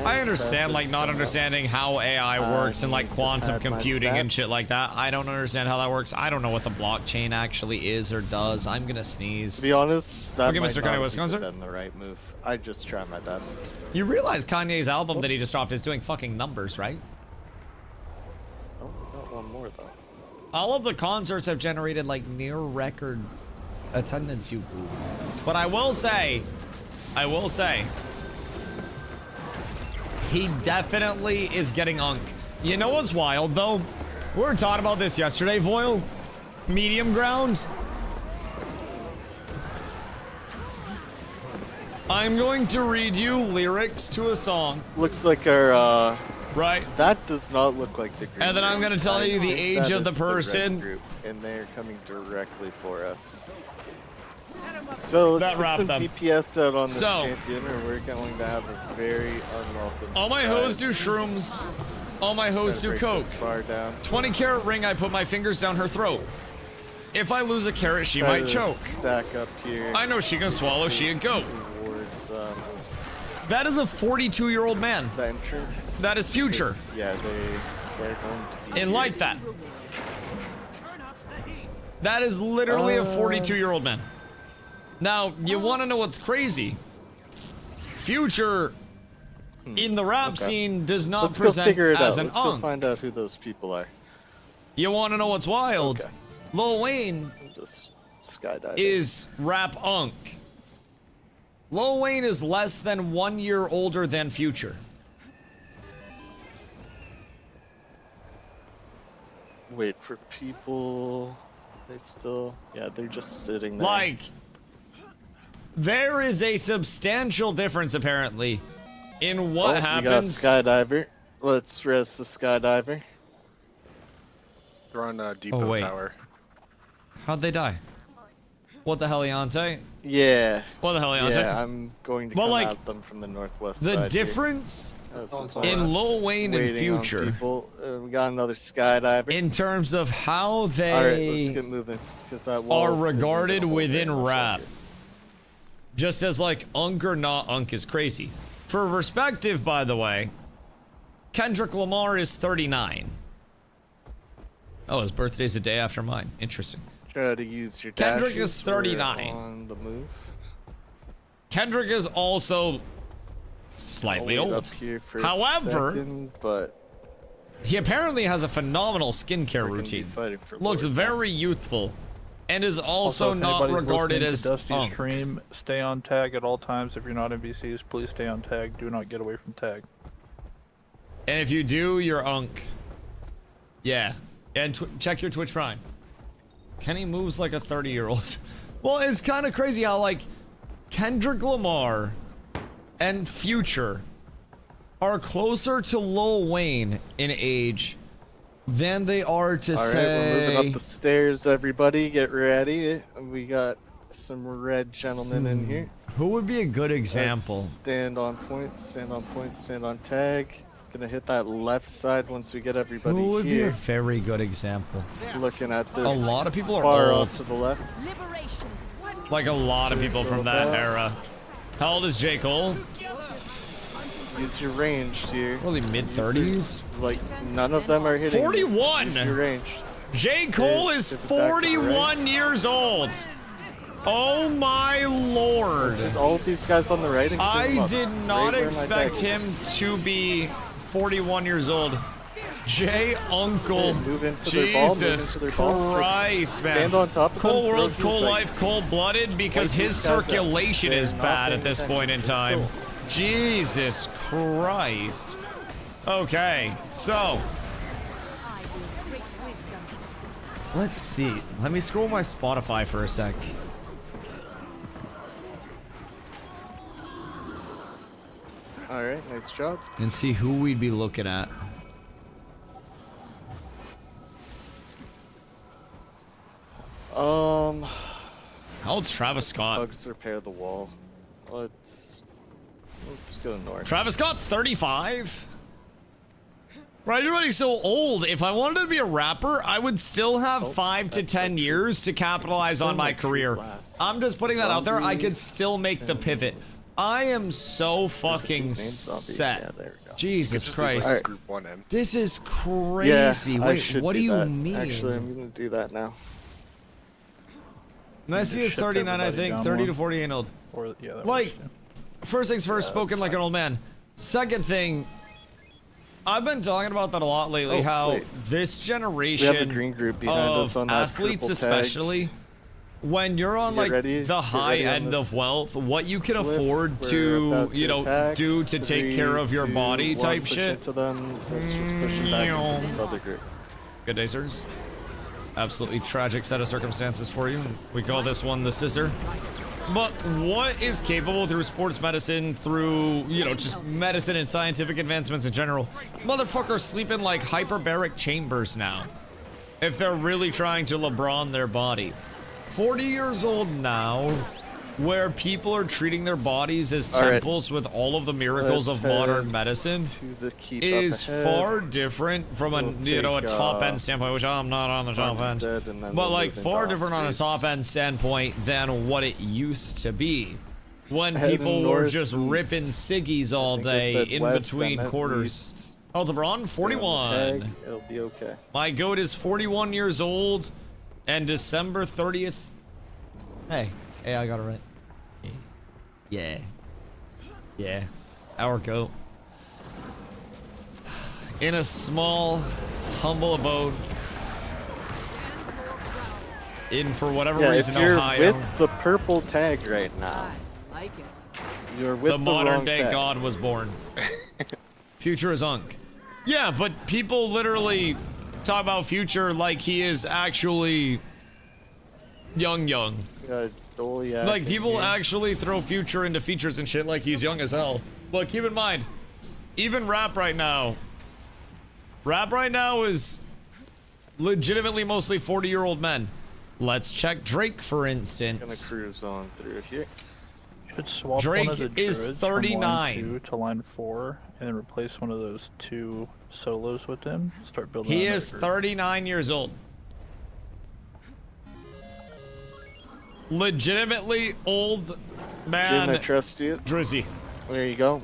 I understand, like, not understanding how AI works and, like, quantum computing and shit like that. I don't understand how that works. I don't know what the blockchain actually is or does. I'm gonna sneeze. To be honest, that okay, might Mr. not Kanye Wisconsin? have been the right move. I just try my best. You realize Kanye's album that he just dropped is doing fucking numbers, right? Oh, we got one more, though. All of the concerts have generated, like, near record attendance, you boo. But I will say, he definitely is getting unk. You know what's wild, though? We were talking about this yesterday, Voil. Medium ground. I'm going to read you lyrics to a song. Looks like our, right. That does not look like the group. And then I'm going to tell you the age of the person. Group, and they're coming directly for us. So let's get some DPS out on this champion, or we're going to have a very unwelcome. All my hoes do shrooms. All my hoes do coke. 20 carat ring, I put my fingers down her throat. If I lose a carrot, she might choke. Stack up here. I know she can swallow, she a goat. That is a 42-year-old man. The entrance. That is future. Yeah, they're going to be. And like that. That is literally a 42-year-old man. Now, you want to know what's crazy? Future in the rap scene does not present as an unk. Let's go find out who those people are. You want to know what's wild? Okay. Lil Wayne is rap unk. Lil Wayne is less than 1 year older than Future. Wait for people. They still, yeah, they're just sitting there. Like, there is a substantial difference apparently in what happens. We got Skydiver. Let's rest the Skydiver. They're on Depot Tower. How'd they die? What the hell, Yante? Yeah. What the hell, Yante? Yeah, I'm going to come at them from the northwest side. The difference in Lil Wayne and Future. We got another Skydiver. In terms of how they let's get moving, that are regarded within rap. Just as like unk or not unk is crazy. For perspective, by the way, Kendrick Lamar is 39. Oh, his birthday's a day after mine. Interesting. Try to use your Kendrick is 39. On the move. Kendrick is also slightly old. However, he apparently has a phenomenal skincare routine. Looks very youthful. And is also not regarded as Dusty's stream. Stay on tag at all times. If you're not in VCs, please stay on tag. Do not get away from tag. And if you do, you're unk. Yeah. And check your Twitch Prime. Kenny moves like a 30-year-old. Well, it's kind of crazy how, like, Kendrick Lamar and Future are closer to Lil Wayne in age than they are to say... Alright, we're moving up the stairs, everybody. Get ready. We got some red gentlemen in here. Who would be a good example? Let's stand on point, stand on point, stand on tag. Gonna hit that left side once we get everybody here. Who would be a very good example? Looking at this. A lot of people are far old. off to the left. Like a lot of people from that era. How old is J. Cole? Use your ranged here. Probably mid-30s. Like, none of them are hitting. 41! Use your ranged. J. Cole is 41 years old. Oh my lord. All of these guys on the right. I did not expect him to be 41 years old. J. Uncle. Jesus Christ, man. Stand on top of cold world, cold life, cold-blooded because his circulation is bad at this point in time. Jesus Christ. Okay, so Let's see. Let me scroll my Spotify for a sec. Alright, nice job. And see who we'd be looking at. How old's Travis Scott? Bugs repair the wall. Let's go north. Travis Scott's 35? Right, you're running so old. If I wanted to be a rapper, I would still have 5 to 10 years to capitalize on my career. I'm just putting that out there. I could still make the pivot. I am so fucking set. Yeah, there we go. Jesus Christ. Like group 1M. This is crazy. Yeah, Wait, what do you that. mean? Actually, I'm gonna do that now. Messi is 39, I think. 30 to 40 ain't old. Or, yeah, that Like, works, yeah. first things first, spoken like an old man. Second thing, I've been talking about that a lot lately, how this We have a generation green group behind us of on that athletes purple tag. especially, when you're on Get like ready, the get high ready on end this of wealth, what you can lift. afford We're to, about to you know, attack. do to take care of your 3, body 2, type 1, push shit. into them. Let's just push it back into this other group. Good day, sirs. Absolutely tragic set of circumstances for you. We call this one the scissor. But what is capable through sports medicine, through, you know, just medicine and scientific advancements in general? Motherfuckers sleep in like hyperbaric chambers now. If they're really trying to LeBron their body. 40 years old now, where people are treating their bodies as temples with all of the miracles of modern medicine is far different from a, you know, a top end standpoint, which I'm not on the top end, but like far different on a top end standpoint than what it used to be when people were just ripping ciggies all day in between quarters. Oh, LeBron, 41. It'll be okay. My goat is 41 years old and December 30th. Hey, I got it right. Yeah. Yeah. Our goat. In a small, humble abode. In, for whatever reason, if you're Ohio. with the purple tag right now. Like it. You're with the the modern wrong day tag. God was born. Future is Unk. Yeah, but people literally talk about Future like he is actually young. Like, people actually throw Future into features and shit like he's young as hell. But keep in mind, even rap right now is legitimately mostly 40-year-old men. Let's check Drake, for instance. Gonna cruise on through here. Should swap Drake one of the is druids 39. from line 2 to line 4, and then replace one of those 2 solos with him. Start building. He on is that group. 39 years old. Legitimately old man. Jim, I trust you. Drizzy. There you go.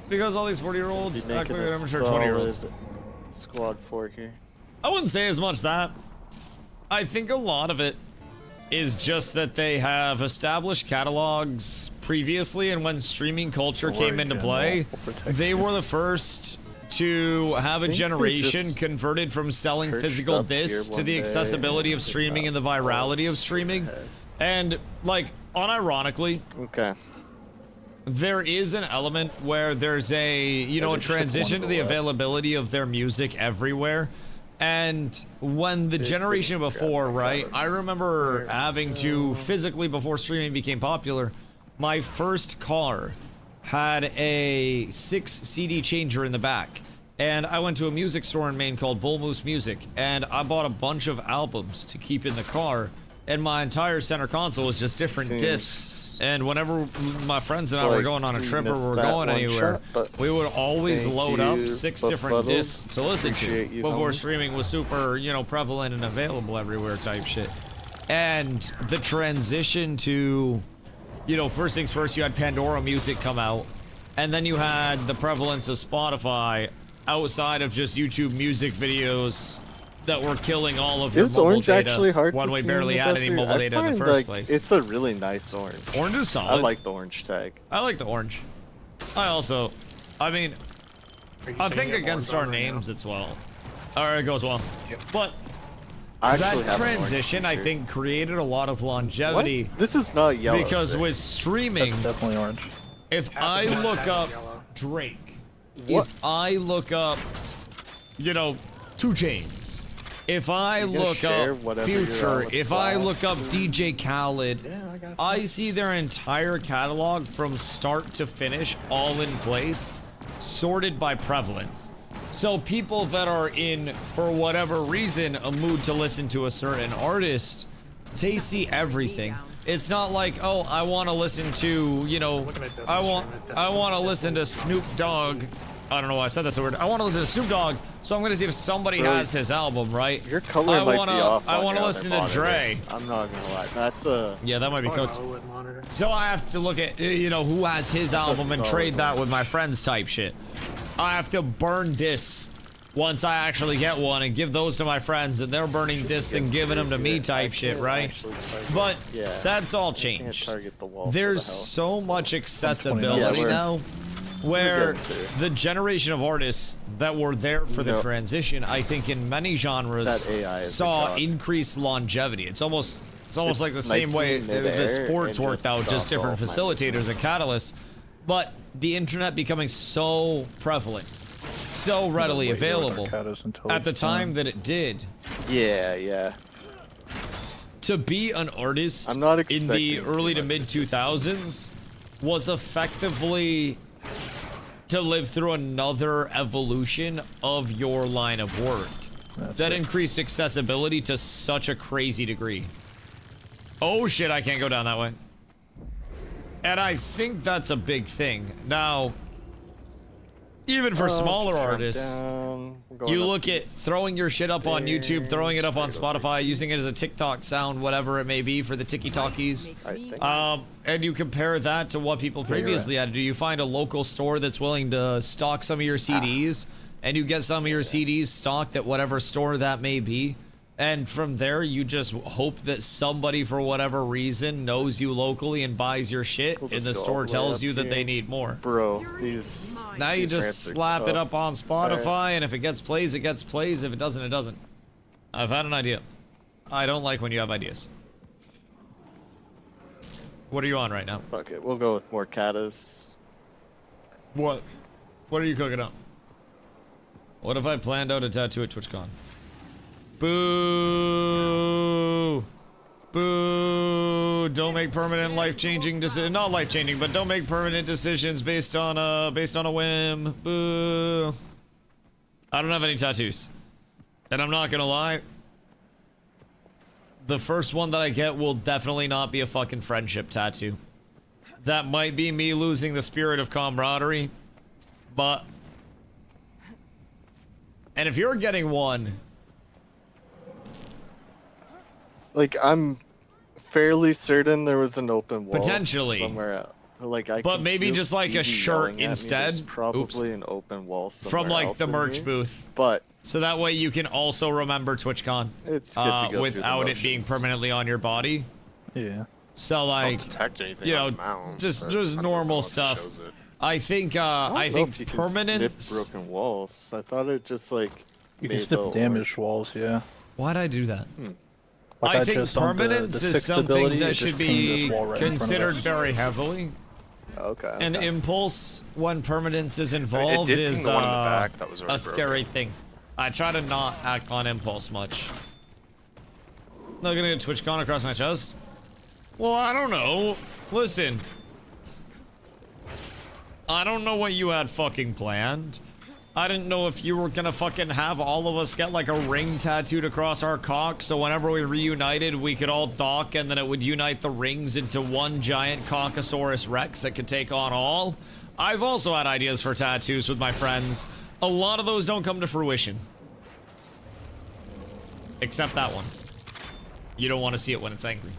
Because all these 40-year-olds You're act making like a they're mature 20-year-olds. solid squad 4 here. I wouldn't say as much that. I think a lot of it is just that they have established catalogs previously, and when streaming culture came into play, they were the first to have a generation converted from selling physical discs to the accessibility of streaming and the virality of streaming. And, like, unironically, there is an element where there's a, you know, a transition to the availability of their music everywhere. And when the generation before, right, I remember having to physically, before streaming became popular, my first car had a 6 CD changer in the back. And I went to a music store in Maine called Bull Moose Music, and I bought a bunch of albums to keep in the car. And my entire center console was just different discs. And whenever my friends and I were going on a trip or we were going anywhere, we would always load up 6 different discs to listen to before streaming was super, you know, prevalent and available everywhere type shit. And the transition to, you know, first things first, you had Pandora Music come out, and then you had the prevalence of Spotify outside of just YouTube music videos that were killing all of your mobile orange data actually hard when to we see barely in the had any desert? mobile I data in the find, first like, place. It's a really nice orange. Orange is solid. I like the orange tag. I like the orange. I mean, I think against our names it's well. Or it goes well. But that transition, I think, created a lot of longevity. What? This is not yellow. Because with streaming, That's definitely orange. if I look up Drake, if I look up, you know, 2 Chainz, If I look up Future, if I look up DJ Khaled, I see their entire catalog from start to finish, all in place, sorted by prevalence. So people that are in, for whatever reason, a mood to listen to a certain artist, they see everything. It's not like, oh, I want to listen to, you know, I want to listen to Snoop Dogg. I don't know why I said that's a word. I want to listen to Snoop Dogg, so I'm gonna see if somebody has his album, right? Your color might be off. I want to listen to Dre. I'm not gonna lie. That's a yeah, that might be cooked. So I have to look at, you know, who has his album and trade that with my friends type shit. I have to burn discs once I actually get one and give those to my friends, and they're burning discs and giving them to me type shit, right? But that's all changed. There's so much accessibility now, where the generation of artists that were there for the transition, I think in many genres saw increased longevity. It's almost like the same way the sports worked out, just different facilitators and catalysts. But the internet becoming so prevalent, so readily available at the time that it did. Yeah. To be an artist in the early to mid 2000s was effectively to live through another evolution of your line of work that increased accessibility to such a crazy degree. Oh shit, I can't go down that way. And I think that's a big thing. Now, even for smaller artists, you look at throwing your shit up on YouTube, throwing it up on Spotify, using it as a TikTok sound, whatever it may be for the tiki-talkies. And you compare that to what people previously had to do. You find a local store that's willing to stock some of your CDs, and you get some of your CDs stocked at whatever store that may be. And from there, you just hope that somebody, for whatever reason, knows you locally and buys your shit, and the store tells you that they need more. Bro, now you just slap it up on Spotify, and if it gets plays, it gets plays. If it doesn't, it doesn't. I've had an idea. I don't like when you have ideas. What are you on right now? Fuck it, we'll go with more katas. What are you cooking up? What if I planned out a tattoo at TwitchCon? Boo! Boo! Don't make permanent life-changing decisions. Not life-changing, but don't make permanent decisions based on a whim. Boo! I don't have any tattoos, and I'm not gonna lie. The first one that I get will definitely not be a fucking friendship tattoo. That might be me losing the spirit of camaraderie, but. And if you're getting one. Like, I'm fairly certain there was an open wall potentially somewhere out. Like, but maybe just like a shirt instead. There's probably an open wall somewhere from like else the merch booth. But so that way you can also remember TwitchCon. It's good to go without it being permanently on your body. Yeah. So like, you know, just normal stuff. I think permanent broken walls. I thought it just like you can snip damaged walls. Yeah. Why'd I do that? Like I think permanence is something that should be considered very heavily. Okay. And impulse, when permanence is involved, is a scary thing. I try to not act on impulse much. Not gonna get TwitchCon across my chest? Well, I don't know. Listen. I don't know what you had fucking planned. I didn't know if you were gonna fucking have all of us get like a ring tattooed across our cock, so whenever we reunited, we could all dock, and then it would unite the rings into one giant Caucasaurus Rex that could take on all. I've also had ideas for tattoos with my friends. A lot of those don't come to fruition. Except that one. You don't want to see it when it's angry.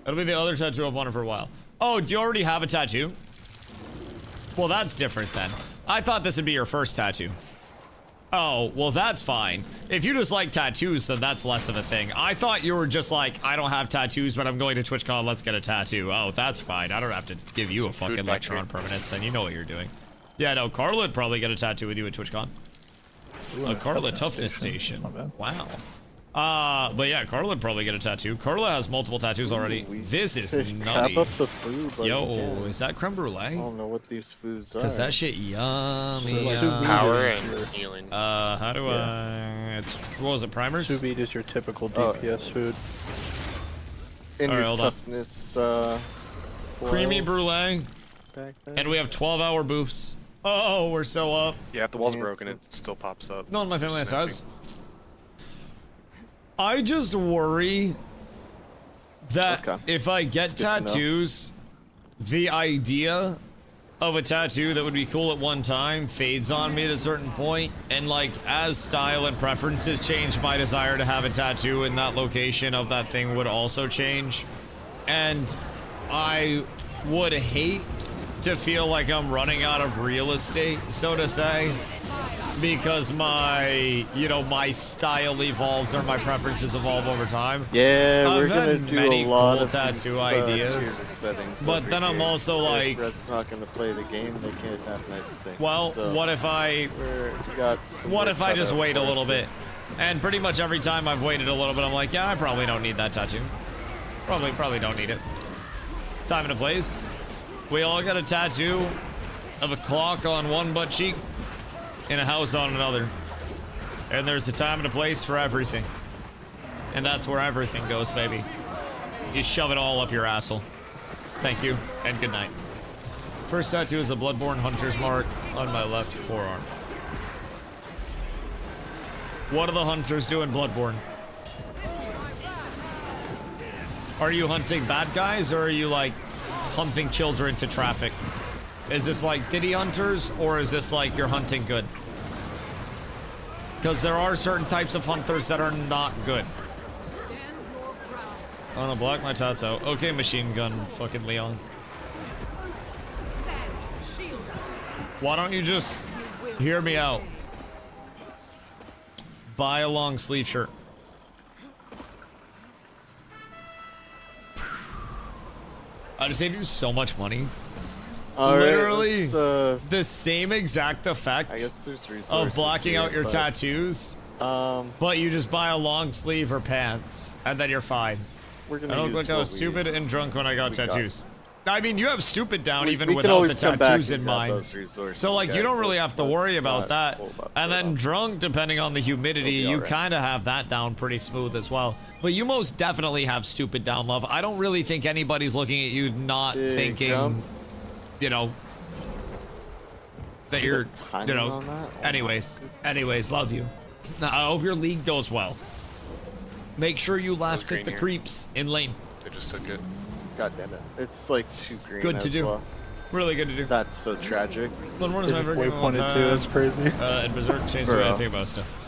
That'll be the other tattoo I've wanted for a while. Oh, do you already have a tattoo? Well, that's different then. I thought this would be your first tattoo. Oh, well, that's fine. If you just like tattoos, then that's less of a thing. I thought you were just like, I don't have tattoos, but I'm going to TwitchCon, let's get a tattoo. Oh, that's fine. I don't have to give you a fucking lecture on permanence, then you know what you're doing. Yeah, no, Carla would probably get a tattoo with you at TwitchCon. A Carla Toughness Station. Wow. But yeah, Carla would probably get a tattoo. Carla has multiple tattoos already. This is nutty. Cap up the food, like, Yo, yeah. is that creme brulee? I don't know what these foods are. Cause that shit yummy. Power and healing. How do I? What was it? Primers? Sous vide is your typical DPS food. In All right, your hold on. toughness, Creamy brulee. back there. And we have 12-hour boofs. Oh, we're so up. Yeah, if the wall's broken, it still pops up. No one in my family has Snapping. tats. I just worry that if I get tattoos, the idea of a tattoo that would be cool at one time fades on me at a certain point, and like as style and preferences change, my desire to have a tattoo in that location of that thing would also change. And I would hate to feel like I'm running out of real estate, so to say, because my, you know, my style evolves or my preferences evolve over time. Yeah, I've we're gonna had do many a lot cool of tattoo these, ideas, tier settings but over then I'm here. also like, if Red's not gonna play the game, they can't have nice things. well, so what if I just wait a little bit? And pretty much every time I've waited a little bit, I'm like, yeah, I probably don't need that tattoo. Probably don't need it. Time and a place. We all got a tattoo of a clock on one butt cheek and a house on another. And there's a time and a place for everything. And that's where everything goes, baby. Just shove it all up your asshole. Thank you, and good night. First tattoo is a Bloodborne hunter's mark on my left forearm. What do the hunters do in Bloodborne? Are you hunting bad guys, or are you, like, hunting children to traffic? Is this like Diddy Hunters, or is this like you're hunting good? Because there are certain types of hunters that are not good. I'm gonna block my tats out. Okay, machine gun, fucking Leon. Why don't you just hear me out? Buy a long sleeve shirt. I'd save you so much money. Literally the same exact effect I guess there's resources of blocking here, out your but, tattoos, but you just buy a long sleeve or pants, and then you're fine. We're gonna I don't use look like I was what stupid and drunk when I got tattoos. I mean, you have stupid down even we can without the always come back tattoos and in grab mind. those resources, So like, you guys, don't really so have to worry let's about not that. hold up And for then long. drunk, depending on the humidity, It'll be you alright. kind of have that down pretty smooth as well. But you most definitely have stupid down, love. I don't really think anybody's looking at you not Big thinking, jump. you know, that See you're, the timing you know, on that? anyways, love you. I hope your league goes well. Make sure you last hit green the here. creeps in lane. They just took it. God damn it. It's like too green Good to as do. well. Really good to do. That's so tragic. Bloodborne is my favorite game of all Waypointed time. too, that's crazy. And Berserk changed the way I think about stuff.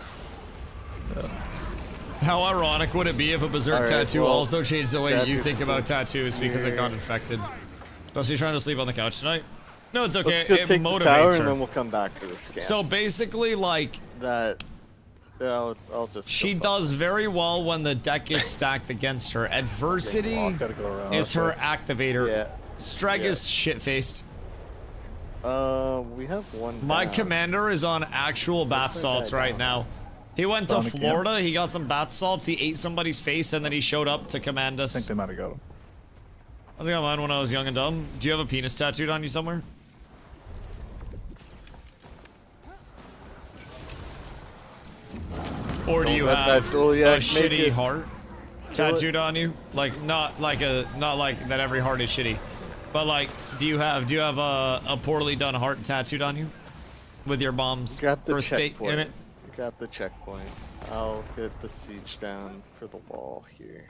How ironic would it be if a Berserk Alright, tattoo well, also changed the way grab you your think about foods tattoos because it got here. infected? Dusty trying to sleep on the couch tonight? No, it's okay. Let's go It take the tower motivates and her. then we'll come back to the scan. So basically, like, that, I'll just. she does very well when the deck is stacked against her. Adversity Gotta go around. is her activator. Yeah. Streg Yeah. is shit-faced. We have one. My down. commander is on actual bath salts right now. He went to Sonic camp. Florida, he got some bath salts, he ate somebody's face, and then he showed up to command I us. think they might have got him. I think I mine when I was young and dumb. Do you have a penis tattooed on you somewhere? Or do Don't you let have that Goliath a make shitty it. heart tattooed on you? Like not like that every heart is shitty, but like do you have a poorly done heart tattooed on you with your mom's Grab the birth date checkpoint. in it? Grab the checkpoint. I'll hit the siege down for the wall here.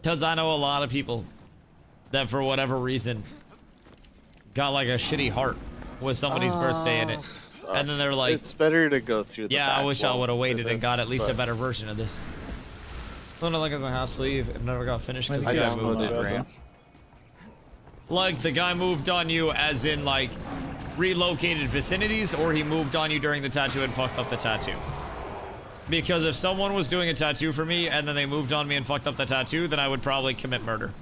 Because I know a lot of people that for whatever reason got like a shitty heart with somebody's birthday in it. And then they're like, it's better to go through the yeah, I back wish I wall would have for waited and this, got at least a but better version of this. I don't know, like my half sleeve. It never got finished because I the guy moved downloaded it. it. Like the guy moved on you as in like relocated vicinities, or he moved on you during the tattoo and fucked up the tattoo. Because if someone was doing a tattoo for me and then they moved on me and fucked up the tattoo, then I would probably commit murder.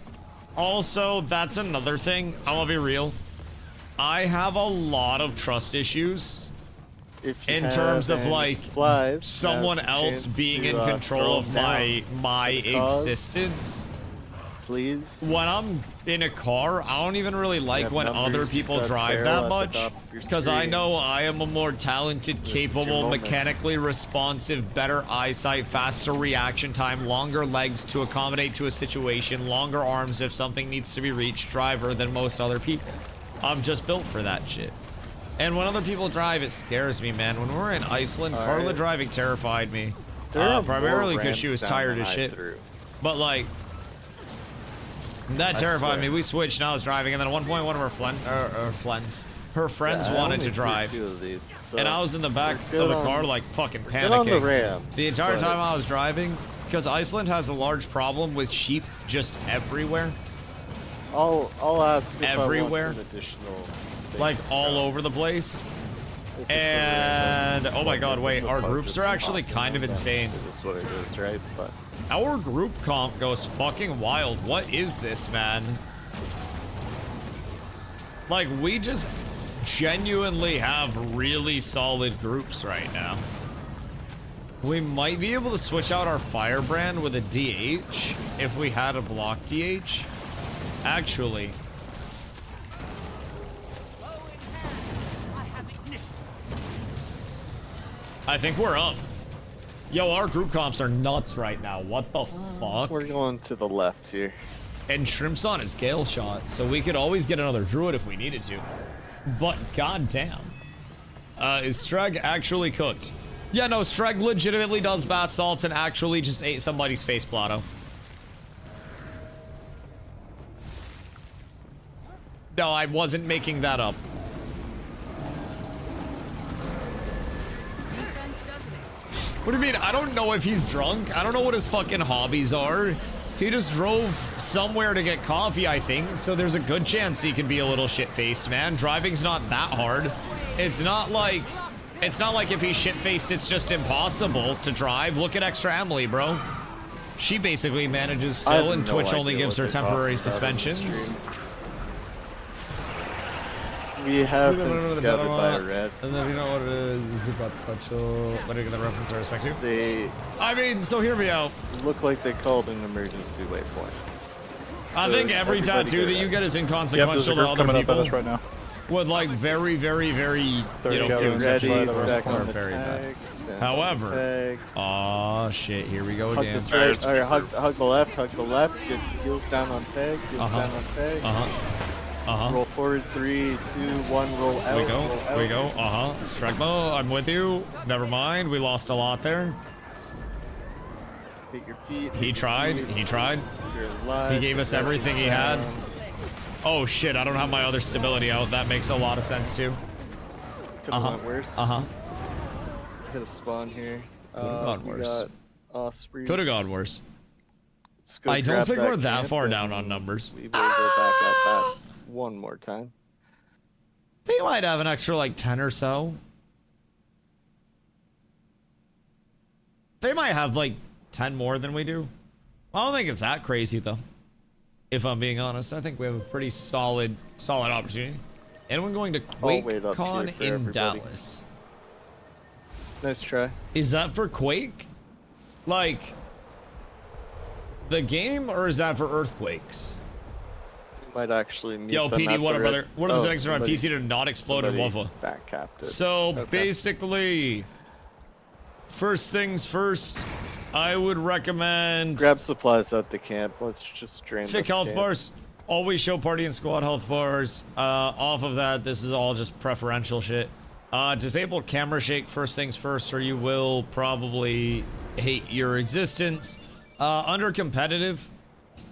Also, that's another thing. I'm gonna be real. I have a lot of trust issues If you in have terms of any like supplies, someone now's the else chance being to, in control throw of them my down. The cause, existence. please. When I'm in a car, I don't even really like have when numbers other people beside drive barrel that at the much, top of your because I screen. know I am a more talented, This is your capable, moment. mechanically responsive, better eyesight, faster reaction time, longer legs to accommodate to a situation, longer arms if something needs to be reached driver than most other people. I'm just built for that shit. And when other people drive, it scares me, man. When we were in Iceland, Carla Alright. driving terrified me. There are Primarily more because she was ramps down tired than as I shit. threw. But like, that I terrified swear. me. We switched and I was driving, and then at one point one of her friends Yeah, I wanted only to threw drive. 2 of these, so And I was in the back we're of good the car on- like fucking we're good on the panicking. ramps, The entire but- time I was driving, because Iceland has a large problem with sheep just everywhere. I'll ask if Everywhere. I want some additional things Like to all grab. over the place. If it's a And random, oh my like, god, if wait, it's a our puzzle, groups it's are actually impossible, kind of then insane. It is what it is, right? But Our group comp goes fucking wild. What is this, man? Like, we just genuinely have really solid groups right now. We might be able to switch out our firebrand with a DH if we had a block DH. Actually. I think we're up. Yo, our group comps are nuts right now. What the fuck? we're going to the left here. And Shrimp's on his Gale shot, so we could always get another Druid if we needed to. But goddamn. Is Streg actually cooked? Yeah, no, Streg legitimately does bath salts and actually just ate somebody's face blotto. No, I wasn't making that up. Defense doesn't it? What do you mean? I don't know if he's drunk. I don't know what his fucking hobbies are. He just drove somewhere to get coffee, I think, so there's a good chance he could be a little shit-faced, man. Driving's not that hard. It's not like if he's shit-faced, it's just impossible to drive. Look at Extra Emily, bro. She basically manages I have still, and no Twitch only idea gives what her they're temporary talking about on the suspensions. stream. We have been scouted by a red. And then you know what it is, the got special. What are you gonna reference or respect to? They I mean, so hear me out. look like they called an emergency waypoint. I So think every everybody tattoo that get you it. get is Yep, there's a inconsequential to group other coming up at people. us right now. With like very, very, very, you There you know, go. few Get exceptions Ready, that the rest stack are on the very bad. tag, stand on However, the tag. oh shit, here we go Hug again. the right, or hug the left, get the heels down on tag, heels down on tag. Roll forward, 3, 2, 1, roll out. We go, roll out. we go, Stregmo, I'm with you. Never mind, we lost a lot there. Hit your feet. He tried, he tried. You're alive, He gave us progress everything is he had. down. Oh shit, I don't have my other stability out. That makes a lot of sense too. Could've went worse. Uh-huh. Hit a spawn here. Could've gone we worse. got Ospreys. Could've gone worse. Let's go I don't grab think we're that camp far down and on numbers. We will go back at that one more time. They might have an extra like 10 or so. They might have like 10 more than we do. I don't think it's that crazy though. If I'm being honest, I think we have a pretty solid opportunity. Anyone going to I'll wait up QuakeCon here for in everybody. Dallas? Nice try. Is that for Quake? Like the game, or is that for earthquakes? We might actually meet Yo, them PD, at what the up, brother? What are the settings around somebody- PC to not explode in somebody lava? backcapped it. So Okay. basically, first things first, I would recommend Grab supplies at the camp. Let's just drain thick this health camp. bars. Always show party and squad health bars. Off of that, this is all just preferential shit. Disable camera shake first things first, or you will probably hate your existence. Under competitive,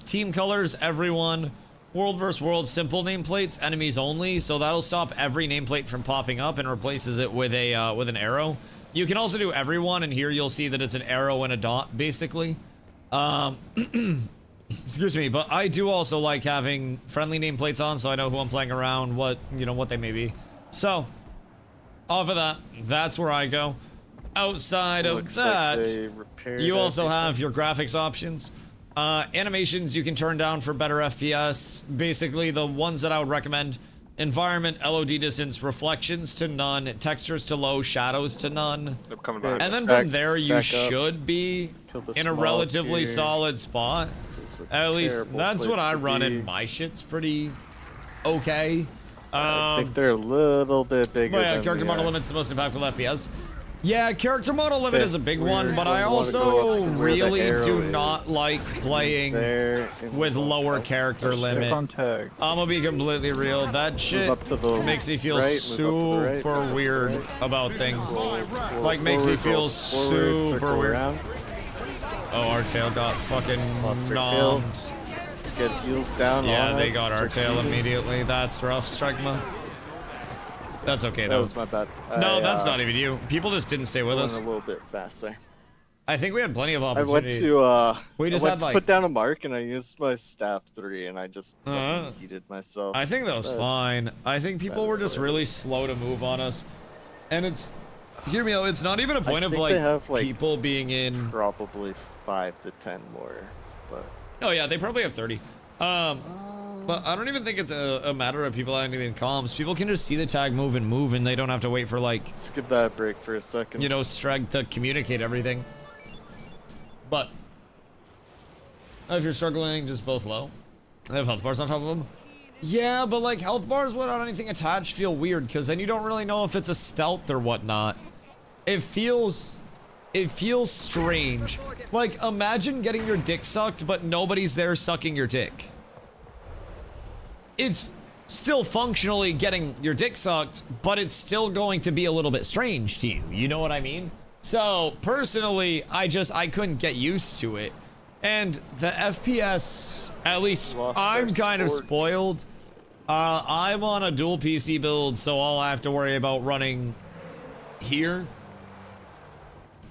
team colors, everyone. World vs. World, simple nameplates, enemies only. So that'll stop every nameplate from popping up and replaces it with a with an arrow. You can also do everyone, and here you'll see that it's an arrow and a dot, basically. Excuse me, but I do also like having friendly nameplates on, so I know who I'm playing around, what they may be. So, off of that, that's where I go. Outside of Looks like that, they repaired you also everything. have your graphics options. Animations you can turn down for better FPS. Basically, the ones that I would recommend, environment, LOD distance, reflections to none, textures to low, shadows to none. They're coming back. And then from there, you should be in a relatively here. solid spot. At least that's what I run in. My shit's pretty okay. I think they're a little bit bigger. But yeah, than character the, model limit's the most impactful FPS. Yeah, character model limit is a big one, but I going to go also up to where the really arrow do is. not like playing There, and with move lower up. character Stick limit. on tag. I'm gonna be completely real. That shit up to the makes me feel right, move up to the right, super move to the weird right. about things. Roll Like, makes me forward, feel roll forward, super circle weird. around, Oh, our tail got fucking Lost their tail. nommed. get heels down. Yeah, all they that, got our start tail shooting. immediately. That's rough, Stragma. That's okay, That though. was my bad. No, I, that's not even you. People just didn't stay with went us. a little bit faster. I think we had plenty of I opportunity. went to We just I had, went to like- put down a mark and I used my staff 3 and I just Uh-huh. fucking heated myself. I think that was But fine. I think people that were is just what it really is. slow to move on us. And it's, hear me out, it's not even a point of think like, they have, like, people being in. Probably 5 to 10 more, but Oh yeah, they probably have 30. But I don't even think it's a matter of people having to be in comms. People can just see the tag move and they don't have to wait for like, let's give that a break for a second. you know, Streg to communicate everything. But if you're struggling, just both low. They have health bars on top of them. Yeah, but like health bars without anything attached feel weird because then you don't really know if it's a stealth or whatnot. It feels strange. Like imagine getting your dick sucked, but nobody's there sucking your dick. It's still functionally getting your dick sucked, but it's still going to be a little bit strange to you. You know what I mean? So personally, I couldn't get used to it. And the FPS, at least I'm kind of spoiled. I'm on a dual PC build, so all I have to worry about running here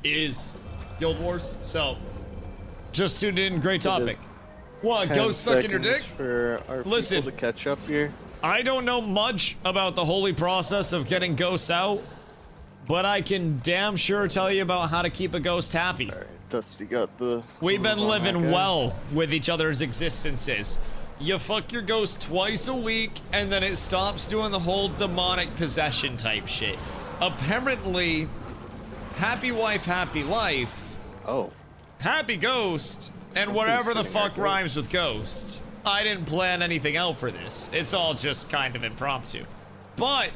is Guild Wars. So just tuned in, great topic. What, 10 ghost sucking your dick? seconds for our Listen, people to catch up here. I don't know much about the holy process of getting ghosts out, but I can damn sure tell you about how to keep a ghost happy. All right, Dusty got the. We've been move on that living guy. well with each other's existences. You fuck your ghost twice a week, and then it stops doing the whole demonic possession type shit. Apparently, happy wife, happy life. Oh. Happy ghost, and whatever the fuck rhymes with ghost. I didn't plan anything out for this. It's all just kind of impromptu. But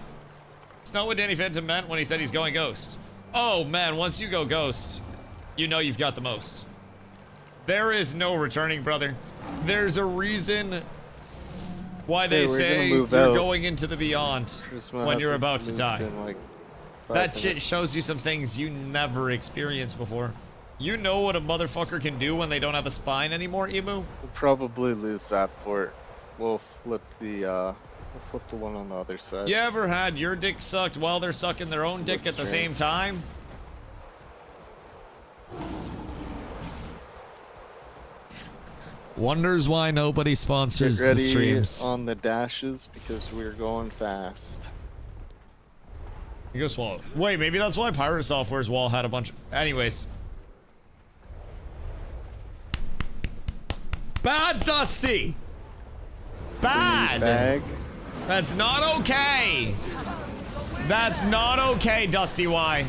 it's not what Danny Phantom meant when he said he's going ghost. Oh man, once you go ghost, you know you've got the most. There is no returning, brother. There's a reason why they Hey, we're say gonna move you're out. going into the beyond Charisma when you're hasn't about to moved die. in, like, 5 That shit minutes. shows you some things you never experienced before. You know what a motherfucker can do when they don't have a spine anymore, Emu? We'll probably lose that fort. We'll flip the one on the other side. You ever had your dick sucked while they're sucking their own dick That's at the strange. same time? Wonders why nobody sponsors Get the ready streams. on the dashes because we're going fast. You go swallow. Wait, maybe that's why Pirate Software's wall had a bunch. Anyways. Bad, Dusty! Bad! Bag. That's not okay! That's not okay, DustyWhy.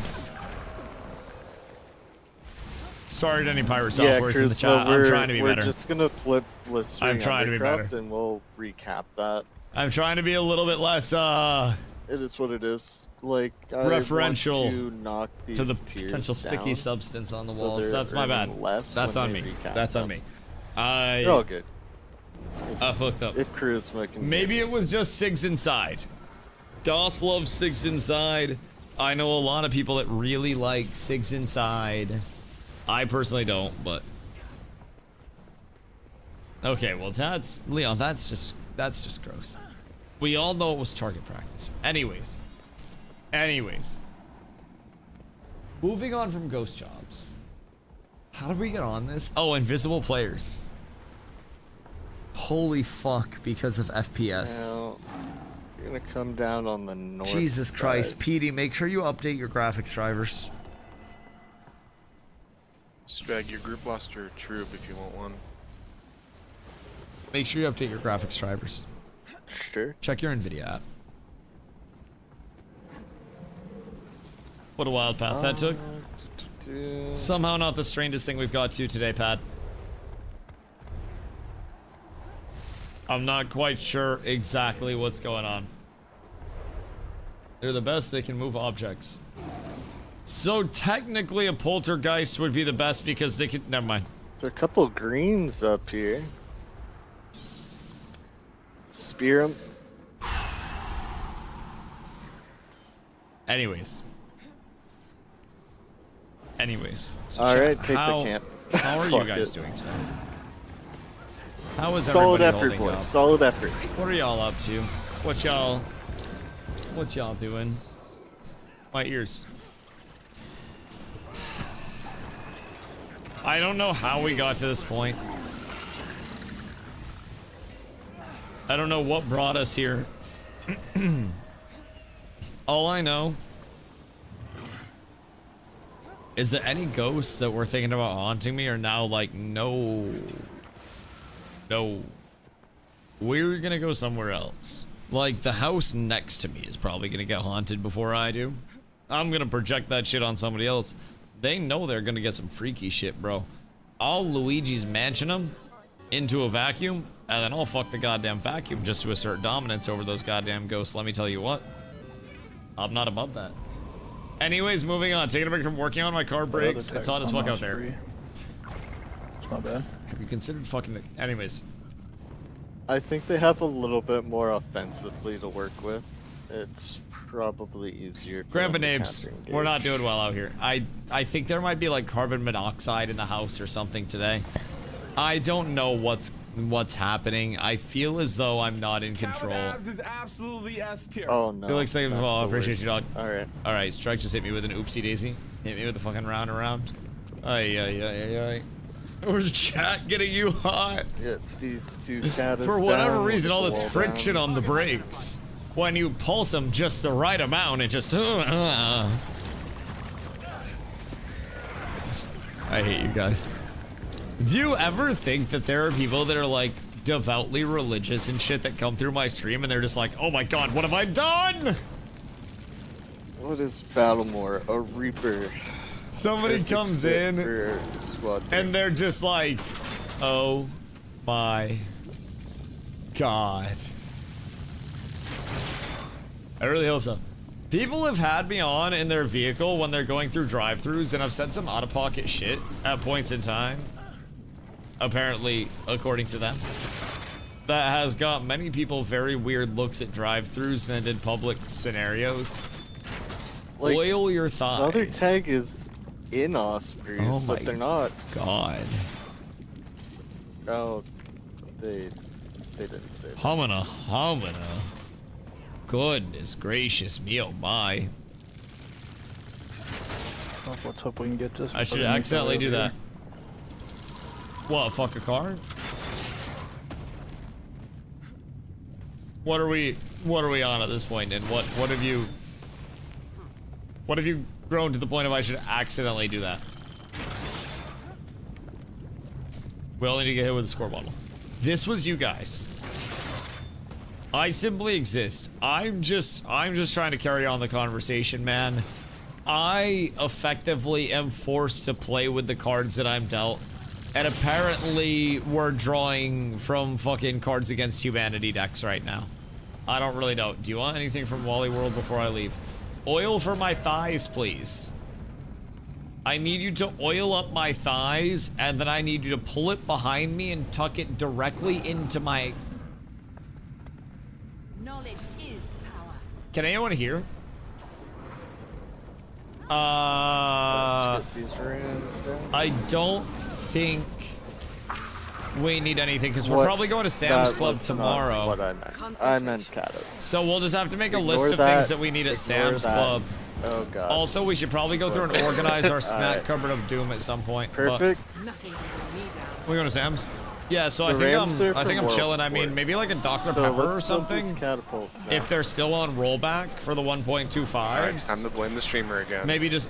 Sorry to any Pirate Yeah, Softwares in the Charisma, chat. I'm trying to be we're better. just gonna flip Blistering I'm trying to be better. Undercroft and we'll recap that. I'm trying to be a little bit less, It is what it is. Like, I referential want to knock these to the tiers potential sticky down, substance on the so walls. they're That's my bad. earning less That's when on they me. recap That's on them. me. They're all good. I fucked up. If Charisma can. Maybe it was just Sigs Inside. DOS loves Sigs Inside. I know a lot of people that really like Sigs Inside. I personally don't, but okay. Well, that's Leon. That's just gross. We all know it was target practice. Anyways. Moving on from ghost jobs. How did we get on this? Oh, invisible players. Holy fuck, because of FPS. Now, you're gonna come down on the north. Jesus Christ, side. Petey, make sure you update your graphics drivers. Spag, your group lost your troop if you want one. Make sure you update your graphics drivers. Sure. Check your NVIDIA app. What a wild path that took. Somehow not the strangest thing we've got to today, Pat. I'm not quite sure exactly what's going on. They're the best, they can move objects. So technically a poltergeist would be the best because they could, never mind. There are a couple greens up here. Spear 'em. Anyways. So Alright, chat, take the camp. How are you Fuck guys it. doing today? How is Solid everybody effort, holding boys. up? Solid effort. What are y'all up to? What y'all doing? My ears. I don't know how we got to this point. I don't know what brought us here. All I know is that any ghosts that were thinking about haunting me are now like, no. We're gonna go somewhere else. Like, the house next to me is probably gonna get haunted before I do. I'm gonna project that shit on somebody else. They know they're gonna get some freaky shit, bro. I'll Luigi's Mansion them into a vacuum, and then I'll fuck the goddamn vacuum just to assert dominance over those goddamn ghosts. Let me tell you what. I'm not above that. Anyways, moving on. Taking a break from working on my car brakes. It's hot as fuck out there. It's not bad. Have you considered fucking the... Anyways. I think they have a little bit more offensively to work with. It's probably easier. For Grandpa them to Nabes, counter-engage. we're not doing well out here. I think there might be like carbon monoxide in the house or something today. I don't know what's happening. I feel as though I'm not in control. Is absolutely S tier. Oh no. Felix, thank you for all. I appreciate you, dog. Alright. Alright, Strike just hit me with an oopsie daisy. Hit me with the fucking round around. Ay. Where's chat getting you hot? Yeah, these two cats. For whatever reason, all this friction on the brakes. When you pulse them just the right amount, it just... I hate you guys. Do you ever think that there are people that are like devoutly religious and shit that come through my stream and they're just like, oh my god, what have I done? What is Battlemore? A Reaper. Somebody Perfect comes fit in for squad and team. they're just like, oh my god. I really hope so. People have had me on in their vehicle when they're going through drive-thrus, and I've said some out-of-pocket shit at points in time. Apparently, according to them. That has got many people very weird looks at drive-thrus and in public scenarios. Like, oil your thighs. The other tag is in Ospreys, Oh but my they're not. God. Oh, they didn't say that. Homina. Goodness gracious me, oh my. Oh, let's hope we can get this. I should before they make accidentally their do way that. What, fuck a car? What are we on at this point, and what have you grown to the point of I should accidentally do that? We only need to get hit with a score bottle. This was you guys. I simply exist. I'm just trying to carry on the conversation, man. I effectively am forced to play with the cards that I'm dealt. And apparently we're drawing from fucking Cards Against Humanity decks right now. I don't really know. Do you want anything from Wally World before I leave? Oil for my thighs, please. I need you to oil up my thighs, and then I need you to pull it behind me and tuck it directly into my... Knowledge is power. Can anyone hear? Let's get these rams down. I don't think we need anything because we're What? probably going to Sam's That Club was tomorrow. not what I meant. I meant Katas. So we'll just have to make a Ignore list of that. things that we need at Ignore Sam's that. Club. Oh god. Also, we should probably go through and organize our snack Alright. cupboard of doom at some point. but- Perfect. Nothing can bring me down. We going to Sam's? Yeah, so I The think Rams are I'm for moral chilling. I mean, support. maybe like a Dr. So Pepper or let's build these something. catapults now. If they're still on rollback for the 1.25s. Alright, time to blame the streamer again. Maybe just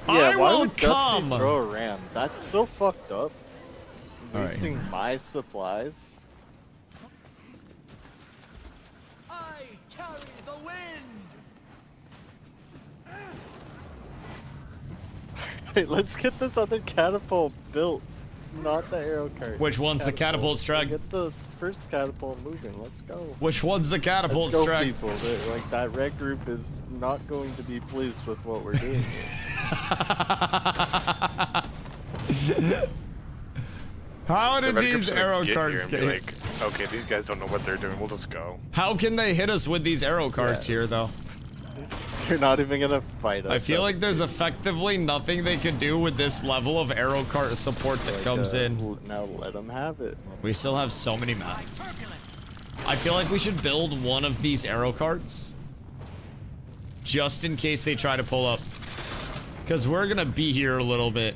Yeah, I why will would Dusty come. throw a ram? That's so fucked up. All right. Wasting my supplies. carry the wind. Hey, let's get this other catapult built, not the arrow cart. Which one's the catapult, Strug? Get the first catapult moving. Let's go. Which one's the catapult, Let's go, Strug? people. Like, that red group is not going to be pleased with what we're doing here. How did The red these group's gonna arrow get carts here and get? be like, okay, these guys don't know what they're doing. We'll just go. How can they hit us with these arrow carts here, though? You're not even gonna fight us. I feel like there's effectively nothing they could do with this level of arrow cart support that comes in. Now let them have it. We still have so many mats. I feel like we should build one of these arrow carts just in case they try to pull up. Because we're gonna be here a little bit,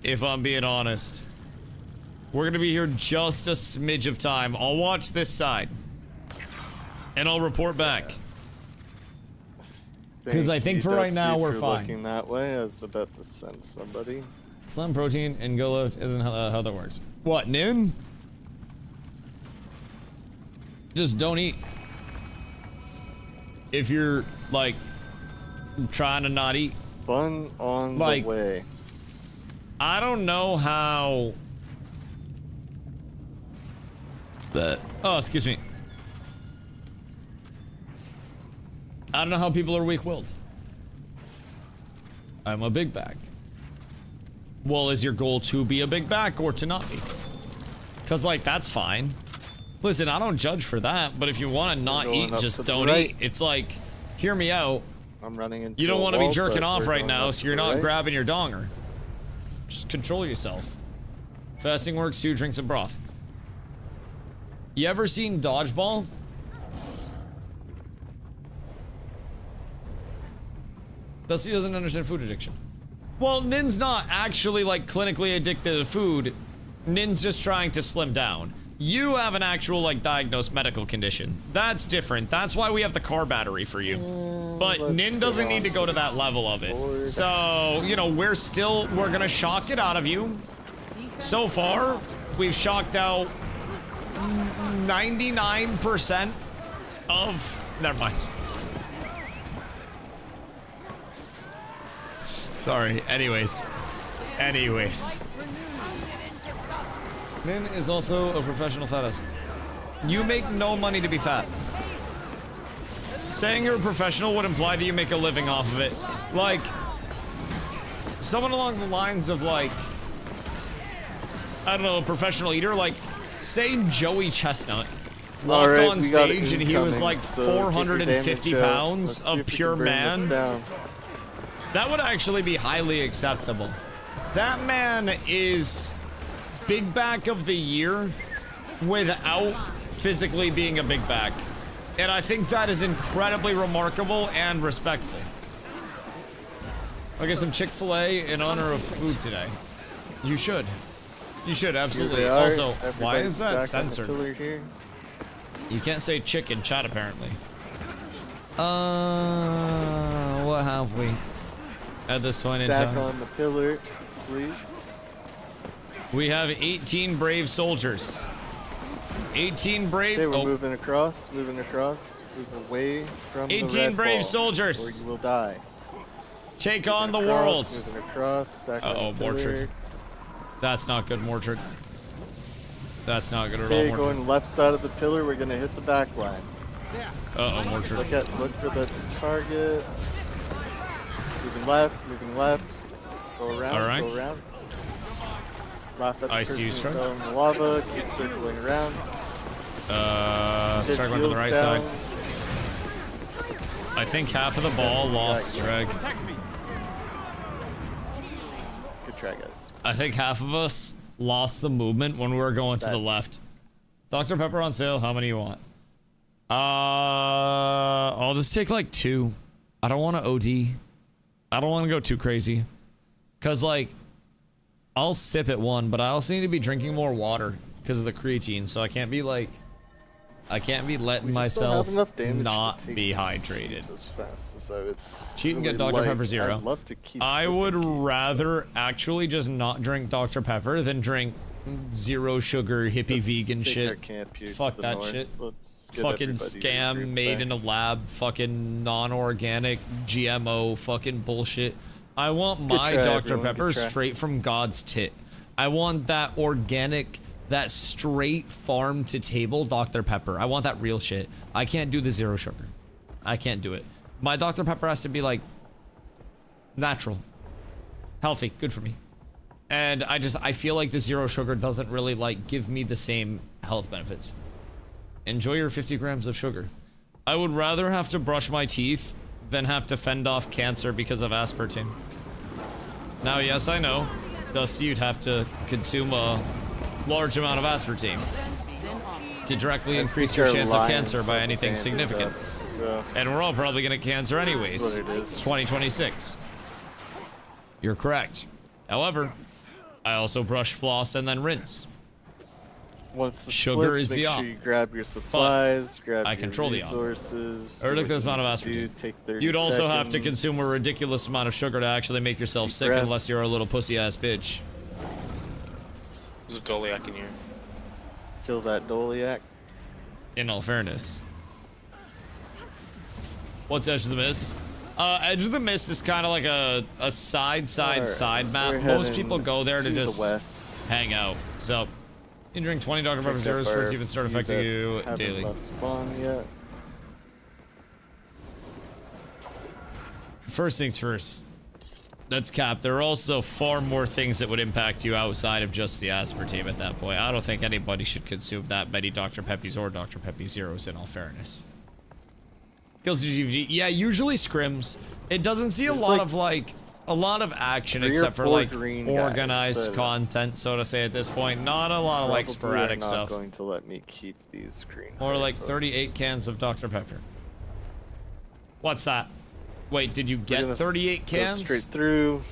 if I'm being honest. We're gonna be here just a smidge of time. I'll watch this side. And I'll report back. Because I think for right now we're fine. Looking that way, I was about to send somebody. Slim protein and Golo isn't how that works. What, Nin? Just don't eat. If you're, like, trying to not eat. Fun on like, the way. I don't know how... Oh, excuse me. I don't know how people are weak-willed. I'm a big back. Well, is your goal to be a big back or to not be? Because, like, that's fine. Listen, I don't judge for that, but if you want to not eat, just don't eat. It's like, hear me out. I'm running into You don't want to be wall, jerking but off we're right going now, up so to you're the not right. grabbing your donger. Just control yourself. Fasting works too, drink some broth. You ever seen Dodgeball? Dusty doesn't understand food addiction. Well, Nin's not actually, like, clinically addicted to food. Nin's just trying to slim down. You have an actual, like, diagnosed medical condition. That's different. That's why we have the car battery for you. But Nin doesn't need to go to that level of it. So, you know, we're gonna shock it out of you. So far, we've shocked out 99% of... Never mind. Sorry. Anyways. Nin is also a professional fattest. You make no money to be fat. Saying you're a professional would imply that you make a living off of it. Like, someone along the lines of, like, I don't know, a professional eater, like, say Joey Chestnut walked on stage and he was like 450 pounds of pure man. That would actually be highly acceptable. That man is big back of the year without physically being a big back. And I think that is incredibly remarkable and respectful. I'll get some Chick-fil-A in honor of food today. You should. You should, absolutely. Also, why is that censored? You can't say chick in chat, apparently. What have we? At this point in time. Stack on the pillar, please. We have 18 brave soldiers. 18 brave. Okay, we're moving across, move away from 18 the red brave ball, soldiers. or you will die. Take on the world. Moving across, stack on the Mortrid. pillar. That's not good, Mortrid. That's not good at all, Okay, Mortrid. going left side of the pillar, we're gonna hit the back line. Mortrid. Look for the target. Moving left. Go around, All right. go around. Laugh at the I see you, person Strug. who fell in the lava, keep circling around. Strug went to the right side. I think half of the ball lost Strug. Good try, guys. I think half of us lost the movement when we were going to the left. Dr. Pepper on sale, how many you want? I'll just take like 2. I don't want to OD. I don't want to go too crazy. Cause like, I'll sip at 1, but I also need to be drinking more water because of the creatine, so I can't be like, letting myself not be hydrated. As fast as I would Cheat and really get Dr. like. Pepper Zero. I'd love to keep I would rather actually just not drink Dr. Pepper than drink zero sugar hippie vegan take our shit. camp here to Fuck the that north. shit. Let's get Fucking everybody to scam group made back. in a lab. Fucking non-organic GMO fucking bullshit. I want my try, Dr. everyone, good Pepper try. straight from God's tit. I want that organic, that straight farm to table Dr. Pepper. I want that real shit. I can't do the zero sugar. I can't do it. My Dr. Pepper has to be like natural, healthy, good for me. And I feel like the zero sugar doesn't really like give me the same health benefits. Enjoy your 50 grams of sugar. I would rather have to brush my teeth than have to fend off cancer because of aspartame. Now, yes, I know, Dusty, you'd have to consume a large amount of aspartame to directly increase your chance of cancer by anything significant. And we're all probably gonna get cancer anyways. It's 2026. You're correct. However, I also brush, floss, and then rinse. Once the Sugar splits, is the make op. sure you grab your supplies, grab I your control the op. resources. A ridiculous amount of aspartame. You'd also have to consume a ridiculous amount of sugar to actually make yourself sick breath. unless you're a little pussy-ass bitch. There's a Doliac in here. Kill that Doliac. In all fairness. What's Edge of the Mist? Edge of the Mist is kind of like a side map. We're Most heading people go there to to the just west. hang out. So, you drink 20 Dr. Pepper Zeros for it to even start affecting you daily. Left spawn yet. First things first. That's cap. There are also far more things that would impact you outside of just the aspartame at that point. I don't think anybody should consume that many Dr. Peppies or Dr. Peppy Zeros in all fairness. Kills you GVG. Yeah, usually scrims. It doesn't see a lot of action 3 or except for 4 like green guys organized that content, so to say at this point. Not a lot of like probably sporadic are not stuff. going to let me keep these green. Or like photos. 38 cans of Dr. Pepper. What's that? Wait, did you We're get gonna 38 go cans? straight through,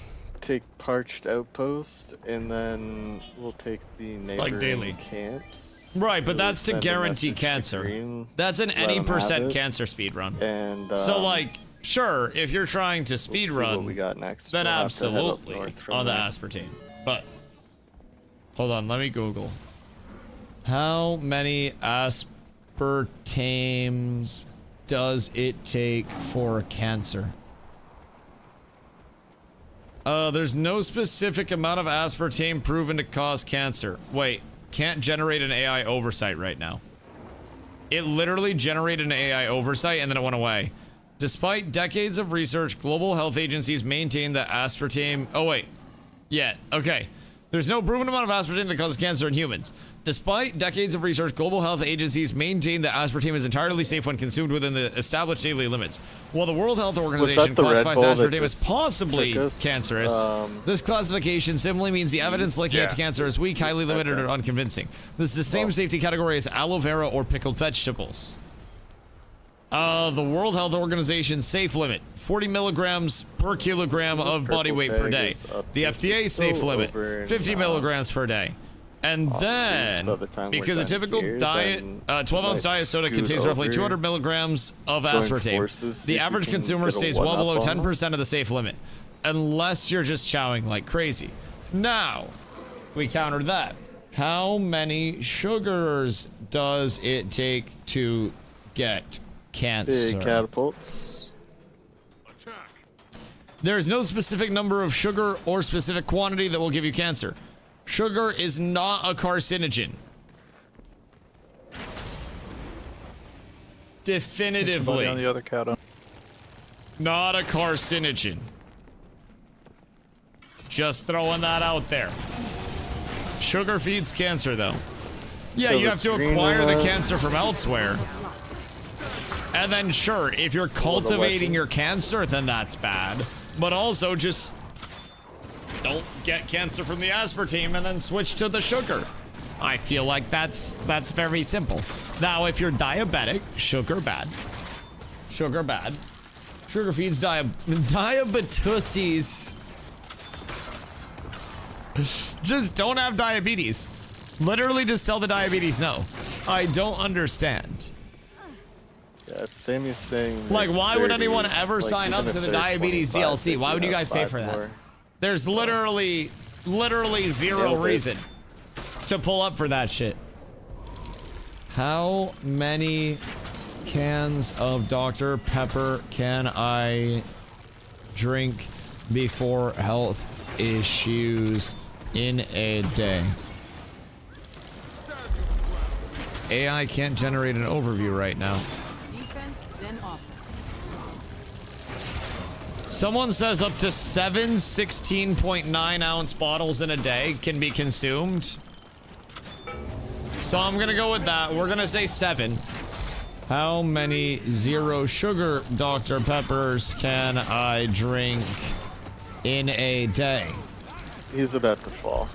take Parched Outpost, and then we'll take the neighboring daily. camps. Right, but Really that's to send a guarantee message to cancer. Green, That's an let any 'em percent have it, cancer speed run. And So like, sure, if you're trying to speed we'll see run, what we got next. then We'll have to head up absolutely north from on the there. aspartame. But hold on, let me Google. How many aspartames does it take for cancer? There's no specific amount of aspartame proven to cause cancer. Wait, can't generate an AI oversight right now. It literally generated an AI oversight and then it went away. Despite decades of research, global health agencies maintain that aspartame... Oh, wait. Yeah, okay. There's no proven amount of aspartame that causes cancer in humans. Despite decades of research, global health agencies maintain that aspartame is entirely safe when consumed within the established daily limits. While the World Health Organization the Red classifies Bull that aspartame as just possibly took us? cancerous, this classification simply means the evidence linking it to cancer is weak, highly limited, or unconvincing. This is the same safety category as aloe vera or pickled vegetables. The World Health Organization safe limit, 40 milligrams per kilogram of body weight per day. The FDA safe limit, 50 milligrams per day. And then, because a typical diet, 12-ounce diet soda contains roughly 200 milligrams of aspartame, the average consumer stays well below 10% of the safe limit, unless you're just chowing like crazy. Now, we counter that. How many sugars does it take to get cancer? Big catapults. There is no specific number of sugar or specific quantity that will give you cancer. Sugar is not a carcinogen. Definitively. On the other cat. Not a carcinogen. Just throwing that out there. Sugar feeds cancer, though. Yeah, you have to acquire the cancer from elsewhere. And then, sure, if you're cultivating your cancer, then that's bad. But also, just don't get cancer from the aspartame and then switch to the sugar. I feel like that's very simple. Now, if you're diabetic, sugar bad. Sugar bad. Sugar feeds diabetes. Just don't have diabetes. Literally just tell the diabetes no. I don't understand. Yeah, it's same as saying. Like, why would anyone ever sign up to the diabetes DLC? Why would you guys pay for that? There's literally zero reason to pull up for that shit. How many cans of Dr. Pepper can I drink before health issues in a day? AI can't generate an overview right now. Defense, then offense. Someone says up to 7 16.9 ounce bottles in a day can be consumed. So I'm gonna go with that. We're gonna say 7. How many 0 sugar Dr. Peppers can I drink in a day? He's about to fall.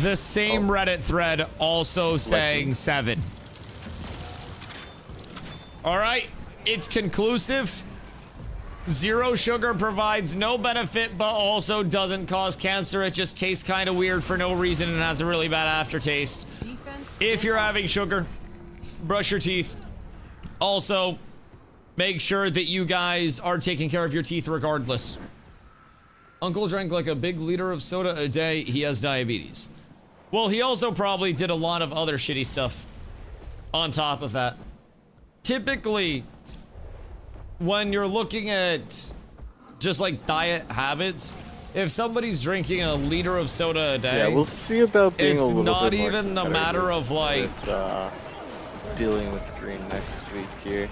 The same Reddit thread also saying 7. All right, it's conclusive. 0 sugar provides no benefit, but also doesn't cause cancer. It just tastes kind of weird for no reason and has a really bad aftertaste. If you're having sugar, brush your teeth. Also, make sure that you guys are taking care of your teeth regardless. Uncle drank like a big liter of soda a day. He has diabetes. Well, he also probably did a lot of other shitty stuff on top of that. Typically, when you're looking at just like diet habits, if somebody's drinking a liter of soda a day, yeah, we'll see about being a little bit more it's not even a matter of like with, dealing with green next week here.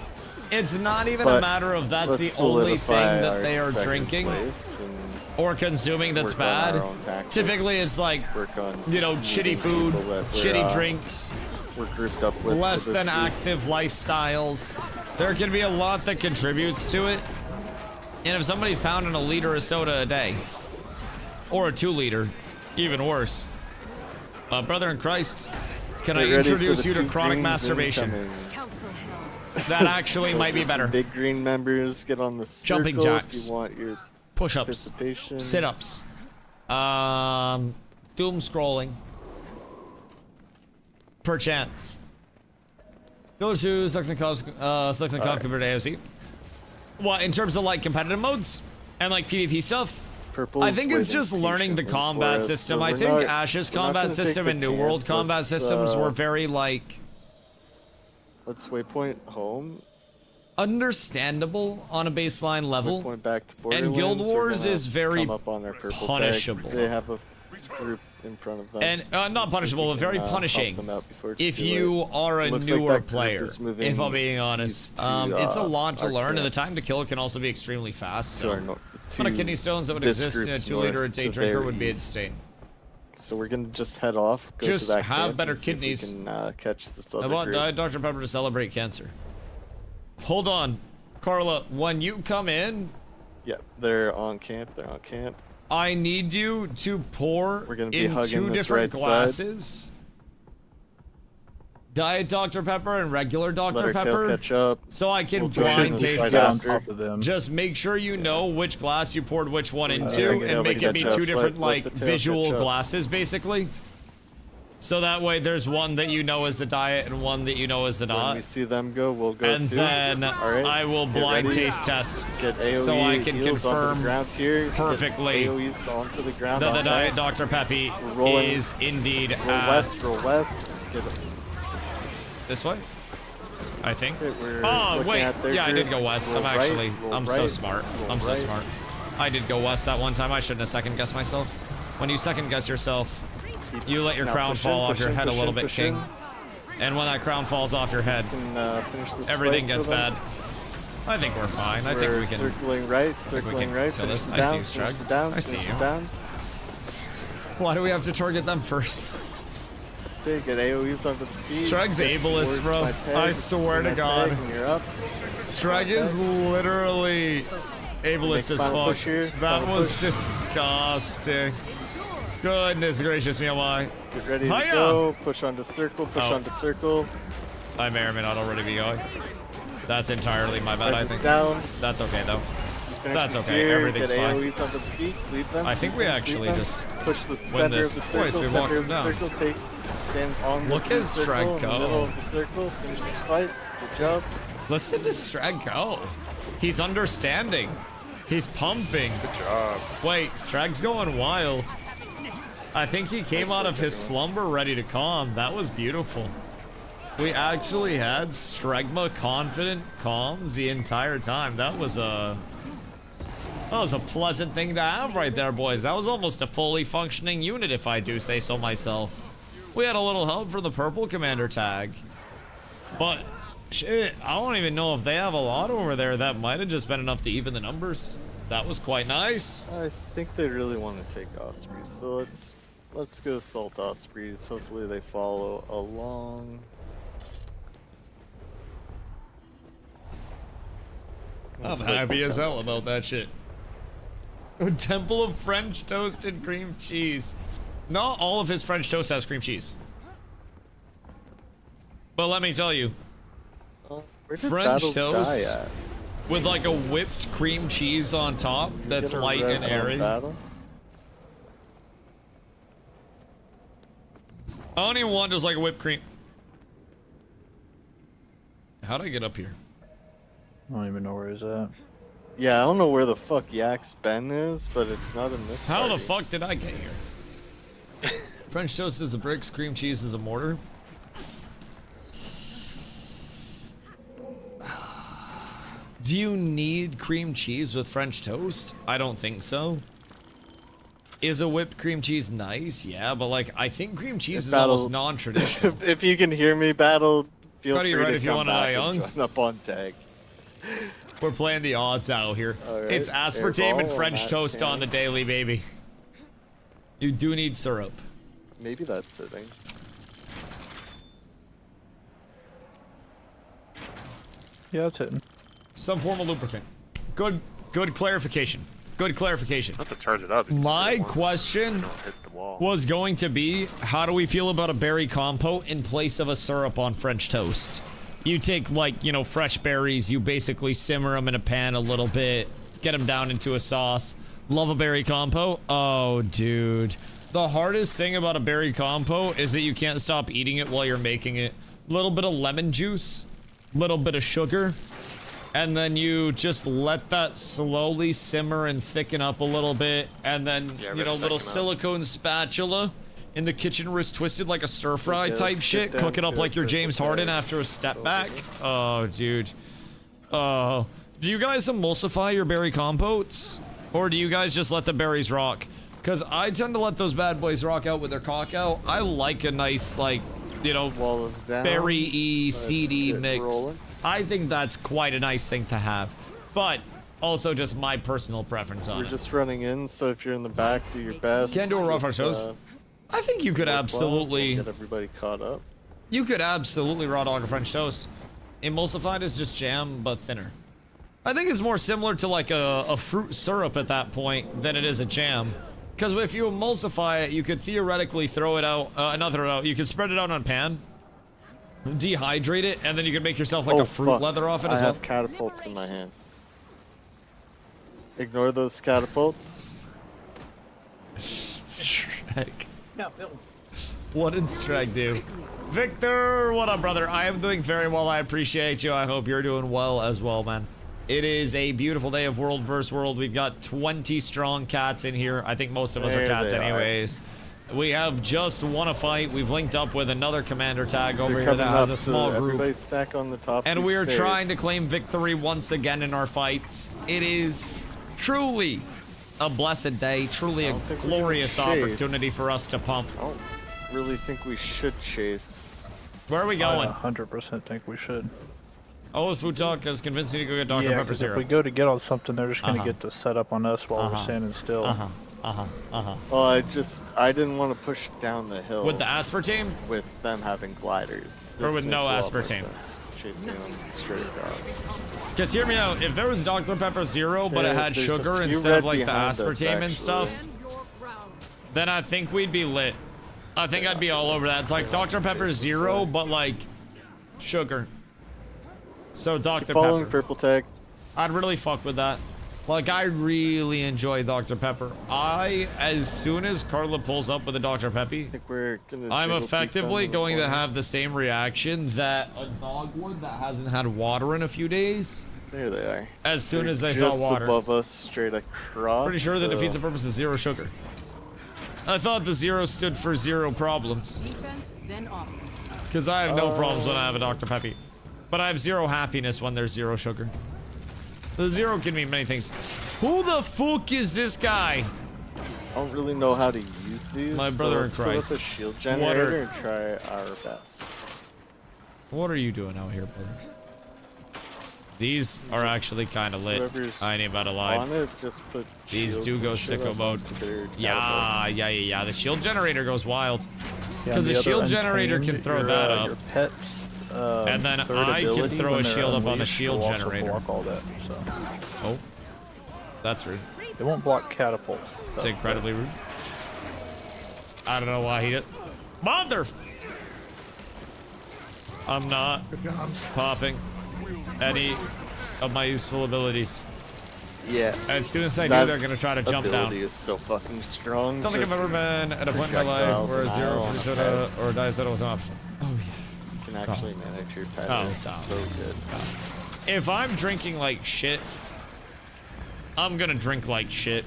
It's not even a matter of that's the only thing that they are drinking or consuming that's bad. Typically, it's like, you know, shitty food, shitty drinks, we're grouped up with less than active lifestyles. There can be a lot that contributes to it. And if somebody's pounding a liter of soda a day, or a 2 liter, even worse. Brother in Christ, can I introduce you to chronic masturbation? That actually might be better. Big green members get on the circle Jumping jacks, if you want your push-ups, sit-ups, doom scrolling, perchance. Go to Sucks and Cogs compared to AOC. What, in terms of like competitive modes and like PvP stuff? I think it's just learning the combat system. I think Ash's combat system and New World combat systems were very like... Let's waypoint home. Understandable on a baseline level. Back to and Guild Wars is very punishable. They have a group in front of them. And not punishable, but very punishing if you are a newer player, if I'm being honest. It's a lot to learn, and the time to kill can also be extremely fast. So, amount of kidney stones that would exist in a 2 liter a day drinker would be insane. So we're gonna just head off. Go just to that have better kidneys. We can, catch this other I want group. Diet Dr. Pepper to celebrate cancer. Hold on, Carla. When you come in, yeah, they're on camp. They're on camp. I need you to pour We're gonna be in 2 different glasses. Diet Dr. Pepper and regular Dr. Pepper. Catch up. So I can blind taste test. Just make sure you know which glass you poured which one into, and make it be 2 different like visual glasses, basically. So that way there's one that you know is the diet and one that you know is the not. When we see them go, we'll go and too. then I will blind taste test so I can confirm perfectly that the Diet Dr. Peppy is indeed ass. Roll west. This way? I think. Oh, wait. Yeah, I did go west. I'm so smart. I'm so smart. I did go west that one time. I shouldn't have second guessed myself. When you second guess yourself, you let your crown fall off your head a little bit, King. And when that crown falls off your head, everything gets bad. I think we're fine. I think we can. Circling right, circling right. Kill this. I see you, Strug. I see you. Why do we have to target them first? They get AoEs onto the feet. Strug's ableist, bro. I swear to God. Strug is literally ableist as fuck. That was disgusting. Goodness gracious me, alive. Get ready to go. Push onto circle. Push onto circle. I may or may not already be going. That's entirely my bad, I think. Down. That's okay, though. That's okay. Everything's fine. AoEs onto the feet. Leave them. I think we actually just push the win this. Boys, we walked him down. Stand on Look at Strag go. In the middle of the circle. Finish this fight. Good job. Listen to Strag go. He's understanding. He's pumping. Good job. Wait, Strag's going wild. I think he came out of his slumber ready to calm. That was beautiful. We actually had Stregma confident calms the entire time. That was a pleasant thing to have right there, boys. That was almost a fully functioning unit, if I do say so myself. We had a little help from the purple commander tag. But, shit, I don't even know if they have a lot over there. That might have just been enough to even the numbers. That was quite nice. I think they really want to take Ospreys, so let's go assault Ospreys. Hopefully they follow along. I'm happy as hell about that shit. Temple of French toast and cream cheese. Not all of his French toast has cream cheese. But let me tell you, French toast with like a whipped cream cheese on top that's light and airy. I don't even want just like a whipped cream. How'd I get up here? I don't even know where he's at. Yeah, I don't know where the fuck Yak's Ben is, but it's not in this How party. the fuck did I get here? French toast is a bricks, cream cheese is a mortar. Do you need cream cheese with French toast? I don't think so. Is a whipped cream cheese nice? Yeah, but like, I think cream cheese is almost non-traditional. If you can hear me, Battle, feel free right to if you come want to back die young. and join up on tag. We're playing the odds out here. Right, It's aspartame and airball French on toast that on the daily, baby. You do need syrup. Maybe that's sitting. Yeah, it's hitting. Some form of lubricant. Good clarification. Good clarification. Have to charge it up. My question was going to be, how do we feel about a berry compote in place of a syrup on French toast? You take, like, you know, fresh berries, you basically simmer them in a pan a little bit, get them down into a sauce. Love a berry compote? Oh, dude. The hardest thing about a berry compote is that you can't stop eating it while you're making it. Little bit of lemon juice, little bit of sugar, and then you just let that slowly simmer and thicken up a little bit, and then, you know, little silicone spatula in the kitchen wrist twisted like a stir fry type shit. Cook it up like you're James Harden after a step back. Oh, dude. Oh. Do you guys emulsify your berry compotes? Or do you guys just let the berries rock? Because I tend to let those bad boys rock out with their cock out. I like a nice, like, you know, berry-y, seedy mix. Rolling. I think that's quite a nice thing to have. But also just my personal preference on it. We're just running in, so if you're in the back, do your best. Can't do a rough shows. I think you could absolutely get everybody caught up. You could absolutely raw dog a French toast. Emulsified is just jam, but thinner. I think it's more similar to like a fruit syrup at that point than it is a jam. Because if you emulsify it, you could theoretically throw it out, you could spread it out on a pan, dehydrate it, and then you could make yourself like a fruit leather off it as well. I have catapults in my hand. Ignore those catapults. Shrek. No, Bill. What did Streg do? Victor, what up, brother? I am doing very well. I appreciate you. I hope you're doing well as well, man. It is a beautiful day of World vs. World. We've got 20 strong cats in here. I think most of us are cats anyways. We have just won a fight. We've linked up with another commander tag over here that has a small group. Everybody stack on the top. And we are trying to claim victory once again in our fights. It is truly a blessed day, truly a glorious opportunity for us to pump. I don't really think we should chase. Where are we going? I 100% think we should. Oh, Food Talk has convinced me to go get Dr. Pepper Zero. If we go to get on something, they're just gonna get to set up on us while we're standing still. Well, I didn't want to push down the hill. With the aspartame? With them having gliders. Or with no aspartame? Chasing them straight across. Just hear me out. If there was Dr. Pepper Zero, but it had sugar instead of like the aspartame and stuff, then I think we'd be lit. I think I'd be all over that. It's like Dr. Pepper Zero, but like sugar. So Dr. Following Pepper. purple tag. I'd really fuck with that. Like, I really enjoy Dr. Pepper. As soon as Carla pulls up with a Dr. Peppy, I'm effectively going to have the same reaction that a dog would that hasn't had water in a few days. There they are. As soon as they saw water. Just above us, straight across. Pretty sure that defeats the purpose of zero sugar. I thought the 0 stood for 0 problems. Defense, then offense. Because I have no problems when I have a Dr. Peppy. But I have 0 happiness when there's 0 sugar. The 0 can mean many things. Who the fuck is this guy? I don't really know how to use these. My brother in Christ. Let's put up a shield generator and try our best. What are you doing out here, brother? These are actually kind of lit. I ain't about to lie. These do go sicko mode. Yeah. The shield generator goes wild. Because the shield generator can throw that up. Your pet's, and then I can throw a shield up on the shield generator. Block all that, so. Oh. That's rude. They won't block catapults. It's incredibly rude. I don't know why he did. Mother! I'm not popping any of my useful abilities. Yeah. As soon as I do, they're gonna try to jump down. Ability is so fucking strong. I don't think I've ever been at a point in my life where a 0 free soda or a diet soda was an option. Oh yeah. You can actually manage your pet. Oh, so good. If I'm drinking like shit, I'm gonna drink like shit.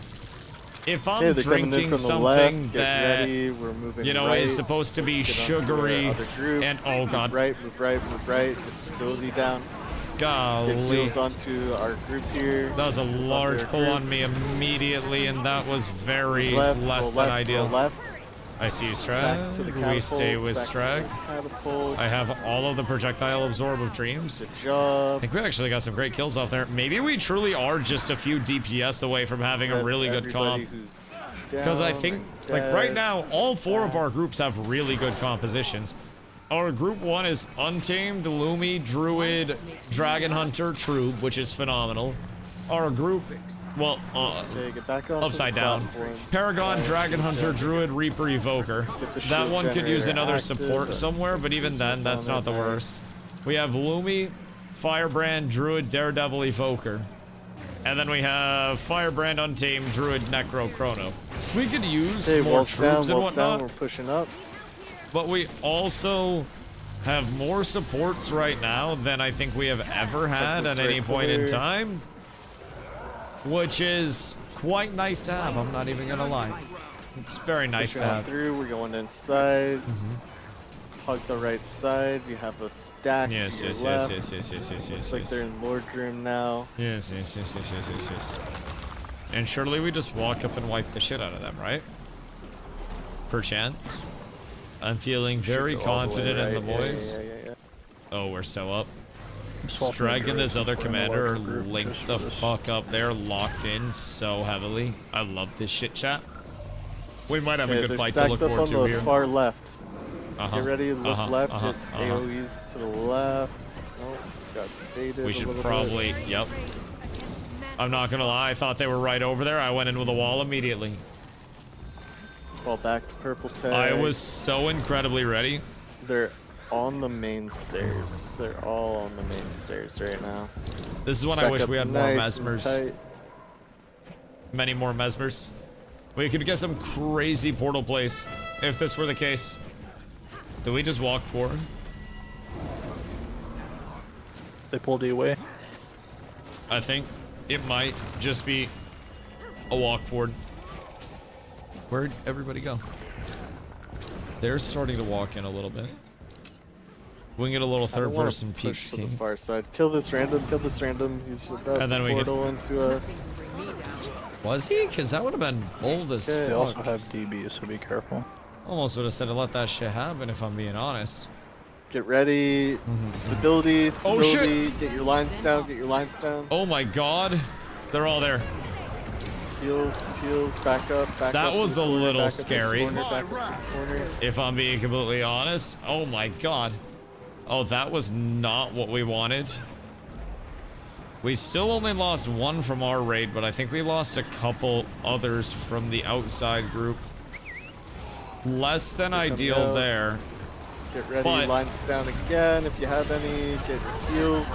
If I'm drinking something that, you know, is supposed to be sugary and, oh god. Move right. Just ability down. Golly. Get heals onto our group here. That was a large pull on me immediately, and that was very less than ideal. I see you, Strag. We stay with Strag. I have all of the projectile absorb of dreams. Good job. I think we actually got some great kills off there. Maybe we truly are just a few DPS away from having a really good comp. Because I think, like right now, all 4 of our groups have really good compositions. Our group 1 is Untamed, Lumi, Druid, Dragon Hunter, Troob, which is phenomenal. Our group, well, upside down. Paragon, Dragon Hunter, Druid, Reaper, Evoker. That one could use another support somewhere, but even then, that's not the worst. We have Lumi, Firebrand, Druid, Daredevil, Evoker. And then we have Firebrand, Untamed, Druid, Necro, Chrono. We could use more troops and whatnot. We're pushing up. But we also have more supports right now than I think we have ever had at any point in time. Which is quite nice to have, I'm not even gonna lie. It's very nice to have. We're going inside. Hug the right side. We have a stack. Yes. Looks like they're in Lord Room now. Yes. And surely we just walk up and wipe the shit out of them, right? Perchance. I'm feeling very confident in the boys. Yeah. Oh, we're so up. Strag and this other commander are linked the fuck up. They're locked in so heavily. I love this shit, chat. We might have a good fight to look forward to here. Far left. Get ready, look left. AoE's to the left. Oh, got baited. We should probably, yep. I'm not gonna lie, I thought they were right over there. I went in with a wall immediately. Fall back to purple tag. I was so incredibly ready. They're on the main stairs. They're all on the main stairs right now. This is when I wish we had more mesmers. Many more mesmers. We could get some crazy portal place if this were the case. Did we just walk forward? They pulled you away. I think it might just be a walk forward. Where'd everybody go? They're starting to walk in a little bit. We can get a little third-person peek scheme. To the far side. Kill this random. He's about to portal into us. Was he? Because that would have been bold as fuck. They also have DB, so be careful. Almost would have said to let that shit happen if I'm being honest. Get ready. Stability. Oh shit! Get your lines down. Oh my god. They're all there. Heals, back up. That was a little scary. If I'm being completely honest. Oh my god. Oh, that was not what we wanted. We still only lost 1 from our raid, but I think we lost a couple others from the outside group. Less than ideal there. Get ready, lines down again. If you have any, get heals.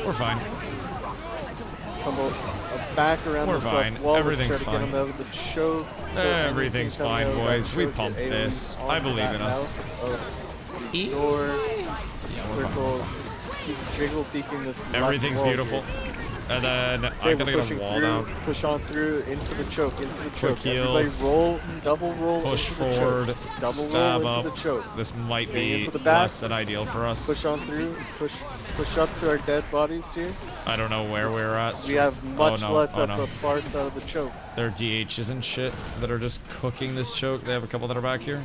We're fine. Come back around We're the fine. wall. Everything's fine. Get them out of the choke. Everything's fine, boys. We pumped this. I believe in us. Door. Circle. Keep jiggle peeking this. Everything's beautiful. And then I gotta get a wall down. Push on through into the choke, Quick heals. Everybody roll, double roll. Push into the forward. choke. Double Stab roll up. into the choke. This might Getting be into the back. less than ideal for us. Push on through. Push up to our dead bodies here. I don't know where we're at. We have much less oh, at no. the far side of the choke. There are DHs and shit that are just cooking this choke. They have a couple that are back here.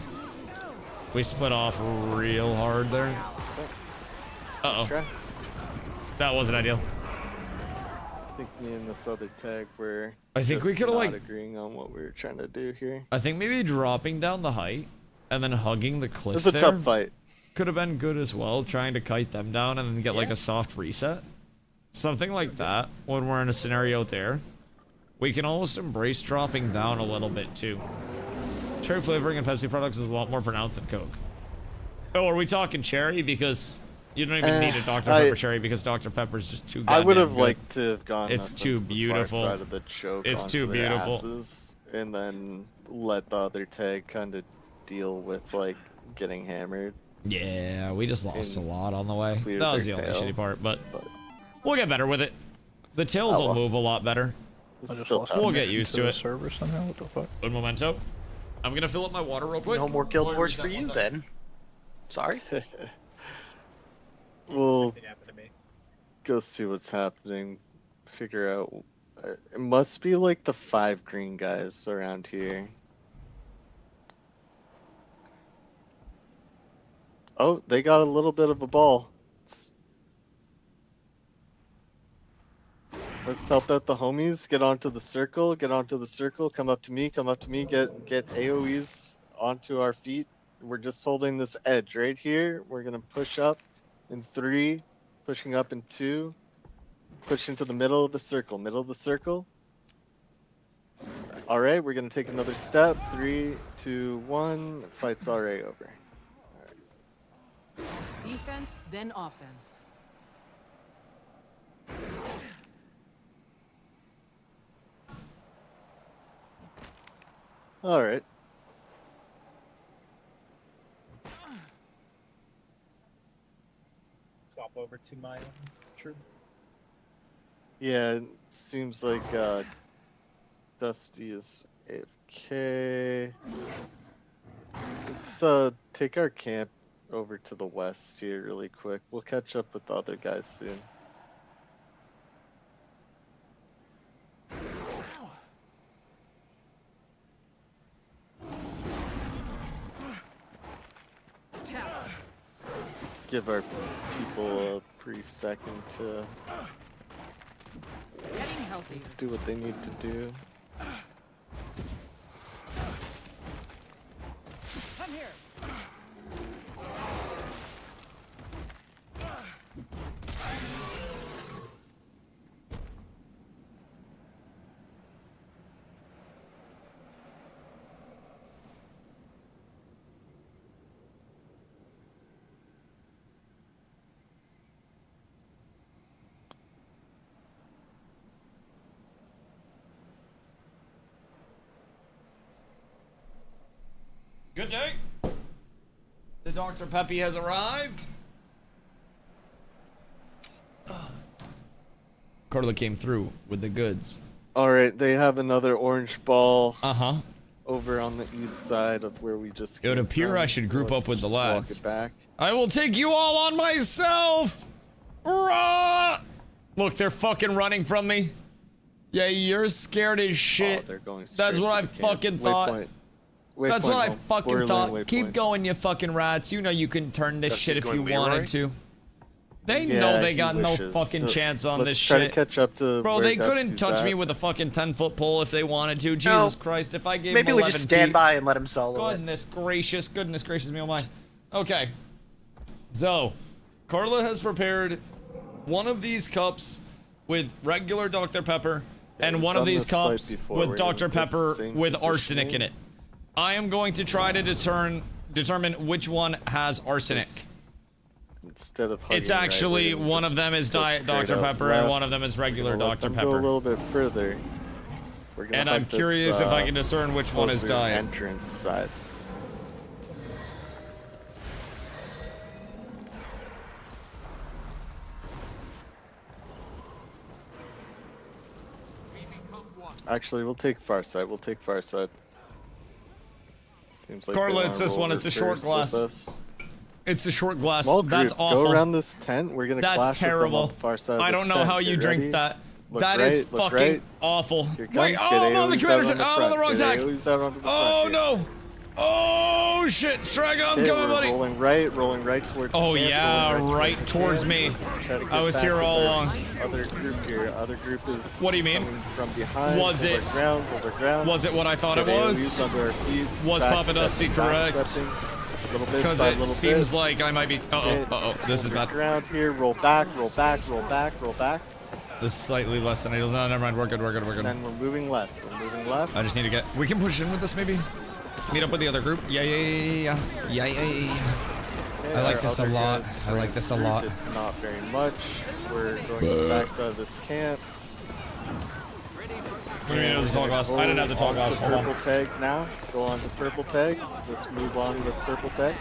We split off real hard there. Uh-oh. That wasn't ideal. I think me and this other tag were I think we could have like agreeing on what we were trying to do here. I think maybe dropping down the height and then hugging the cliff. It's a tough fight. Could have been good as well, trying to kite them down and then get like a soft reset. Something like that when we're in a scenario there. We can almost embrace dropping down a little bit too. Cherry flavoring in Pepsi products is a lot more pronounced than Coke. Oh, are we talking cherry? Because you don't even need a Dr. Pepper cherry because Dr. Pepper's just too goddamn I would have good. liked to have gone. It's too beautiful. The far side of the choke it's too onto their beautiful. asses, and then let the other tag kind of deal with like getting hammered. Yeah, we just lost a lot on the way. Clear That was the their only tail, shitty part, but we'll get better with it. The tails will move a lot better. We'll get used to it. Server somehow. What the fuck? Un momento. I'm gonna fill up my water real quick. No more Guild Wars for you then. Sorry. We'll go see what's happening. Figure out. It must be like the 5 green guys around here. Oh, they got a little bit of a ball. Let's help out the homies. Get onto the circle. Get onto the circle. Come up to me. Come up to me. Get AoEs onto our feet. We're just holding this edge right here. We're gonna push up in 3, pushing up in 2, push into the middle of the circle. Middle of the circle. All right, we're gonna take another step. 3, 2, 1. Fight's already over. Defense, then offense. All right. Swap over to my troop. Yeah, it seems like Dusty is AFK. Let's take our camp over to the west here really quick. We'll catch up with the other guys soon. Give our people a brief second to Getting healthier. do what they need to do. Come here. Good day. The Dr. Peppy has arrived. Carla came through with the goods. All right, they have another orange ball. Uh-huh. Over on the east side of where we just came It would appear from. I should group Let's up with the just walk lads. it back. I will take you all on myself! Rah! Look, they're fucking running from me. Yeah, you're scared as shit. Oh, they're going That's straight what for I the camp. fucking thought. That's what I home. fucking Borderline thought. waypoint. Keep going, you fucking rats. You know you can turn this shit if you wanted to. They Yeah, know they he got no wishes. fucking So chance on let's this try shit. to catch up to Bro, where they couldn't Dusty's touch me at. with a fucking 10-foot pole if they wanted to. Jesus Christ, if I gave Maybe them we 11 just stand feet. by and let him solo it. Goodness gracious me, oh my. Okay. So, Carla has prepared one of these cups with regular Dr. Pepper and we've one of done these this fight cups before. with We're Dr. gonna put the Pepper same with arsenic in positioning. it. I am going to try to determine which one has arsenic. Instead of It's hugging right, actually we're gonna one of just them is go Diet straight Dr. up Pepper left. and one of them is regular We'll let Dr. them Pepper. Go a little bit further. We're gonna And hug I'm this, curious if I can discern which one is closer Diet. Entrance side. Actually, we'll take far side. We'll take far side. Seems like Carla, it's this one. It's a short glass. It's a short glass. Small group. That's awful. Go around this tent. We're gonna. That's clash terrible. With them on the far side of I this don't know tent. how you Get drink ready. that. Look That right, is look fucking right. awful. Your Wait, guns, oh, get I'm on the AoEs commander out side. the Oh, I'm on the front. wrong Get tag. AoEs out onto the Oh front here. no. Oh shit, Strag, I'm Okay, coming, we're buddy. rolling right towards. Oh the camp, yeah, rolling right towards the me. camp. Let's try to get I was back here with all our along. Other group here. Other group is. What do you mean? Coming from behind. Was it? Overground, overground. Was it what I thought it Get was? AoEs under our feet. Was Papa Dusty correct? Because it seems like I might be. This is bad. Ground here. Roll back. Roll back. Roll back. Roll back. This is slightly less than ideal. No, never mind. We're good. We're good. We're good. Then we're moving left. We're moving left. I just need to get. We can push in with this maybe. Meet up with the other group. Yeah. Okay, I like this a our other lot. guys I like this a lot. did not very much. We're going to the backside of this camp. What do you mean it was a tall glass? I didn't have the tall glass. Hold on. Purple tag now. Go on to purple tag. Just move on with purple tag.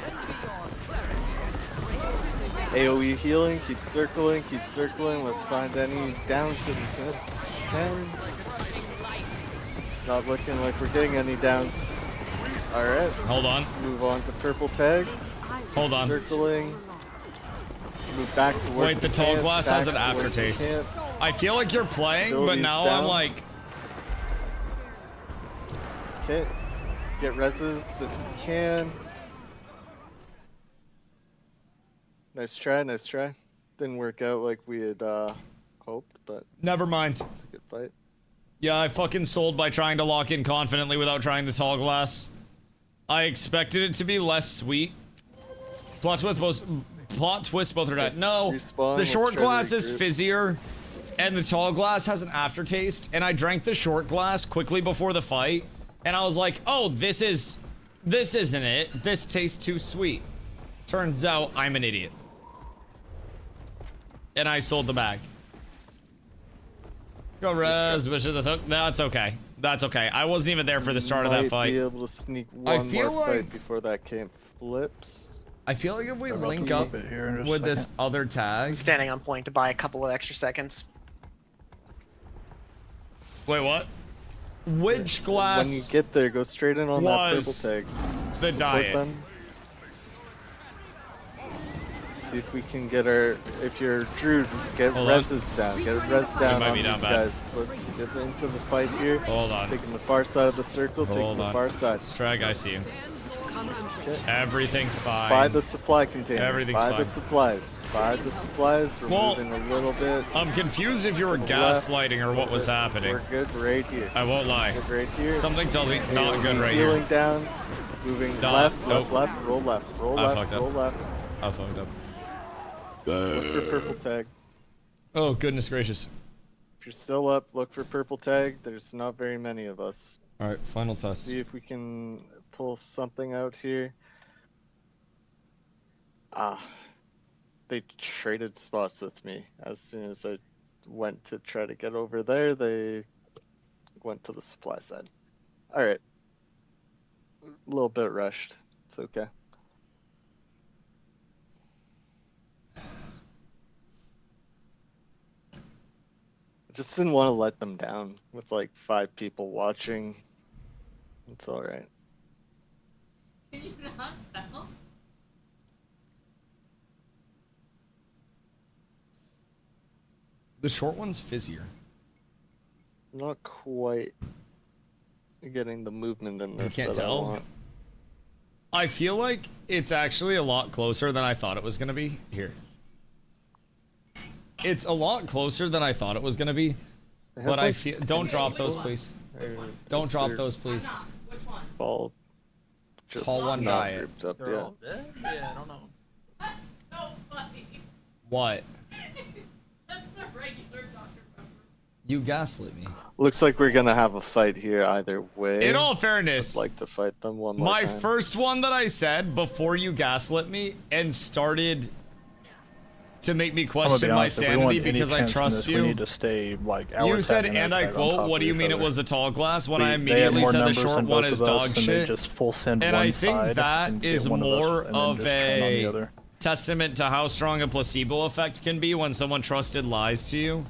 AoE healing. Keep circling. Keep circling. Let's find any downs that we can. Not looking like we're getting any downs. Alright. Hold on. Move on to purple tag. Hold on. Circling. Move back towards Wait, the tall camp, glass back has an towards the aftertaste. camp. I feel like you're playing, but Abilities now down. I'm like. Okay. Get reses if you can. Nice try, nice try. Didn't work out like we had hoped, but Never mind. it's a good fight. Yeah, I fucking sold by trying to lock in confidently without trying the tall glass. I expected it to be less sweet. Plot twist both are dead. No, Respawn, the let's short try to glass is regroup. fizzier, and the tall glass has an aftertaste. And I drank the short glass quickly before the fight, and I was like, "Oh, this isn't it. This tastes too sweet." Turns out I'm an idiot, and I sold the bag. Go res, Bishop the hook. That's okay. That's okay. I wasn't even there for the start of that Might fight. be able to sneak I one feel more like- fight before that camp flips. I feel like if we I'll link keep up it here in just a with this second. other I'm tag. standing on point to buy a couple of extra seconds. Wait, what? Which glass? When you get there, go straight in on that purple was tag. the Support diet? them. See if we can get our. If you're Drew, get Hold on. reses down. Get res down might on be these down bad. guys. Let's get into the fight here. Hold on. Taking the far side of the circle. Hold taking the on. far side. Strag, I see you. Concentrate. Everything's fine. Buy the supply container. Everything's Buy fine. the supplies. Buy the supplies. We're Well, moving a little bit. I'm confused if you were To the left. gaslighting or what was happening. We're good right here. I won't lie. Good right here. Something tells me not AoE good right healing here. down. Moving Nah, left, nope. left, roll left, roll I left, fucked up. roll left. I fucked up. Look for purple tag. Oh, goodness gracious. If you're still up, look for purple tag. There's not very many of us. Alright, final test. See if we can pull something out here. Ah. They traded spots with me. As soon as I went to try to get over there, they went to the supply side. Alright. A little bit rushed. It's okay. I just didn't want to let them down with like 5 people watching. It's alright. Can you not tell? The short one's fizzier. Not quite getting the movement in this. You can't that I tell? want. I feel like it's actually a lot closer than I thought it was gonna be. Here. It's a lot closer than I thought it was gonna be. They have, But I like, feel. Don't drop those, please. Don't drop those, please. Which one? All just Tall one not diet. grouped up They're yet. all dead? Yeah, I don't know. So funny. What? That's the regular Dr. Pepper. You gaslit me. Looks like we're gonna have a fight here either way. In all fairness, I'd like to fight them one more my time. first one that I said before you gaslit me and started to make me I'm gonna question be my honest, if we want sanity any because I chance from trust this, you. We need to stay like our You said, tag and our I tag on quote, top what do of you each mean it other. was a tall glass? When I They have immediately more said the numbers short than one both is of us, dog and they shit. just full send And one I think side that and get is one of us more and then of just turn on the a other. testament to how strong a placebo effect can be when someone trusted lies to you.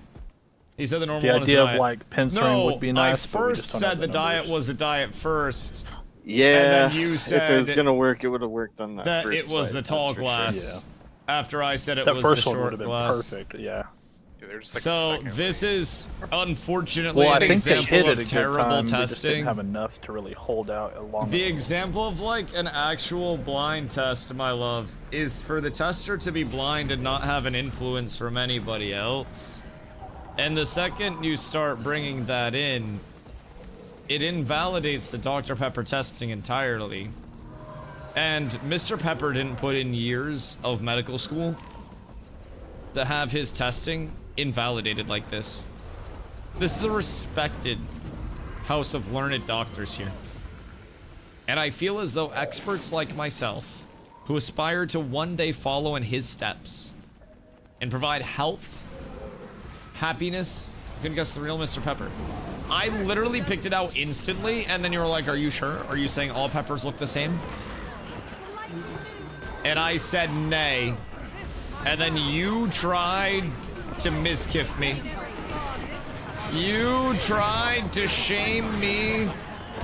He said the normal The one is idea of diet. like pincering No, would be nice. I but we first just don't have said the diet numbers. was the diet first. Yeah. And then you said if it was gonna work, it would have worked on that. that first it was fight, the tall that's for sure. glass. After I said it That was first the one would short have been glass. perfect. Yeah. They're just like a So second this late. is unfortunately Well, I an think they example hit it of a good terrible time. They just testing. didn't have enough to really hold out a long. The example of like an actual blind test, my love, is for the tester to be blind and not have an influence from anybody else. And the second you start bringing that in, it invalidates the Dr. Pepper testing entirely. And Mr. Pepper didn't put in years of medical school to have his testing invalidated like this. This is a respected house of learned doctors here. And I feel as though experts like myself, who aspire to one day follow in his steps and provide health, happiness, you can guess the real Mr. Pepper. I literally picked it out instantly, and then you were like, are you sure? Are you saying all peppers look the same? And I said nay. And then you tried to miskiff me. You tried to shame me,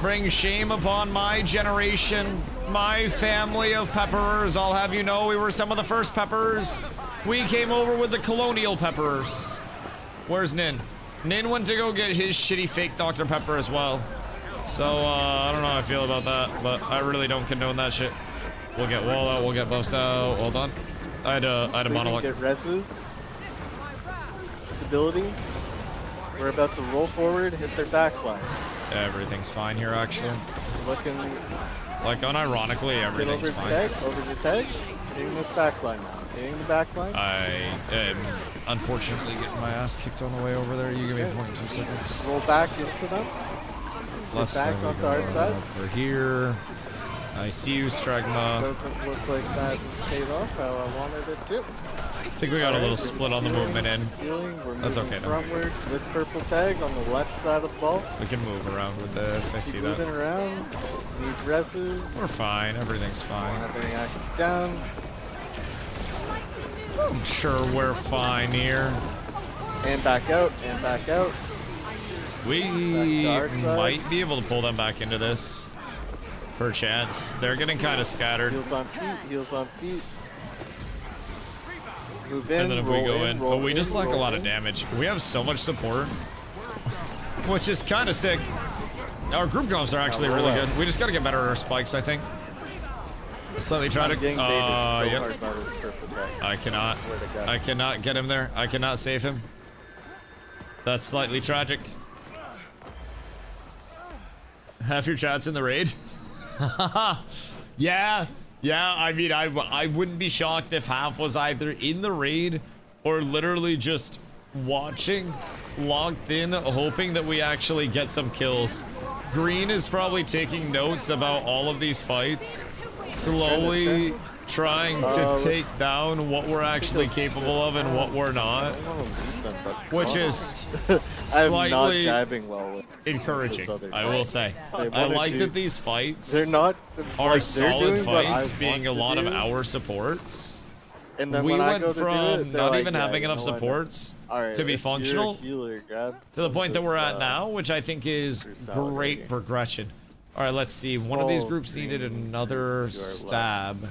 bring shame upon my generation, my family of pepperers. I'll have you know we were some of the first peppers. We came over with the colonial peppers. Where's Nin? Nin went to go get his shitty fake Dr. Pepper as well. So, I don't know how I feel about that, but I really don't condone that shit. We'll get wall out, we'll get buffs out. Hold on. I had a monologue. Get reses. Stability. We're about to roll forward, hit their backline. Everything's fine here, actually. Looking. Like, unironically, everything's fine. Over the tag. Hitting this backline now. Hitting the backline. I am unfortunately getting my ass kicked on the way over there. You give me 0.2 seconds. Roll back into them. Left back side, onto our side. over here. I see you, Stragma. Doesn't look like that paid off how I wanted it to. I think we got a little split on the movement in. That's okay though. Frontwards with purple tag on the left side of the ball. We can move around with this. I see that. Moving around. Need reses. We're fine. Everything's fine. Having active downs. I'm sure we're fine here. And back out. And back out. We might be able to pull them back into this. Per chance. They're getting kind of scattered. Heels on feet. Heels on feet. Move in, And then if we go in, but we just lack a lot of in. damage. We have so much support, which is kind of sick. Our group comps are actually really good. We just got to get better at our spikes, I think. Slightly try to. Yep. I cannot get him there. I cannot save him. That's slightly tragic. Half your chat's in the raid. Yeah. I mean, I wouldn't be shocked if half was either in the raid or literally just watching, locked in, hoping that we actually get some kills. Green is probably taking notes about all of these fights, slowly trying to take down what we're actually capable of and what we're not, which is slightly encouraging, I will say. I like that these fights are solid fights, being a lot of our supports. And then we when I went go to do from it, they're not like, even yeah, having you enough know what? supports Alright, to be if you're a functional healer, grab to the point that this, we're at now, which I think is great progression. All right, let's see. One of these groups needed another stab.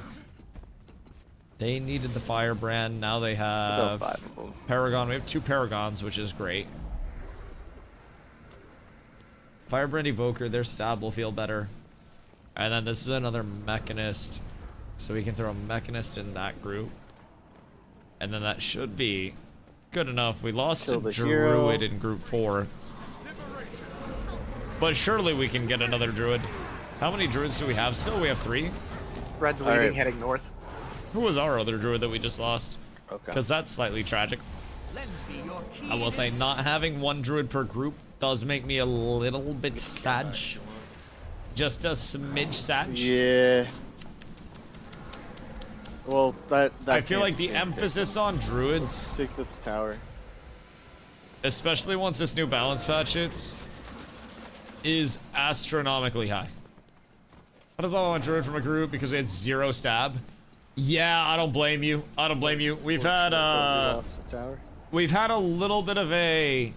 They needed the firebrand. Now they have Paragon. We have 2 Paragons, which is great. Firebrand Evoker, their stab will feel better. And then this is another Mechanist. So we can throw a Mechanist in that group. And then that should be good enough. We lost a Druid in group 4. But surely we can get another Druid. How many Druids do we have still? We have 3? Red's leading, heading north. Who was our other Druid that we just lost? Okay. Because that's slightly tragic. I will say not having 1 Druid per group does make me a little bit sad. Just a smidge sad. Yeah. Well, that I feel like the emphasis on Druids, take this tower, especially once this new balance patch hits, is astronomically high. I just want a Druid from a group because we had 0 stab. Yeah, I don't blame you. I don't blame you. We've had a little bit of a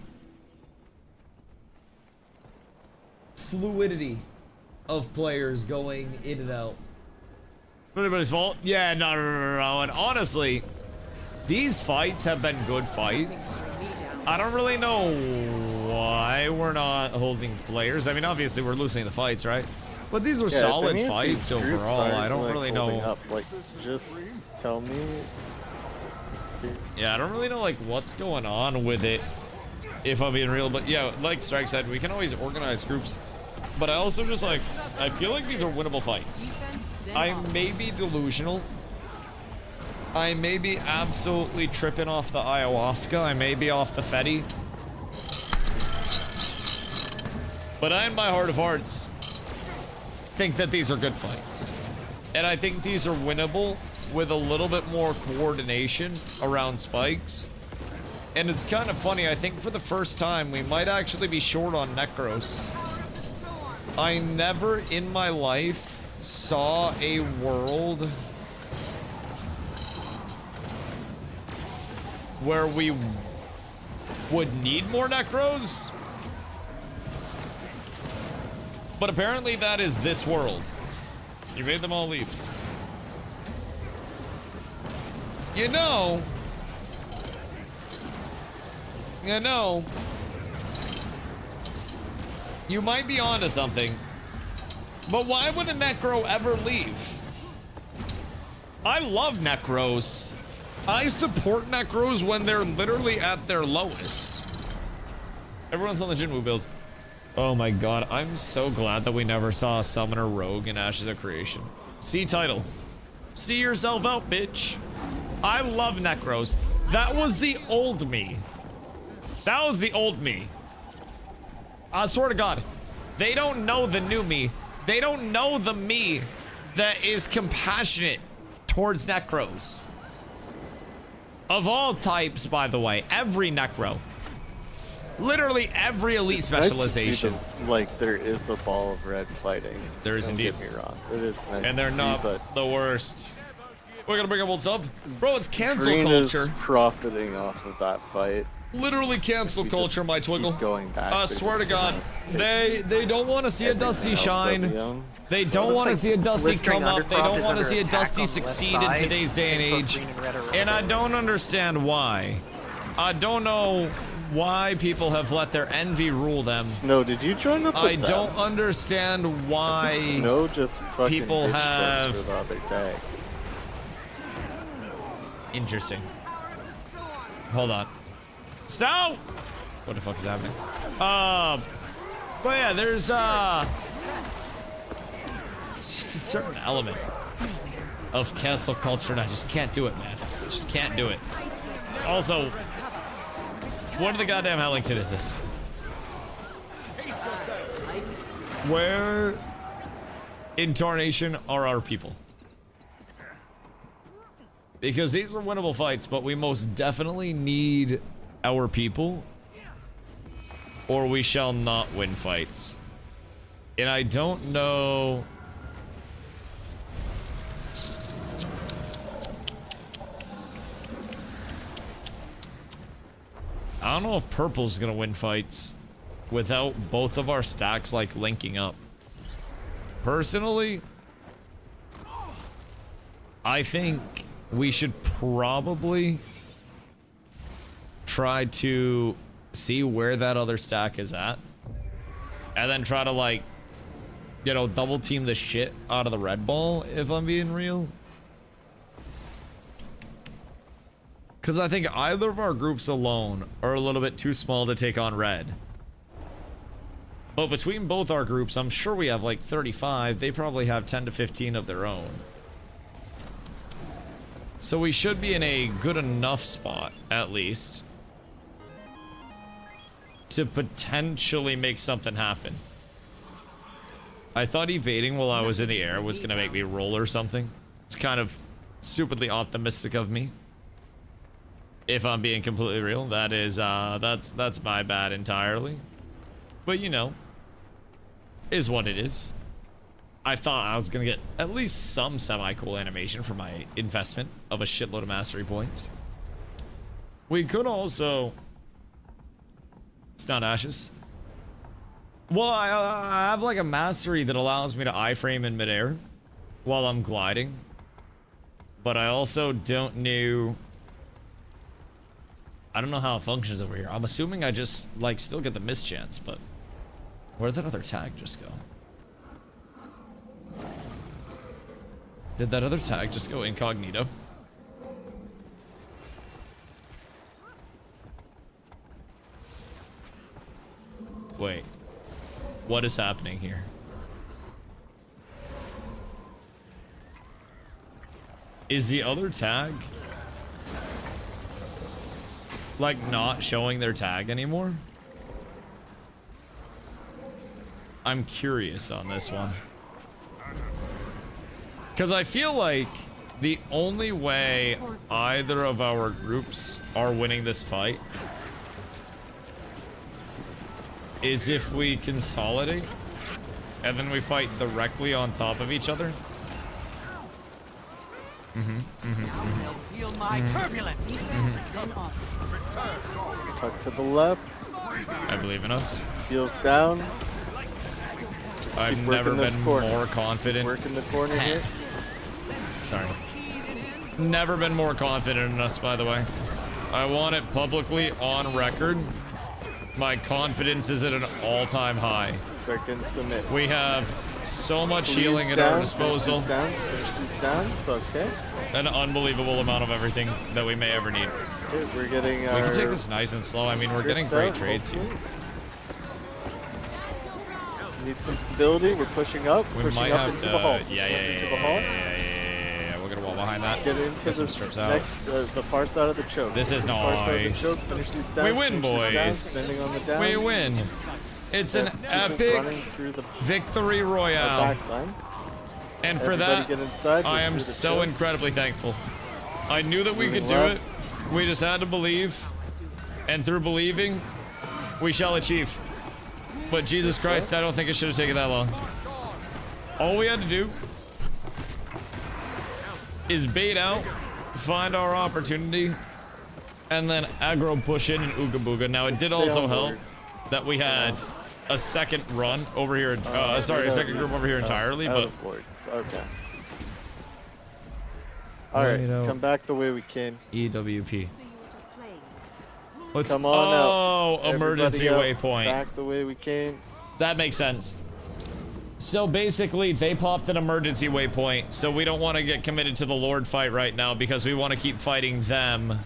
fluidity of players going in and out. Anybody's fault? Yeah, no. And honestly, these fights have been good fights. I don't really know why we're not holding players. I mean, obviously we're losing the fights, right? But these were solid fights overall. I don't really know. Up, like, just tell me. Yeah, I don't really know like what's going on with it, if I'm being real. But yeah, like Strike said, we can always organize groups. But I also just like, I feel like these are winnable fights. I may be delusional. I may be absolutely tripping off the ayahuasca. I may be off the Fetty. But I, in my heart of hearts, think that these are good fights. And I think these are winnable with a little bit more coordination around spikes. And it's kind of funny, I think for the first time, we might actually be short on Necros. I never in my life saw a world where we would need more Necros. But apparently that is this world. You made them all leave. You know, you might be onto something, but why would a Necro ever leave? I love Necros. I support Necros when they're literally at their lowest. Everyone's on the Jinwoo build. Oh my god, I'm so glad that we never saw a Summoner Rogue in Ashes of Creation. See title. See yourself out, bitch. I love Necros. That was the old me. That was the old me. I swear to God, they don't know the new me. They don't know the me that is compassionate towards Necros. Of all types, by the way, every Necro. Literally every elite specialization. Nice to see them, like, there is a ball of red fighting. There is indeed. Don't get me wrong. It is nice and they're to not see, but the worst. We're gonna bring up old sub. Bro, it's cancel Green culture. Is profiting off of that fight. Literally cancel culture, my twiggle. Going back, I swear to God, they don't want to see a Dusty shine. They don't want to see a Dusty come up. They don't want to see a Dusty succeed in today's day and age. And I don't understand why. I don't know why people have let their envy rule them. Snow, did you join up with I don't understand why Snow just fucking people have the other day. Interesting. Hold on. Stop! What the fuck is happening? But yeah, there's it's just a certain element of cancel culture, and I just can't do it, man. I just can't do it. Also, what in the goddamn Hellington is this? Where in Tarnation are our people? Because these are winnable fights, but we most definitely need our people, or we shall not win fights. And I don't know. I don't know if purple's gonna win fights without both of our stacks like linking up. Personally, I think we should probably try to see where that other stack is at, and then try to, like, you know, double team the shit out of the red ball, if I'm being real. Because I think either of our groups alone are a little bit too small to take on red. But between both our groups, I'm sure we have like 35. They probably have 10 to 15 of their own. So we should be in a good enough spot, at least, to potentially make something happen. I thought evading while I was in the air was gonna make me roll or something. It's kind of stupidly optimistic of me. If I'm being completely real, that is, that's my bad entirely. But you know, is what it is. I thought I was gonna get at least some semi-cool animation for my investment of a shitload of mastery points. We could also... It's not Ashes. Well, I have like a mastery that allows me to iframe in midair while I'm gliding. But I also don't know... I don't know how it functions over here. I'm assuming I just, like, still get the mischance, but... Where'd that other tag just go? Did that other tag just go incognito? Wait. What is happening here? Is the other tag... like, not showing their tag anymore? I'm curious on this one. Because I feel like the only way either of our groups are winning this fight is if we consolidate and then we fight directly on top of each other. Feel my turbulence. Tuck to the left. I believe in us. Heels down. I've never been more confident. Working the corner here. Sorry. Never been more confident in us, by the way. I want it publicly on record. My confidence is at an all-time high. Start getting some hits. We have so much Please healing at down, our disposal. Finish these down. It's okay. An unbelievable amount of everything that we may ever need. Okay, we're getting We our can take this nice and slow. I mean, we're getting great trades here. Need some stability. We're pushing up. We pushing might up have into to... the hall. Yeah. We're gonna wall behind that. Get into Get some the strips out. next, the far side of the choke. This is Far side of the nice. choke, finish these downs, We win, finish these downs, boys. depending on the downs. We win. It's an People epic running through the victory royale. backline. And for Everybody that, get inside, I get am through the so choke. incredibly thankful. I knew that we Moving could do left. it. We just had to believe. And through believing, we shall achieve. But Jesus Christ, I don't think it should have taken that long. All we had to do is bait out, find our opportunity, and then aggro push in and ooga booga. Now, it did Stay also on help board. that we had a second run over here. Sorry, a second group over here entirely, out but... of wards. Okay. Alright, come back the way we came. EWP. Let's, Come on out. oh, emergency Everybody out, waypoint. Back the way we came. That makes sense. So basically, they popped an emergency waypoint, so we don't want to get committed to the Lord fight right now because we want to keep fighting them,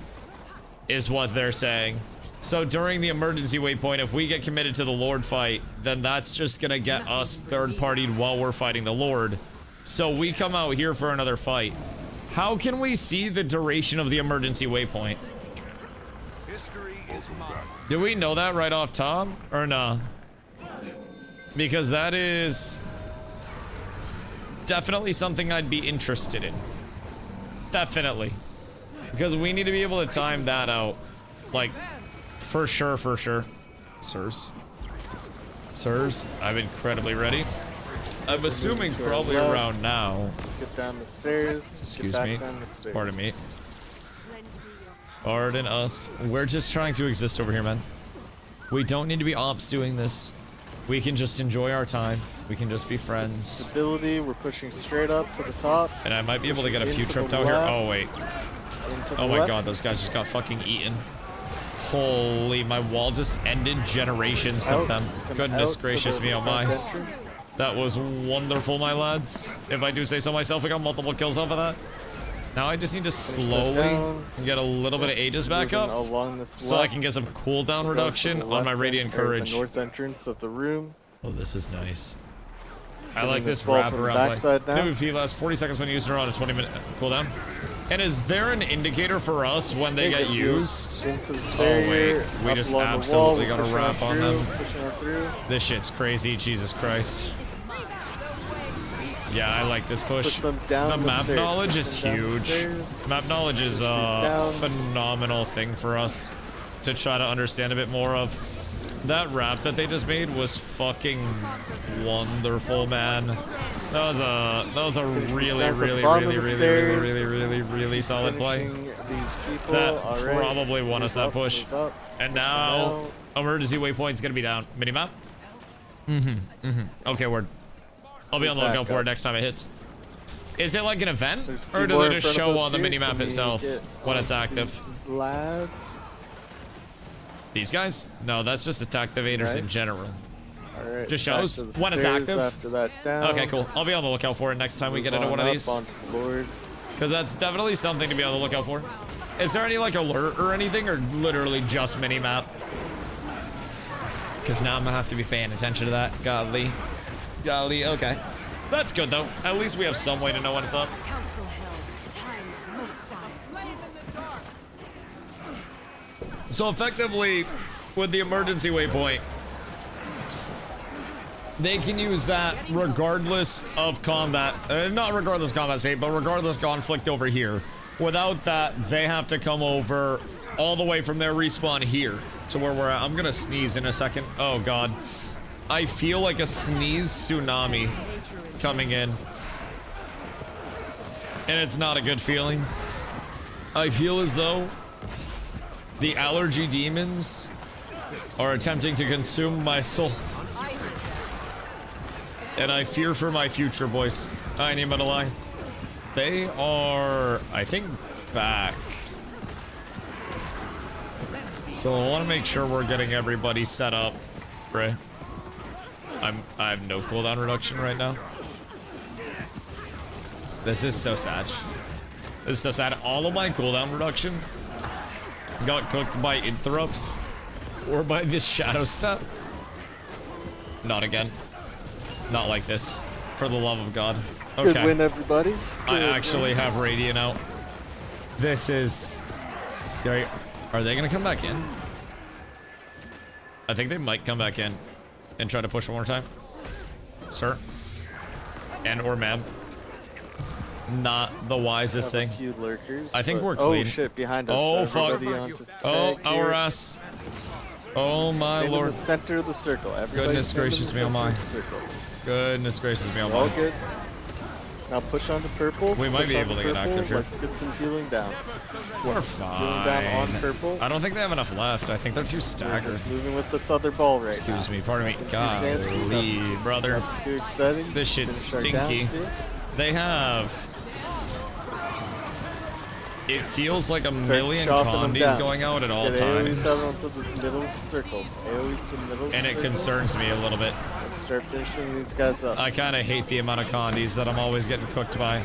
is what they're saying. So during the emergency waypoint, if we get committed to the Lord fight, then that's just gonna get us third-partied while we're fighting the Lord. So we come out here for another fight. How can we see the duration of the emergency waypoint? History is mine. Do we know that right off top, or no? Because that is definitely something I'd be interested in. Definitely. Because we need to be able to time that out. Like, for sure, for sure. Sirs. Sirs, I'm incredibly ready. I'm assuming probably around now. Let's get down the stairs. Excuse get back me. Down the stairs. Pardon me. Pardon us. We're just trying to exist over here, man. We don't need to be ops doing this. We can just enjoy our time. We can just be friends. Stability, we're pushing straight up to the top. And I might be able to get a few Into tripped the out here. left. Oh, wait. Into Oh the my left. god, those guys just got fucking eaten. Holy, my wall just ended generations of them. Come Goodness out to gracious the me, oh my. front entrance. That was wonderful, my lads. If I do say so myself, I got multiple kills off of that. Now I just need to slowly get a little bit of Aegis back Moving up along this so I left. can get some cooldown Go to reduction the on my left Radiant or Courage. The north entrance of the room. Oh, this is nice. I Getting like this this ball wrap from the around backside play. now. New EP lasts 40 seconds when used around a 20-minute cooldown. And is there an indicator for us when they get used? Into the Oh barrier, wait, we up just along the absolutely wall, got a pushing wrap on through, them. Pushing on through. This shit's crazy, Jesus Christ. Yeah, I like this push. Push them down The the map stairs, knowledge push is them down the huge. stairs. Map knowledge is a down. phenomenal thing for us to try to understand a bit more of. That rap that they just made was fucking wonderful, man. That was a really, really solid play. That probably won us that push. And now, emergency waypoint's gonna be down. Minimap? Okay, word. I'll be on the Back lookout for it up. next time it hits. Is it like an event, There's a few or does more it in just front of show us on the here. mini-map Can we itself get when it's on active? these Lads. These guys? No, that's just activators in Nice. general. All right. Just back shows to the when it's stairs active? After that down. Okay, cool. I'll be on the lookout for it next time we Move get into on one of up these. onto the board. Because that's definitely something to be on the lookout for. Is there any like alert or anything, or literally just mini-map? Because now I'm gonna have to be paying attention to that. Golly. Golly, okay. That's good though. At least we have some way to know when it's up. Council held. Times most dire. So effectively, with the emergency waypoint, they can use that regardless of combat. Not regardless of combat state, but regardless of conflict over here. Without that, they have to come over all the way from their respawn here to where we're at. I'm gonna sneeze in a second. Oh god. I feel like a sneeze tsunami coming in. And it's not a good feeling. I feel as though the allergy demons are attempting to consume my soul. And I fear for my future, boys. I ain't even gonna lie. They are, I think, back. So I want to make sure we're getting everybody set up, right? I have no cooldown reduction right now. This is so sad. This is so sad. All of my cooldown reduction got cooked by interrupts or by this shadow step. Not again. Not like this. For the love of God. Okay. Good win, everybody. I Good actually win. have Radiant out. This is scary. Are they gonna come back in? I think they might come back in and try to push one more time. Sir. And or ma'am. Not the wisest Have a thing. few lurkers, I think but- we're clean. Oh shit, behind us. Oh fuck. Everybody onto Oh, tag here. our ass. Oh my Stand lord. in the center of the circle. Everybody Goodness stand in gracious the me, oh center my. of the circle. Goodness gracious me, oh All my. good. Now push onto purple. We might push be onto able to get purple. active here. Let's get some healing down. We're Healing down on fine. purple. I don't think they have enough left. I think they're too We're staggered. just moving with this other ball right now. Excuse me, pardon me. Nothing too fancy, Golly, nothing brother. too exciting. This shit's Finish our stinky. downs here. They have... It feels like a Start million chopping them condies down. going out at all Get AoEs times. out onto the middle of the circle. AoEs to the middle of the And it circle. concerns me a little bit. Let's start finishing these guys up. I kind of hate the amount of condies that I'm always getting cooked by.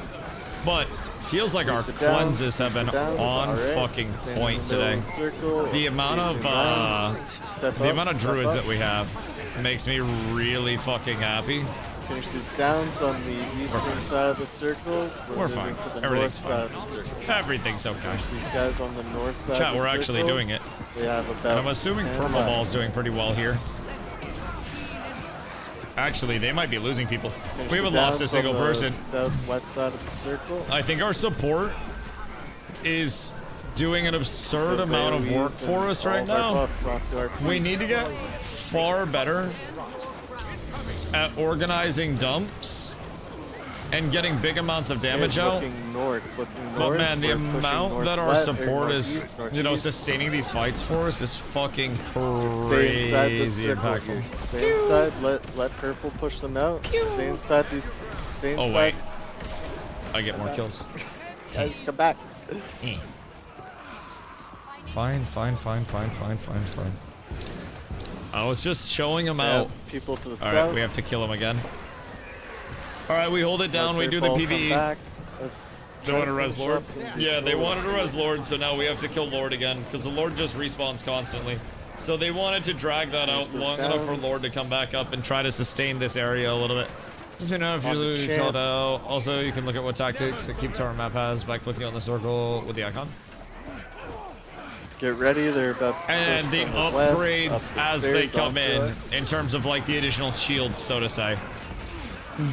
But feels like our Keep it down, cleanses have keep been it down, it's on alright. fucking Stand in point the middle today. of the circle, The amount of facing lines, step the up, amount of step druids up. that we have makes me really fucking happy. Finish these downs on the eastern side of the circle. We're moving fine. to the Everything's north fine. side of the circle. Everything's okay. Finish these guys on the north side Chat, of the we're actually circle. doing it. We have about And I'm assuming 10 Purple left. Ball's doing pretty well here. Actually, they might be losing people. Finish We the haven't lost a downs single on the person. southwest side of the circle. I think our support is doing an absurd Those amount of AoEs work for and us all right of our now. buffs onto our We feet. need to get far better at organizing dumps and getting big amounts of damage And out. looking north, looking But north. man, the We're pushing amount that our northwest, or support is, northeast, you know, northeast. sustaining these fights for us is fucking Stay inside the crazy circle impactful. here. Stay inside. Let purple push them out. Stay inside these. Stay inside. Oh wait, I get more kills. Guys, come back. Fine. I was just showing them out. People to the All south. right, we have to kill him again. All right, we hold it down. Let We do their the ball come PvE. back. Let's They try want to to res finish Lord? up some of these Yeah, they souls. wanted to res Lord, so now we have to kill Lord again, because the Lord just respawns constantly. So they wanted to drag that out Finish long those enough for downs. Lord to come back up and try to sustain this area a little bit. Just let me know if On the you champ. called out. Also, you can look at what tactics the Keep Tower map has by clicking on the circle with the icon. Get ready. They're about to And push the from the west, upgrades up the as they stairs come onto in, us. in terms of like the additional shields, so to say.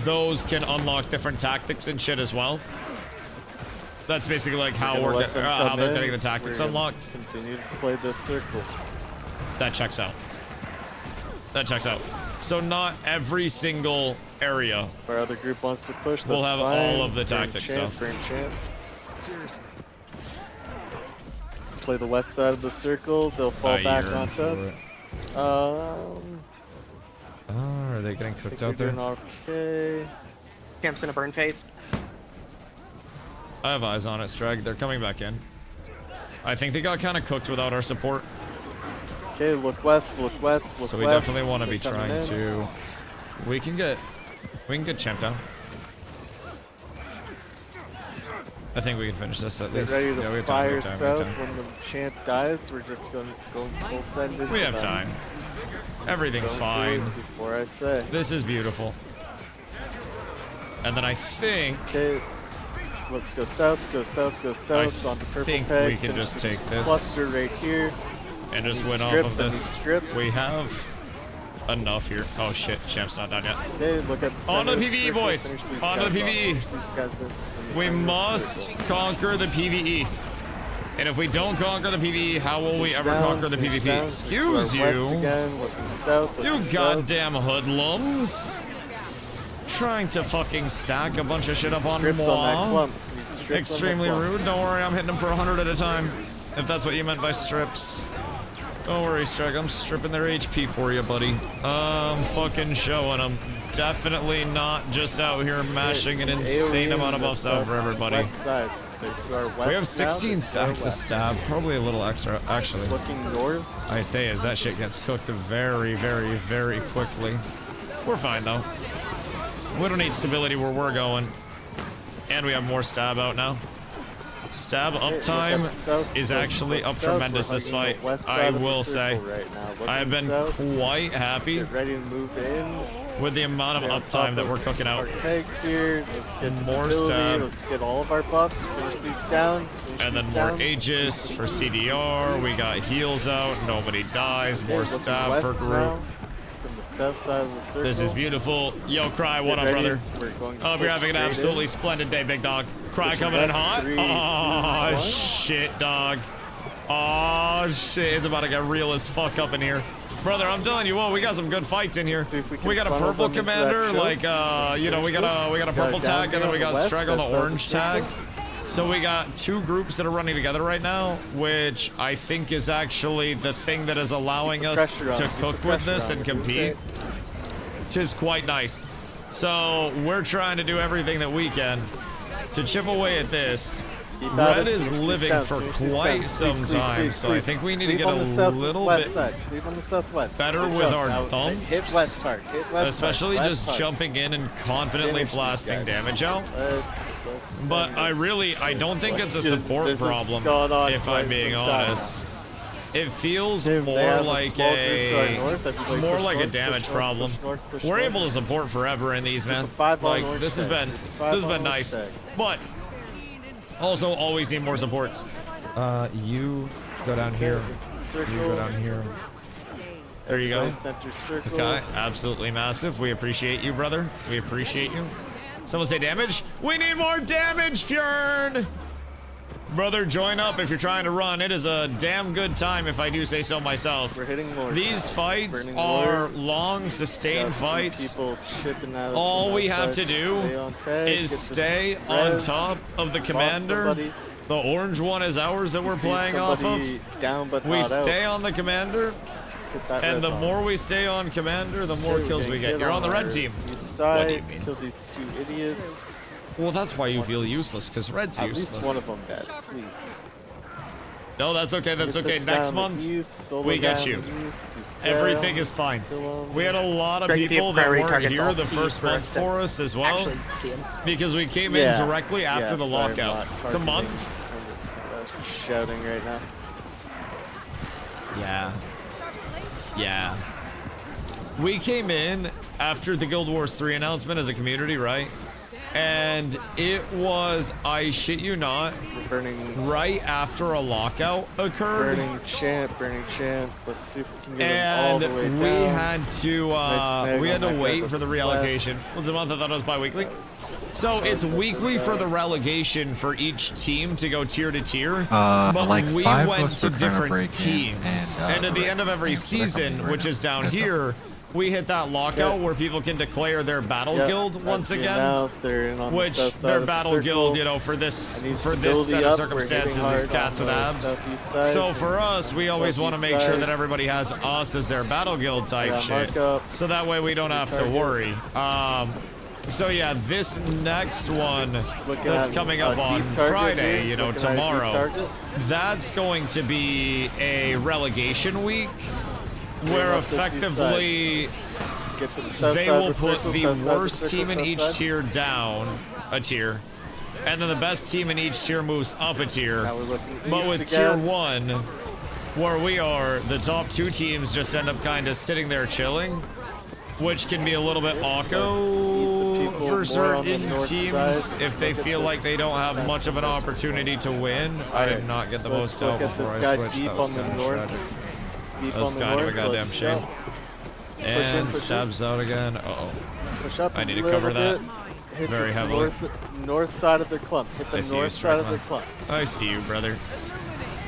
Those can unlock different tactics and shit as well. That's basically like how Gonna we're let them how come they're in. getting the tactics We're gonna unlocked. Continue to play this circle. That checks out. That checks out. So not every single area If our other group wants to push, we'll that's have fine. all of the Burn tactics champ, stuff. burn champ. Seriously. Play the west side of the circle. They'll fall I back yearn onto for us. it. Oh, are they getting cooked out there? Okay. Camp's in a burn phase. I have eyes on it, Strag. They're coming back in. I think they got kind of cooked without our support. Okay, look west, look west, look west. So we definitely want to be They're coming trying in. to... We can get Champ down. I think we can finish this at Get least. ready to Yeah, we have time, we fire have time, we have south. time. When the champ dies, we're just going full send into We have them. time. Everything's Don't do fine. it before I say. This is beautiful. And then I think... Okay, let's go south, go south, go south. On the purple think peg. we can finish just take this. cluster right here. And just Need win off strips, of I need this. strips. We have enough here. Oh shit, Champ's not done yet. Okay, look at the On to center the of the PvE, circle, boys. finish these On to guys the off, PvE. finish these guys in the We center of the must circle. conquer the PvE. And if we don't conquer the PvE, how will we ever Down, conquer the switch PvP? down, switch to our Excuse west you. again, looking south, You looking goddamn hoodlums. Trying to fucking stack a bunch of shit up on Strips on that moi. clump. Need strips on that Extremely clump. rude. Don't worry, I'm hitting them for 100 at a time. If that's what you meant by strips. Don't worry, Strag. I'm stripping their HP for you, buddy. I'm fucking showing them. Definitely not just out here mashing an insane amount of buffs out for everybody. West side. They're to our west We have now, 16 they're to our stacks of west. stab. Probably a little extra, actually. Looking north. I say as that shit gets cooked very, very, very quickly. We're fine, though. We don't need stability where we're going. And we have more stab out now. Stab uptime is actually up tremendous this fight. I will say. I have been quite happy Get ready to move in. with the amount of uptime that we're cooking out. Our tags here. Let's get More stability. stab. Let's get all of our buffs. Finish these downs. Finish And then these more downs. Aegis for CDR. We got heals out. Nobody dies. Okay, More looking stab west for now, group. From the south side of the circle. This is beautiful. Yo, Cry, what Get up, ready. brother? We're going to Hope you're push having an straight absolutely in. splendid day, big dog. Cry Push coming in left, hot. 3, 2, Oh, 1. shit, dog. Oh, shit. It's about to get real as fuck up in here. Brother, I'm telling you what, we got some good fights in here. See if we can We got a funnel purple them into that commander, choke. like, you know, we got a purple down tag, and then we here on got the west, Strag on the that's orange the tag. circle. So we got two groups that are running together right now, which I think is actually the thing that is allowing Keep the us pressure on, to keep the cook with pressure this on, and we're doing compete. great. Tis quite nice. So we're trying to do everything that we can to chip away at this. Keep at Red it, is finish these living downs, for finish these quite downs. some Cleave, time, cleave, so I cleave. think we need to Cleave get on a the little southwest bit side. Cleave on the southwest. better Good with job. our Now, thumps. Hit west hard. Hit west especially hard. just West hard. jumping in and confidently Finish these blasting guys. damage out. Let's But finish I this. really, I don't think it's a This support has problem, gone on if quite I'm being some time honest. It feels They more have a like small group to our north. I'd be like, more push like a north, damage push north, problem. push north, push We're north. able to support forever in these, man. a 5 on Like orange this has tag. been, Keep a 5 this has on been orange nice, tag. but also always need more supports. You go down here. You go down here. There you go. Center circle. Okay, absolutely massive. We appreciate you, brother. We appreciate you. Someone say damage? We need more damage, Fjern! Brother, join up if you're trying to run. It is a damn good time, if I do say so myself. We're hitting more. These fights Burning are more. long, sustained fights. People chipping at us All from we have outside. to do Stay on tag, is get this stay on res, top of the boss commander. somebody. The orange one is ours that we're See playing off of. somebody Down, but We not stay out. on the commander, Get that and res the on. more we stay on commander, the more Okay, kills we get. You're on the red our team. East What do you side, mean? kill these 2 idiots. Well, that's why you feel useless, because red's At useless. least one of them dead, please. No, that's okay, that's Get okay. this Next down the month, east, solo we get down you. the east, he's everything down. is fine. Kill him. We had a lot of Try to keep people that priority weren't targets here off the key first for month us to for us as well, actually see 'em. because we came Yeah. in directly after Yeah, the sorry, I'm lockout. not It's a month. targeting. I'm just shouting right now. Yeah. Yeah. We came in after the Guild Wars 3 announcement as a community, right? And it was, I shit you not, We're burning, right after a lockout occurred. burning champ. Let's see if we can get him all And the way down. we had to snag we had on to that wait guy for the with the reallocation. Was it a month? I thought it was bi-weekly. So it's weekly for the relegation for each team to go tier to tier. But like we 5 of went us to were trying to different break in, teams. and, And at the end of every they're coming season, right which now. is down here, we hit that lockout where people can declare their battle guild once again. Now they're in on the Which south side their of the battle circle. guild, you know, for this set of circumstances is cats with abs. So for us, we always want to make sure that everybody has us as their battle guild type shit. So that way we don't have to worry. So yeah, this next one that's coming up on Friday, you know, tomorrow, that's going to be a relegation week where effectively they will put the worst team in each tier down a tier, and then the best team in each tier moves up a tier. But with tier 1, where we are, the top 2 teams just end up kind of sitting there chilling, which can be a little bit awkward for certain teams if they feel like they don't have much of an opportunity to win. I did not get the most out before I switched. That was kind of tragic. That was kind of a goddamn shame. And stabs out again. Uh-oh. I need to cover that very heavily. North side of their clump. Hit the north side of their clump. I see you, brother.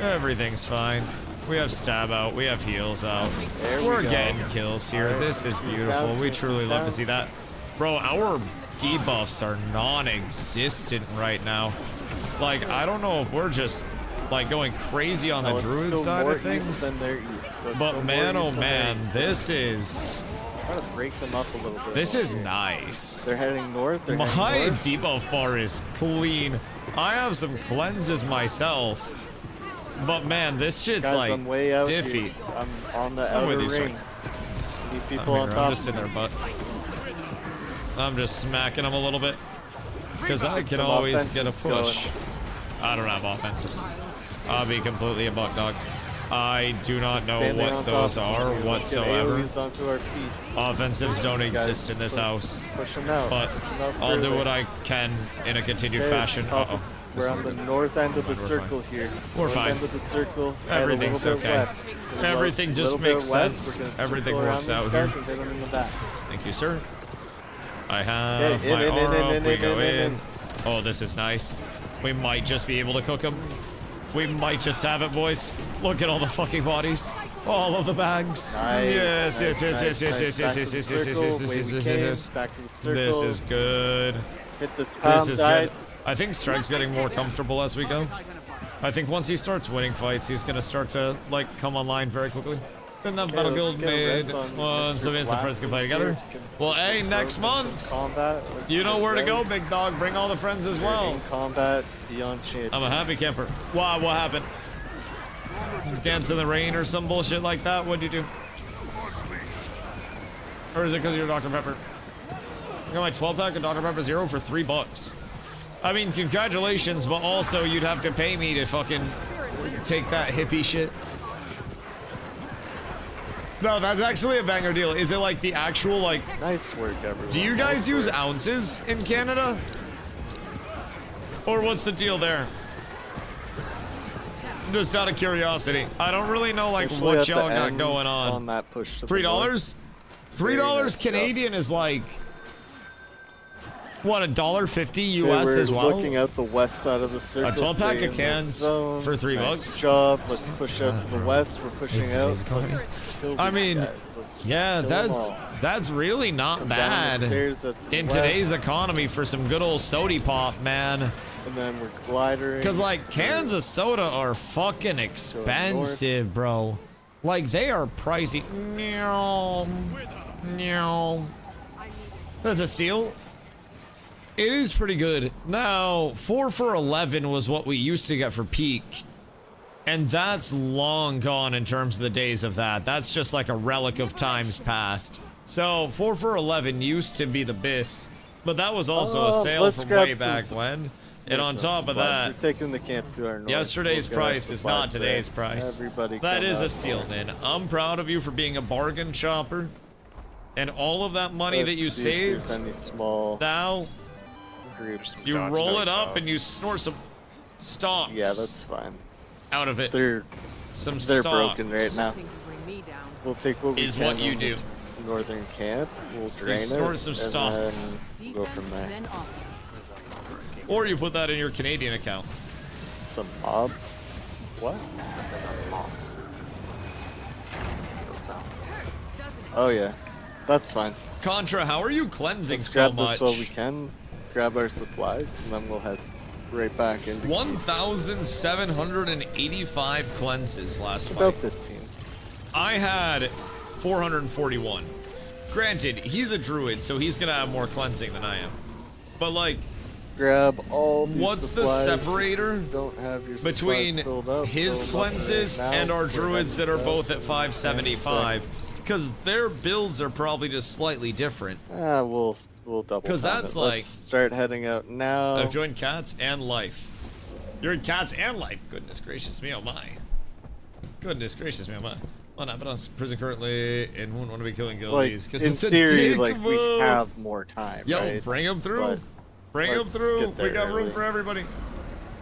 Everything's fine. We have stab out. We have heals out. We're getting kills here. This is beautiful. We truly love to see that. Bro, our debuffs are non-existent right now. Like, I don't know if we're just, like, going crazy on the druid side of things. But man, oh man, this is... Try to break them up a little bit. This is nice. They're heading north. My debuff bar is clean. I have some cleanses myself. But man, this shit's guys, like I'm way out diffy. Here. I'm on the outer with you, ring. Need people on top. I'm just in their butt. I'm just smacking them a little bit. Because I can always get a push. I don't have offensives. I'll be completely a butt dog. I do not know what those are whatsoever. Offensives don't exist in this house. But I'll do what I can in a continued fashion. Uh-oh. We're on the north end of the circle here. We're fine. End of the circle. Everything's okay. Everything just makes sense. Everything works out here. Thank you, sir. I have my arm up. We go in. Oh, this is nice. We might just be able to cook them. We might just have it, boys. Look at all the fucking bodies. All of the bags. Yes. This is good. This is good. I think Strike's getting more comfortable as we go. I think once he starts winning fights, he's gonna start to like come online very quickly. Didn't have Battle Guild made once so Vince and friends can play together. Well, hey, next month, you know where to go, big dog. Bring all the friends as well. Combat beyond champion. I'm a happy camper. Wow, what happened? Dance in the rain or some bullshit like that? What'd you do? Or is it because you're Dr. Pepper? I got my 12-pack of Dr. Pepper Zero for $3. I mean, congratulations, but also you'd have to pay me to fucking take that hippie shit. No, that's actually a banger deal. Is it like the actual, like... Nice work, everyone. Do you guys use ounces in Canada? Or what's the deal there? Just out of curiosity. I don't really know, like, what y'all got going on. That push to $3? $3 Canadian is like... What, $1.50 US as well? We're looking out the west side of the circle. A 12-pack of cans for $3. Nice job. Let's push out to the west. We're pushing out. I mean, yeah, that's really not bad in today's economy for some good old soda pop, man. And then we're glidering. Because like cans of soda are fucking expensive, bro. Like they are pricey. That's a steal. It is pretty good. Now, 4 for 11 was what we used to get for peak. And that's long gone in terms of the days of that. That's just like a relic of times past. So, 4 for 11 used to be the best. But that was also a sale from way back when. And on top of that, we're taking the camp to our north. Yesterday's price is not today's price. That is a steal, man. I'm proud of you for being a bargain shopper. And all of that money that you saved, now... You roll it up and you snort some stocks. Yeah, that's fine. Out of it. They're broken right now. We'll take what we can. What you do. Northern camp. We'll drain it. Snort some stocks. And go from there. Or you put that in your Canadian account. Some mob. What? Oh yeah. That's fine. Contra, how are you cleansing Let's so grab much? this while we can. Grab our supplies, and then we'll head right back into 1,785 cleanses last about fight. 15. I had 441. Granted, he's a druid, so he's gonna have more cleansing than I am. But like, grab all these what's the supplies. separator Don't have your between his cleanses and our druids that are both at 575? Because their builds are probably just slightly different. We'll double. Because that's it. like Let's start heading out now. I've joined cats and life. You're in cats and life. Goodness gracious me, oh my. Goodness gracious me, oh my. Well, not but us prison currently and wouldn't want to be killing guildies because in it's a theory, dick like move. we have more time. Yo, right? bring them through. But Bring them let's through. get there We got room early. for everybody.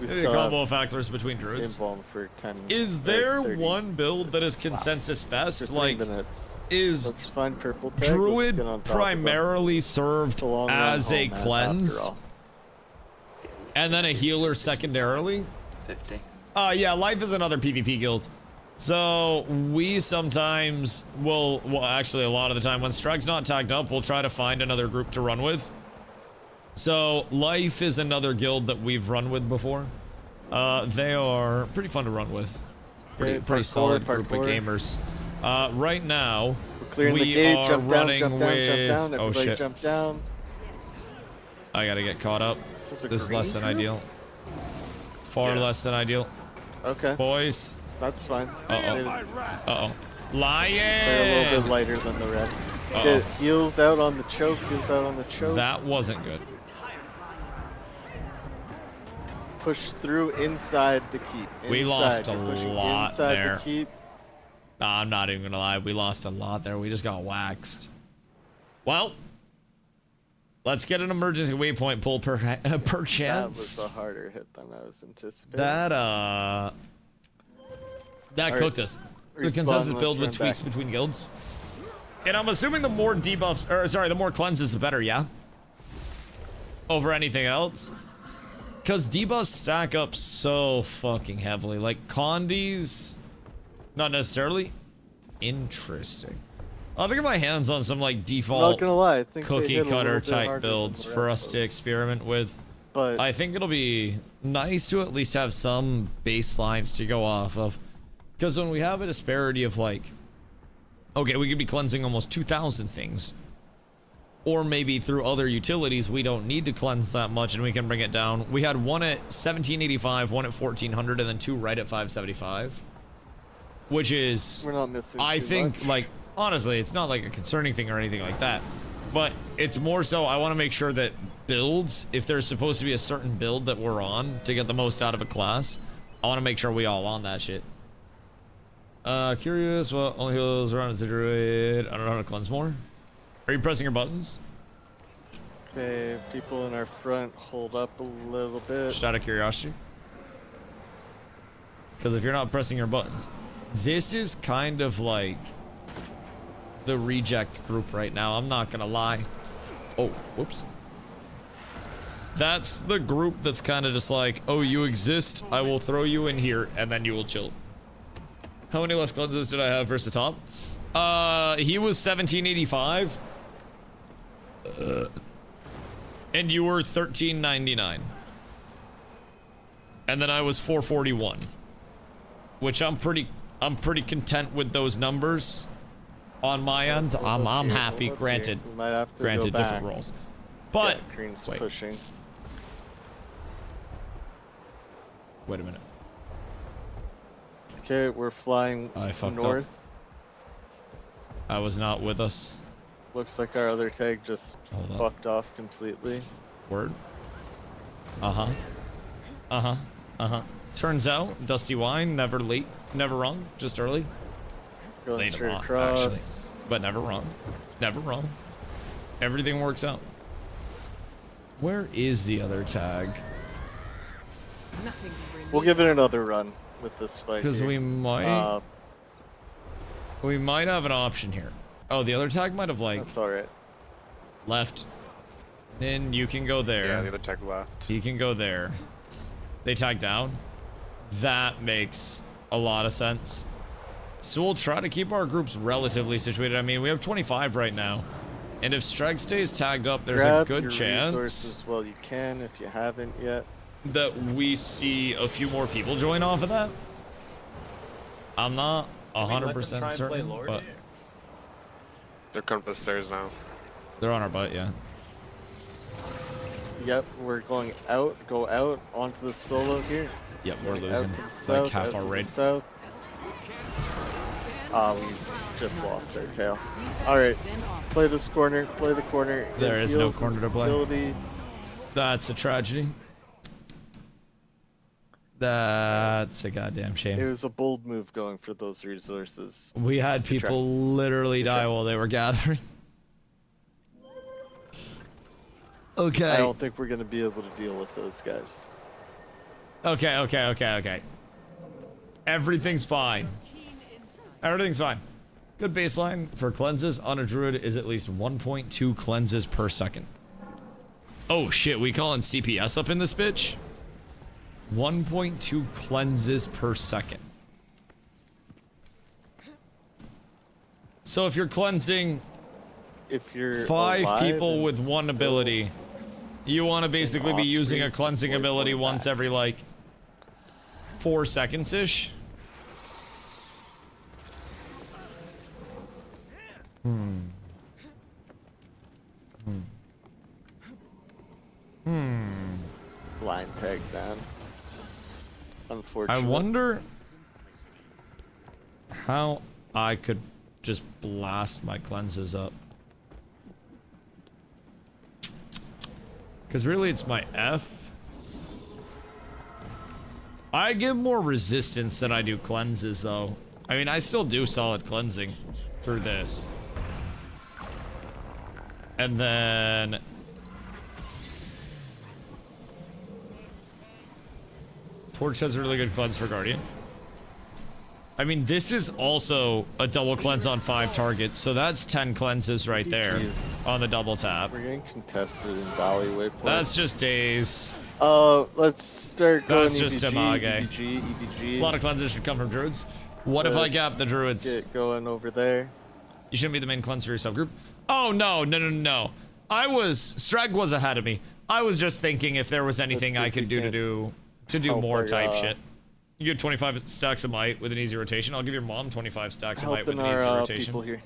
We There's a still combo have of factors between druids. involved for 10. Is there one build that is consensus best? 15 Like, minutes. is Let's find purple tag. druid Let's get on top of primarily served It's a long run as a home, man, cleanse, after all. and then a healer secondarily? 50. Yeah, life is another PvP guild. So we sometimes will, well, actually a lot of the time when Strike's not tagged up, we'll try to find another group to run with. So life is another guild that we've run with before. They are pretty fun to run with. Pretty Parkour, solid group of parkour. gamers. Right now, We're clearing we the gate. are Jump down, running jump down, with. jump down. Oh Everybody shit! jump down. I gotta get caught up. This is less than green ideal. Far less than ideal. Okay. Boys. That's fine. Uh-oh. Lion! They're a little bit lighter than the red. Uh-oh. Get heals out on the choke. Heals out on the choke. That wasn't good. Push through inside the keep. We Inside. lost a You're pushing lot inside there. The keep. Nah, I'm not even gonna lie. We lost a lot there. We just got waxed. Well, let's get an emergency waypoint pull per That was chance. a harder hit than I was anticipating. That Alright, cooked us. The respawn, consensus let's build run with tweaks back. between guilds. And I'm assuming the more debuffs, or sorry, the more cleanses, the better, yeah? Over anything else? Because debuffs stack up so fucking heavily. Like, Condies, not necessarily. Interesting. I'll have to get my hands on some, like, Not default gonna lie, I think they cookie hit a cutter little bit type harder builds than the for red us to build. experiment with. But I think it'll be nice to at least have some baselines to go off of. Because when we have a disparity of like, okay, we could be cleansing almost 2,000 things. Or maybe through other utilities, we don't need to cleanse that much and we can bring it down. We had one at 1785, one at 1400, and then two right at 575. Which is, we're not missing I too think, much. like, honestly, it's not like a concerning thing or anything like that. But it's more so I want to make sure that builds, if there's supposed to be a certain build that we're on to get the most out of a class, I want to make sure we all on that shit. Curious what only heals around as a druid. I don't know how to cleanse more. Are you pressing your buttons? Okay, people in our front hold up a little bit. Just out of curiosity. Because if you're not pressing your buttons, this is kind of like the reject group right now. I'm not gonna lie. Oh, whoops. That's the group that's kind of just like, oh, you exist, I will throw you in here, and then you will chill. How many less cleanses did I have versus the top? He was 1785. And you were 1399. And then I was 441. Which I'm pretty content with those numbers. On my end, I'm happy. Granted, We might have to granted go back. different roles. But Yeah, green's wait. pushing. Wait a minute. Okay, we're flying I fucked north. up. I was not with us. Looks like our other tag just Hold up. fucked off completely. Word. Turns out, DustyWhy, never late, never wrong, just early. Going Late straight wrong, across. actually. But never wrong. Never wrong. Everything works out. Where is the other tag? Nothing We'll give it another run with this fight. Because here. we might have an option here. Oh, the other tag might have like That's alright. left. Then you can go there. Yeah, the other tag left. He can go there. They tag down. That makes a lot of sense. So we'll try to keep our groups relatively situated. I mean, we have 25 right now. And if Streg stays tagged up, there's Grab a good your chance resources while you can if you haven't yet. that we see a few more people join off of that. I'm not 100% certain, but They're coming up the stairs now. they're on our butt, yeah. Yep, we're going out. Go out onto the solo here. Yep, we're Going losing out to the like south, half out our to the raid. south. We just lost our tail. Alright, play this corner, play the corner. There It is no heals corner to play. stability. That's a tragedy. That's a goddamn It shame. was a bold move going for those resources. We had people literally die while they were gathering. Okay. I don't think we're going to be able to deal with those guys. Okay. Everything's fine. Everything's fine. Good baseline for cleanses on a druid is at least 1.2 cleanses per second. Oh shit, we calling CPS up in this bitch? 1.2 cleanses per second. So if you're cleansing If you're 5 alive people and with 1 still ability, you want to basically be using a Ospreys, cleansing just ability going once back. every like 4 seconds-ish. blind tag down. I Unfortunately. wonder how I could just blast my cleanses up. Because really it's my F. I give more resistance than I do cleanses though. I mean, I still do solid cleansing through this. And then... Torch has a really good cleanse for Guardian. I mean, this is also a double cleanse on 5 targets, so that's 10 cleanses right there on the double tap. We're getting contested in Valleyway play. That's just days. Let's start going That's just EBG, Damage. EBG. A lot of cleanses should come from druids. What if I gap the druids? Get going over there. You shouldn't be the main cleanse for your subgroup. Oh, no. Strag was ahead of me. I was just thinking if there was anything see I if could we do can to do help more our, type shit. You get 25 stacks of might with an easy rotation. I'll give your mom 25 stacks of might with Helping an easy our rotation. people here.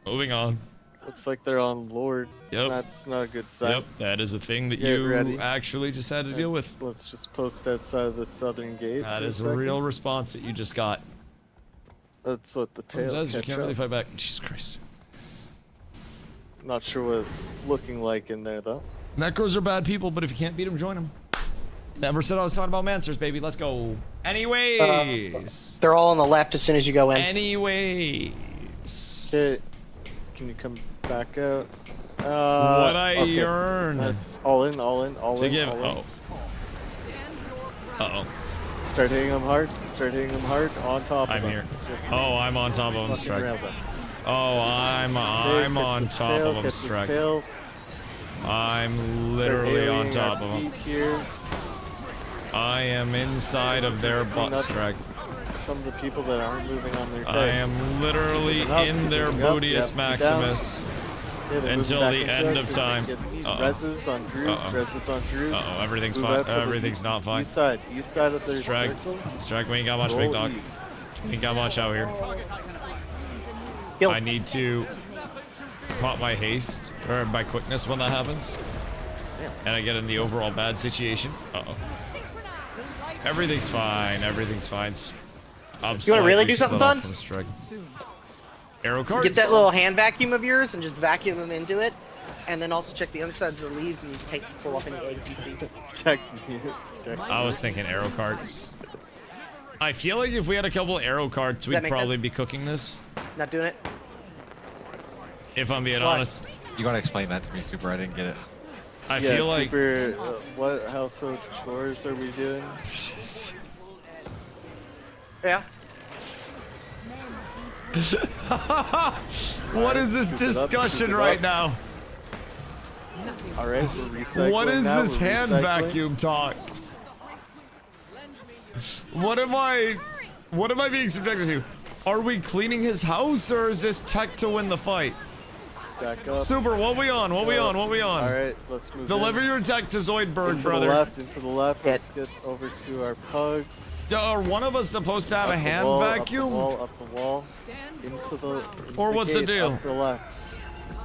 Moving on. Looks like they're on Lord. Yep. That's not a good sign. Yep, that is a thing that Get you ready. actually just had to deal with. Let's just post outside of the southern gate. That for is a second. real response that you just got. Let's let the tail Sometimes you catch can't up. really fight back. Jesus Christ. Not sure what it's looking like in there though. Necros are bad people, but if you can't beat them, join them. Never said I was talking about Mancers, baby. Let's go. Anyways. They're all on the left as soon as you go in. Anyways. Okay. Can you come back out? What I okay. yearn. That's all in. To give. all in. Uh-oh. Start hitting them hard. On top of I'm them. here. Just Oh, I'm on top of him, fucking Strike. rail them. Oh, I'm Okay, catch on this top tail, of him, catch this Strike. tail. I'm Start literally on alienating top our of him. feet Here. I am inside of their butt, Moving up. Strike. Some of the people that aren't moving on their I tail. am literally Moving up, in their moving up, Bootius yep, Maximus Yeah, they're until moving the back into end us. of They're time. getting these Uh-oh. reses on Druids, Uh-oh. reses on Druids. Uh-oh, everything's Move fine. out to the Everything's not fine. East side of their Strike. circle. Strike, we ain't got much, Go big dog. east. We ain't got much out here. Kill. I need to pop my haste, or my quickness when that happens. And I get in the overall bad situation. Uh-oh. Everything's fine. Everything's fine. I'm You wanna really slightly do something split off fun? from Strike. Arrow cards? Get that little hand vacuum of yours and just vacuum them into it. And then also check the undersides of the leaves and you take pull off any eggs you see. Check. I was thinking arrow carts. I feel like if we had a couple arrow carts, we'd that make probably sense? be cooking this. Not doing it? If I'm being Why? honest. You gotta explain that to me, Super. I didn't get it. I feel like... Super, what household chores are we doing? Yeah. What is this scoop it up, discussion scoop it right up. now? All right, we're recycling What is now, this we're hand recycling. vacuum talk? What am I being subjected to? Are we cleaning his house, or is this tech to win the fight? Stack up. Super, what we on? What we on? What we on? Alright, let's move Deliver in. your tech to Zoidberg, brother. Into the left, let's get over to our pugs. Are one of us supposed to have a hand vacuum? Up the wall, into the Or what's the gate, deal? Up the left.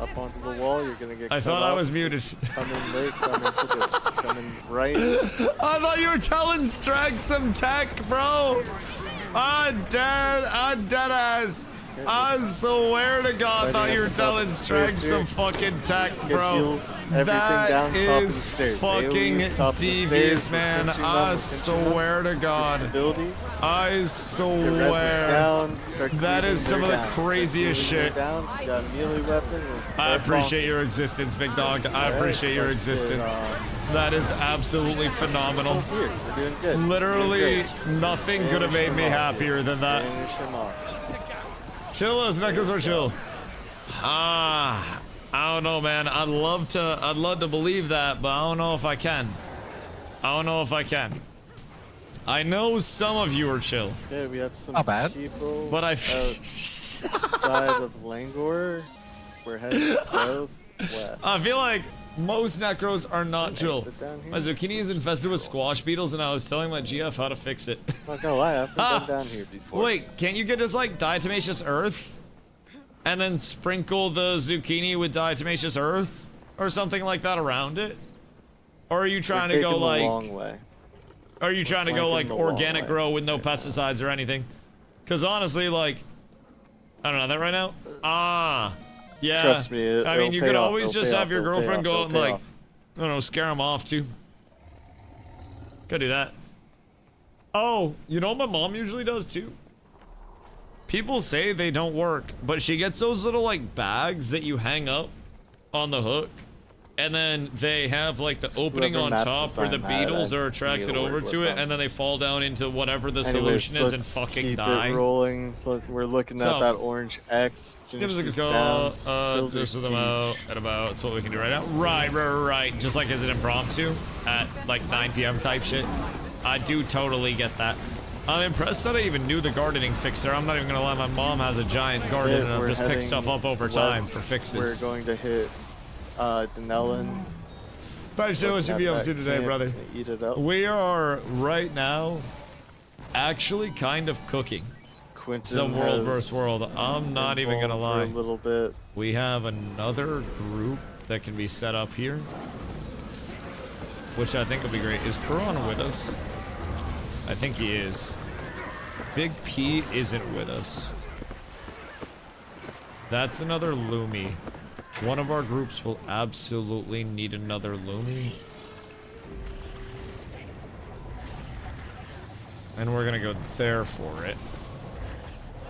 Up onto the wall, you're gonna get I thought I was muted. Come in late, come in right. I thought you were telling Strag some tech, bro. I'm dead ass. I swear to God, I thought you were telling Strag some fucking tech, bro. That is fucking devious, man. I swear to God. I swear. That is some of the craziest shit. I appreciate your existence, big dog. I appreciate your existence. That is absolutely phenomenal. Literally, nothing could have made me happier than that. Chill us, Knuckles, or chill. I don't know, man. I'd love to believe that, but I don't know if I can. I know some of you are chill. Yeah, we have some people. But outside of Langor. We're heading south west. I feel like most necros are not chill. My zucchini is infested with squash beetles, and I was telling my GF how to fix it. Not gonna lie, I've been down here before. Wait, can't you get just like diatomaceous earth, and then sprinkle the zucchini with diatomaceous earth, or something like that around it? Or are you trying to go like? Long way. Are you trying to go like organic grow with no pesticides or anything? Because honestly, like, I don't know that right now. Yeah. Trust me, I mean, you could always just have your girlfriend go out and like, I don't know, scare him off too. Could do that. Oh, you know what my mom usually does too? People say they don't work, but she gets those little like bags that you hang up on the hook, and then they have like the opening on top where the beetles are attracted over to it, and then they fall down into whatever the solution is and fucking die. Keep it rolling. We're looking at that orange X. Give us a call, just with them out at about, that's what we can do right now. Right. Just like as an impromptu at like 9 p.m. type shit. I do totally get that. I'm impressed that I even knew the gardening fixer. I'm not even gonna lie, my mom has a giant garden and I've just picked stuff up over time for fixes. We're going to hit Denellen. But show what you be up to today, brother. Eat it up. We are right now actually kind of cooking. Some world versus world. I'm not even gonna lie. A little bit. We have another group that can be set up here, which I think will be great. Is Kuron with us? I think he is. Big P isn't with us. That's another LUMI. One of our groups will absolutely need another LUMI. And we're gonna go there for it.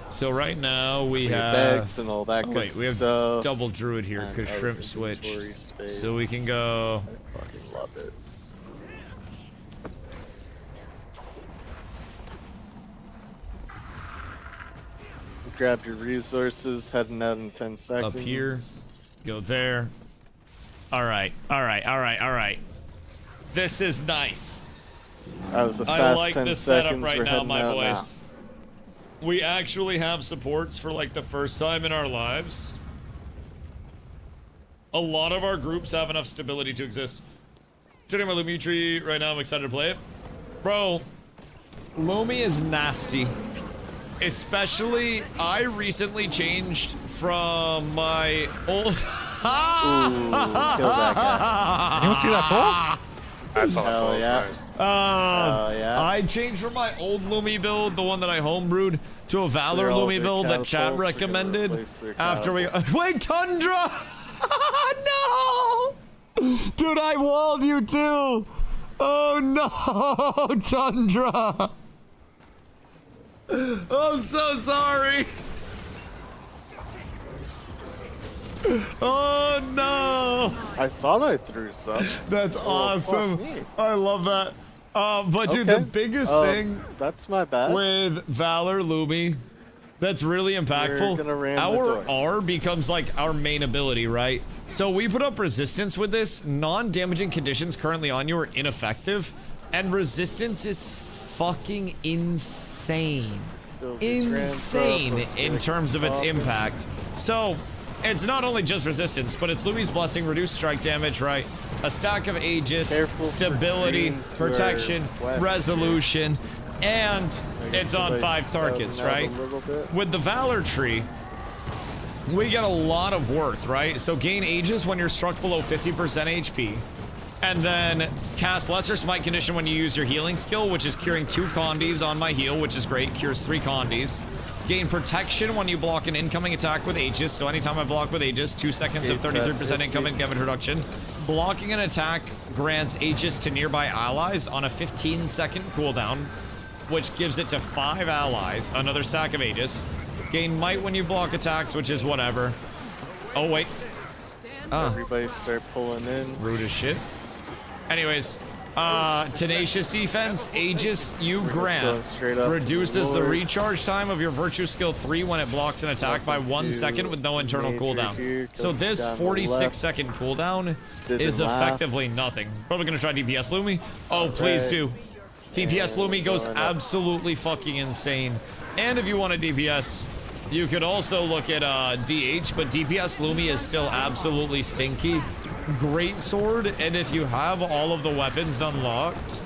So right now we have bags and all that good wait, we have stuff. double druid here because shrimp switched. So we can go. I fucking love it. Grab your resources, heading out in 10 seconds. Up here, go there. All right. This is nice. That was a fast I like 10 this seconds. setup right We're now, my heading out boys. We actually have supports for like the first time in our lives. A lot of our groups have enough stability to exist. Turning my LUMI tree right now, I'm excited to play it. Bro, LUMI is nasty. Especially, I recently changed from my old... Ooh, kill that guy. Anyone see that ball? I saw that ball. Yeah. I changed from my old LUMI build, the one that I homebrewed, to a Valor LUMI build that chat recommended after we... Wait, Tundra! No! Dude, I walled you too! Oh no, Tundra! I'm so sorry! Oh no! I thought I threw some. That's awesome. Fuck me. I love that. But dude, the biggest thing that's my bad. with Valor LUMI that's really impactful, our R becomes like our main ability, right? So we put up resistance with this. Non-damaging conditions currently on you are ineffective, and resistance is fucking insane. Build these ramps up, Insane let's in get terms of its popping. impact. So, it's not only just resistance, but it's Lumi's Blessing, reduced strike damage, right? A stack of Aegis, Careful for stability, green to our protection, west. resolution, and it's on somebody's 5 targets, scouting out right? a little bit. With the Valor tree, we get a lot of worth, right? So gain Aegis when you're struck below 50% HP. And then cast Lesser Smite condition when you use your healing skill, which is curing 2 condies on my heal, which is great. Cures 3 condies. Gain protection when you block an incoming attack with Aegis. So anytime I block with Aegis, 2 seconds of 33% incoming damage reduction. Blocking an attack grants Aegis to nearby allies on a 15-second cooldown, which gives it to 5 allies. Another stack of Aegis. Gain Might when you block attacks, which is whatever. Oh, wait. Everybody start pulling in. Rude as shit. Anyways, Tenacious Defense, Aegis, you grant, straight up reduces to the Lord. recharge time of your Virtue Skill 3 when it blocks an attack by 1 to second with no internal Major cooldown. here, So goes this down the 46-second cooldown Spit is and laugh. effectively nothing. Probably gonna try DPS Lumi. Oh, please Right. do. DPS And Lumi goes going up. absolutely fucking insane. And if you want a DPS, you could also look at DH, but DPS Lumi is still absolutely stinky. Great sword, and if you have all of the weapons unlocked,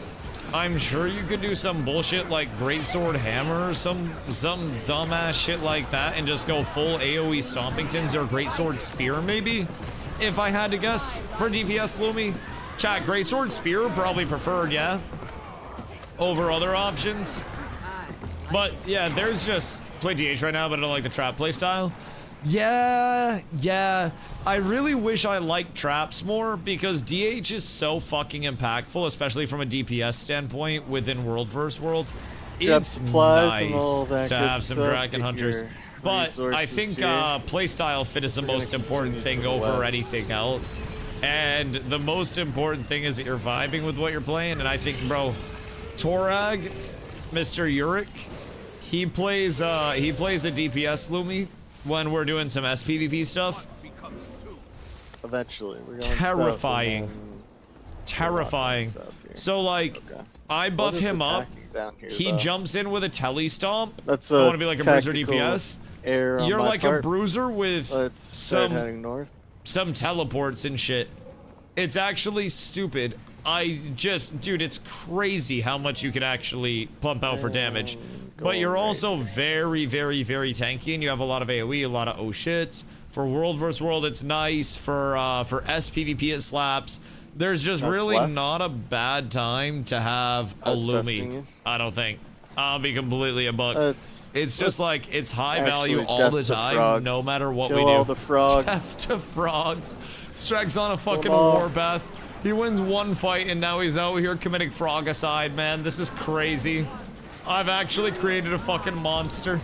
I'm sure you could do some bullshit like Great Sword Hammer or some dumbass shit like that and just go full AoE Stompingtons or Great Sword Spear maybe, if I had to guess, for DPS Lumi. Chat, Great Sword Spear probably preferred, yeah, over other options. But yeah, there's just play DH right now, but I don't like the trap playstyle. Yeah. I really wish I liked traps more because DH is so fucking impactful, especially from a DPS standpoint within World vs. World. Grab It's supplies and nice all that to good have some stuff, Dragon get Hunters. your But I resources think here. playstyle fit is the We're gonna most important continue thing to the over west. anything else. And the most important thing is that you're vibing with what you're playing. And I think, bro, Torag, Mr. Uric, he plays a DPS Lumi when we're doing some SPVP stuff. Eventually, we're going Terrifying. south and then Terrifying. we're not going south here. So like, Okay. I buff What is him up. attacking down here, He though? jumps in with a tele stomp. That's I want to be like a bruiser tactical DPS. error on You're my like part. a bruiser with Let's start heading north. some teleports and shit. It's actually stupid. Dude, it's crazy how much you can actually pump out for damage. But you're also very, very, very tanky, and you have a lot of AoE, a lot of oh shits. For World vs. World, it's nice. For SPVP, it slaps. There's just That's really left. not a bad time to have a That's testing Lumi. you. I don't think. I'll be completely a buck. Let's It's like, it's high value actually all the death to time, frogs. no matter what Kill we do. all the frogs. Death to frogs. Streg's on a fucking all. warpath. He wins one fight and now he's out here committing frogicide, man. This is crazy. I've actually created a fucking monster.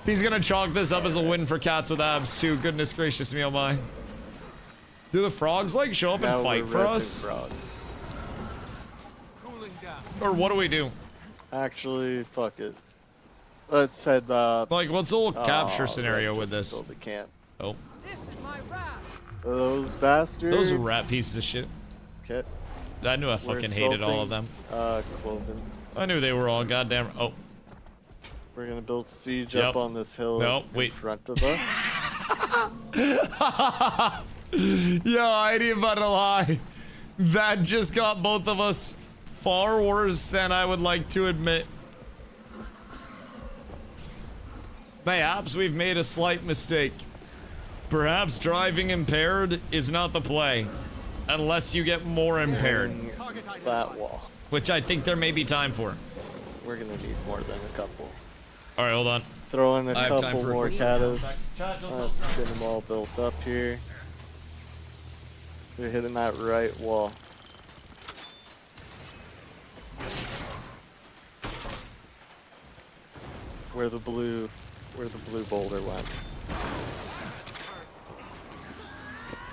He's gonna chalk this up as a win for cats with abs too. Goodness gracious me, oh my. Do the frogs like show up Now and fight we're for resin us? Frogs. Or what do we do? Actually, fuck it. Let's head. Like, what's the whole capture oh, scenario that with just this? stole the camp. Oh. Those bastards. Those rat pieces of shit. Okay. I knew I fucking hated all of them. Cloven. I knew they were all goddamn. Oh. We're gonna build siege Yep. up on this hill No, in wait. front of us. Yo, I ain't even about to lie. That just got both of us far worse than I would like to admit. Perhaps we've made a slight mistake. Perhaps driving impaired is not the play. Unless you get more impaired. That wall. Which I think there may be time for. We're gonna need more than a couple. Alright, hold on. Throw in a I have time couple for a more quick- catas. Let's get them all built up here. We're hitting that right wall. Where the blue boulder went.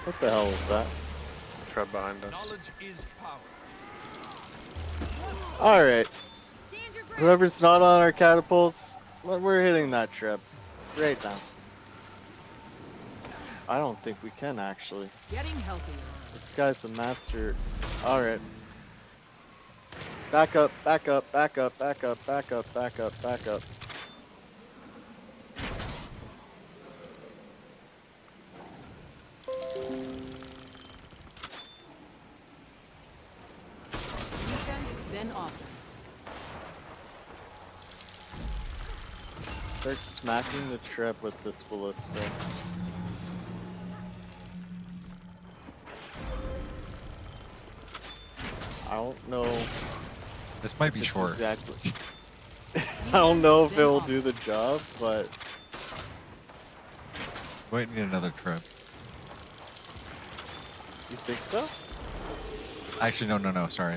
What the hell is that? Tread behind us. Alright. Whoever's not on our catapults, we're hitting that trip. Right now. I don't think we can actually. Getting healthier. This guy's a master. Alright. Back up, back up, back up, back up, back up, back up, back up. Defense, then offense. Start smacking the trap with this ballista. I don't know. This might be short. Exactly. I don't know if it will do the job, but Might need another trip. you think so? Actually, no. Sorry.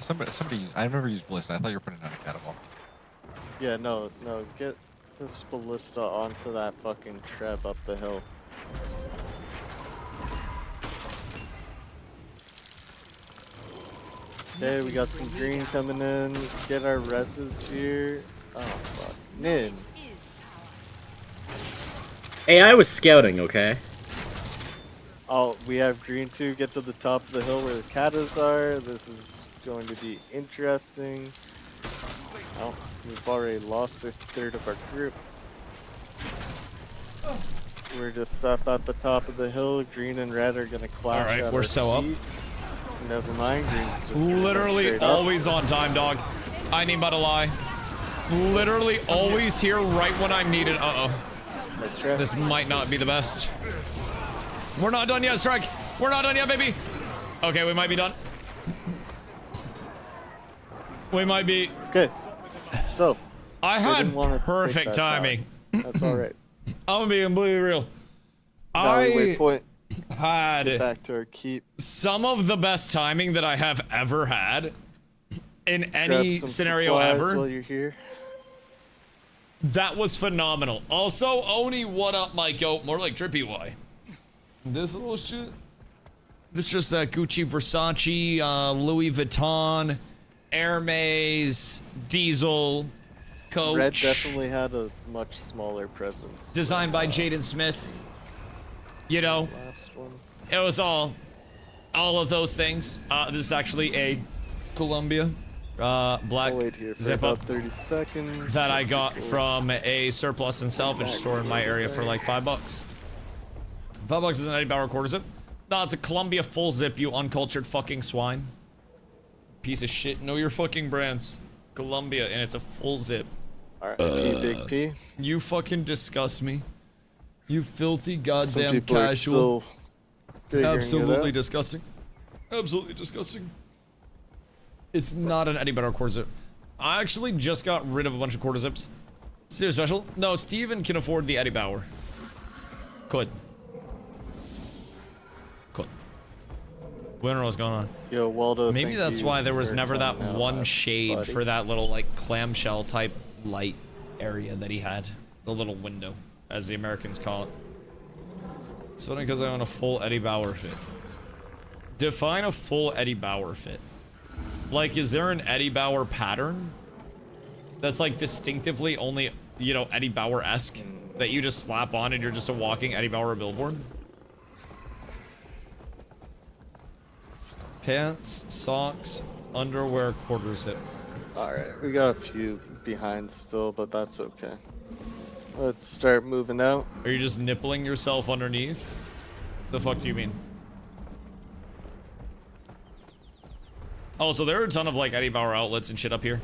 Somebody. I never used ballista. I thought you were putting it on a catapult. Yeah, no. Get this ballista onto that fucking trap up the hill. Okay, we got some green coming in. Get our reses here. Oh fuck. Nin. Hey, I was scouting, okay? Oh, we have green too. Get to the top of the hill where the katas are. This is going to be interesting. Oh, we've already lost a third of our group. We're just up at the top of the hill. Green and red are gonna clash. Alright, at we're our so up. feet. Never mind, green's just Literally straight up. always on time, dog. I need but to lie. Literally always here right when I'm needed. Uh-oh. This might not be the best. We're not done yet, Strike. We're not done yet, baby. Okay, we might be done. We might be. Okay. So. I had didn't perfect timing. That's alright. I'm gonna be completely real. Valley waypoint. Had back to our keep. some of the best timing that I have ever had in any Grab some scenario supplies ever. while you're here. That was phenomenal. Also, Oni, what up, my goat? More like DustyWhy. This little shit. This is just Gucci, Versace, Louis Vuitton, Hermes, Diesel, Coach. Red definitely had a much smaller presence. Designed by Jaden Smith. You know, Last one. it was all of those things. This is actually a Columbia black I'll wait here for zip about up 30 seconds. that I got from a surplus and salvage store in my area for like $5. $5 is an Eddie Bauer quarter zip. No, it's a Columbia full zip, you uncultured fucking swine. Piece of shit. Know your fucking brands. Columbia, and it's a full zip. Alright, Big P. You fucking disgust me. You filthy Some goddamn people are casual. still figuring it Absolutely out. disgusting. Absolutely disgusting. It's not an Eddie Bauer quarter zip. I actually just got rid of a bunch of quarter zips. Serious special? No, Steven can afford the Eddie Bauer. Could. Winter, what's going on? Yo, Waldo, Maybe thank that's you why there was for never that coming out, one shade buddy. for that little like clamshell type light area that he had. The little window, as the Americans call it. It's funny because I own a full Eddie Bauer fit. Define a full Eddie Bauer fit. Like, is there an Eddie Bauer pattern that's like distinctively only, you know, Eddie Bauer-esque that you just slap on and you're just a walking Eddie Bauer billboard? Pants, socks, underwear, quarter zip. Alright, we got a few behind still, but that's okay. Let's start moving out. Are you just nippling yourself underneath? The fuck do you mean? Oh, so there are a ton of like Eddie Bauer outlets and shit up here.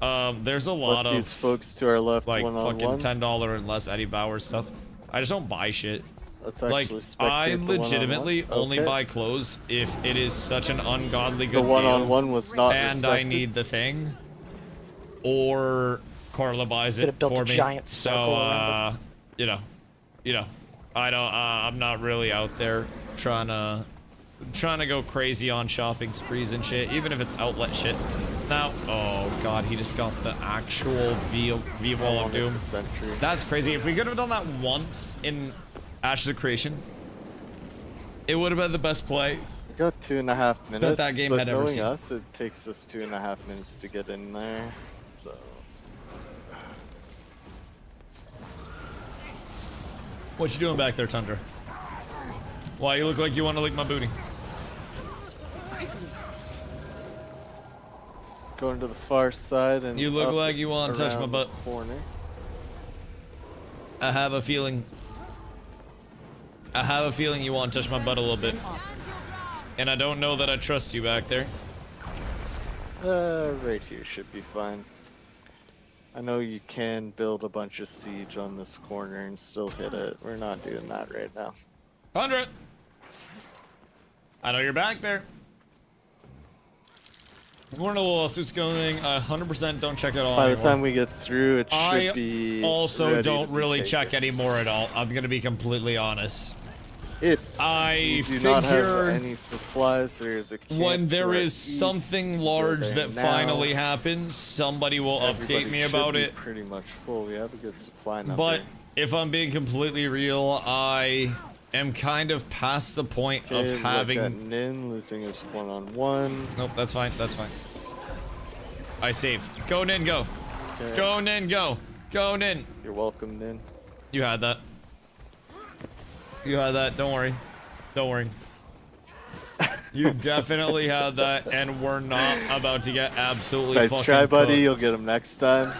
There's a lot Let of these folks to our left like one-on-one. fucking $10 and less Eddie Bauer stuff. I just don't buy shit. Let's Like, actually spectate I the legitimately one-on-one. only Okay. buy clothes if it is such an ungodly good The deal one-on-one was not and I respected. need the thing, or Carla buys Could it have built for a me. giant So, circle around you know, I don't. I'm not really out there trying to go crazy on shopping sprees and shit, even if it's outlet shit. Now, oh god, he just got the actual V-Wall of Doom. That's crazy. If we could have done that once in Ashes of Creation, it would have been the best play. We got 2.5 minutes. that game but had ever knowing seen. us, it takes us 2.5 minutes to get in there. So. What you doing back there, Tundra? Why, you look like you want to lick my booty. going to the far side and You look up like you want to touch my around butt. the corner. I have a feeling. I have a feeling you want to touch my butt a little bit. And I don't know that I trust you back there. Right here should be fine. I know you can build a bunch of siege on this corner and still hit it. We're not doing that right now. 100. I know you're back there. Warner lawsuit's going. 100% don't check it all. By the time we get through, it should I be. also ready don't to be really taken. check anymore at all. I'm gonna be completely honest. If I you do not have figure any supplies, there's a camp when there to our is east. something We're large there that now. finally happens, somebody will Everybody update me should about be it. Pretty much full. We have a good supply number. But if I'm being completely real, I am kind of past the point okay, of having. Look at Nin losing his one-on-one. Nope, that's fine. That's fine. I save. Go Nin, go. Okay. Go Nin, go. Go Nin. You're welcome, Nin. You had that. You had that. Don't worry. Don't worry. You definitely had that, and we're not about to get absolutely Nice fucking try, buddy. cooked. You'll get him next time.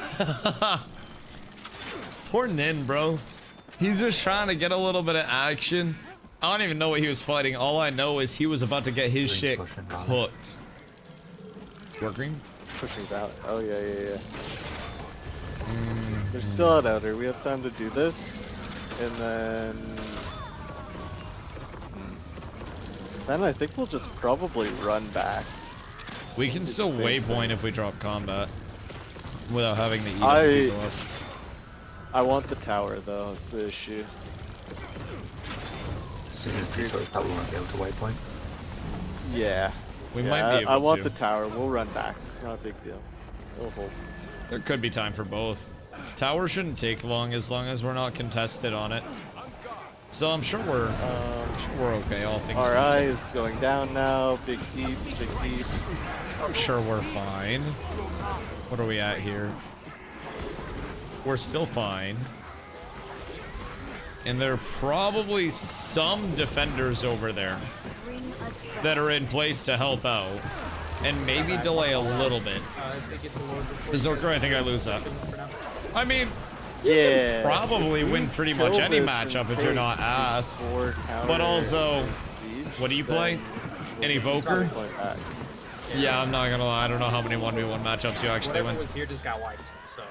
Poor Nin, bro. He's just trying to get a little bit of action. I don't even know what he was fighting. All I know is he was about to get his shit cooked. Working? Pushing out. Oh, yeah. They're still at outer. We have time to do this. And then... Then I think we'll just probably run back. We can still waypoint if we drop combat. Without having to eat people up. I want the tower, though. Is the issue. As soon as they close that, we won't be able to waypoint. Yeah. We might be able I want to. the tower. We'll run back. It's not a big deal. We'll hold. There could be time for both. Tower shouldn't take long as we're not contested on it. So I'm sure we're okay, all things Our eye considered. is going down now. Big deeps, big deeps. I'm sure we're fine. What are we at here? We're still fine. And there are probably some defenders over there that are in place to help out. And maybe delay a little bit. Berserker, I think I lose that. I mean, you can probably win pretty much any matchup if you're not ass. But also, what do you play? An Evoker? Yeah, I'm not gonna lie. I don't know how many 1v1 matchups you actually Whoever win. was here just got wiped, so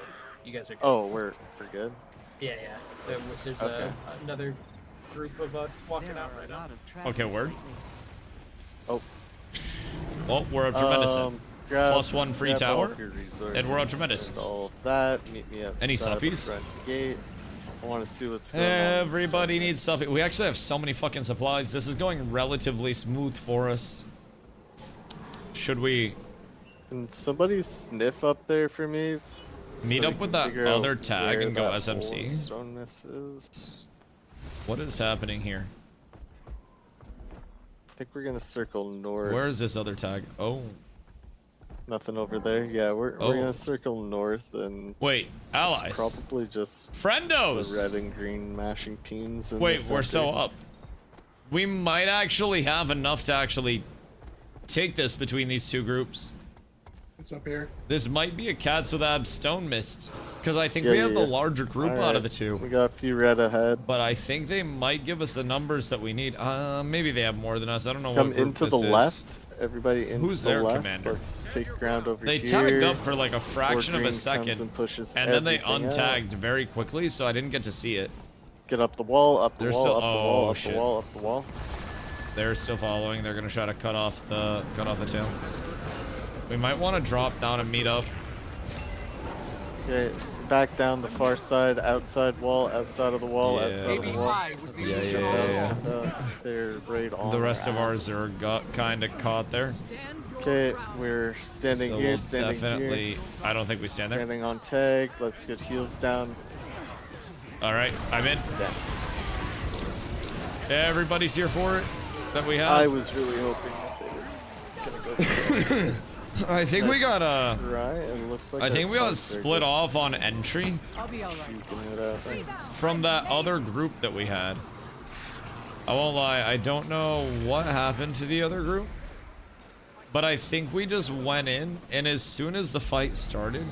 you guys are good. Oh, we're good. Yeah. There's another group of us walking out right now. Okay, word. Oh. Well, we're up tremendous. +1 free grab all tower, of your and we're up resources tremendous. and all of that. Meet me Any outside the suppies? front gate. I want to see what's going on. Everybody needs stuff. We actually have so many fucking supplies. This is going relatively smooth for us. Should we Can somebody sniff up there for me? meet so up we with can that figure out other tag where and go that SMC? old stone this is? What is happening here? I think we're gonna circle north. Where is this other tag? Oh. Nothing over there. Yeah, we're gonna circle north and wait, allies. Probably just friendos. The red and green mashing peens. In Wait, the we're center. so up. We might actually have enough to actually take this between these two groups. What's up here? This might be a Cats with Abs Stone Mist, because I think we have the larger group out of the two. We got a few red ahead. But I think they might give us the numbers that we need. Maybe they have more than us. I don't know Come what group into this the is. left. Everybody into Who's the their left. commander? Let's take ground over They here. tagged up for like a before fraction of a green comes second, and pushes and then they everything out. untagged very quickly, so I didn't get to see it. Get up the wall, up the They're wall, still, up the oh, wall, up shit. the wall, up the wall. They're still following. They're gonna try to cut off the tail. We might want to drop down and meet up. Okay, back down the far side, outside wall, outside of the wall, Yeah. outside of the wall. Yeah. They're right on. The rest our of ours ass. are kind of caught there. Okay, we're standing So here, we'll standing definitely. here. I don't think we stand there. Standing on tag. Let's get heels down. All right, I'm in. Everybody's here for it. That we have. I was really hoping that they were gonna go for it. I think we got Right, it looks like I think our we got tanks are split just off on entry shooting it out there. from that other group that we had. I won't lie, I don't know what happened to the other group. But I think we just went in, and as soon as the fight started,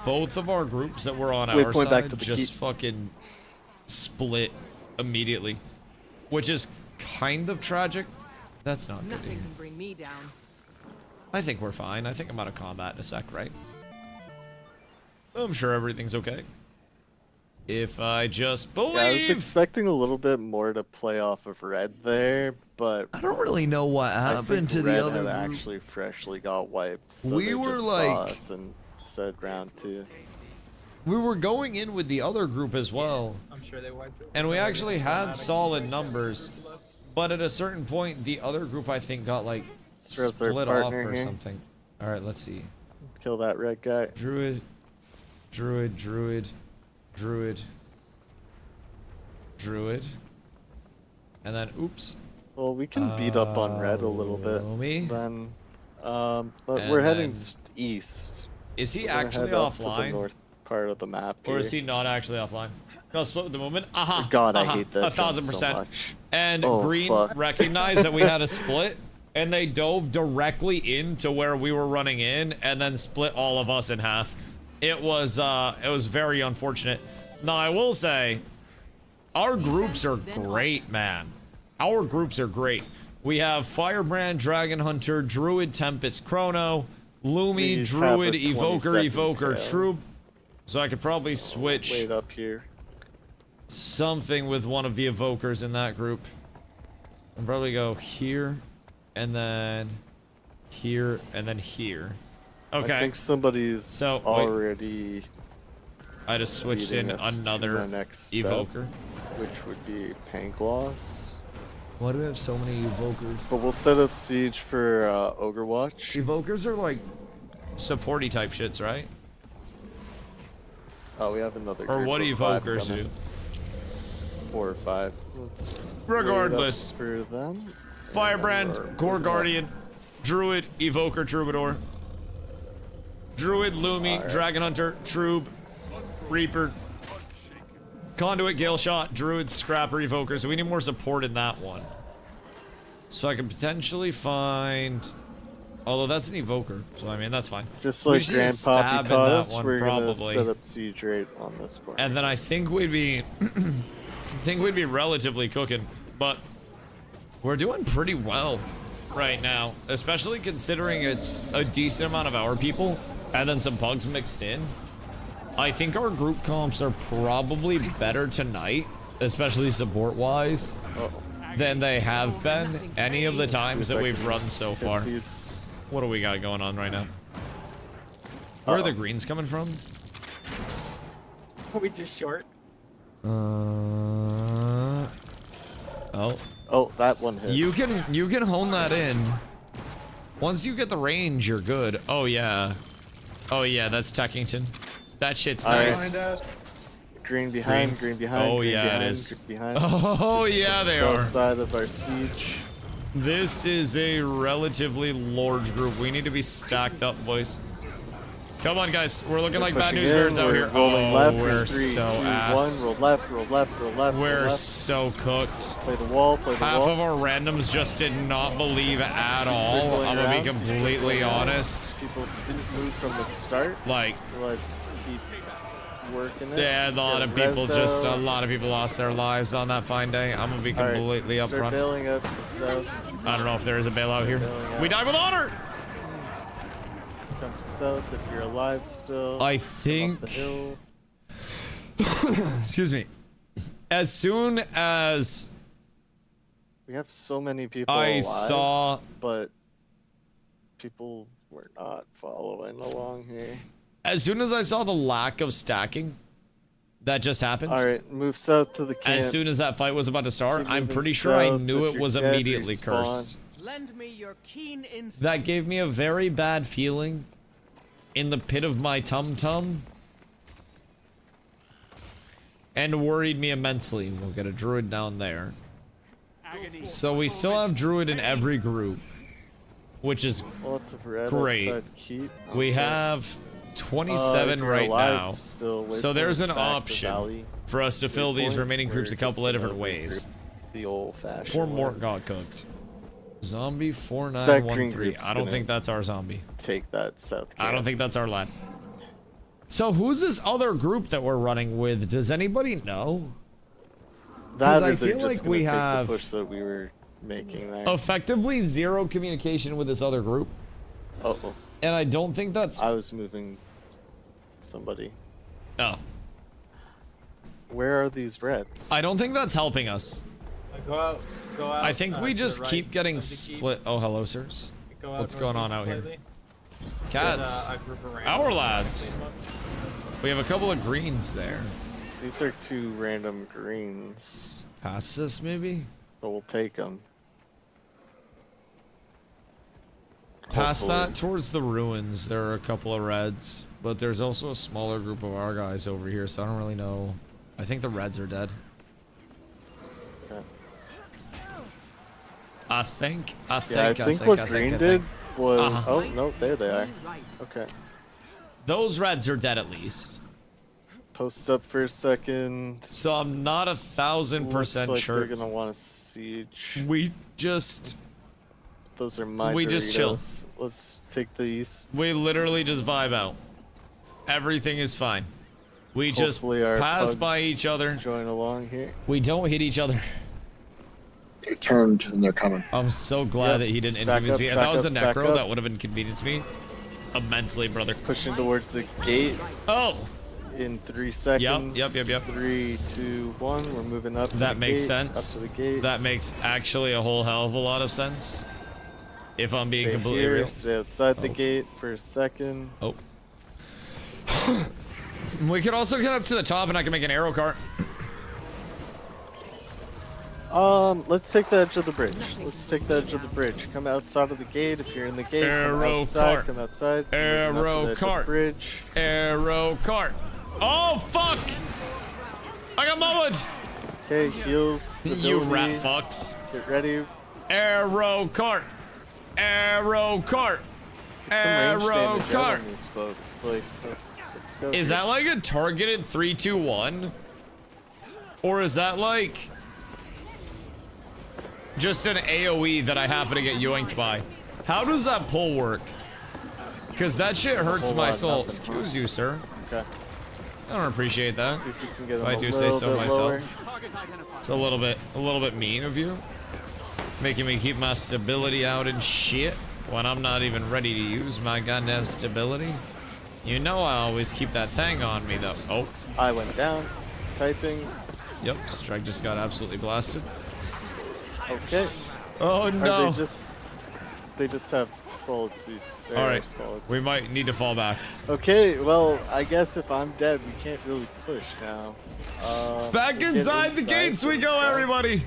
both of our groups that were on our side just fucking split immediately, which is kind of tragic. That's not good. Nothing can bring me down. I think we're fine. I think I'm out of combat in a sec, right? I'm sure everything's okay. If I just believe. Yeah, I was expecting a little bit more to play off of red there, but I don't really know what happened to the other group. group. Actually freshly got wiped. So We they were just like- saw us and said round 2. We were going in with the other group as well. I'm sure they wiped it. And we actually had solid numbers. But at a certain point, the other group, I think, got like Throws our split off partner or here. something. Alright, let's see. Kill that red guy. Druid. Druid, Druid, Druid. Druid. And then, oops. Well, we can beat up on red a little bit. LUMI. Then, but And we're heading then- east. Is he We're gonna actually head up to the offline? north part of the map Or is here. he not actually offline? I'll split with the movement. Aha. God, I aha, hate that 1,000%. so much. And Oh, Green fuck. recognized that we had a split, and they dove directly into where we were running in, and then split all of us in half. It was very unfortunate. Now I will say, our groups are great, man. Our groups are great. We have Firebrand, Dragon Hunter, Druid, Tempest, Chrono, Lumi, We Druid, have a Evoker, 20-second Evoker, trail. Troop. So I could probably switch Wait up here. something with one of the evokers in that group. I'll probably go here, and then here, and then here. Okay. I think somebody's So, wait. already. I just switched in leading us to another the next step, evoker. which would be Pangloss. Why do we have so many evokers? But we'll set up siege for Ogre Watch. Evokers are like supporty type shits, right? Oh, we have another. Or group what do of 5 evokers coming. do? 4 or 5. Let's Regardless. wait up for them. Firebrand, Or- Core Guardian, Druid, Evoker, Troubadour. Druid, Lumi, Alright. Dragon Hunter, Troop, Reaper, Conduit, Gale Shot, Druid, Scrapper, Evoker. So we need more support in that one. So I can potentially find... Although that's an Evoker, so I mean, that's fine. Just We like just need to Grandpappy stab in taught that us, one, we're probably. gonna set up siege right on this corner. And then I think we'd be... think we'd be relatively cooking. But we're doing pretty well right now. Especially considering it's a decent amount of our people. And then some pugs mixed in. I think our group comps are probably better tonight. Especially support-wise. Than they have been any of the times that we've run so far. What do we got going on right now? Where are the greens coming from? Are we too short? Oh. Oh, that one hit. You can hone that in. Once you get the range, you're good. Oh yeah. Oh yeah, that's Techington. That shit's nice. Green behind, green behind. Oh green yeah, behind, it is. green behind. Oh yeah, they South are. side of our siege. This is a relatively large group. We need to be stacked up, boys. Come on, guys. We're looking like bad Pushing news in, bears out we're here. rolling Oh, left in we're 3, so 2, ass. 1. Roll left, roll left, roll left. We're roll left. so cooked. Play the wall, play the Half wall. of our randoms just did not believe at all. Circling I'm gonna be around. completely honest. People didn't move from the start. Like, let's keep working it. yeah, a lot Get of people res a out. lot of people lost their lives on that fine day. I'm gonna be All right, completely start upfront. bailing up to the south. I don't know if there is a bailout here. Bailing We out. died with honor. Come south if you're alive still. I Up think. the hill. Excuse me. As soon as We have so many people I alive, saw, but people were not following along here. as soon as I saw the lack of stacking that just happened. All right, move south to the camp. As soon as that fight was about to start, Keep I'm moving pretty sure I south. knew If it you're was dead, immediately respawn. cursed. Lend me your keen insight. That gave me a very bad feeling in the pit of my tum-tum. And worried me immensely. We'll get a druid down there. So we still have druid in every group, which is Lots of red great. outside keep. We Okay. have 27 if you're right alive now. still, wait So for there's it an back to option Valley. for us to fill these Point, remaining groups a we're couple just of different gonna ways. regroup the old-fashioned Poor way. Mort got cooked. Zombie That green 4913. group's I don't gonna think that's our zombie. Take that south. I don't think that's our lad. So who's this other group that we're running with? Does anybody know? That I or they're feel just like gonna we take have the push that we were making there. effectively zero communication with this other group. Oh. And I don't think that's... I was moving somebody. Oh. Where are these reds? I don't think that's helping us. Go out. I think we to just the right keep getting of the split. Oh, hello, sirs. Go out What's going on out northeast here? slightly. Cats. There's, a group of randoms. Our lads. We have a couple of greens there. These are 2 random greens. Pass this, maybe? But we'll take them. Past that, towards the ruins, there are a couple of reds. But there's also a smaller group of our guys over here, so I don't really know. I think the reds are dead. Okay. I think what green did was... Oh, no, there they are. Okay. Those reds are dead at least. Post up for a second. So I'm not 1,000% like sure. They're gonna want to siege. We just... Those are my We just chill. Doritos. Let's take these. We literally just vibe out. Everything is fine. We just pass by each other. Join along here. We don't hit each other. They're turned and they're coming. I'm so glad that he didn't inconvenience me. If that was a necro, that would have inconvenienced me immensely, brother. Pushing towards the gate. Oh! In 3 seconds. Yep. 3, 2, 1. We're moving up. That makes gate, sense. Up to the gate. That makes actually a whole hell of a lot of sense. If I'm being completely here, real. Stay outside the gate for a second. Oh. We could also get up to the top and I can make an arrow cart. Let's take the edge of the bridge. Let's take the edge of the bridge. Come outside of the gate. If you're in the gate, Arrow come outside. cart. Come outside. Arrow cart. Bridge. Arrow cart. Oh fuck! I got mowed. Okay, heals. You rat fucks. Get ready. Arrow cart. Arrow cart. Arrow cart. These folks. Like, let's go. Is that like a targeted 3-2-1? Or is that like just an AoE that I happen to get yoinked by? How does that pull work? Because that shit hurts my soul. Excuse you, sir. Okay. I don't appreciate that. See if we can get If I do say so myself. It's a little bit mean of you. Making me keep my stability out and shit when I'm not even ready to use my goddamn stability. You know I always keep that thing on me though. Oh. I went down. Typing. Yep, strike just got absolutely blasted. Okay. Oh no. They just have solid Zeus. Alright, we might need to fall back. Okay, well, I guess if I'm dead, we can't really push now. Back inside the gates we go, everybody!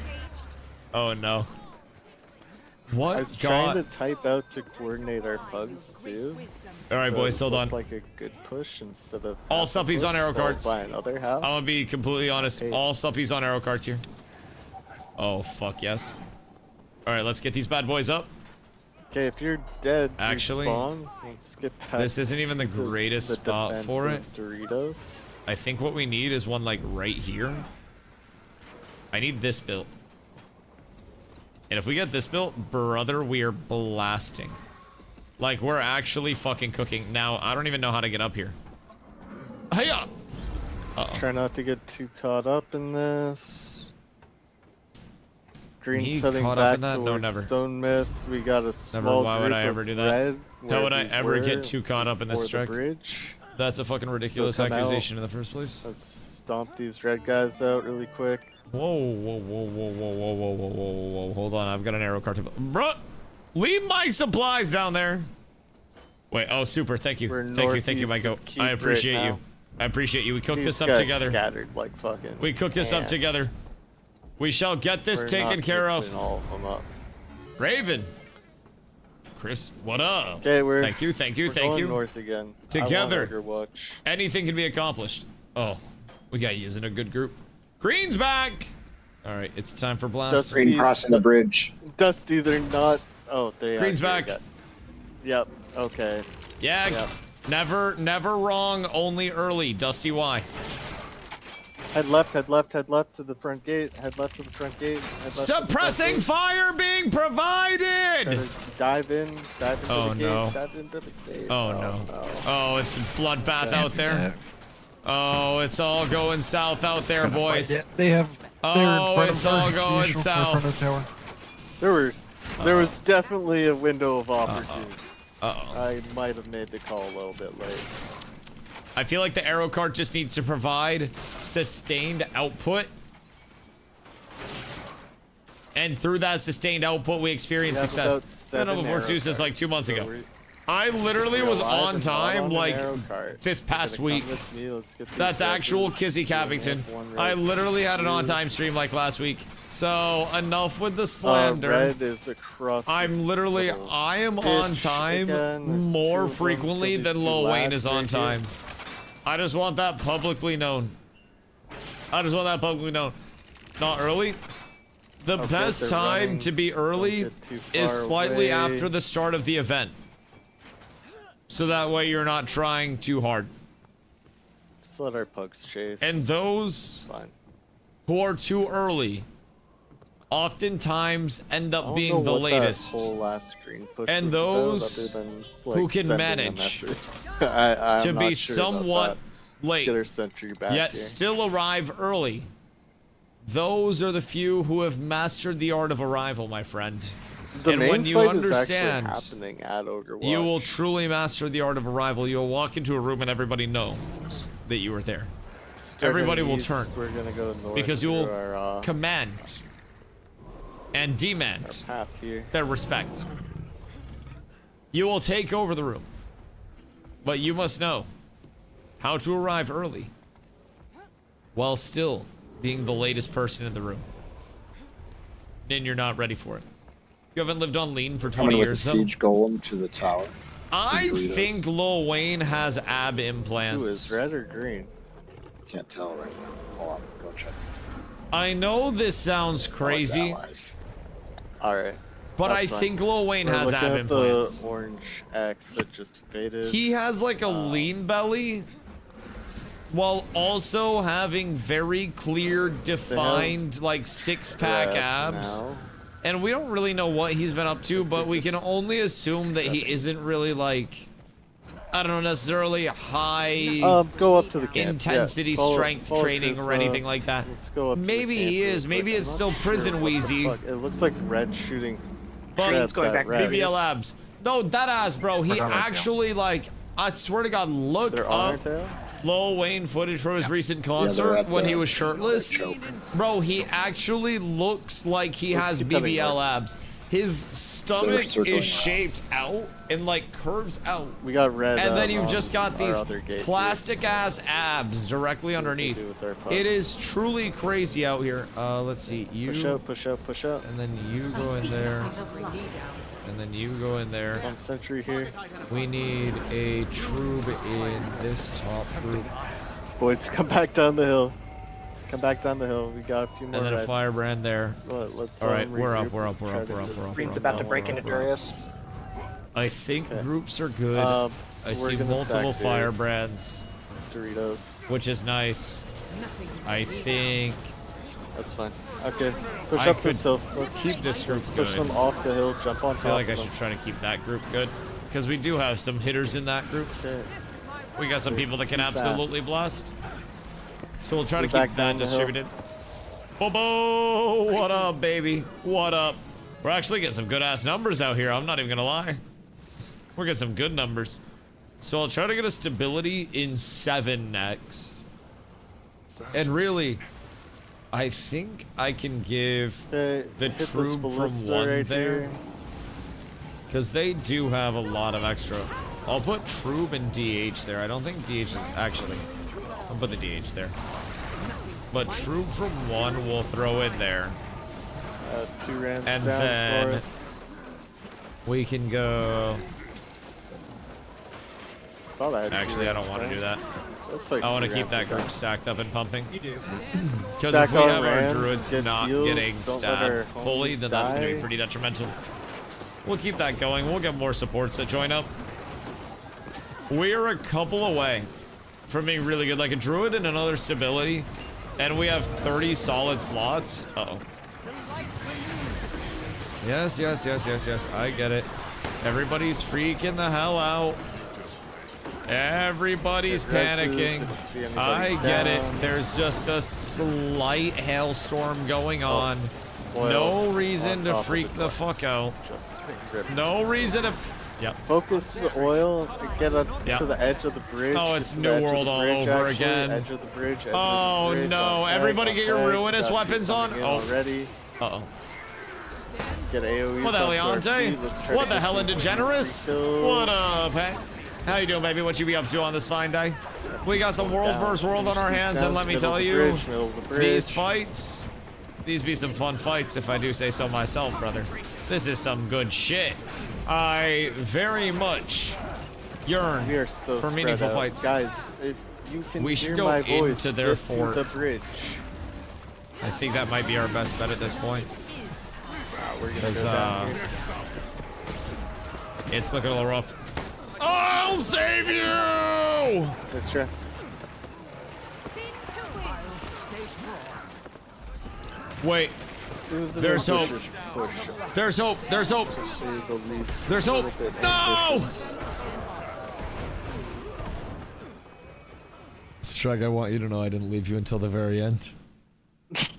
Oh no. What? I was trying to type out to coordinate our pugs too. Alright, boys, hold on. Like a good push instead of all suppies on arrow carts. By another half. I'm gonna be completely honest. Okay. All suppies on arrow carts here. Oh fuck yes. Alright, let's get these bad boys up. Okay, if you're dead, actually, respawn. Let's get past this isn't even the greatest spot for it. Doritos. I think what we need is one like right here. I need this built. And if we get this built, brother, we are blasting. Like, we're actually fucking cooking. Now, I don't even know how to get up here. Hiya! Uh-oh. Try not to get too caught up in this. Green's heading back towards Stone Myth. We got a small Never. Why would group I ever of do that? red How would I ever get too caught up in this strike? Bridge. That's a fucking ridiculous accusation in the first place. Let's stomp these red guys out really quick. Whoa, whoa, whoa, whoa, whoa, whoa, whoa, whoa, whoa, whoa. Hold on, I've got an arrow cart to... Bruh! Leave my supplies down there! Wait, oh, super, thank you. Thank you, Michael. I appreciate you. I appreciate you. We cooked this up together. Scattered like fucking we cooked this up together. We shall get this taken care of. All of them up. Raven. Chris, what up? Okay, thank you. We're going north again. Together. Anything can be accomplished. Oh, we got you in a good group. Green's back. All right, it's time for blast. Green crossing the bridge. Dusty, they're not. Oh, they. Green's back. Yep. Okay. Yeah. Yep. Never wrong. Only early. DustyWhy. Head left to the front gate. Head left to the front gate. Suppressing fire being provided! Dive in to the no. gate. Dive into the gate. Oh no. Oh, it's a bloodbath out there. Oh, it's all going south out there, boys. They're Oh, it's all going south. There was definitely a window of opportunity. I might have made the call a little bit late. I feel like the arrow cart just needs to provide sustained output. And through that sustained output, we experience success. I know before Tuesday, like 2 months ago. I literally was on time like this past week. That's actual Kizzy Cappington. I literally had an on-time stream like last week. So enough with the slander. Red is across. I am on time more frequently than Lil Wayne is on time. I just want that publicly known. Not early. The best time to be early is slightly after the start of the event. So that way you're not trying too hard. Just let our pugs chase. And those who are too early oftentimes end up being the latest. And those who can manage to be somewhat late, yet still arrive early. Those are the few who have mastered the art of arrival, my friend. And when you understand, you will truly master the art of arrival. You'll walk into a room and everybody knows that you were there. Everybody will turn. Because you will command and demand their respect. You will take over the room. But you must know how to arrive early while still being the latest person in the room. And you're not ready for it. You haven't lived on lean for 20 years, though. Siege golem to the tower. I think Lil Wayne has ab implants. Who is red or green? Can't tell right now. Hold on, go check. I know this sounds crazy. Alright. But I think Lil Wayne has ab implants. The orange X that just faded. He has like a lean belly while also having very clear, defined, like six-pack abs. And we don't really know what he's been up to, but we can only assume that he isn't really like, I don't know, necessarily high go up to the camp. intensity strength training or anything like that. Maybe he is. Maybe it's still prison wheezy. It looks like red shooting. But BBL abs. No, that ass, bro. He actually like, I swear to God, look up Lil Wayne footage from his recent concert when he was shirtless. Bro, he actually looks like he has BBL abs. His stomach is shaped out and like curves out. We got red. And then you've just got these plastic ass abs directly underneath. It is truly crazy out here. Let's see. You push up. And then you go in there. And then you go in there. On sentry here. We need a troop in this top group. Boys, come back down the hill. Come back down the hill. We got a few more. And then a firebrand there. Let's. All right, we're up. Green's about to break into Darius. I think groups are good. I see multiple firebrands. Doritos. Which is nice. I think. That's fine. Okay, push up this hill. Let's keep this group good. Push them off the hill, jump on top. I feel like I should try to keep that group good. Because we do have some hitters in that group. Okay. We got some people that can absolutely blast. So we'll try to keep that distributed. Bobo! What up, baby? What up? We're actually getting some good-ass numbers out here. I'm not even going to lie. We're getting some good numbers. So I'll try to get a stability in 7 next. And really, I think I can give the troop from 1 there. Because they do have a lot of extra. I'll put troop and DH there. I don't think DH is actually. I'll put the DH there. But troop from 1 we'll throw in there. 2 ramps and down then for us. We can go. Actually, I don't want to do that. Like I want to keep that group stacked up and pumping. You do. Because if we have our druids not getting stabbed fully, then that's going to be pretty detrimental. We'll keep that going. We'll get more supports that join up. We're a couple away from being really good. Like a druid and another stability And we have 30 solid slots. Uh-oh. Yes, yes, yes, yes, yes. I get it. Everybody's freaking the hell out. Everybody's panicking. I get it. There's just a slight hailstorm going on. No reason to freak the fuck out. No reason to... Yep. Focus the oil and get up to the edge of the bridge. Oh, it's New World all over again. Edge of the bridge, Oh no! Everybody get your ruinous weapons on. Oh, ready. Uh-oh. Get AOEs. What the hell, Leonte? What the hell, a DeGeneres? What up, hey? How you doing, baby? What you be up to on this fine day? We got some world versus world on our hands, and let me tell you, these fights, these be some fun fights, if I do say so myself, brother. This is some good shit. I very much yearn for meaningful fights. Guys, if you can we should hear go my voice, into their fort. the bridge. I think that might be our best bet at this point. We're gonna go down here. It's looking a little rough. I'll save you! Let's try. Wait. There's hope. There's hope. There's hope. There's hope. No! Strug, I want you to know I didn't leave you until the very end. Just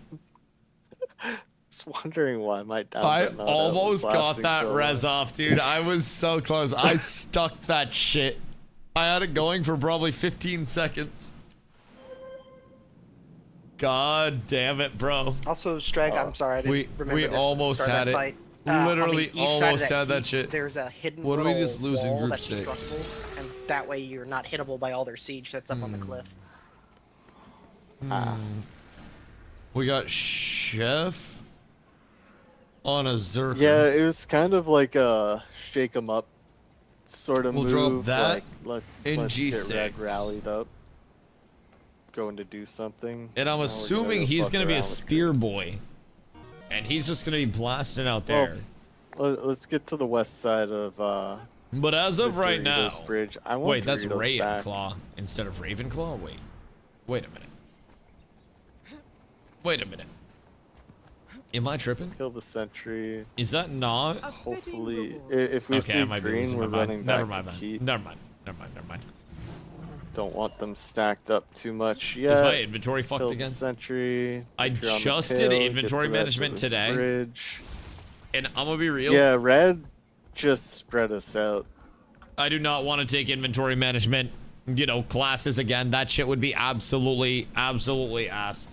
wondering why my down I button almost was got lasting that so res long. off, dude. I was so close. I stuck that shit. I had it going for probably 15 seconds. God damn it, bro. Also, Strag, I'm sorry, I didn't remember we this almost start had that it. fight. Literally on the east side of almost had that heap, shit. There's a hidden What did we little just lose in wall group that's 6? destructible, and that way you're not hittable by all their siege that's up on the cliff. We got Chef on a Zerk. Yeah, it was kind of like a shake 'em up sort of We'll move. drop that like, in let's G6. get Red rallied up, going to do something. And I'm Now we're assuming go he's fuck gonna be a around with spear boy. And he's just gonna be blasting out there. Let's get to the west side of But as of the right now, Doritos Bridge. I want wait, that's Doritos back. Ravenclaw instead of Ravenclaw? Wait a minute. Wait a minute. Am I tripping? Kill the sentry. Is that not? Hopefully, if we Okay, I see might be green, losing we're my mind. running Never back mind, to man. keep. Never mind. Never mind. Never mind. Don't want them stacked up too much yet. Is my inventory fucked Kill the again? Sentry. I If you're on the just tail, did get inventory to that management to this today. Bridge. And I'm gonna be real. Yeah, red just spread us out. I do not want to take inventory management, classes again. That shit would be absolutely ass.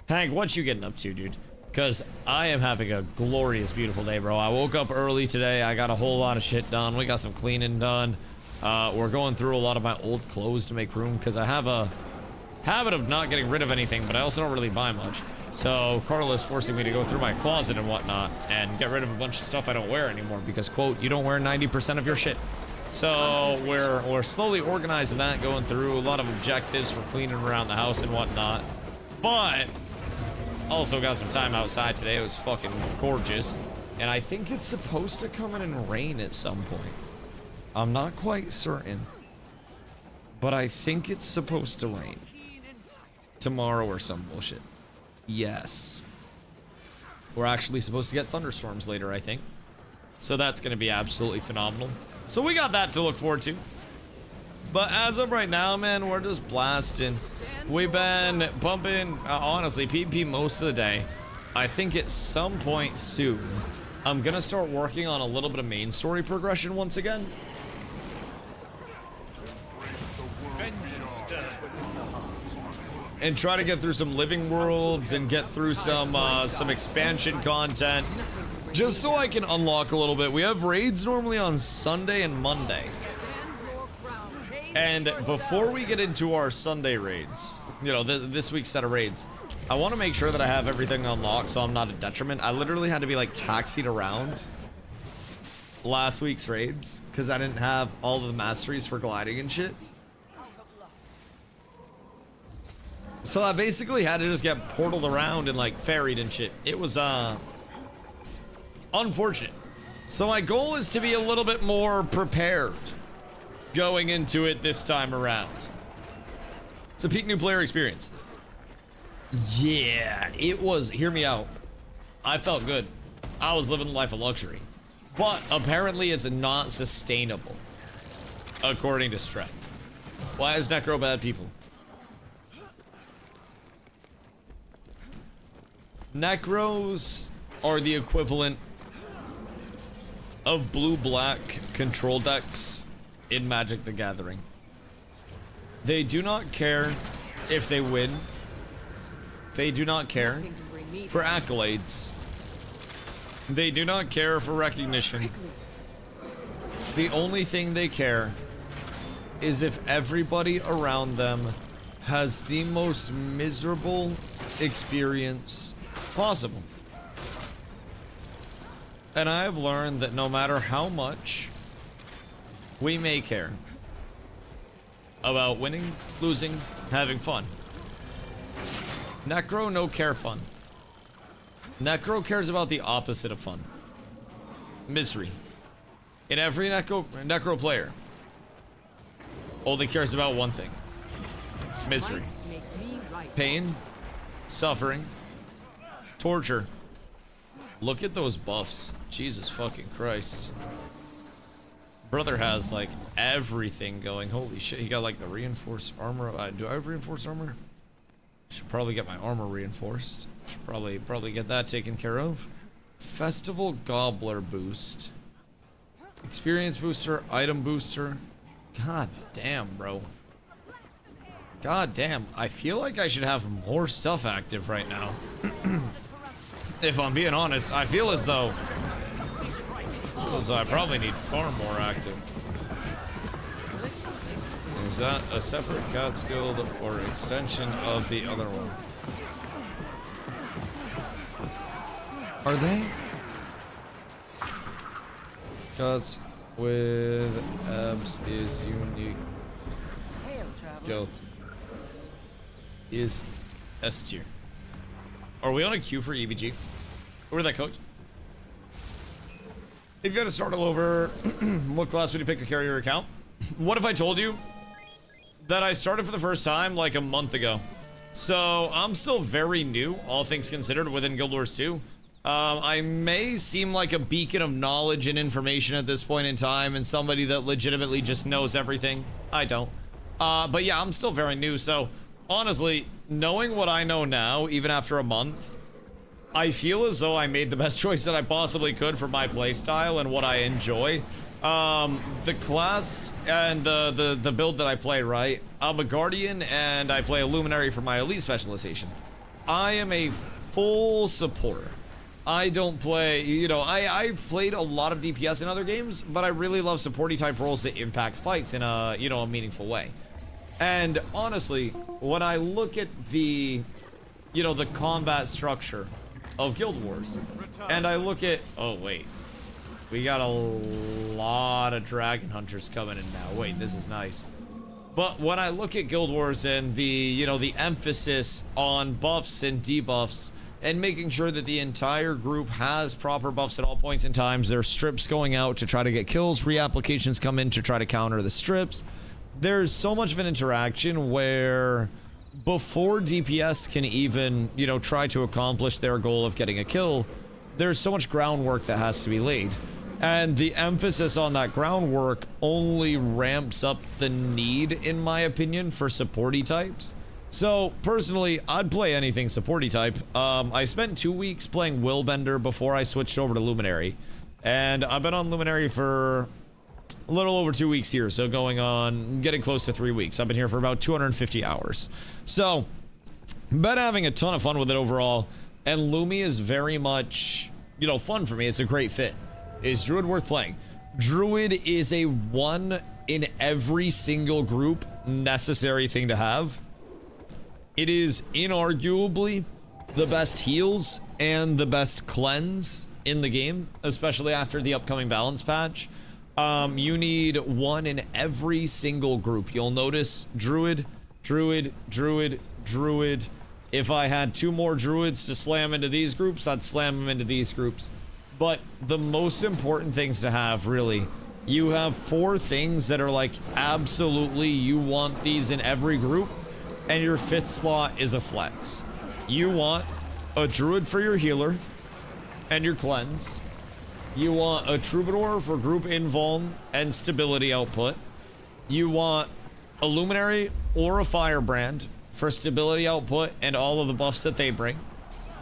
Hank, what you getting up to, dude? Because I am having a glorious, beautiful day, bro. I woke up early today. I got a whole lot of shit done. We got some cleaning done. We're going through a lot of my old clothes to make room because I have a habit of not getting rid of anything, but I also don't really buy much. So Carla is forcing me to go through my closet and whatnot and get rid of a bunch of stuff I don't wear anymore because, quote, you don't wear 90% of your shit. So we're slowly organizing that, going through a lot of objectives for cleaning around the house and whatnot. But also got some time outside today. It was fucking gorgeous. And I think it's supposed to come in and rain at some point. I'm not quite certain. But I think it's supposed to rain. Tomorrow or some bullshit. Yes. We're actually supposed to get thunderstorms later, I think. So that's going to be absolutely phenomenal. So we got that to look forward to. But as of right now, man, we're just blasting. We've been bumping, honestly, PvP most of the day. I think at some point soon, I'm going to start working on a little bit of main story progression once again. And try to get through some living worlds and get through some expansion content. Just so I can unlock a little bit. We have raids normally on Sunday and Monday. And before we get into our Sunday raids, this week's set of raids, I want to make sure that I have everything unlocked so I'm not a detriment. I literally had to be like taxied around last week's raids because I didn't have all of the masteries for gliding and shit. So I basically had to just get portaled around and like ferried and shit. It was unfortunate. So my goal is to be a little bit more prepared going into it this time around. It's a peak new player experience. Yeah, it was. Hear me out. I felt good. I was living the life of luxury. But apparently it's not sustainable, according to Strat. Why is Necro bad people? Necros are the equivalent of blue-black control decks in Magic the Gathering. They do not care if they win. They do not care for accolades. They do not care for recognition. The only thing they care is if everybody around them has the most miserable experience possible. And I have learned that no matter how much we may care about winning, losing, having fun, Necro no care fun. Necro cares about the opposite of fun. Misery. In every Necro player only cares about one thing. Misery. Pain. Suffering. Torture. Look at those buffs. Jesus fucking Christ. Brother has like everything going. Holy shit, he got like the reinforced armor. Do I have reinforced armor? Should probably get my armor reinforced. Should probably get that taken care of. Festival Gobbler boost. Experience booster, item booster. God damn, bro. God damn, I feel like I should have more stuff active right now. If I'm being honest, I feel as though I probably need far more active. Is that a separate Cat's Guild or extension of the other one? Are they? Cats with abs is unique. Guild is S tier. Are we on a queue for EBG? Where'd that coach? If you had to start all over, what class would you pick to carry your account? What if I told you that I started for the first time like a month ago? So I'm still very new, all things considered, within Guild Wars 2. I may seem like a beacon of knowledge and information at this point in time and somebody that legitimately just knows everything. I don't. But yeah, I'm still very new, so honestly, knowing what I know now, even after a month, I feel as though I made the best choice that I possibly could for my playstyle and what I enjoy. The class and the build that I play, right? I'm a Guardian and I play a Luminary for my elite specialization. I am a full supporter. I don't play, you know, I've played a lot of DPS in other games, but I really love supporty type roles that impact fights in a, you know, a meaningful way. And honestly, when I look at the, you know, the combat structure of Guild Wars, and I look at, oh wait, we got a lot of Dragon Hunters coming in now. Wait, this is nice. But when I look at Guild Wars and the, you know, the emphasis on buffs and debuffs and making sure that the entire group has proper buffs at all points in times, there's strips going out to try to get kills, reapplications come in to try to counter the strips. There's so much of an interaction where before DPS can even, you know, try to accomplish their goal of getting a kill, there's so much groundwork that has to be laid. And the emphasis on that groundwork only ramps up the need, in my opinion, for supporty types. So, personally, I'd play anything supporty type. I spent 2 weeks playing Willbender before I switched over to Luminary. And I've been on Luminary for a little over 2 weeks here, so getting close to 3 weeks. I've been here for about 250 hours. So, been having a ton of fun with it overall, and LUMI is very much, you know, fun for me. It's a great fit. Is Druid worth playing? Druid is a one in every single group necessary thing to have. It is inarguably the best heals and the best cleanse in the game, especially after the upcoming balance patch. You need one in every single group. You'll notice Druid, Druid, Druid, Druid. If I had 2 more Druids to slam into these groups, I'd slam them into these groups. But the most important things to have, really, you have 4 things that are like, absolutely, you want these in every group, and your 5th slot is a flex. You want a druid for your healer and your cleanse. You want a troubadour for group invuln and stability output. You want a luminary or a firebrand for stability output and all of the buffs that they bring,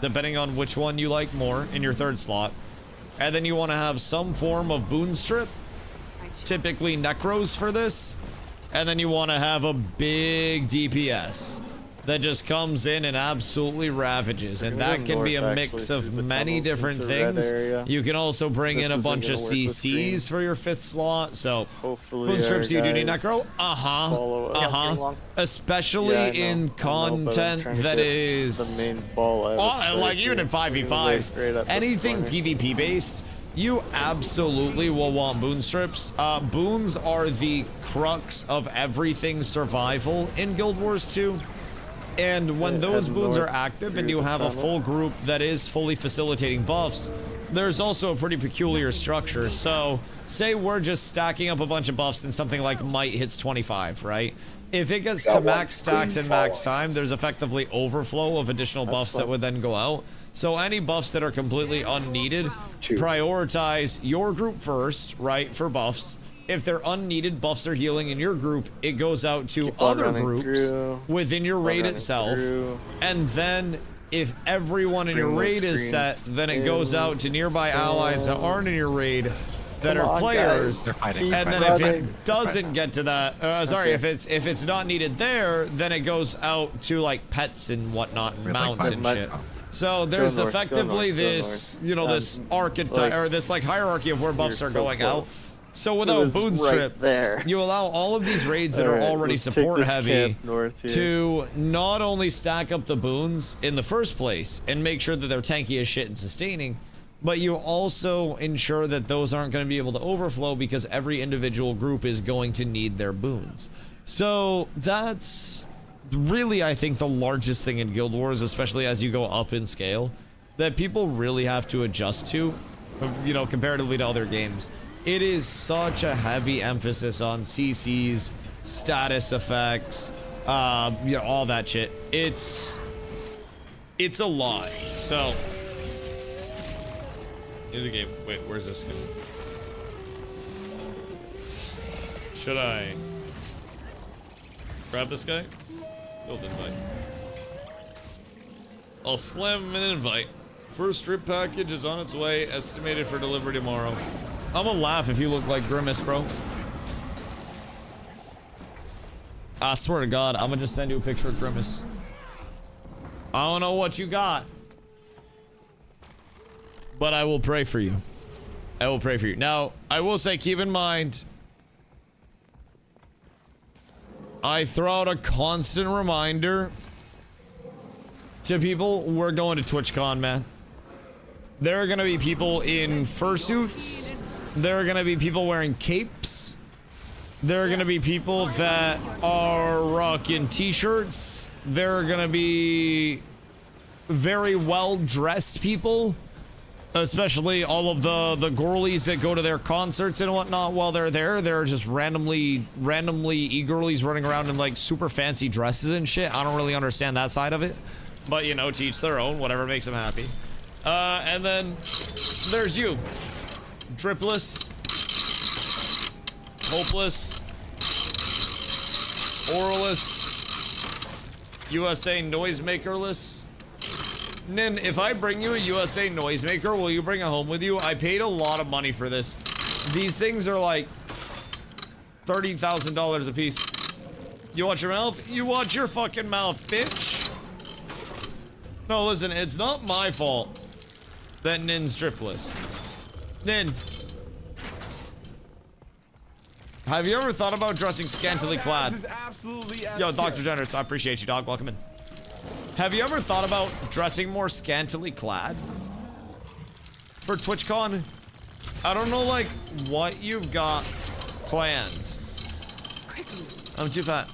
depending on which one you like more in your third slot. And then you want to have some form of boon strip, typically necros for this. And then you want to have a big DPS that just comes in and absolutely ravages, and that can be a mix of many different things. You can also bring in a bunch of CCs for your 5th slot, so boon strips, you do need necro. Especially in content that is the main ball. like even in 5v5s, anything PvP based, you absolutely will want boon strips. Boons are the crux of everything survival in Guild Wars 2. And when those boons are active and you have a full group that is fully facilitating buffs, there's also a pretty peculiar structure. So, say we're just stacking up a bunch of buffs and something like Might hits 25, right? If it gets to max stacks and max time, there's effectively overflow of additional buffs that would then go out. So any buffs that are completely unneeded, prioritize your group first, right, for buffs. If they're unneeded, buffs are healing in your group, it goes out to other groups within your raid itself. And then if everyone in your raid is set, then it goes out to nearby allies that aren't in your raid that are players. And then if it doesn't get to that, sorry, if it's not needed there, then it goes out to like pets and whatnot, and mounts and shit. So there's effectively this, you know, this archetype or this like hierarchy of where buffs are going out. So without boon strip, you allow all of these raids that are already support heavy to not only stack up the boons in the first place and make sure that they're tanky as shit and sustaining, but you also ensure that those aren't going to be able to overflow because every individual group is going to need their boons. So that's really, I think, the largest thing in Guild Wars, especially as you go up in scale, that people really have to adjust to, you know, comparatively to other games. It is such a heavy emphasis on CCs, status effects, you know, all that shit. It's a lot. So, in the game, wait, where's this going? Should I grab this guy? Build invite. I'll slam an invite. First strip package is on its way, estimated for delivery tomorrow. I'm gonna laugh if you look like Grimace, bro. I swear to God, I'm gonna just send you a picture of Grimace. I don't know what you got, but I will pray for you. I will pray for you. Now, I will say, keep in mind, I throw out a constant reminder to people, we're going to TwitchCon, man. There are gonna be people in fursuits. There are gonna be people wearing capes. There are gonna be people that are rocking t-shirts. There are gonna be very well-dressed people, especially all of the girlies that go to their concerts and whatnot while they're there. They're just randomly e-girlies running around in like super fancy dresses and shit. I don't really understand that side of it, but you know, to each their own, whatever makes them happy. And then there's you. Dripless, hopeless, oralless, USA noisemakerless. Nin, if I bring you a USA noisemaker, will you bring it home with you? I paid a lot of money for this. These things are like $30,000 a piece. You watch your mouth? You watch your fucking mouth, bitch. No, listen, it's not my fault that Nin's dripless. Nin, have you ever thought about dressing scantily clad? Yo, Dr. Generous, I appreciate you, dog. Welcome in. Have you ever thought about dressing more scantily clad for TwitchCon? I don't know, like, what you've got planned. I'm too fat.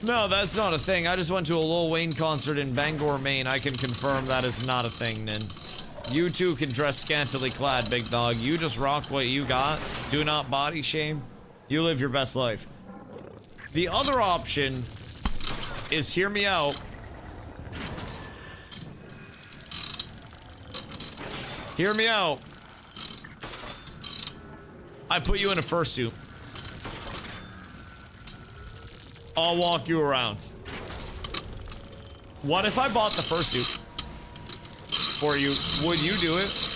No, that's not a thing. I just went to a Lil Wayne concert in Bangor, Maine. I can confirm that is not a thing, Nin. You too can dress scantily clad, big dog. You just rock what you got. Do not body shame. You live your best life. The other option is, hear me out, Hear me out. I put you in a fursuit. I'll walk you around. What if I bought the fursuit for you? Would you do it?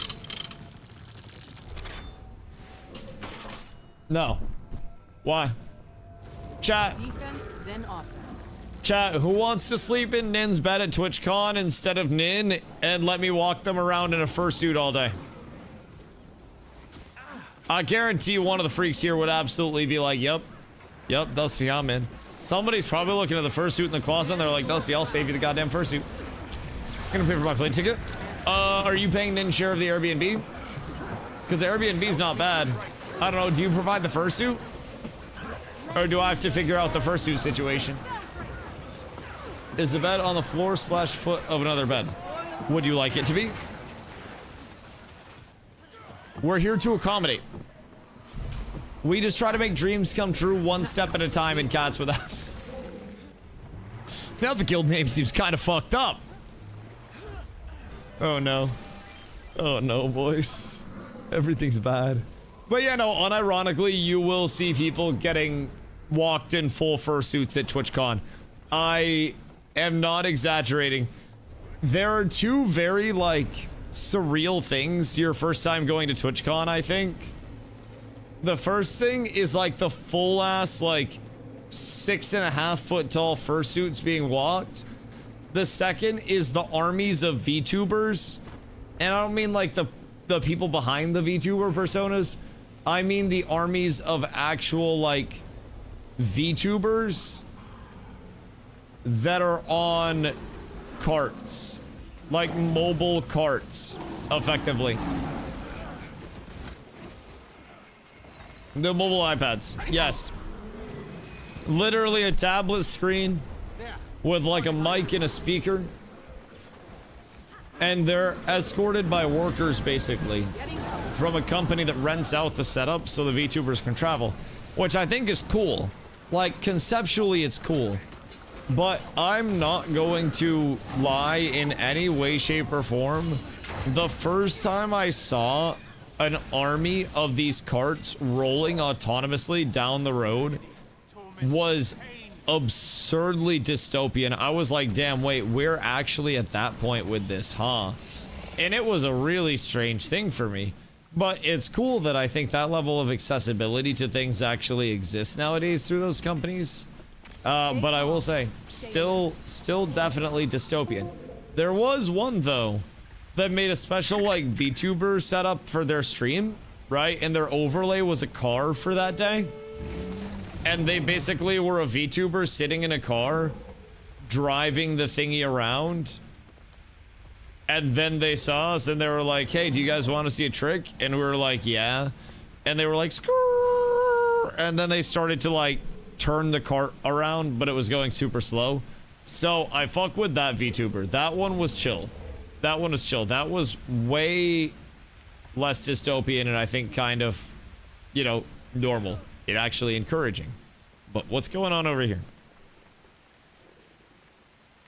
No. Why? Chat. Defense, then offense. Chat, who wants to sleep in Nin's bed at TwitchCon instead of Nin and let me walk them around in a fursuit all day? I guarantee one of the freaks here would absolutely be like, yep, Dusty, I'm in. Somebody's probably looking at the fursuit in the closet and they're like, Dusty, I'll save you the goddamn fursuit. Gonna pay for my plane ticket. Are you paying Nin's share of the Airbnb? Because the Airbnb's not bad. I don't know, do you provide the fursuit? Or do I have to figure out the fursuit situation? Is the bed on the floor / foot of another bed? Would you like it to be? We're here to accommodate. We just try to make dreams come true one step at a time in Cats with Apps. Now the guild name seems kind of fucked up. Oh no. Oh no, boys. Everything's bad. But yeah, no, unironically, you will see people getting walked in full fursuits at TwitchCon. I am not exaggerating. There are two very, like, surreal things your first time going to TwitchCon, I think. The first thing is, like, the full-ass, like, 6.5 foot tall fursuits being walked. The second is the armies of VTubers. And I don't mean, like, the people behind the VTuber personas. I mean the armies of actual, like, VTubers that are on carts, like mobile carts, effectively. The mobile iPads, yes. Literally a tablet screen with like a mic and a speaker. And they're escorted by workers, basically, from a company that rents out the setup so the VTubers can travel, which I think is cool. Like, conceptually, it's cool. But I'm not going to lie in any way, shape, or form. The first time I saw an army of these carts rolling autonomously down the road was absurdly dystopian. I was like, damn, wait, we're actually at that point with this, huh? And it was a really strange thing for me. But it's cool that I think that level of accessibility to things actually exists nowadays through those companies. But I will say, still definitely dystopian. There was one, though, that made a special, like, VTuber setup for their stream, right? And their overlay was a car for that day. And they basically were a VTuber sitting in a car, driving the thingy around. And then they saw us and they were like, hey, do you guys want to see a trick? And we were like, yeah. And they were like, skrrr. And then they started to, like, turn the cart around, but it was going super slow. So I fuck with that VTuber. That one was chill. That one was chill. That was way less dystopian and I think kind of, you know, normal. It actually encouraging. But what's going on over here?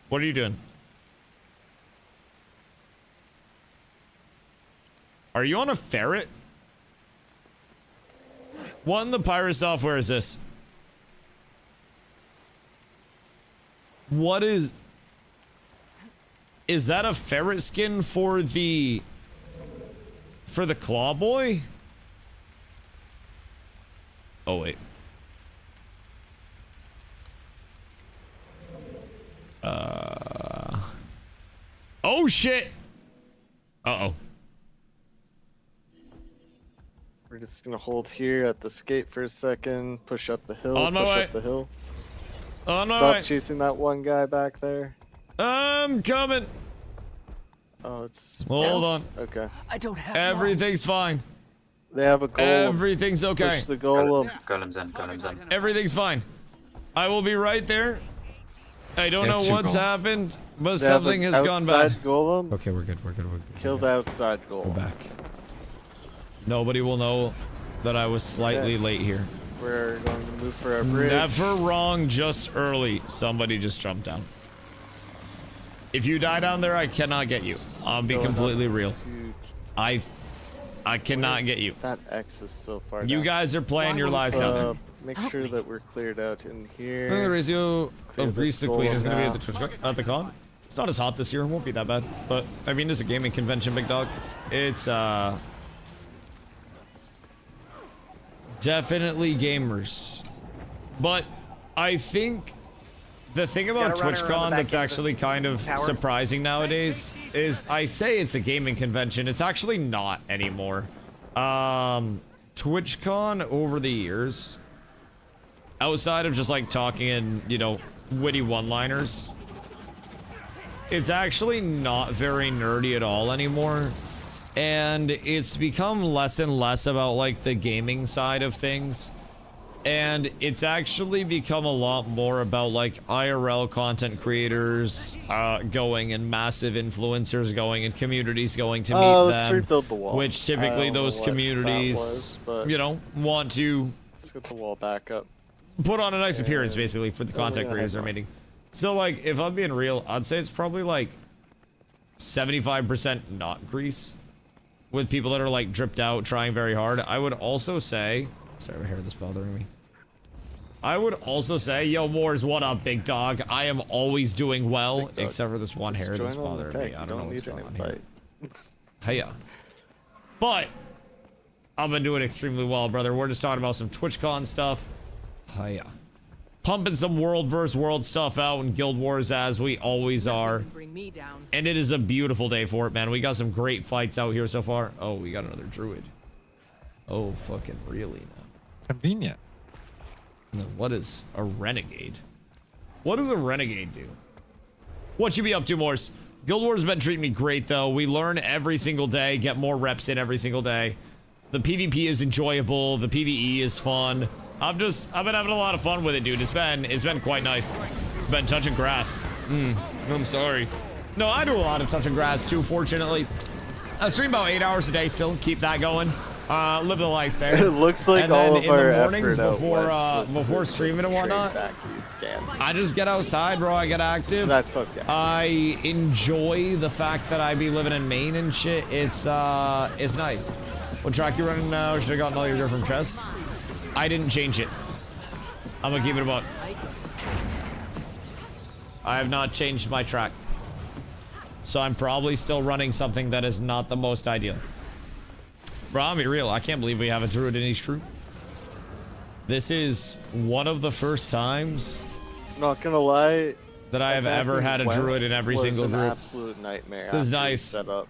What are you doing? Are you on a ferret? What in the pirate software is this? What is that a ferret skin for the claw boy? Oh wait. Oh shit. Uh-oh. We're just gonna hold here at the skate for a second, push up the hill, On my way. up the hill. On my Stop way. chasing that one guy back there. I'm coming. Oh, it's... Hold on. Okay. I don't have Everything's fine. They have a goal. Everything's okay. Push the goal. Golem's in. Everything's fine. I will be right there. I don't know what's happened, but They have something an has gone bad. outside golem. Okay, we're good. Kill the outside goal. We're back. Nobody will know that I was slightly late here. We're going to move for our bridge. Never wrong, just early. Somebody just jumped down. If you die down there, I cannot get you. I'll be completely real. I cannot get you. That X is so far You down. guys are playing your lives out. Make sure that we're cleared out in here. The ratio Clear of grease this to clean is goal going to be now. at the Twitch at the con. It's not as hot this year. It won't be that bad. But I mean, it's a gaming convention, big dog. It's definitely gamers. But I think the thing about Gotta run around the TwitchCon back that's end of the actually kind of tower. surprising nowadays is I say it's a gaming convention. It's actually not anymore. TwitchCon over the years, outside of just like talking and, you know, witty one-liners, it's actually not very nerdy at all anymore. And it's become less and less about like the gaming side of things. And it's actually become a lot more about like IRL content creators going and massive influencers going and communities going to meet let's them. rebuild the wall. Which typically I don't know those what that communities, was, but you know, want to let's get the wall back up. put on a nice appearance basically for the content yeah, creators they're meeting. So like, if I'm being real, I'd say it's probably like 75% not grease with people that are like dripped out, trying very hard. I would also say, sorry, my hair is bothering me. I would also say, yo, Wars, what up, big dog? I am always doing well, except for this one hair that's bothering me. I don't know what's going on here. Hiya. But I've been doing extremely well, brother. We're just talking about some TwitchCon stuff. Hiya. Pumping some world versus world stuff out in Guild Wars as we always are. Bring me down. And it is a beautiful day for it, man. We got some great fights out here so far. Oh, we got another druid. Oh, fucking really now. Convenient. And then what is a renegade? What does a renegade do? What you be up to, Morse? Guild Wars has been treating me great, though. We learn every single day, get more reps in every single day. The PvP is enjoyable. The PvE is fun. I've been having a lot of fun with it, dude. It's been quite nice. Been touching grass. I'm sorry. No, I do a lot of touching grass too, fortunately. I stream about 8 hours a day still. Keep that going. Live the life there. It looks like and then all of in our the mornings effort before out west was before to streaming and trade whatnot, back these scams. I just get outside, bro. I get active. That's okay. I enjoy the fact that I be living in Maine and shit. It's nice. What track you running now? Should have gotten all your gear from chess. I didn't change it. I'm gonna keep it about. I have not changed my track. So I'm probably still running something that is not the most ideal. Bro, I'll be real. I can't believe we have a druid in each troop. This is one of the first times Not gonna lie, that I have ever had a druid in every single was an group. absolute nightmare. This is after we nice. set up.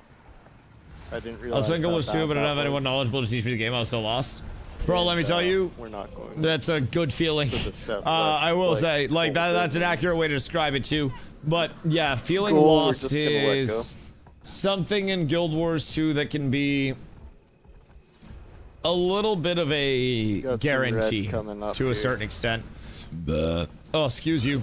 I didn't I realize. was thinking how was too, bad but I didn't have that anyone was. knowledgeable to teach me the game. I was so lost. Bro, let me tell you, We're not going. that's a good feeling. I will say, like that's an accurate way to describe it too. But yeah, feeling Cool, we're lost just gonna let is something in Guild Wars 2 that can be a little bit of a Got some guarantee red coming up to a here. certain extent. Oh, excuse you.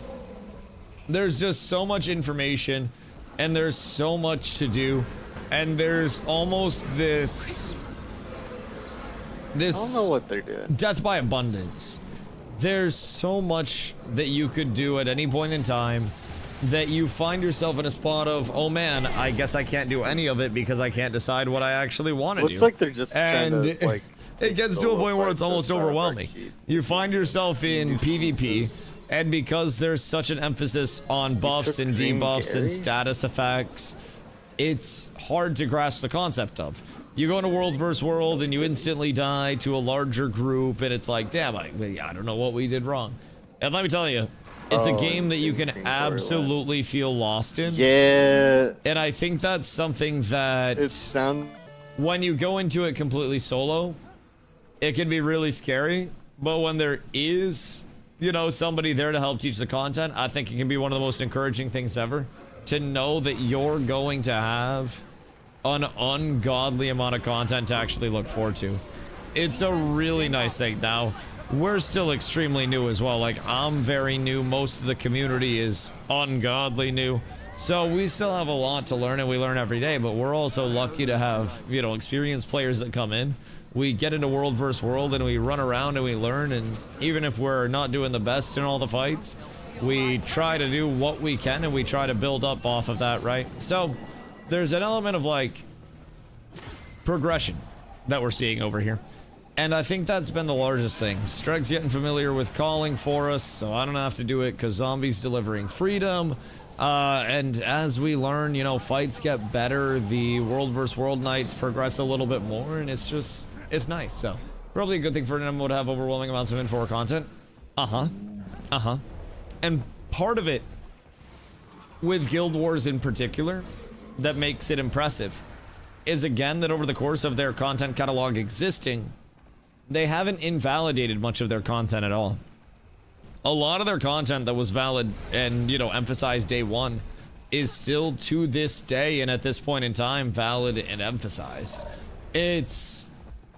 There's just so much information and there's so much to do and there's almost this I don't know what they're doing. death by abundance. There's so much that you could do at any point in time that you find yourself in a spot of, oh man, I guess I can't do any of it because I can't decide what I actually want to do. Looks like they're just trying and to, like, it gets to a solo point where it's fights almost outside of our overwhelming. keep. You find yourself in PvP, and because there's such an emphasis on buffs took and Green debuffs Gary? and status effects, it's hard to grasp the concept of. You go into world versus world and you instantly die to a larger group, and it's like, damn, I don't know what we did wrong. And let me tell you, it's a game that you can absolutely feel lost in. Yeah. And I think that's something that when you go into it completely solo, it can be really scary. But when there is, you know, somebody there to help teach the content, I think it can be one of the most encouraging things ever. To know that you're going to have an ungodly amount of content to actually look forward to. It's a really nice thing. Now, we're still extremely new as well. Like, I'm very new. Most of the community is ungodly new. So we still have a lot to learn, and we learn every day, but we're also lucky to have, you know, experienced players that come in. We get into world versus world, and we run around, and we learn, and even if we're not doing the best in all the fights, we try to do what we can, and we try to build up off of that, right? So there's an element of, like, progression that we're seeing over here. And I think that's been the largest thing. Streg's getting familiar with calling for us, so I don't have to do it because Zombies delivering freedom. And as we learn, you know, fights get better, the world versus world nights progress a little bit more, and it's just, it's nice. So, probably a good thing for an MMO to have overwhelming amounts of info or content. And part of it, with Guild Wars in particular, that makes it impressive, is again that over the course of their content catalog existing, they haven't invalidated much of their content at all. A lot of their content that was valid and, you know, emphasized day one is still to this day and at this point in time valid and emphasized. It's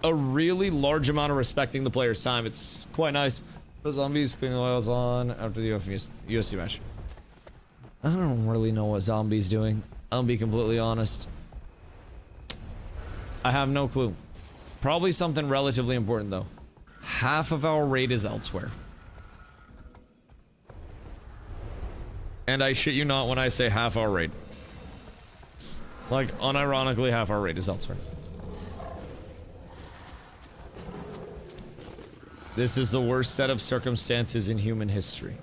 a really large amount of respecting the player's time. It's quite nice. The Zombies cleaning the oils on after the UFC match. I don't really know what Zombies doing. I'll be completely honest. I have no clue. Probably something relatively important though. Half of our raid is elsewhere. And I shit you not when I say half our raid. Like, unironically, half our raid is elsewhere. This is the worst set of circumstances in human history.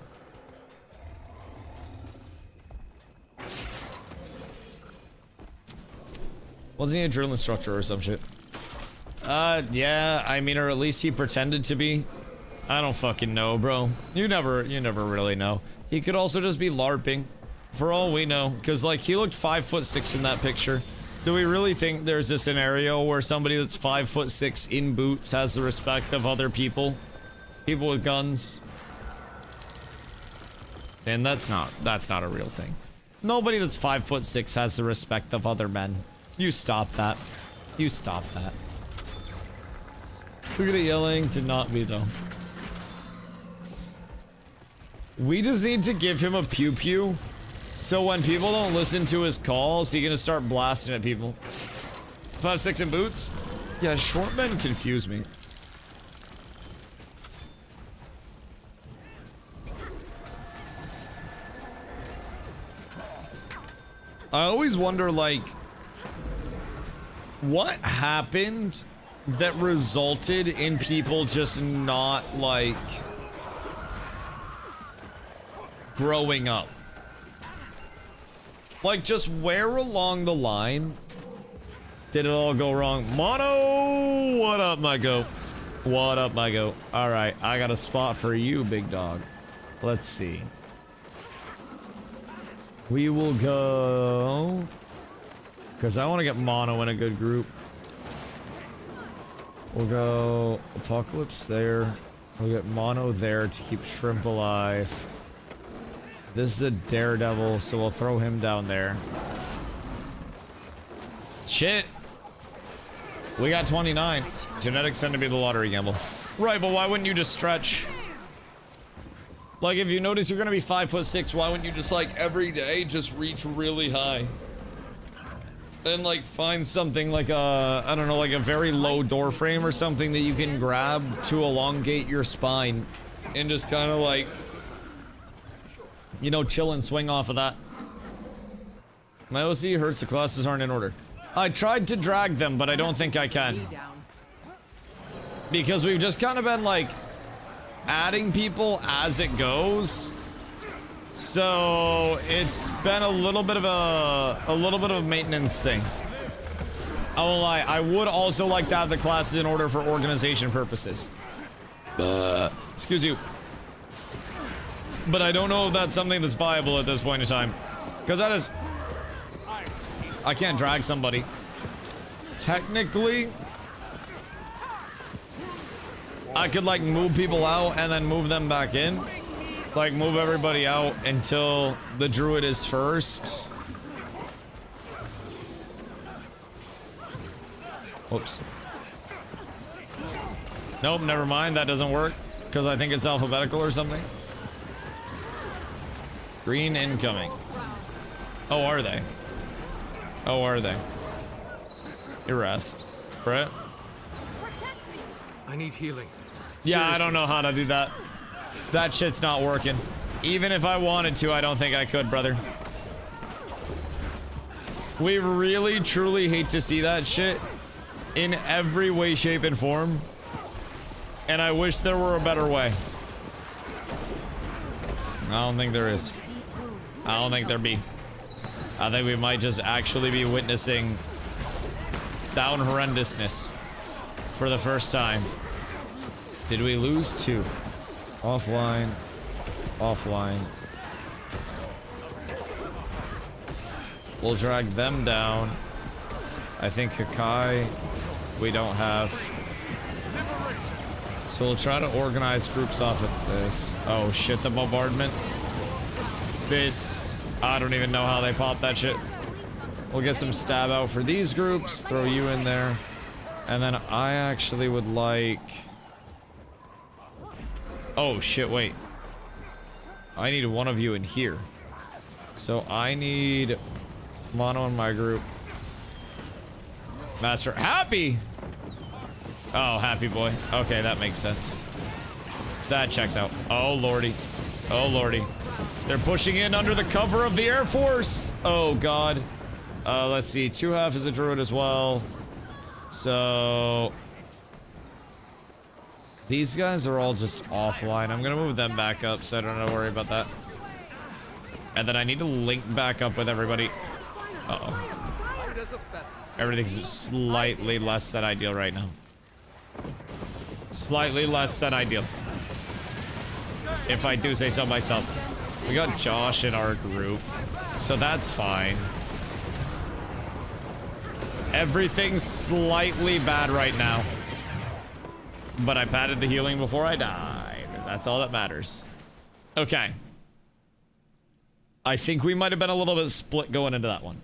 Wasn't he a drill instructor or some shit? Yeah, I mean, or at least he pretended to be. I don't fucking know, bro. You never really know. He could also just be LARPing, for all we know, because like he looked 5'6" in that picture. Do we really think there's a scenario where somebody that's 5'6" in boots has the respect of other people? People with guns? And that's not a real thing. Nobody that's 5'6" has the respect of other men. You stop that. You stop that. Look at it yelling to not me though. We just need to give him a pew pew, so when people don't listen to his calls, he's gonna start blasting at people. 5'6" in boots? Yeah, short men confuse me. I always wonder, like, what happened that resulted in people just not, like, growing up? Like, just where along the line did it all go wrong? Mono! What up, my goat? What up, my goat? Alright, I got a spot for you, big dog. Let's see. We will go... because I want to get Mono in a good group. We'll go Apocalypse there. We'll get Mono there to keep Shrimp alive. This is a Daredevil, so we'll throw him down there. Shit! We got 29. Genetics tend to be the lottery gamble. Right, but why wouldn't you just stretch? Like, if you notice you're gonna be 5'6", why wouldn't you just, like, every day just reach really high? And, like, find something like a, I don't know, like a very low door frame or something that you can grab to elongate your spine. And just kind of, like, you know, chill and swing off of that. My OC hurts, the classes aren't in order. I tried to drag them, but I don't think I can. Because we've just kind of been, like, adding people as it goes, so it's been a little bit of a maintenance thing. I won't lie, I would also like to have the classes in order for organization purposes. Excuse you. But I don't know if that's something that's viable at this point in time, because that is, I can't drag somebody. Technically, I could, like, move people out and then move them back in. Like, move everybody out until the druid is first. Oops. Nope, never mind. That doesn't work. Because I think it's alphabetical or something. Green incoming. Oh, are they? Oh, are they? Irath. Brett? I need healing. Yeah, Seriously. I don't know how to do that. That shit's not working. Even if I wanted to, I don't think I could, brother. We really, truly hate to see that shit. in every way, shape, and form. And I wish there were a better way. I don't think there is. I don't think there be. I think we might just actually be witnessing down horrendousness for the first time. Did we lose 2? Offline. Offline. We'll drag them down. I think Hakai we don't have. So we'll try to organize groups off of this. Oh shit, the bombardment. This, I don't even know how they pop that shit. We'll get some stab out for these groups, throw you in there. And then I actually would like... Oh shit, wait. I need one of you in here. So I need Mono in my group. Master Happy! Oh, Happy boy. Okay, that makes sense. That checks out. Oh lordy. Oh lordy. They're pushing in under the cover of the Air Force! Oh god. Let's see. 2-half is a druid as well. So... These guys are all just offline. I'm gonna move them back up so I don't have to worry about that. And then I need to link back up with everybody. Uh-oh. Everything's slightly less than ideal right now. Slightly less than ideal. If I do say so myself. We got Josh in our group, so that's fine. Everything's slightly bad right now. But I patted the healing before I died. That's all that matters. Okay. I think we might have been a little bit split going into that one.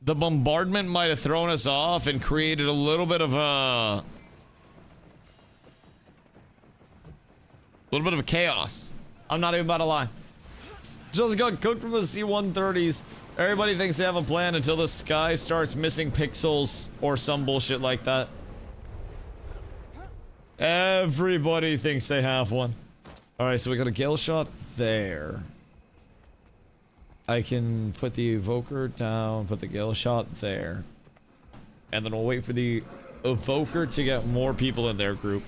The bombardment might have thrown us off and created a little bit of a... chaos. I'm not even about to lie. Just got cooked from the C-130s. Everybody thinks they have a plan until the sky starts missing pixels or some bullshit like that. Everybody thinks they have one. Alright, so we got a gale shot there. I can put the evoker down, put the gale shot there. And then we'll wait for the evoker to get more people in their group.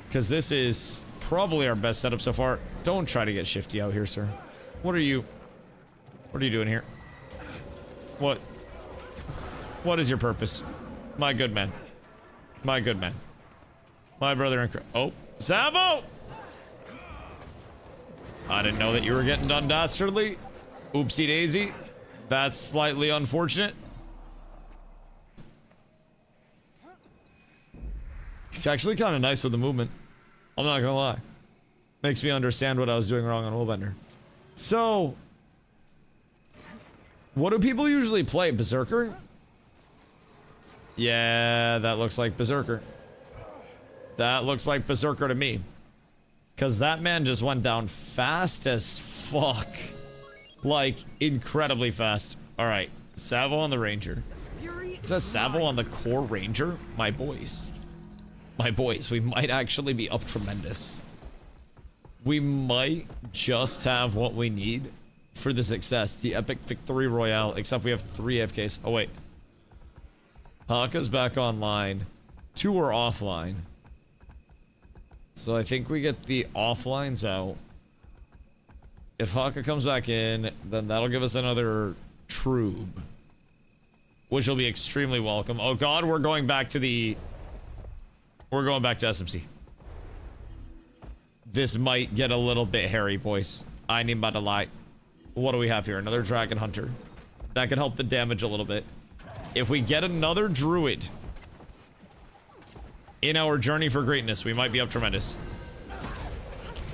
Because this is probably our best setup so far. Don't try to get shifty out here, sir. What are you doing here? What is your purpose? My good man. My good man. My brother in Christ. Oh, Savo! I didn't know that you were getting done dastardly. Oopsie daisy. That's slightly unfortunate. It's actually kind of nice with the movement. I'm not gonna lie. Makes me understand what I was doing wrong on Willbender. So, what do people usually play? Berserker? Yeah, that looks like Berserker. That looks like Berserker to me. Because that man just went down fast as fuck. Like, incredibly fast. Alright, Savo on the Ranger. Is that Savo on the core Ranger? My boys. My boys, we might actually be up tremendous. We might just have what we need for the success. The epic victory royale, except we have 3 AFKs. Oh, wait. Haka's back online. 2 are offline. So I think we get the offlines out. If Haka comes back in, then that'll give us another Troob. Which will be extremely welcome. Oh god, we're going back to the... We're going back to SMC. This might get a little bit hairy, boys. I ain't about to lie. What do we have here? Another Dragon Hunter. That could help the damage a little bit. If we get another Druid in our journey for greatness, we might be up tremendous.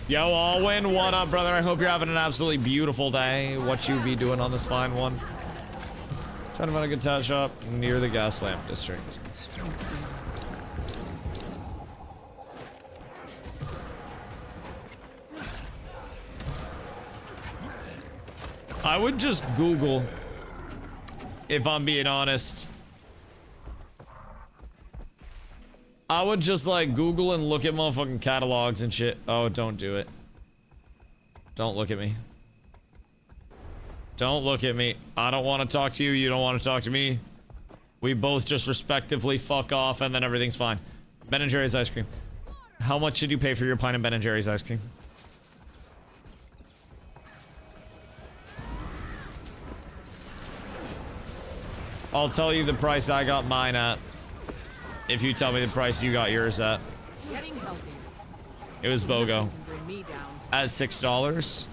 Yo, Alwyn, what up, brother? I hope you're having an absolutely beautiful day. What you be doing on this fine one? Trying to find a good tat shop near the gas lamp district. I would just Google, if I'm being honest. I would just like Google and look at motherfucking catalogs and shit. Oh, don't do it. Don't look at me. Don't look at me. I don't want to talk to you. You don't want to talk to me. We both just respectively fuck off and then everything's fine. Ben & Jerry's ice cream. How much did you pay for your pint of Ben & Jerry's ice cream? I'll tell you the price I got mine at. If you tell me the price you got yours at. Getting healthier. It was BOGO. Bring me down. At $6.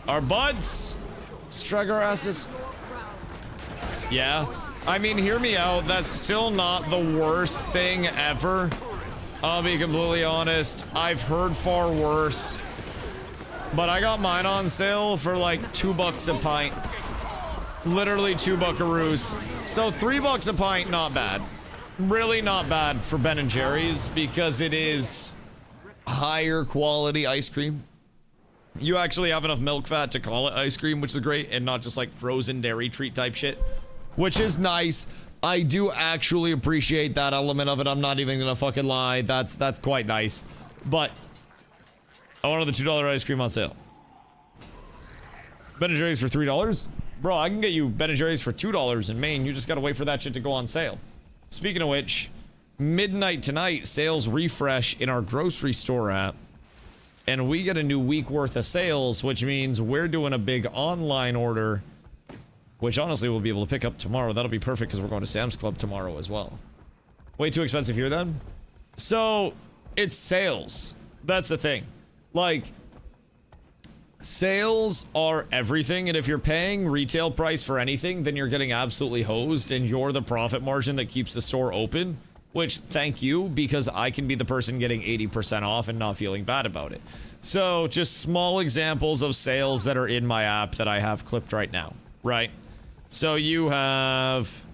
Our buds. Strug our asses. Yeah. I mean, hear me out. That's still not the worst thing ever. I'll be completely honest. I've heard far worse. But I got mine on sale for like $2 a pint. Literally 2 buckaroos. So $3 a pint, not bad. Really not bad for Ben & Jerry's because it is higher quality ice cream. You actually have enough milk fat to call it ice cream, which is great, and not just like frozen dairy treat type shit, which is nice. I do actually appreciate that element of it. I'm not even gonna fucking lie. That's quite nice. But I wanted the $2 ice cream on sale. Ben & Jerry's for $3? Bro, I can get you Ben & Jerry's for $2 in Maine. You just gotta wait for that shit to go on sale. Speaking of which, midnight tonight, sales refresh in our grocery store app. And we get a new week worth of sales, which means we're doing a big online order, which honestly we'll be able to pick up tomorrow. That'll be perfect because we're going to Sam's Club tomorrow as well. Way too expensive here then? So, it's sales. That's the thing. Like, sales are everything, and if you're paying retail price for anything, then you're getting absolutely hosed, and you're the profit margin that keeps the store open. Which, thank you, because I can be the person getting 80% off and not feeling bad about it. So, just small examples of sales that are in my app that I have clipped right now, right? So, you have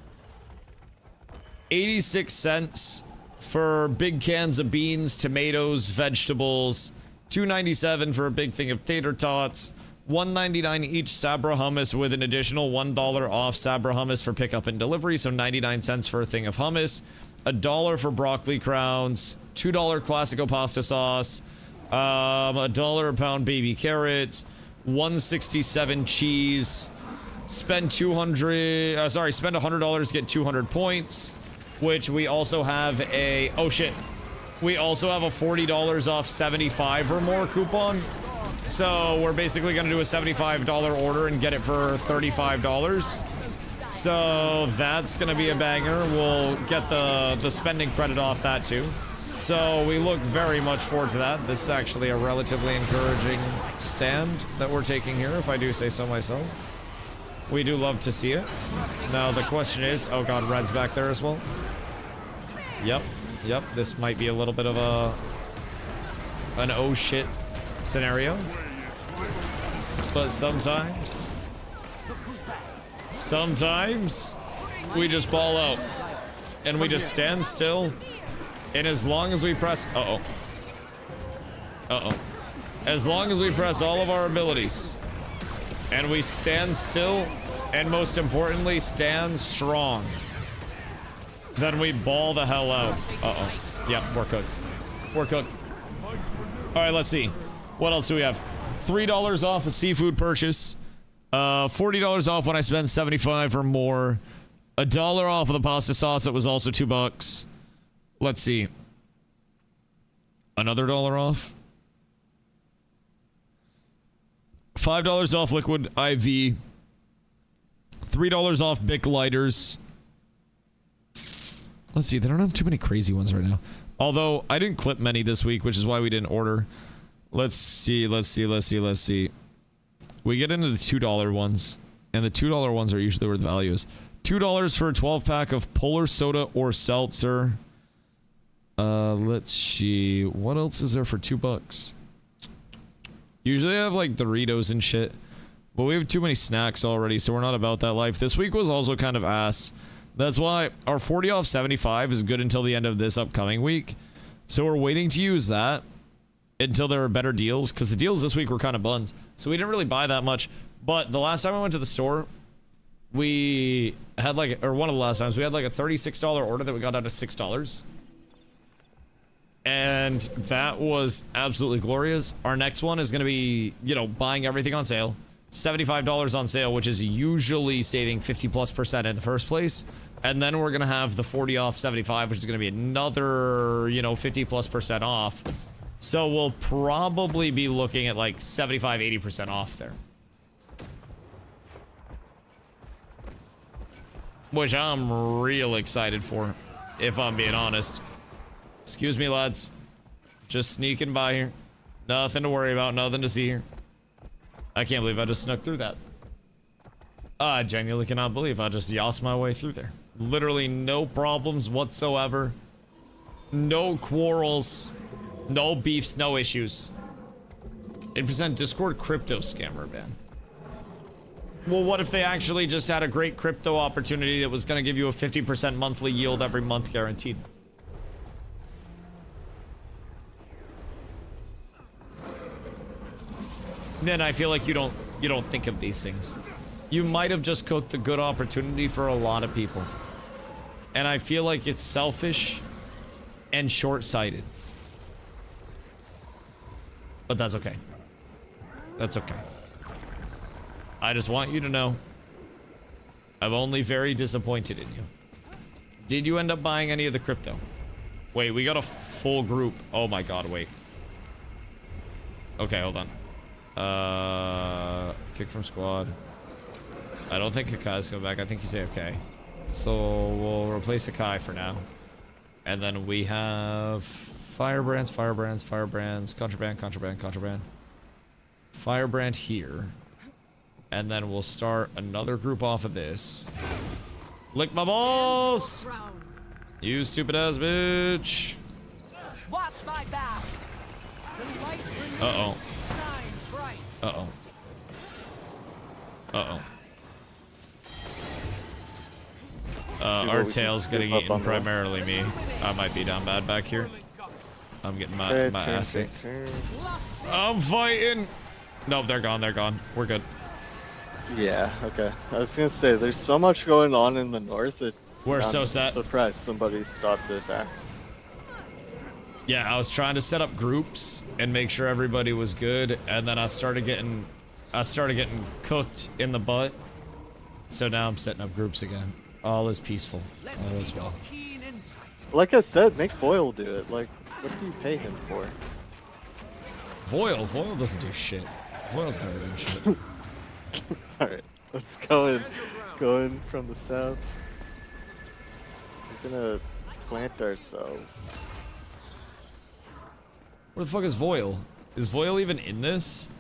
86 cents for big cans of beans, tomatoes, vegetables, $2.97 for a big thing of tater tots, $1.99 each Sabra hummus with an additional $1 off Sabra hummus for pickup and delivery, so 99 cents for a thing of hummus. $1 for broccoli crowns, $2 Classico pasta sauce, $1 a pound baby carrots, $1.67 cheese. Spend $100, get 200 points, which we also have a, oh shit. We also have a $40 off 75 or more coupon. So we're basically gonna do a $75 order and get it for $35. So that's gonna be a banger. We'll get the spending credit off that too. So we look very much forward to that. This is actually a relatively encouraging stand that we're taking here, if I do say so myself. We do love to see it. Now the question is, oh god, Red's back there as well. Yep, this might be a little bit of an oh shit scenario. But sometimes we just ball out and we just stand still, and as long as we press as long as we press all of our abilities and we stand still, and most importantly stand strong, then we ball the hell out. Yep, we're cooked. All right, let's see, what else do we have? $3 off a seafood purchase, $40 off when I spend 75 or more, $1 off of the pasta sauce that was also $2. Let's see, another $1 off, $5 off liquid IV, $3 off Bic lighters. Let's see, they don't have too many crazy ones right now, although I didn't clip many this week, which is why we didn't order. Let's see. We get into the $2 ones, and the $2 ones are usually where the value is. $2 for a 12-pack of Polar Soda or Seltzer. Let's see. What else is there for $2? Usually I have like Doritos and shit, but we have too many snacks already, so we're not about that life. This week was also kind of ass. That's why our 40 off 75 is good until the end of this upcoming week. So we're waiting to use that until there are better deals, because the deals this week were kind of buns. So we didn't really buy that much. But the last time I went to the store, we had like, or one of the last times, we had like a $36 order that we got down to $6. And that was absolutely glorious. Our next one is going to be, you know, buying everything on sale, $75 on sale, which is usually saving 50+% in the first place. And then we're gonna have the 40 off 75, which is gonna be another, you know, 50+% off. So we'll probably be looking at like 75, 80% off there. Which I'm real excited for, if I'm being honest. Excuse me, lads. Just sneaking by here. Nothing to worry about, nothing to see here. I can't believe I just snuck through that. I genuinely cannot believe I just yossed my way through there. Literally no problems whatsoever. No quarrels. No beefs, no issues. 8% Discord crypto scammer ban. Well, what if they actually just had a great crypto opportunity that was going to give you a 50% monthly yield every month guaranteed? Then I feel like you don't think of these things. You might have just cooked a good opportunity for a lot of people. And I feel like it's selfish and short-sighted. But that's okay. That's okay. I just want you to know I'm only very disappointed in you. Did you end up buying any of the crypto? Wait, we got a full group. Oh my god, wait. Okay, hold on. Kick from squad. I don't think Akai's coming back. I think he's AFK. So we'll replace Akai for now. And then we have firebrands, contraband. Firebrand here. And then we'll start another group off of this. Lick my balls! You stupid ass bitch. Watch my back. Uh-oh. Uh-oh. Uh-oh. Our tail's getting eaten, primarily me. I might be down bad back here. I'm getting my ass ate. I'm fighting! Nope, they're gone, We're good. Yeah, okay. I was gonna say, there's so much going on in the north that we're so set. I'm surprised somebody stopped to attack. Yeah, I was trying to set up groups and make sure everybody was good, and then I started getting cooked in the butt. So now I'm setting up groups again. All is peaceful. All is well. Like I said, make Boyle do it. Like, what do you pay him for? Voil doesn't do shit. Voil's never done shit. Alright, let's go in from the south. We're gonna plant ourselves. Where the fuck is Voil? Is Voil even in this?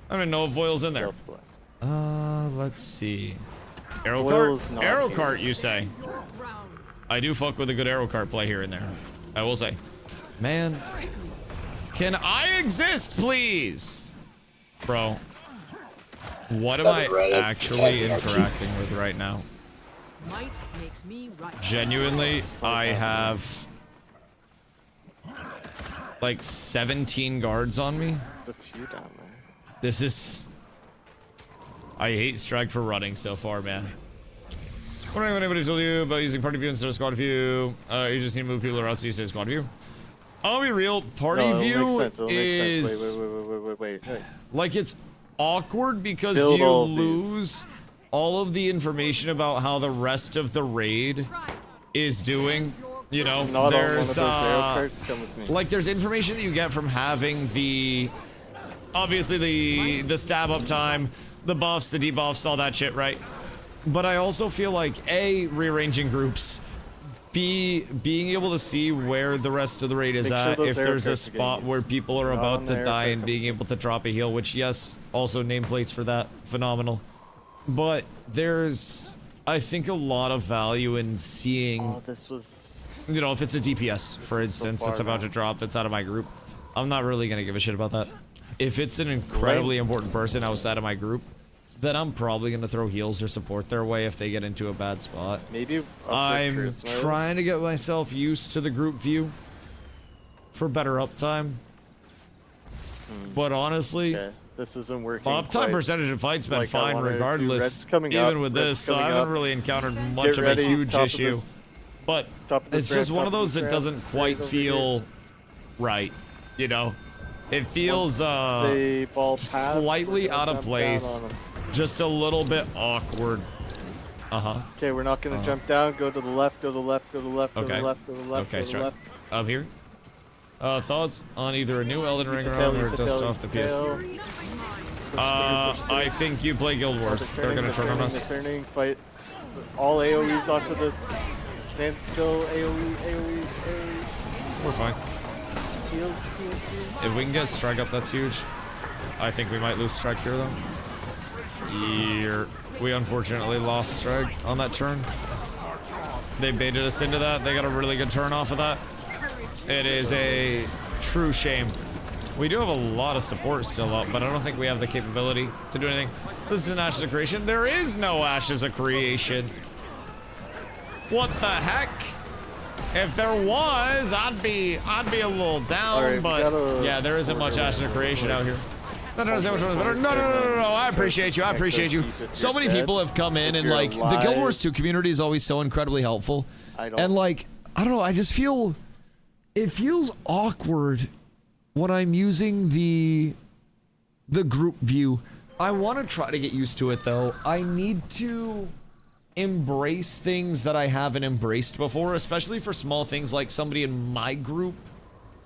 I don't even know if Voil's in there. Let's see. Arrow cart? Arrow cart, you say? I do fuck with a good arrow cart play here and there. I will say. Man. Can I exist, please? Bro. What am I actually interacting with right now? Genuinely, I have like 17 guards on me. There's a few down there. This is... I hate Strike for running so far, man. Wondering what anybody told you about using party view instead of squad view. You just need to move people around so you say squad view. I'll be real, party view is... Wait. Like, it's awkward because you lose all of the information about how the rest of the raid is doing. You know, there's like there's information that you get from having the obviously the stab up time, the buffs, the debuffs, all that shit, right? But I also feel like A, rearranging groups, B, being able to see where the rest of the raid is at, if there's a spot where people are about to die and being able to drop a heal, which yes, also nameplates for that, phenomenal. But there's, I think, a lot of value in seeing, you know, if it's a DPS, for instance, that's about to drop, that's out of my group, I'm not really gonna give a shit about that. If it's an incredibly important person outside of my group, then I'm probably gonna throw heals or support their way if they get into a bad spot. Maybe I'm trying to get myself used to the group view for better uptime. But honestly, this isn't working. Uptime percentage of fights been fine regardless, even with this, so I haven't really encountered much of a huge issue. But it's just one of those that doesn't quite feel right, you know? It feels the ball pass, slightly we're gonna out of jump down place. on 'em. Just a little bit awkward. Okay, we're not gonna jump down. Go to the left. Go to the left. Go to the left. Go to Okay. the left. Go to the left. Okay, go to the strike. left. Up here. Thoughts on either a new Elden Ring Eat the run tail, or eat the dust tail, off the eat the PS? tail. I think you play Guild Wars. They're gonna turn on us. They're turning. Fight all AOE's onto this. Stand still. AOE. AOE. AOE. We're fine. Heals. Heals. Heals. If we can get strike up, that's huge. I think we might lose strike here though. We unfortunately lost strike on that turn. They baited us into that. They got a really good turn off of that. It is a true shame. We do have a lot of support still up, but I don't think we have the capability to do anything. This is an Ashes of Creation. There is no Ashes of Creation. What the heck? If there was, I'd be a little down, Right, but yeah, there isn't much Ashes of Creation out here. No, I appreciate you. I appreciate you. So many people have come in and like the Guild Wars 2 community is always so incredibly helpful. And like, I don't know, I just feel it feels awkward when I'm using the group view. I want to try to get used to it though. I need to embrace things that I haven't embraced before, especially for small things like somebody in my group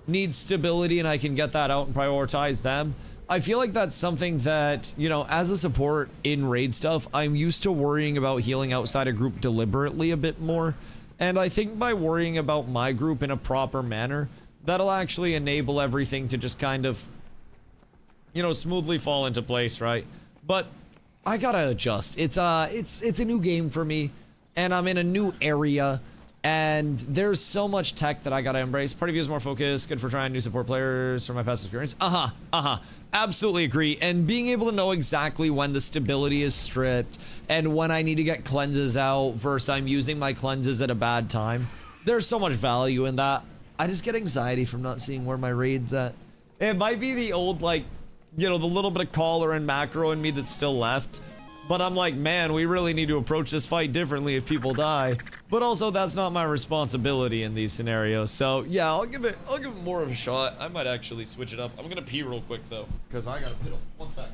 needs stability and I can get that out and prioritize them. I feel like that's something that, you know, as a support in raid stuff, I'm used to worrying about healing outside a group deliberately a bit more. And I think by worrying about my group in a proper manner, that'll actually enable everything to just kind of, you know, smoothly fall into place, right? But I gotta adjust. It's a new game for me, and I'm in a new area, and there's so much tech that I gotta embrace. Part of you is more focused, good for trying new support players from my past experience. Absolutely agree. And being able to know exactly when the stability is stripped and when I need to get cleanses out versus I'm using my cleanses at a bad time. There's so much value in that. I just get anxiety from not seeing where my raid's at. It might be the old, like, you know, the little bit of collar and macro in me that's still left. But I'm like, man, we really need to approach this fight differently if people die. But also, that's not my responsibility in these scenarios. So yeah, I'll give it more of a shot. I might actually switch it up. I'm gonna pee real quick though, because I gotta piddle. 1 sec.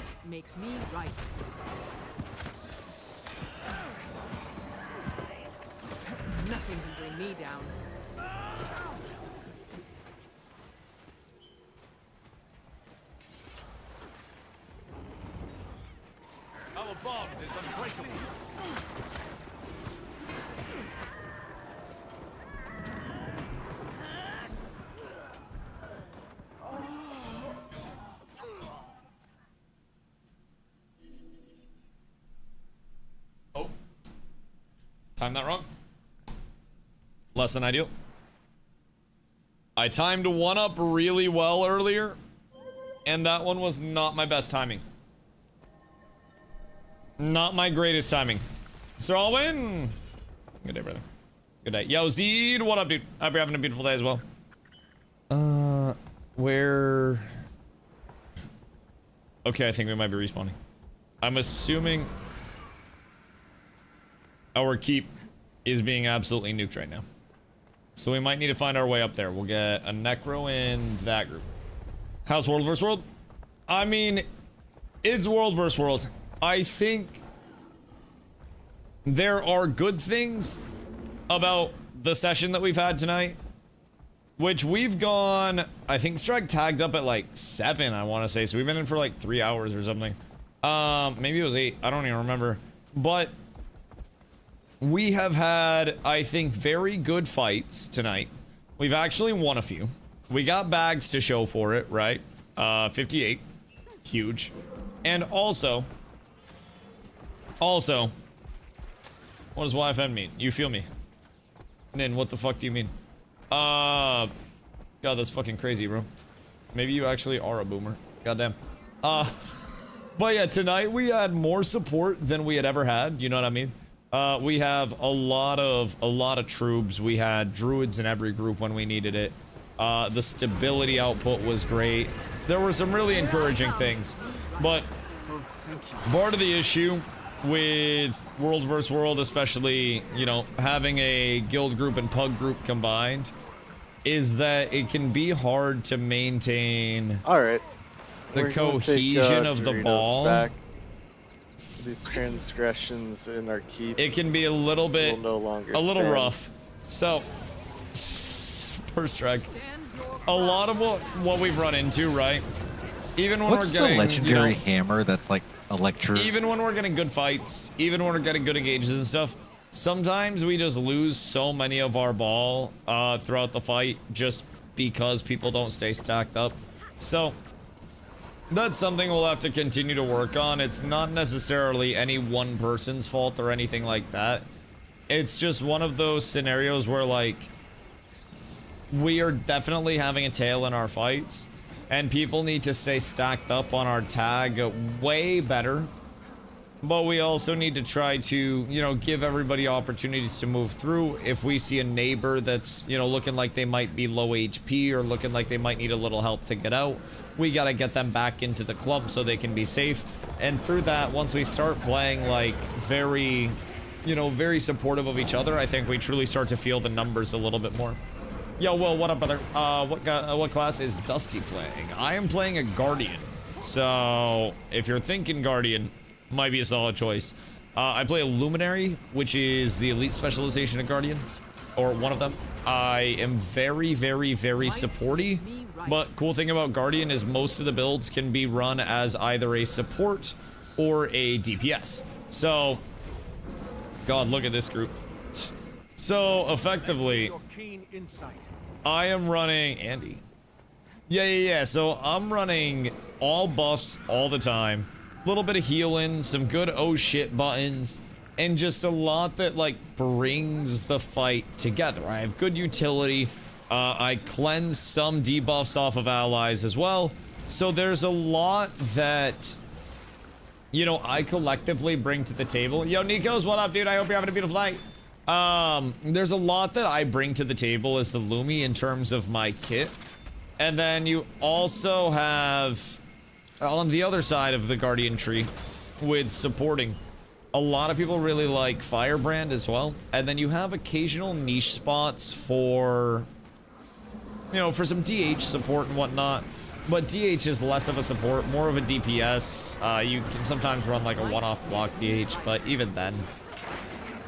Might makes me right. Nothing can bring me down. Our bond is unbreakable. Oh. Timed that wrong. Less than ideal. I timed one up really well earlier, and that one was not my best timing. Not my greatest timing. So I'll win. Good day, brother. Good day. Yo, Zed, what up, dude? Hope you're having a beautiful day as well. Where? Okay, I think we might be respawning. I'm assuming our keep is being absolutely nuked right now. So we might need to find our way up there. We'll get a Necro in that group. How's World vs. World? I mean, it's World vs. World. I think there are good things about the session that we've had tonight, which we've gone, I think Strike tagged up at like 7, I want to say. So we've been in for like 3 hours or something. Maybe it was 8. I don't even remember. But we have had, I think, very good fights tonight. We've actually won a few. We got bags to show for it, right? 58. Huge. And also, what does YFN mean? You feel me? Nin, what the fuck do you mean? God, that's fucking crazy, bro. Maybe you actually are a boomer. Goddamn. But yeah, tonight we had more support than we had ever had. You know what I mean? We have a lot of troops. We had druids in every group when we needed it. The stability output was great. There were some really encouraging things, but part of the issue with World vs. World, especially, you know, having a guild group and pug group combined, is that it can be hard to maintain the cohesion of the ball. Back. These transgressions in our keep. It can be a little bit, no longer a little stand. rough. So, first strike. A lot of what we've run into, right? Even when What's we're getting the legendary you know, hammer that's like electric? Even when we're getting good fights, even when we're getting good engages and stuff, sometimes we just lose so many of our ball throughout the fight just because people don't stay stacked up. So that's something we'll have to continue to work on. It's not necessarily any one person's fault or anything like that. It's just one of those scenarios where, like, we are definitely having a tail in our fights, and people need to stay stacked up on our tag way better. But we also need to try to, you know, give everybody opportunities to move through. If we see a neighbor that's, you know, looking like they might be low HP or looking like they might need a little help to get out, we gotta get them back into the club so they can be safe. And through that, once we start playing like very, you know, very supportive of each other, I think we truly start to feel the numbers a little bit more. Yo, Will, what up, brother? What class is Dusty playing? I am playing a Guardian. So if you're thinking Guardian, might be a solid choice. I play a Luminary, which is the elite specialization of Guardian, or one of them. I am very, very, very supporty. But cool thing about Guardian is most of the builds can be run as either a support or a DPS. So, God, look at this group. So, effectively, I am running... Andy. Yeah. So, I'm running all buffs all the time. A little bit of healing, some good oh shit buttons, and just a lot that, like, brings the fight together. I have good utility. I cleanse some debuffs off of allies as well. So there's a lot that, you know, I collectively bring to the table. Yo, Nikos, what up, dude? I hope you're having a beautiful night. There's a lot that I bring to the table as the LUMI in terms of my kit. And then you also have, on the other side of the Guardian tree, with supporting, a lot of people really like Firebrand as well. And then you have occasional niche spots for, you know, for some DH support and whatnot. But DH is less of a support, more of a DPS. You can sometimes run like a one-off block DH, but even then,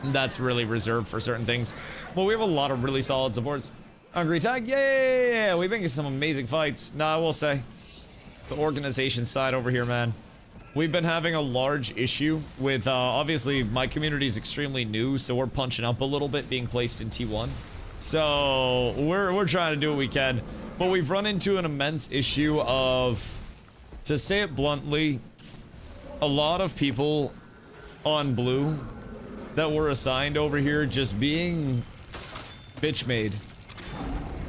that's really reserved for certain things. But we have a lot of really solid supports. Hungry Tag, yeah, we've been getting some amazing fights. Nah, I will say, the organization side over here, man. We've been having a large issue with, obviously, my community is extremely new, so we're punching up a little bit, being placed in T1. So, we're trying to do what we can. But we've run into an immense issue of, to say it bluntly, a lot of people on blue that were assigned over here just being bitch made.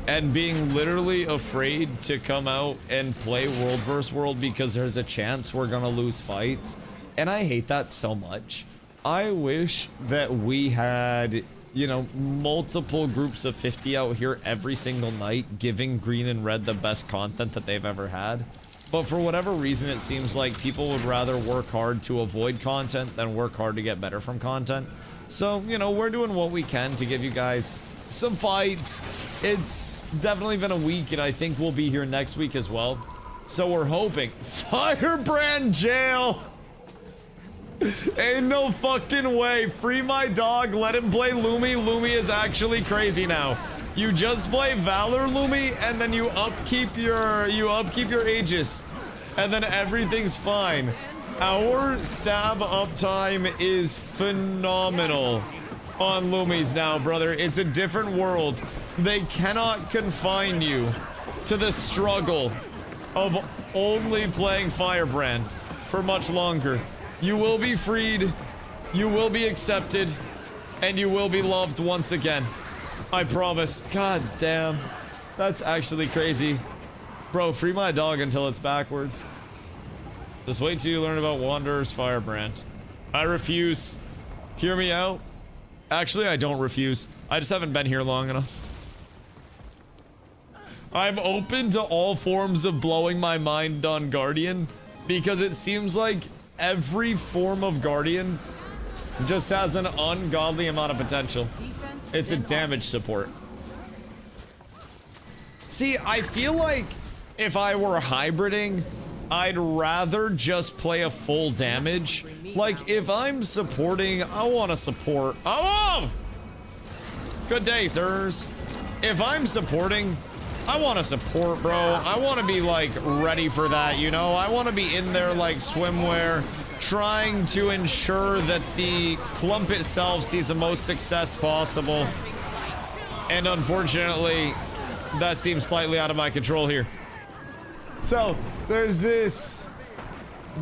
And being literally afraid to come out and play World vs. World because there's a chance we're gonna lose fights. And I hate that so much. I wish that we had, you know, multiple groups of 50 out here every single night giving green and red the best content that they've ever had. But for whatever reason, it seems like people would rather work hard to avoid content than work hard to get better from content. So, you know, we're doing what we can to give you guys some fights. It's definitely been a week, and I think we'll be here next week as well. So we're hoping. Firebrand jail! Ain't no fucking way. Free my dog. Let him play LUMI. LUMI is actually crazy now. You just play Valor LUMI, and then you upkeep your Aegis, and then everything's fine. Our stab uptime is phenomenal on LUMIs now, brother. It's a different world. They cannot confine you to the struggle of only playing Firebrand for much longer. You will be freed, you will be accepted, and you will be loved once again. I promise. God damn. That's actually crazy. Bro, free my dog until it's backwards. Just wait till you learn about Wanderer's Firebrand. I refuse. Hear me out. Actually, I don't refuse. I just haven't been here long enough. I'm open to all forms of blowing my mind on Guardian, because it seems like every form of Guardian just has an ungodly amount of potential. It's a damage support. See, I feel like if I were hybriding, I'd rather just play a full damage. Like, if I'm supporting, I want to support. Oh! Good day, sirs. If I'm supporting, I want to support, bro. I want to be, like, ready for that, you know? I want to be in there like swimwear, trying to ensure that the clump itself sees the most success possible. And unfortunately, that seems slightly out of my control here. So, there's this.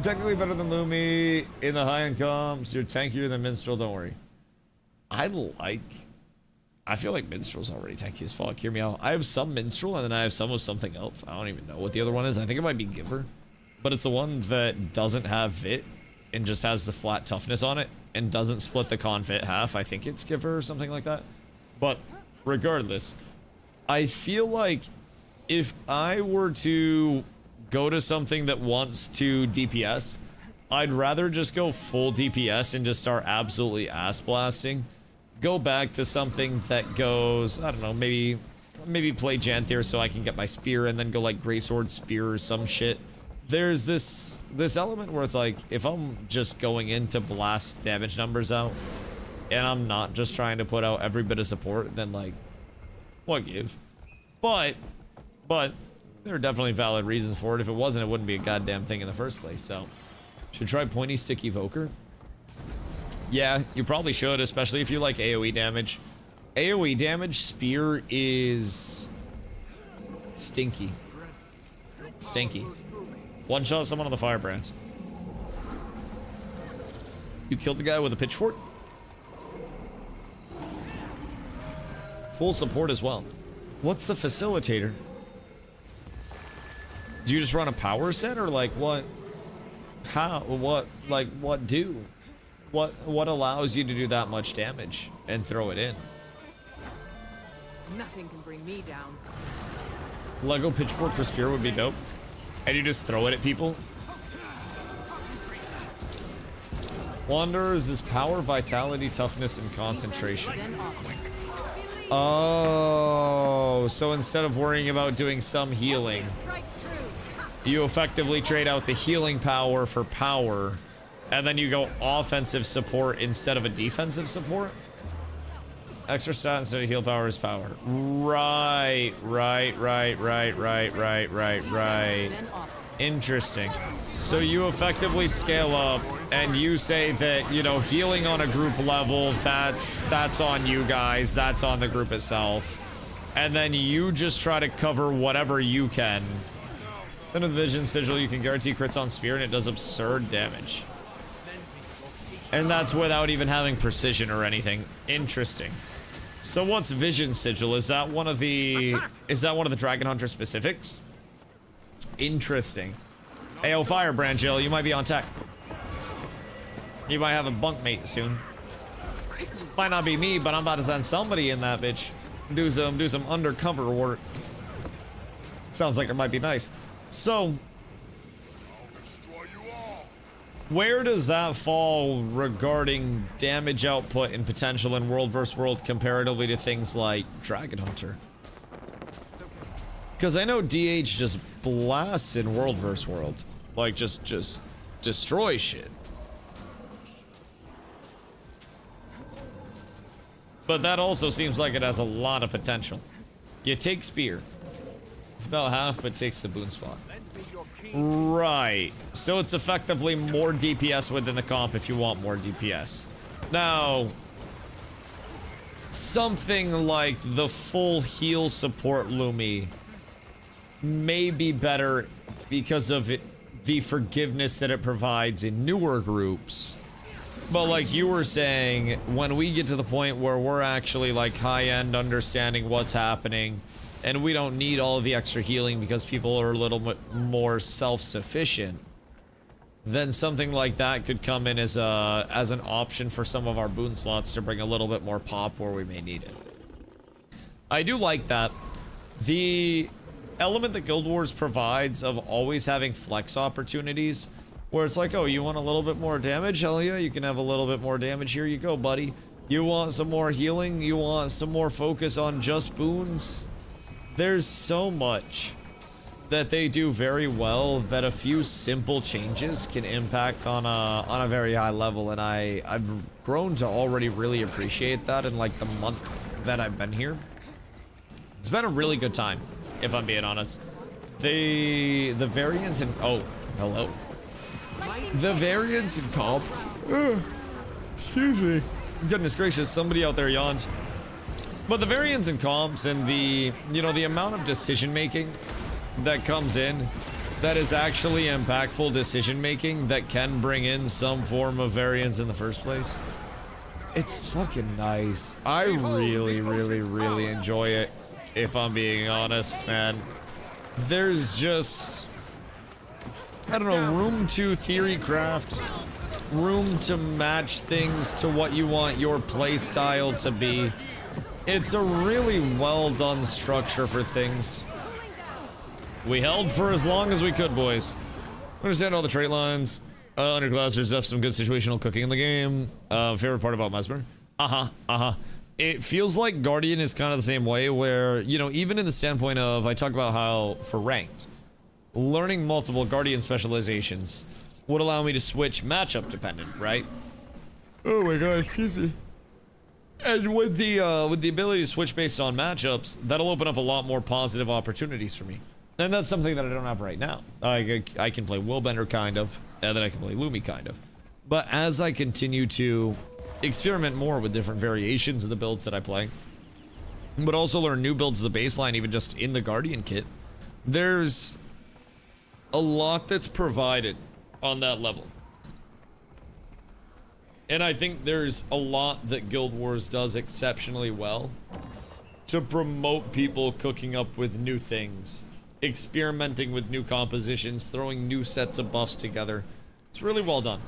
Technically better than LUMI in the high incomes. You're tankier than Minstrel, don't worry. I feel like Minstrel's already tanky as fuck. Hear me out. I have some Minstrel and then I have some of something else. I don't even know what the other one is. I think it might be Giver. But it's the one that doesn't have Vit and just has the flat toughness on it and doesn't split the con-Vit half. I think it's Giver or something like that. But regardless, I feel like if I were to go to something that wants to DPS, I'd rather just go full DPS and just start absolutely ass blasting. Go back to something that goes, I don't know, maybe play Janthier so I can get my spear and then go like Greysword spear or some shit. There's this element where it's like, if I'm just going in to blast damage numbers out and I'm not just trying to put out every bit of support, then like, what give? But there are definitely valid reasons for it. If it wasn't, it wouldn't be a goddamn thing in the first place. So, should try Pointy Stick Evoker. Yeah, you probably should, especially if you like AoE damage. AoE damage, Spear is stinky. Stinky. One shot someone on the Firebrand. You killed the guy with a pitchfork? Full support as well. What's the facilitator? Do you just run a power set, or like what? How? What? Like what do? What allows you to do that much damage and throw it in? Nothing can bring me down. Lego pitchfork for spear would be dope. And you just throw it at people. Wanderers is power, vitality, toughness, and concentration. Oh, so instead of worrying about doing some healing, you effectively trade out the healing power for power, and then you go offensive support instead of a defensive support. Extra stat instead of heal power is power. Right. Interesting. So you effectively scale up, and you say that, you know, healing on a group level, that's on you guys, that's on the group itself. And then you just try to cover whatever you can. Then with Vision Sigil, you can guarantee crits on Spear, and it does absurd damage. And that's without even having precision or anything. Interesting. So what's Vision Sigil? Is that one of the Dragon Hunter specifics? Interesting. Ayo, Firebrand Jill, you might be on tech. You might have a bunkmate soon. Might not be me, but I'm about to send somebody in that bitch. Do some undercover work. Sounds like it might be nice. So, where does that fall regarding damage output and potential in World vs. World comparatively to things like Dragon Hunter? Because I know DH just blasts in World vs. World. Like, just destroy shit. But that also seems like it has a lot of potential. You take Spear. It's about half, but takes the boon spot. Right. So it's effectively more DPS within the comp if you want more DPS. Now, something like the full heal support LUMI may be better because of the forgiveness that it provides in newer groups. But like you were saying, when we get to the point where we're actually like high-end understanding what's happening, and we don't need all of the extra healing because people are a little bit more self-sufficient, then something like that could come in as an option for some of our boon slots to bring a little bit more pop where we may need it. I do like that. The element that Guild Wars provides of always having flex opportunities, where it's like, oh, you want a little bit more damage? Hell yeah, you can have a little bit more damage. Here you go, buddy. You want some more healing? You want some more focus on just boons? There's so much that they do very well that a few simple changes can impact on a very high level, and I've grown to already really appreciate that in like the month that I've been here. It's been a really good time, if I'm being honest. The variants and hello. The variants and comps. Excuse me. Goodness gracious, somebody out there yawned. But the variants and comps and the amount of decision making that comes in that is actually impactful decision making that can bring in some form of variance in the first place. It's fucking nice. I really, really, really enjoy it, if I'm being honest, man. There's just, I don't know, room to theory craft, room to match things to what you want your play style to be. It's a really well done structure for things. We held for as long as we could, boys. Understand all the trait lines. Underclass, there's some good situational cooking in the game. Favorite part about Mesmer? It feels like Guardian is kind of the same way, where, you know, even in the standpoint of, I talk about how, for ranked, learning multiple Guardian specializations would allow me to switch matchup dependent, right? Oh my god, excuse me. And with the ability to switch based on matchups, that'll open up a lot more positive opportunities for me. And that's something that I don't have right now. I can play Willbender, kind of, and then I can play LUMI, kind of. But as I continue to experiment more with different variations of the builds that I play, but also learn new builds as a baseline, even just in the Guardian kit, there's a lot that's provided on that level. And I think there's a lot that Guild Wars does exceptionally well to promote people cooking up with new things, experimenting with new compositions, throwing new sets of buffs together. It's really well done.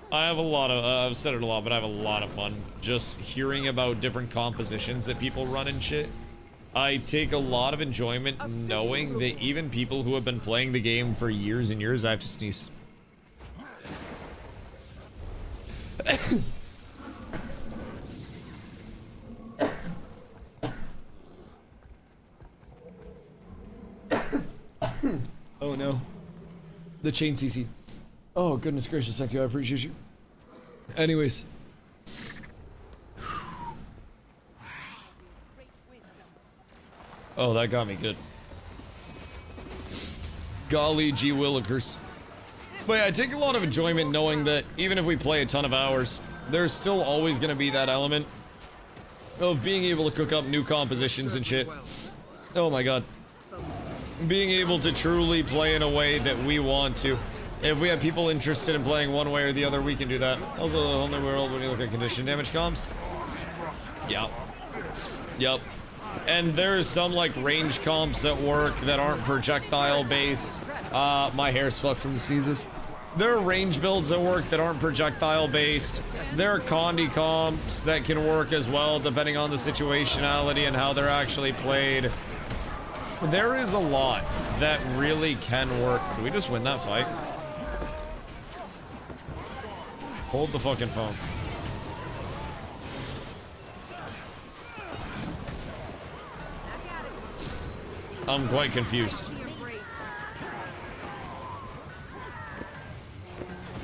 I have a lot of, I've said it a lot, but I have a lot of fun just hearing about different compositions that people run and shit. I take a lot of enjoyment knowing that even people who have been playing the game for years and years, I have to sneeze. Oh no. The chain CC. Oh, goodness gracious, thank you. I appreciate you. Anyways. Oh, that got me good. Golly gee willikers. But yeah, I take a lot of enjoyment knowing that even if we play a ton of hours, there's still always going to be that element of being able to cook up new compositions and shit. Oh my god. Being able to truly play in a way that we want to. If we have people interested in playing one way or the other, we can do that. Also, the whole new world when you look at condition damage comps. Yep. Yep. And there's some like range comps that work that aren't projectile based. My hair's fucked from the sneezes. There are range builds that work that aren't projectile based. There are condi comps that can work as well depending on the situationality and how they're actually played. There is a lot that really can work. Did we just win that fight? Hold the fucking phone. I'm quite confused.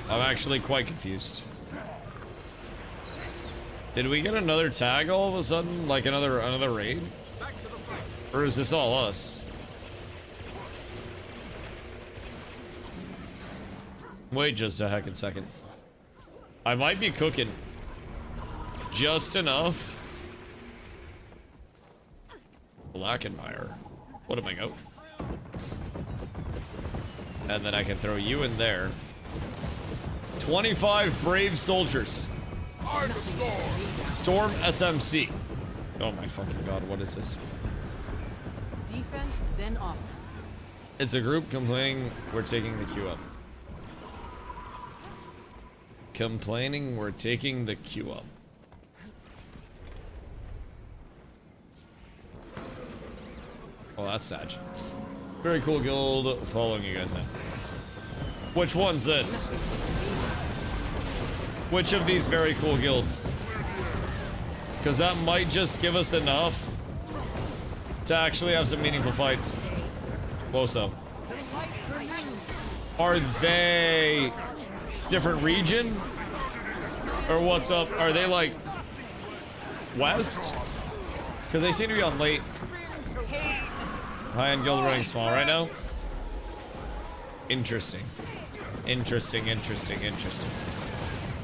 I'm actually quite confused. Did we get another tag all of a sudden? Like another raid? Or is this all us? Wait just a heckin' second. I might be cooking just enough. Blackenmeyer. What am I go? And then I can throw you in there. 25 brave soldiers. Storm SMC. Oh my fucking god, what is this? Defense, then offense. It's a group complaining we're taking the queue up. Complaining we're taking the queue up. Oh, that's sad. Very cool guild following you guys now. Which one's this? Which of these very cool guilds? Because that might just give us enough to actually have some meaningful fights. Woso. Are they different region? Or what's up? Are they like west? Because they seem to be on late. High-end guild running small right now. Interesting. Interesting.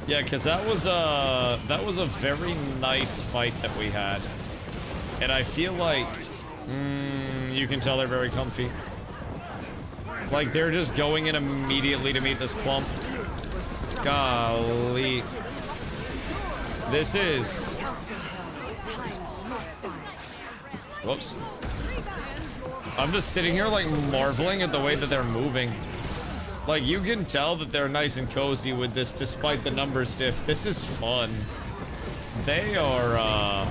Yeah, because that was a very nice fight that we had. And I feel like you can tell they're very comfy. Like they're just going in immediately to meet this clump. Golly. This is... Whoops. I'm just sitting here like marveling at the way that they're moving. Like you can tell that they're nice and cozy with this despite the numbers diff. This is fun. They are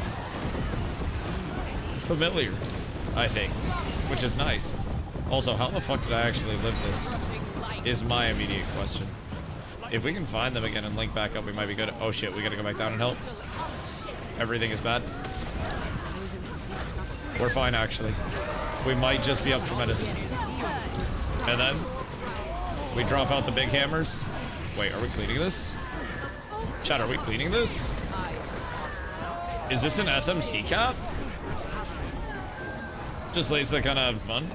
familiar, I think, which is nice. Also, how the fuck did I actually live this is my immediate question. If we can find them again and link back up, we might be good. Oh shit, we gotta go back down and help. Everything is bad. We're fine, actually. We might just be up tremendous. And then we drop out the big hammers. Wait, are we cleaning this? Chat, are we cleaning this? Is this an SMC cap? Just lays that kind of fun.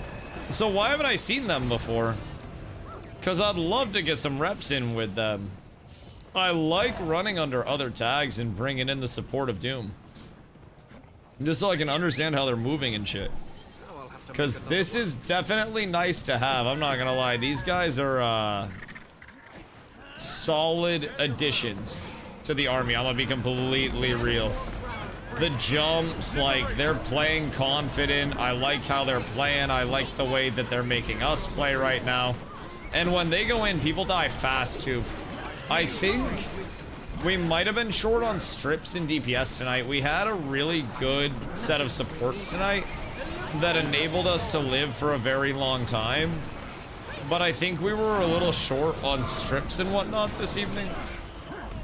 So why haven't I seen them before? Because I'd love to get some reps in with them. I like running under other tags and bringing in the support of Doom. Just so I can understand how they're moving and shit. Because this is definitely nice to have. I'm not gonna lie. These guys are solid additions to the army. I'm gonna be completely real. The jumps, like, they're playing confident. I like how they're playing. I like the way that they're making us play right now. And when they go in, people die fast too. I think we might have been short on strips in DPS tonight. We had a really good set of supports tonight that enabled us to live for a very long time. But I think we were a little short on strips and whatnot this evening,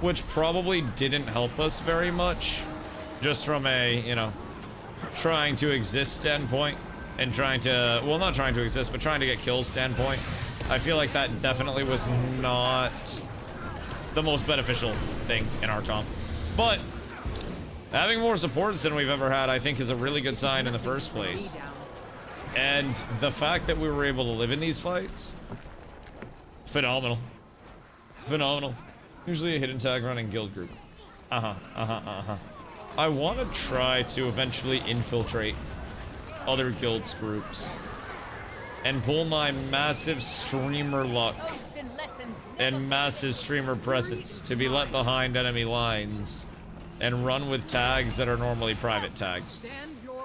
which probably didn't help us very much. Just from a, you know, trying to exist standpoint and trying to, well, not trying to exist, but trying to get kills standpoint. I feel like that definitely was not the most beneficial thing in our comp. But having more supports than we've ever had, I think, is a really good sign in the first place. And the fact that we were able to live in these fights, phenomenal. Phenomenal. Usually a hidden tag running guild group. I want to try to eventually infiltrate other guilds groups and pull my massive streamer luck and massive streamer presence to be let behind enemy lines and run with tags that are normally private tagged.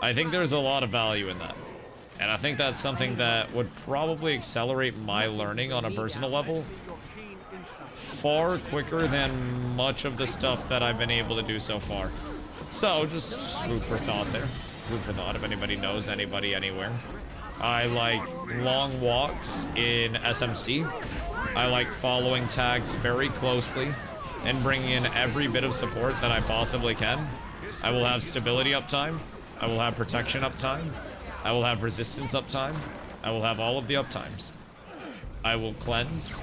I think there's a lot of value in that. And I think that's something that would probably accelerate my learning on a personal level far quicker than much of the stuff that I've been able to do so far. So, just food for thought there. Food for thought if anybody knows anybody anywhere. I like long walks in SMC. I like following tags very closely and bringing in every bit of support that I possibly can. I will have stability uptime. I will have protection uptime. I will have resistance uptime. I will have all of the uptimes. I will cleanse.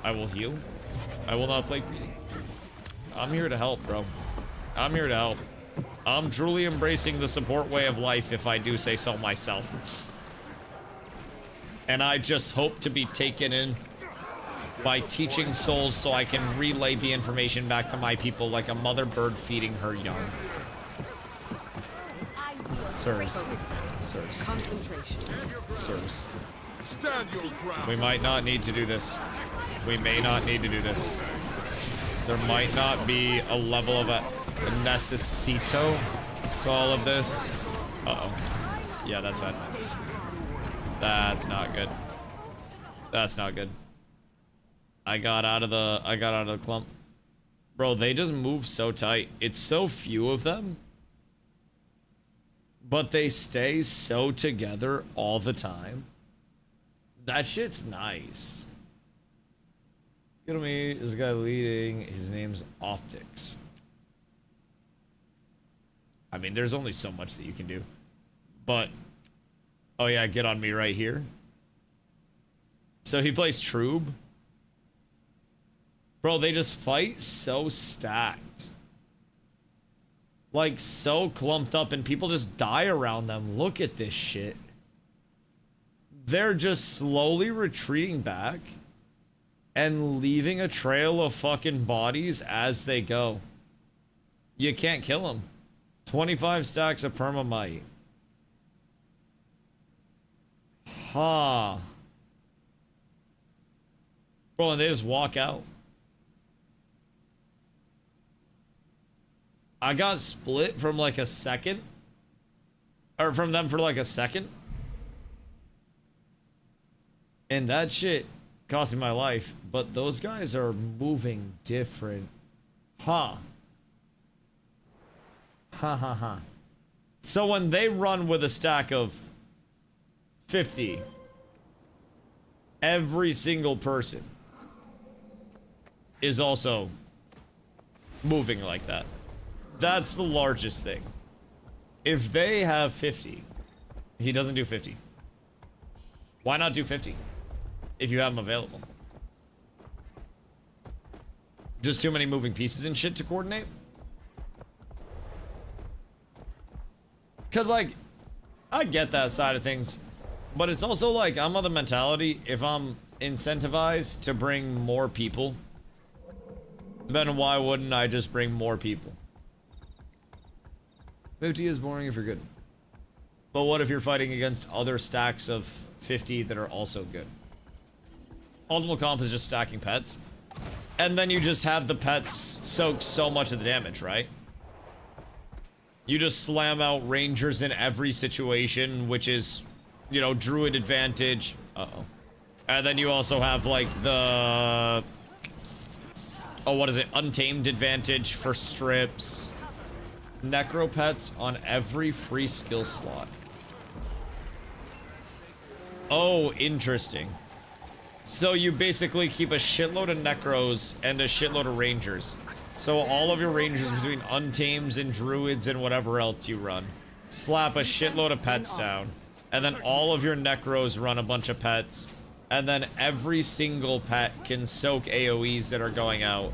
I will heal. I will not play greedy. I'm here to help, bro. I'm here to help. I'm truly embracing the support way of life, if I do say so myself. And I just hope to be taken in by teaching souls so I can relay the information back to my people like a mother bird feeding her young. Sirs. Sirs. Sirs. We might not need to do this. We may not need to do this. There might not be a level of a necessito to all of this. Uh-oh. Yeah, that's bad. That's not good. That's not good. I got out of the clump. Bro, they just move so tight. It's so few of them. But they stay so together all the time. That shit's nice. Get me, this guy leading. His name's Optics. I mean, there's only so much that you can do. But, oh yeah, get on me right here. So he plays Troob. Bro, they just fight so stacked. Like, so clumped up, and people just die around them. Look at this shit. They're just slowly retreating back and leaving a trail of fucking bodies as they go. You can't kill them. 25 stacks of permamite. Huh. Bro, and they just walk out. I got split from like a second. Or from them for like a second. And that shit cost me my life. But those guys are moving different. Huh. Ha ha ha. So when they run with a stack of 50, every single person is also moving like that. That's the largest thing. If they have 50, he doesn't do 50. Why not do 50 if you have them available? Just too many moving pieces and shit to coordinate? Because, like, I get that side of things, but it's also like I'm on the mentality, if I'm incentivized to bring more people, then why wouldn't I just bring more people? 50 is boring if you're good. But what if you're fighting against other stacks of 50 that are also good? Ultimate comp is just stacking pets. And then you just have the pets soak so much of the damage, right? You just slam out rangers in every situation, which is, you know, druid advantage. Uh-oh. And then you also have, like, the... oh, what is it? Untamed advantage for strips. Necro pets on every free skill slot. Oh, interesting. So you basically keep a shitload of necros and a shitload of rangers. So all of your rangers between untames and druids and whatever else you run, slap a shitload of pets down. And then all of your necros run a bunch of pets. And then every single pet can soak AoEs that are going out.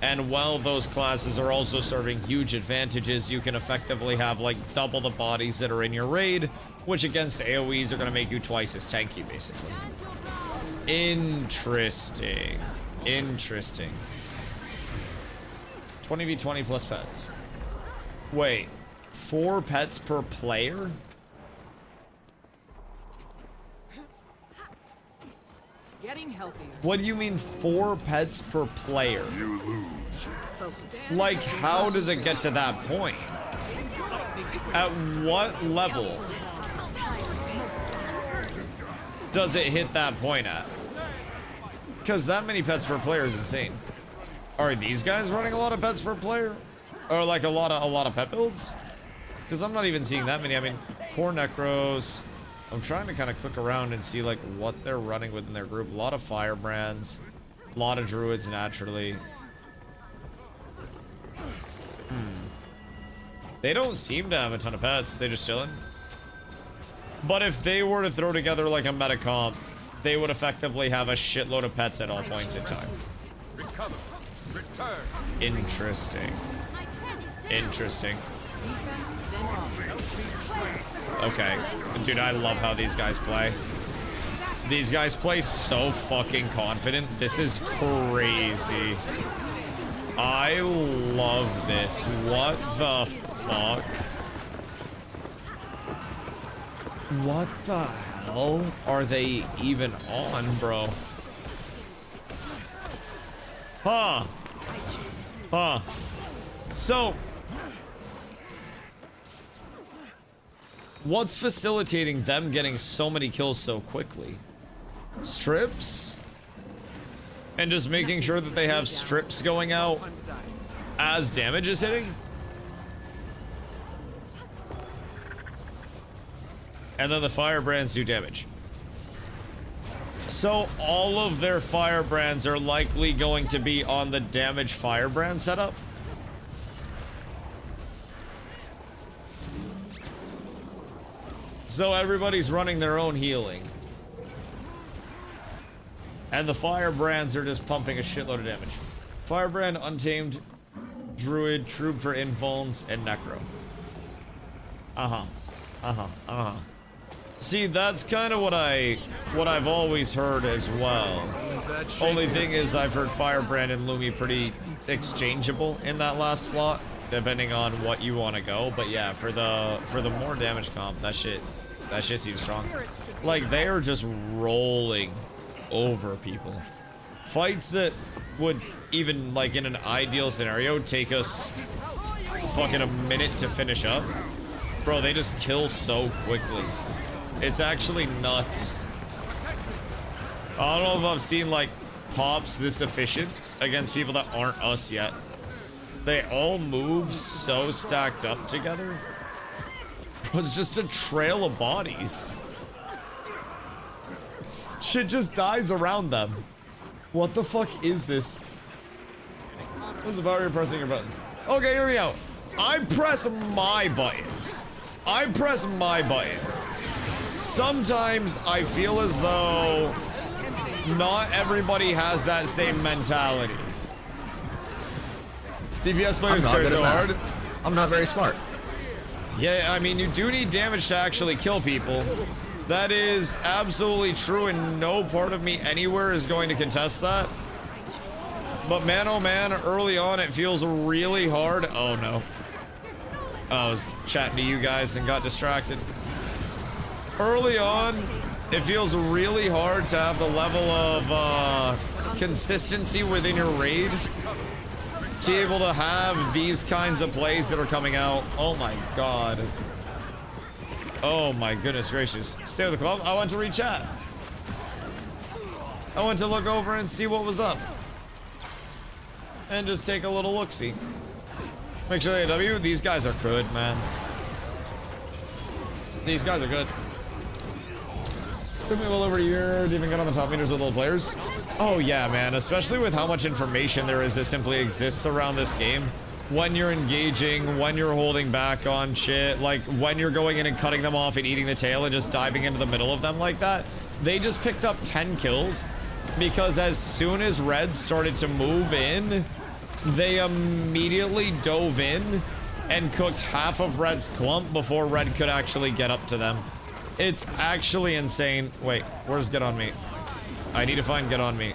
And while those classes are also serving huge advantages, you can effectively have like double the bodies that are in your raid, which against AoEs are going to make you twice as tanky, basically. Interesting. Interesting. 20v20 plus pets. Wait, 4 pets per player? Getting healthier. What do you mean 4 pets per player? You lose. Like, how does it get to that point? At what level does it hit that point at? Because that many pets per player is insane. Are these guys running a lot of pets per player? Or like a lot of pet builds? Because I'm not even seeing that many. I mean, 4 Necros. I'm trying to kind of click around and see like what they're running within their group. A lot of Firebrands. A lot of Druids naturally. They don't seem to have a ton of pets. They're just chilling. But if they were to throw together like a meta comp, they would effectively have a shitload of pets at all points in time. Recover. Return. Interesting. Interesting. Okay. Dude, I love how these guys play. These guys play so fucking confident. This is crazy. I love this. What the fuck? What the hell are they even on, bro? Huh. Huh. So, what's facilitating them getting so many kills so quickly? Strips? And just making sure that they have strips going out as damage is hitting? And then the Firebrands do damage. So all of their Firebrands are likely going to be on the damage Firebrand setup? So everybody's running their own healing. And the Firebrands are just pumping a shitload of damage. Firebrand, Untamed, Druid, Troop for Invulns, and Necro. See, that's kind of what I've always heard as well. Only thing is I've heard Firebrand and LUMI pretty exchangeable in that last slot, depending on what you want to go. But yeah, for the more damage comp, that shit seems strong. Like, they are just rolling over people. Fights that would even, like, in an ideal scenario take us fucking a minute to finish up, bro, they just kill so quickly. It's actually nuts. I don't know if I've seen like pops this efficient against people that aren't us yet. They all move so stacked up together. It's just a trail of bodies. Shit just dies around them. What the fuck is this? This is about you pressing your buttons. Okay, here we go. I press my buttons. I press my buttons. Sometimes I feel as though not everybody has that same mentality. DPS players care so hard. I'm not very smart. Yeah, I mean, you do need damage to actually kill people. That is absolutely true, and no part of me anywhere is going to contest that. But man, oh man, early on it feels really hard. Oh no. I was chatting to you guys and got distracted. Early on, it feels really hard to have the level of consistency within your raid to be able to have these kinds of plays that are coming out. Oh my god. Oh my goodness gracious. Stay with the club. I went to read chat. I went to look over and see what was up. And just take a little look-see. Make sure they have W. These guys are good, man. These guys are good. Took me well over a year to even get on the top meters with old players. Oh yeah, man. Especially with how much information there is that simply exists around this game. When you're engaging, when you're holding back on shit, like when you're going in and cutting them off and eating the tail and just diving into the middle of them like that. they just picked up 10 kills because as soon as red started to move in, they immediately dove in and cooked half of red's clump before red could actually get up to them. It's actually insane. Wait, where's Get On Me? I need to find Get On Me.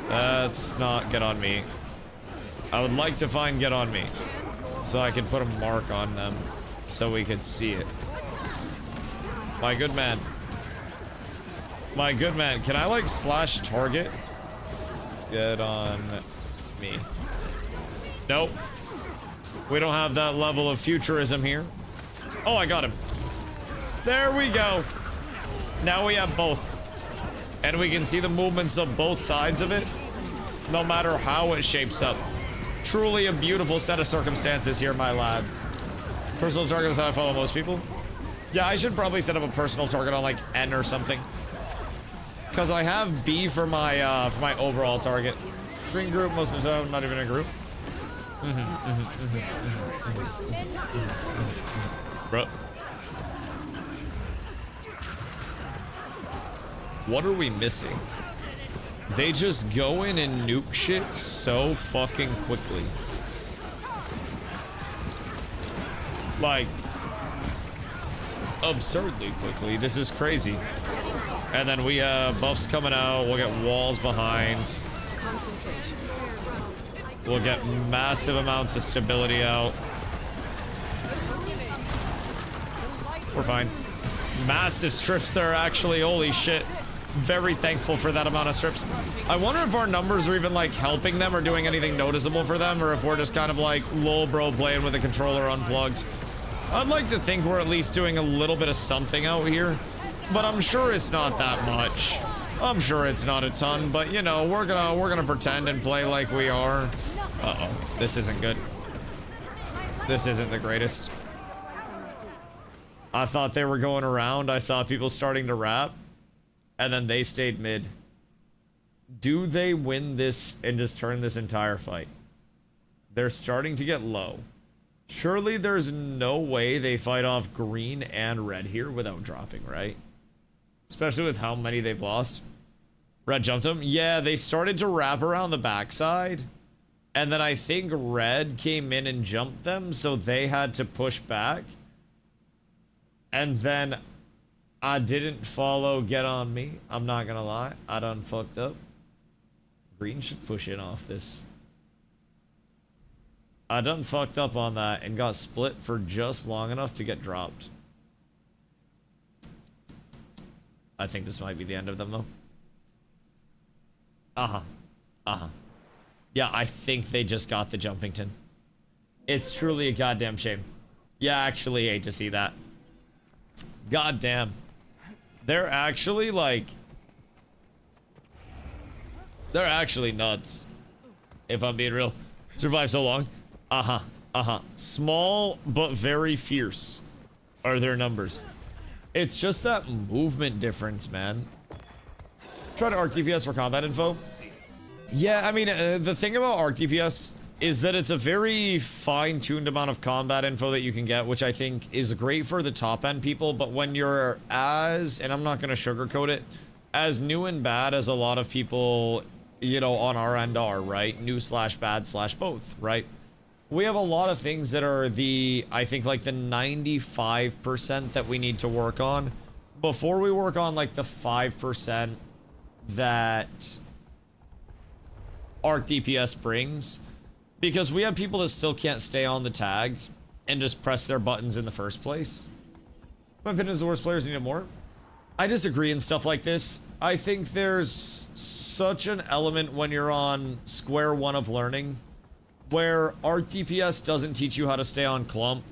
That's not Get On Me. I would like to find Get On Me so I can put a mark on them so we could see it. My good man. My good man. Can I like slash target? Get On Me. Nope. We don't have that level of futurism here. Oh, I got him. There we go. Now we have both. And we can see the movements of both sides of it, no matter how it shapes up. Truly a beautiful set of circumstances here, my lads. Personal target is how I follow most people. Yeah, I should probably set up a personal target on like N or something. Because I have B for my overall target. Green group most of the time, not even a group. Bro. What are we missing? They just go in and nuke shit so fucking quickly. Like, absurdly quickly. This is crazy. And then we have buffs coming out. We'll get walls behind. We'll get massive amounts of stability out. We're fine. Massive strips there, actually. Holy shit. Very thankful for that amount of strips. I wonder if our numbers are even like helping them or doing anything noticeable for them, or if we're just kind of like lol bro playing with the controller unplugged. I'd like to think we're at least doing a little bit of something out here, but I'm sure it's not that much. I'm sure it's not a ton, but you know, we're gonna pretend and play like we are. Uh-oh, this isn't good. This isn't the greatest. I thought they were going around. I saw people starting to rap. And then they stayed mid. Do they win this and just turn this entire fight? They're starting to get low. Surely there's no way they fight off green and red here without dropping, right? Especially with how many they've lost. Red jumped them. Yeah, they started to wrap around the backside. And then I think red came in and jumped them, so they had to push back. And then I didn't follow Get On Me. I'm not gonna lie. I done fucked up. Green should push in off this. I done fucked up on that and got split for just long enough to get dropped. I think this might be the end of them though. Yeah, I think they just got the Jumpington. It's truly a goddamn shame. Yeah, actually hate to see that. Goddamn. They're actually like... They're actually nuts. If I'm being real. Survived so long. Small but very fierce are their numbers. It's just that movement difference, man. Try to ARC DPS for combat info. Yeah, I mean, the thing about ARC DPS is that it's a very fine-tuned amount of combat info that you can get, which I think is great for the top-end people, but when you're as, and I'm not going to sugarcoat it, as new and bad as a lot of people, you know, on our end are, right? New slash bad slash both, right? We have a lot of things that are the, I think, like the 95% that we need to work on before we work on, like, the 5% that ARC DPS brings. Because we have people that still can't stay on the tag and just press their buttons in the first place. My opinion is the worst players need it more. I disagree in stuff like this. I think there's such an element when you're on square one of learning where ARC DPS doesn't teach you how to stay on clump.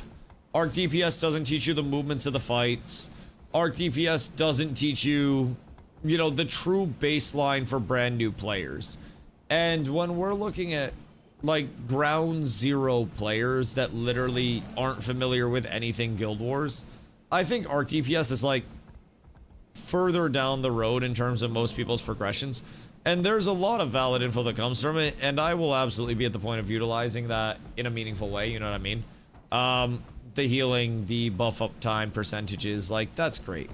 ARC DPS doesn't teach you the movements of the fights. ARC DPS doesn't teach you, you know, the true baseline for brand new players. And when we're looking at like ground zero players that literally aren't familiar with anything Guild Wars, I think ARC DPS is like further down the road in terms of most people's progressions, and there's a lot of valid info that comes from it, and I will absolutely be at the point of utilizing that in a meaningful way, you know what I mean? The healing, the buff up time percentages, like that's great.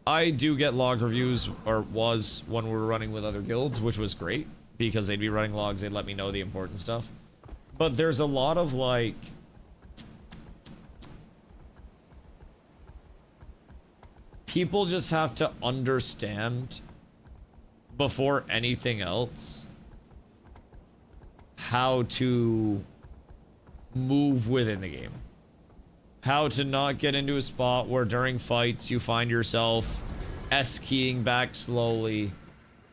I do get log reviews, or was when we were running with other guilds, which was great, because they'd be running logs, they'd let me know the important stuff. But there's a lot of, like... people just have to understand, before anything else, how to move within the game. How to not get into a spot where during fights you find yourself S-keying back slowly,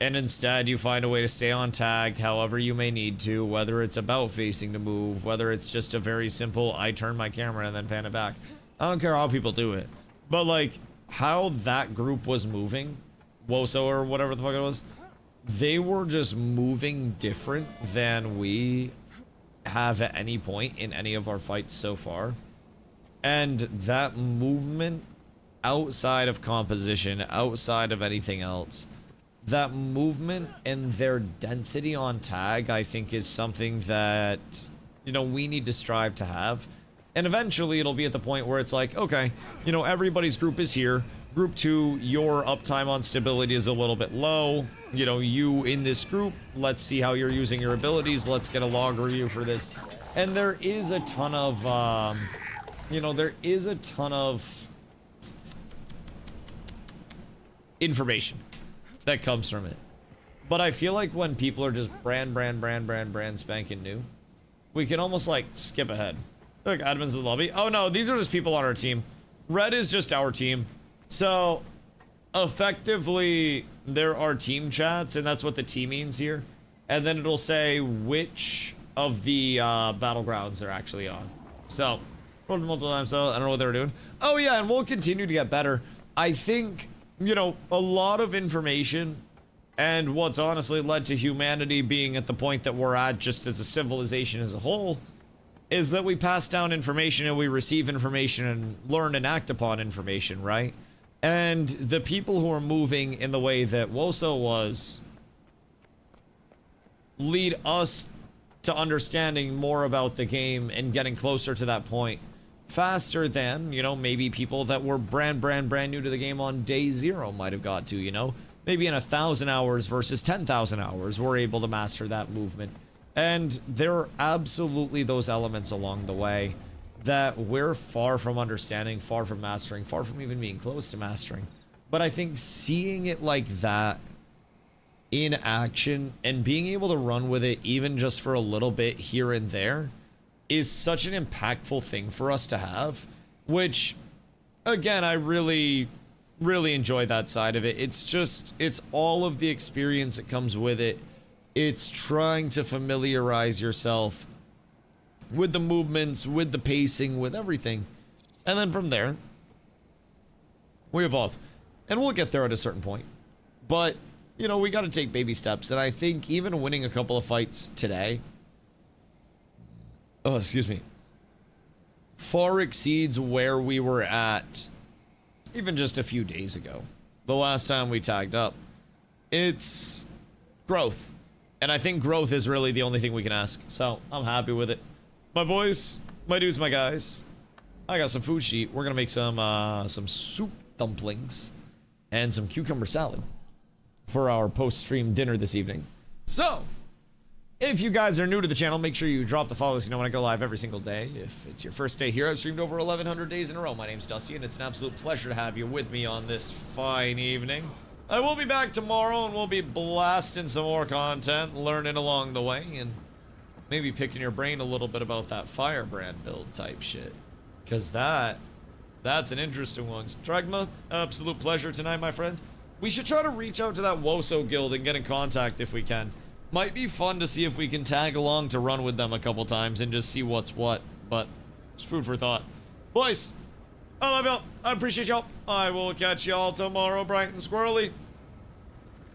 and instead you find a way to stay on tag however you may need to, whether it's about facing to move, whether it's just a very simple I turn my camera and then pan it back. I don't care how people do it, but like how that group was moving, Woso or whatever the fuck it was, they were just moving different than we have at any point in any of our fights so far. And that movement, outside of composition, outside of anything else, that movement and their density on tag, I think, is something that, you know, we need to strive to have. And eventually it'll be at the point where it's like, okay, you know, everybody's group is here. Group 2, your uptime on stability is a little bit low. You know, you in this group, let's see how you're using your abilities. Let's get a log review for this. And there is a ton of, you know, there is a ton of information that comes from it. But I feel like when people are just brand spanking new, we can almost like skip ahead. Look, admins of the lobby. Oh no, these are just people on our team. Red is just our team. So effectively there are team chats, and that's what the T means here. And then it'll say which of the battlegrounds they're actually on. So rolled multiple times, so I don't know what they were doing. Oh yeah, and we'll continue to get better. I think, you know, a lot of information, and what's honestly led to humanity being at the point that we're at just as a civilization as a whole, is that we pass down information and we receive information and learn and act upon information, right? And the people who are moving in the way that Woso was lead us to understanding more about the game and getting closer to that point faster than, you know, maybe people that were brand new to the game on day 0 might have got to, you know? Maybe in 1,000 hours versus 10,000 hours, we're able to master that movement. And there are absolutely those elements along the way that we're far from understanding, far from mastering, far from even being close to mastering. But I think seeing it like that in action and being able to run with it even just for a little bit here and there is such an impactful thing for us to have, which, again, I really enjoy that side of it. It's just, it's all of the experience that comes with it. It's trying to familiarize yourself with the movements, with the pacing, with everything. And then from there, we evolve. And we'll get there at a certain point. But, you know, we got to take baby steps. And I think even winning a couple of fights today, oh, excuse me, far exceeds where we were at even just a few days ago. The last time we tagged up. It's growth. And I think growth is really the only thing we can ask. So I'm happy with it. My boys, my dudes, my guys, I got some food sheet. We're gonna make some soup dumplings and some cucumber salad for our post-stream dinner this evening. So, if you guys are new to the channel, make sure you drop the follow so you know when I go live every single day. If it's your first day here, I've streamed over 1,100 days in a row. My name's Dusty, and it's an absolute pleasure to have you with me on this fine evening. I will be back tomorrow, and we'll be blasting some more content, learning along the way, and maybe picking your brain a little bit about that firebrand build type shit. Because that's an interesting one. Stragma, absolute pleasure tonight, my friend. We should try to reach out to that Woso guild and get in contact if we can. Might be fun to see if we can tag along to run with them a couple times and just see what's what. But it's food for thought. Boys, I love y'all. I appreciate y'all. I will catch y'all tomorrow bright and squirrely.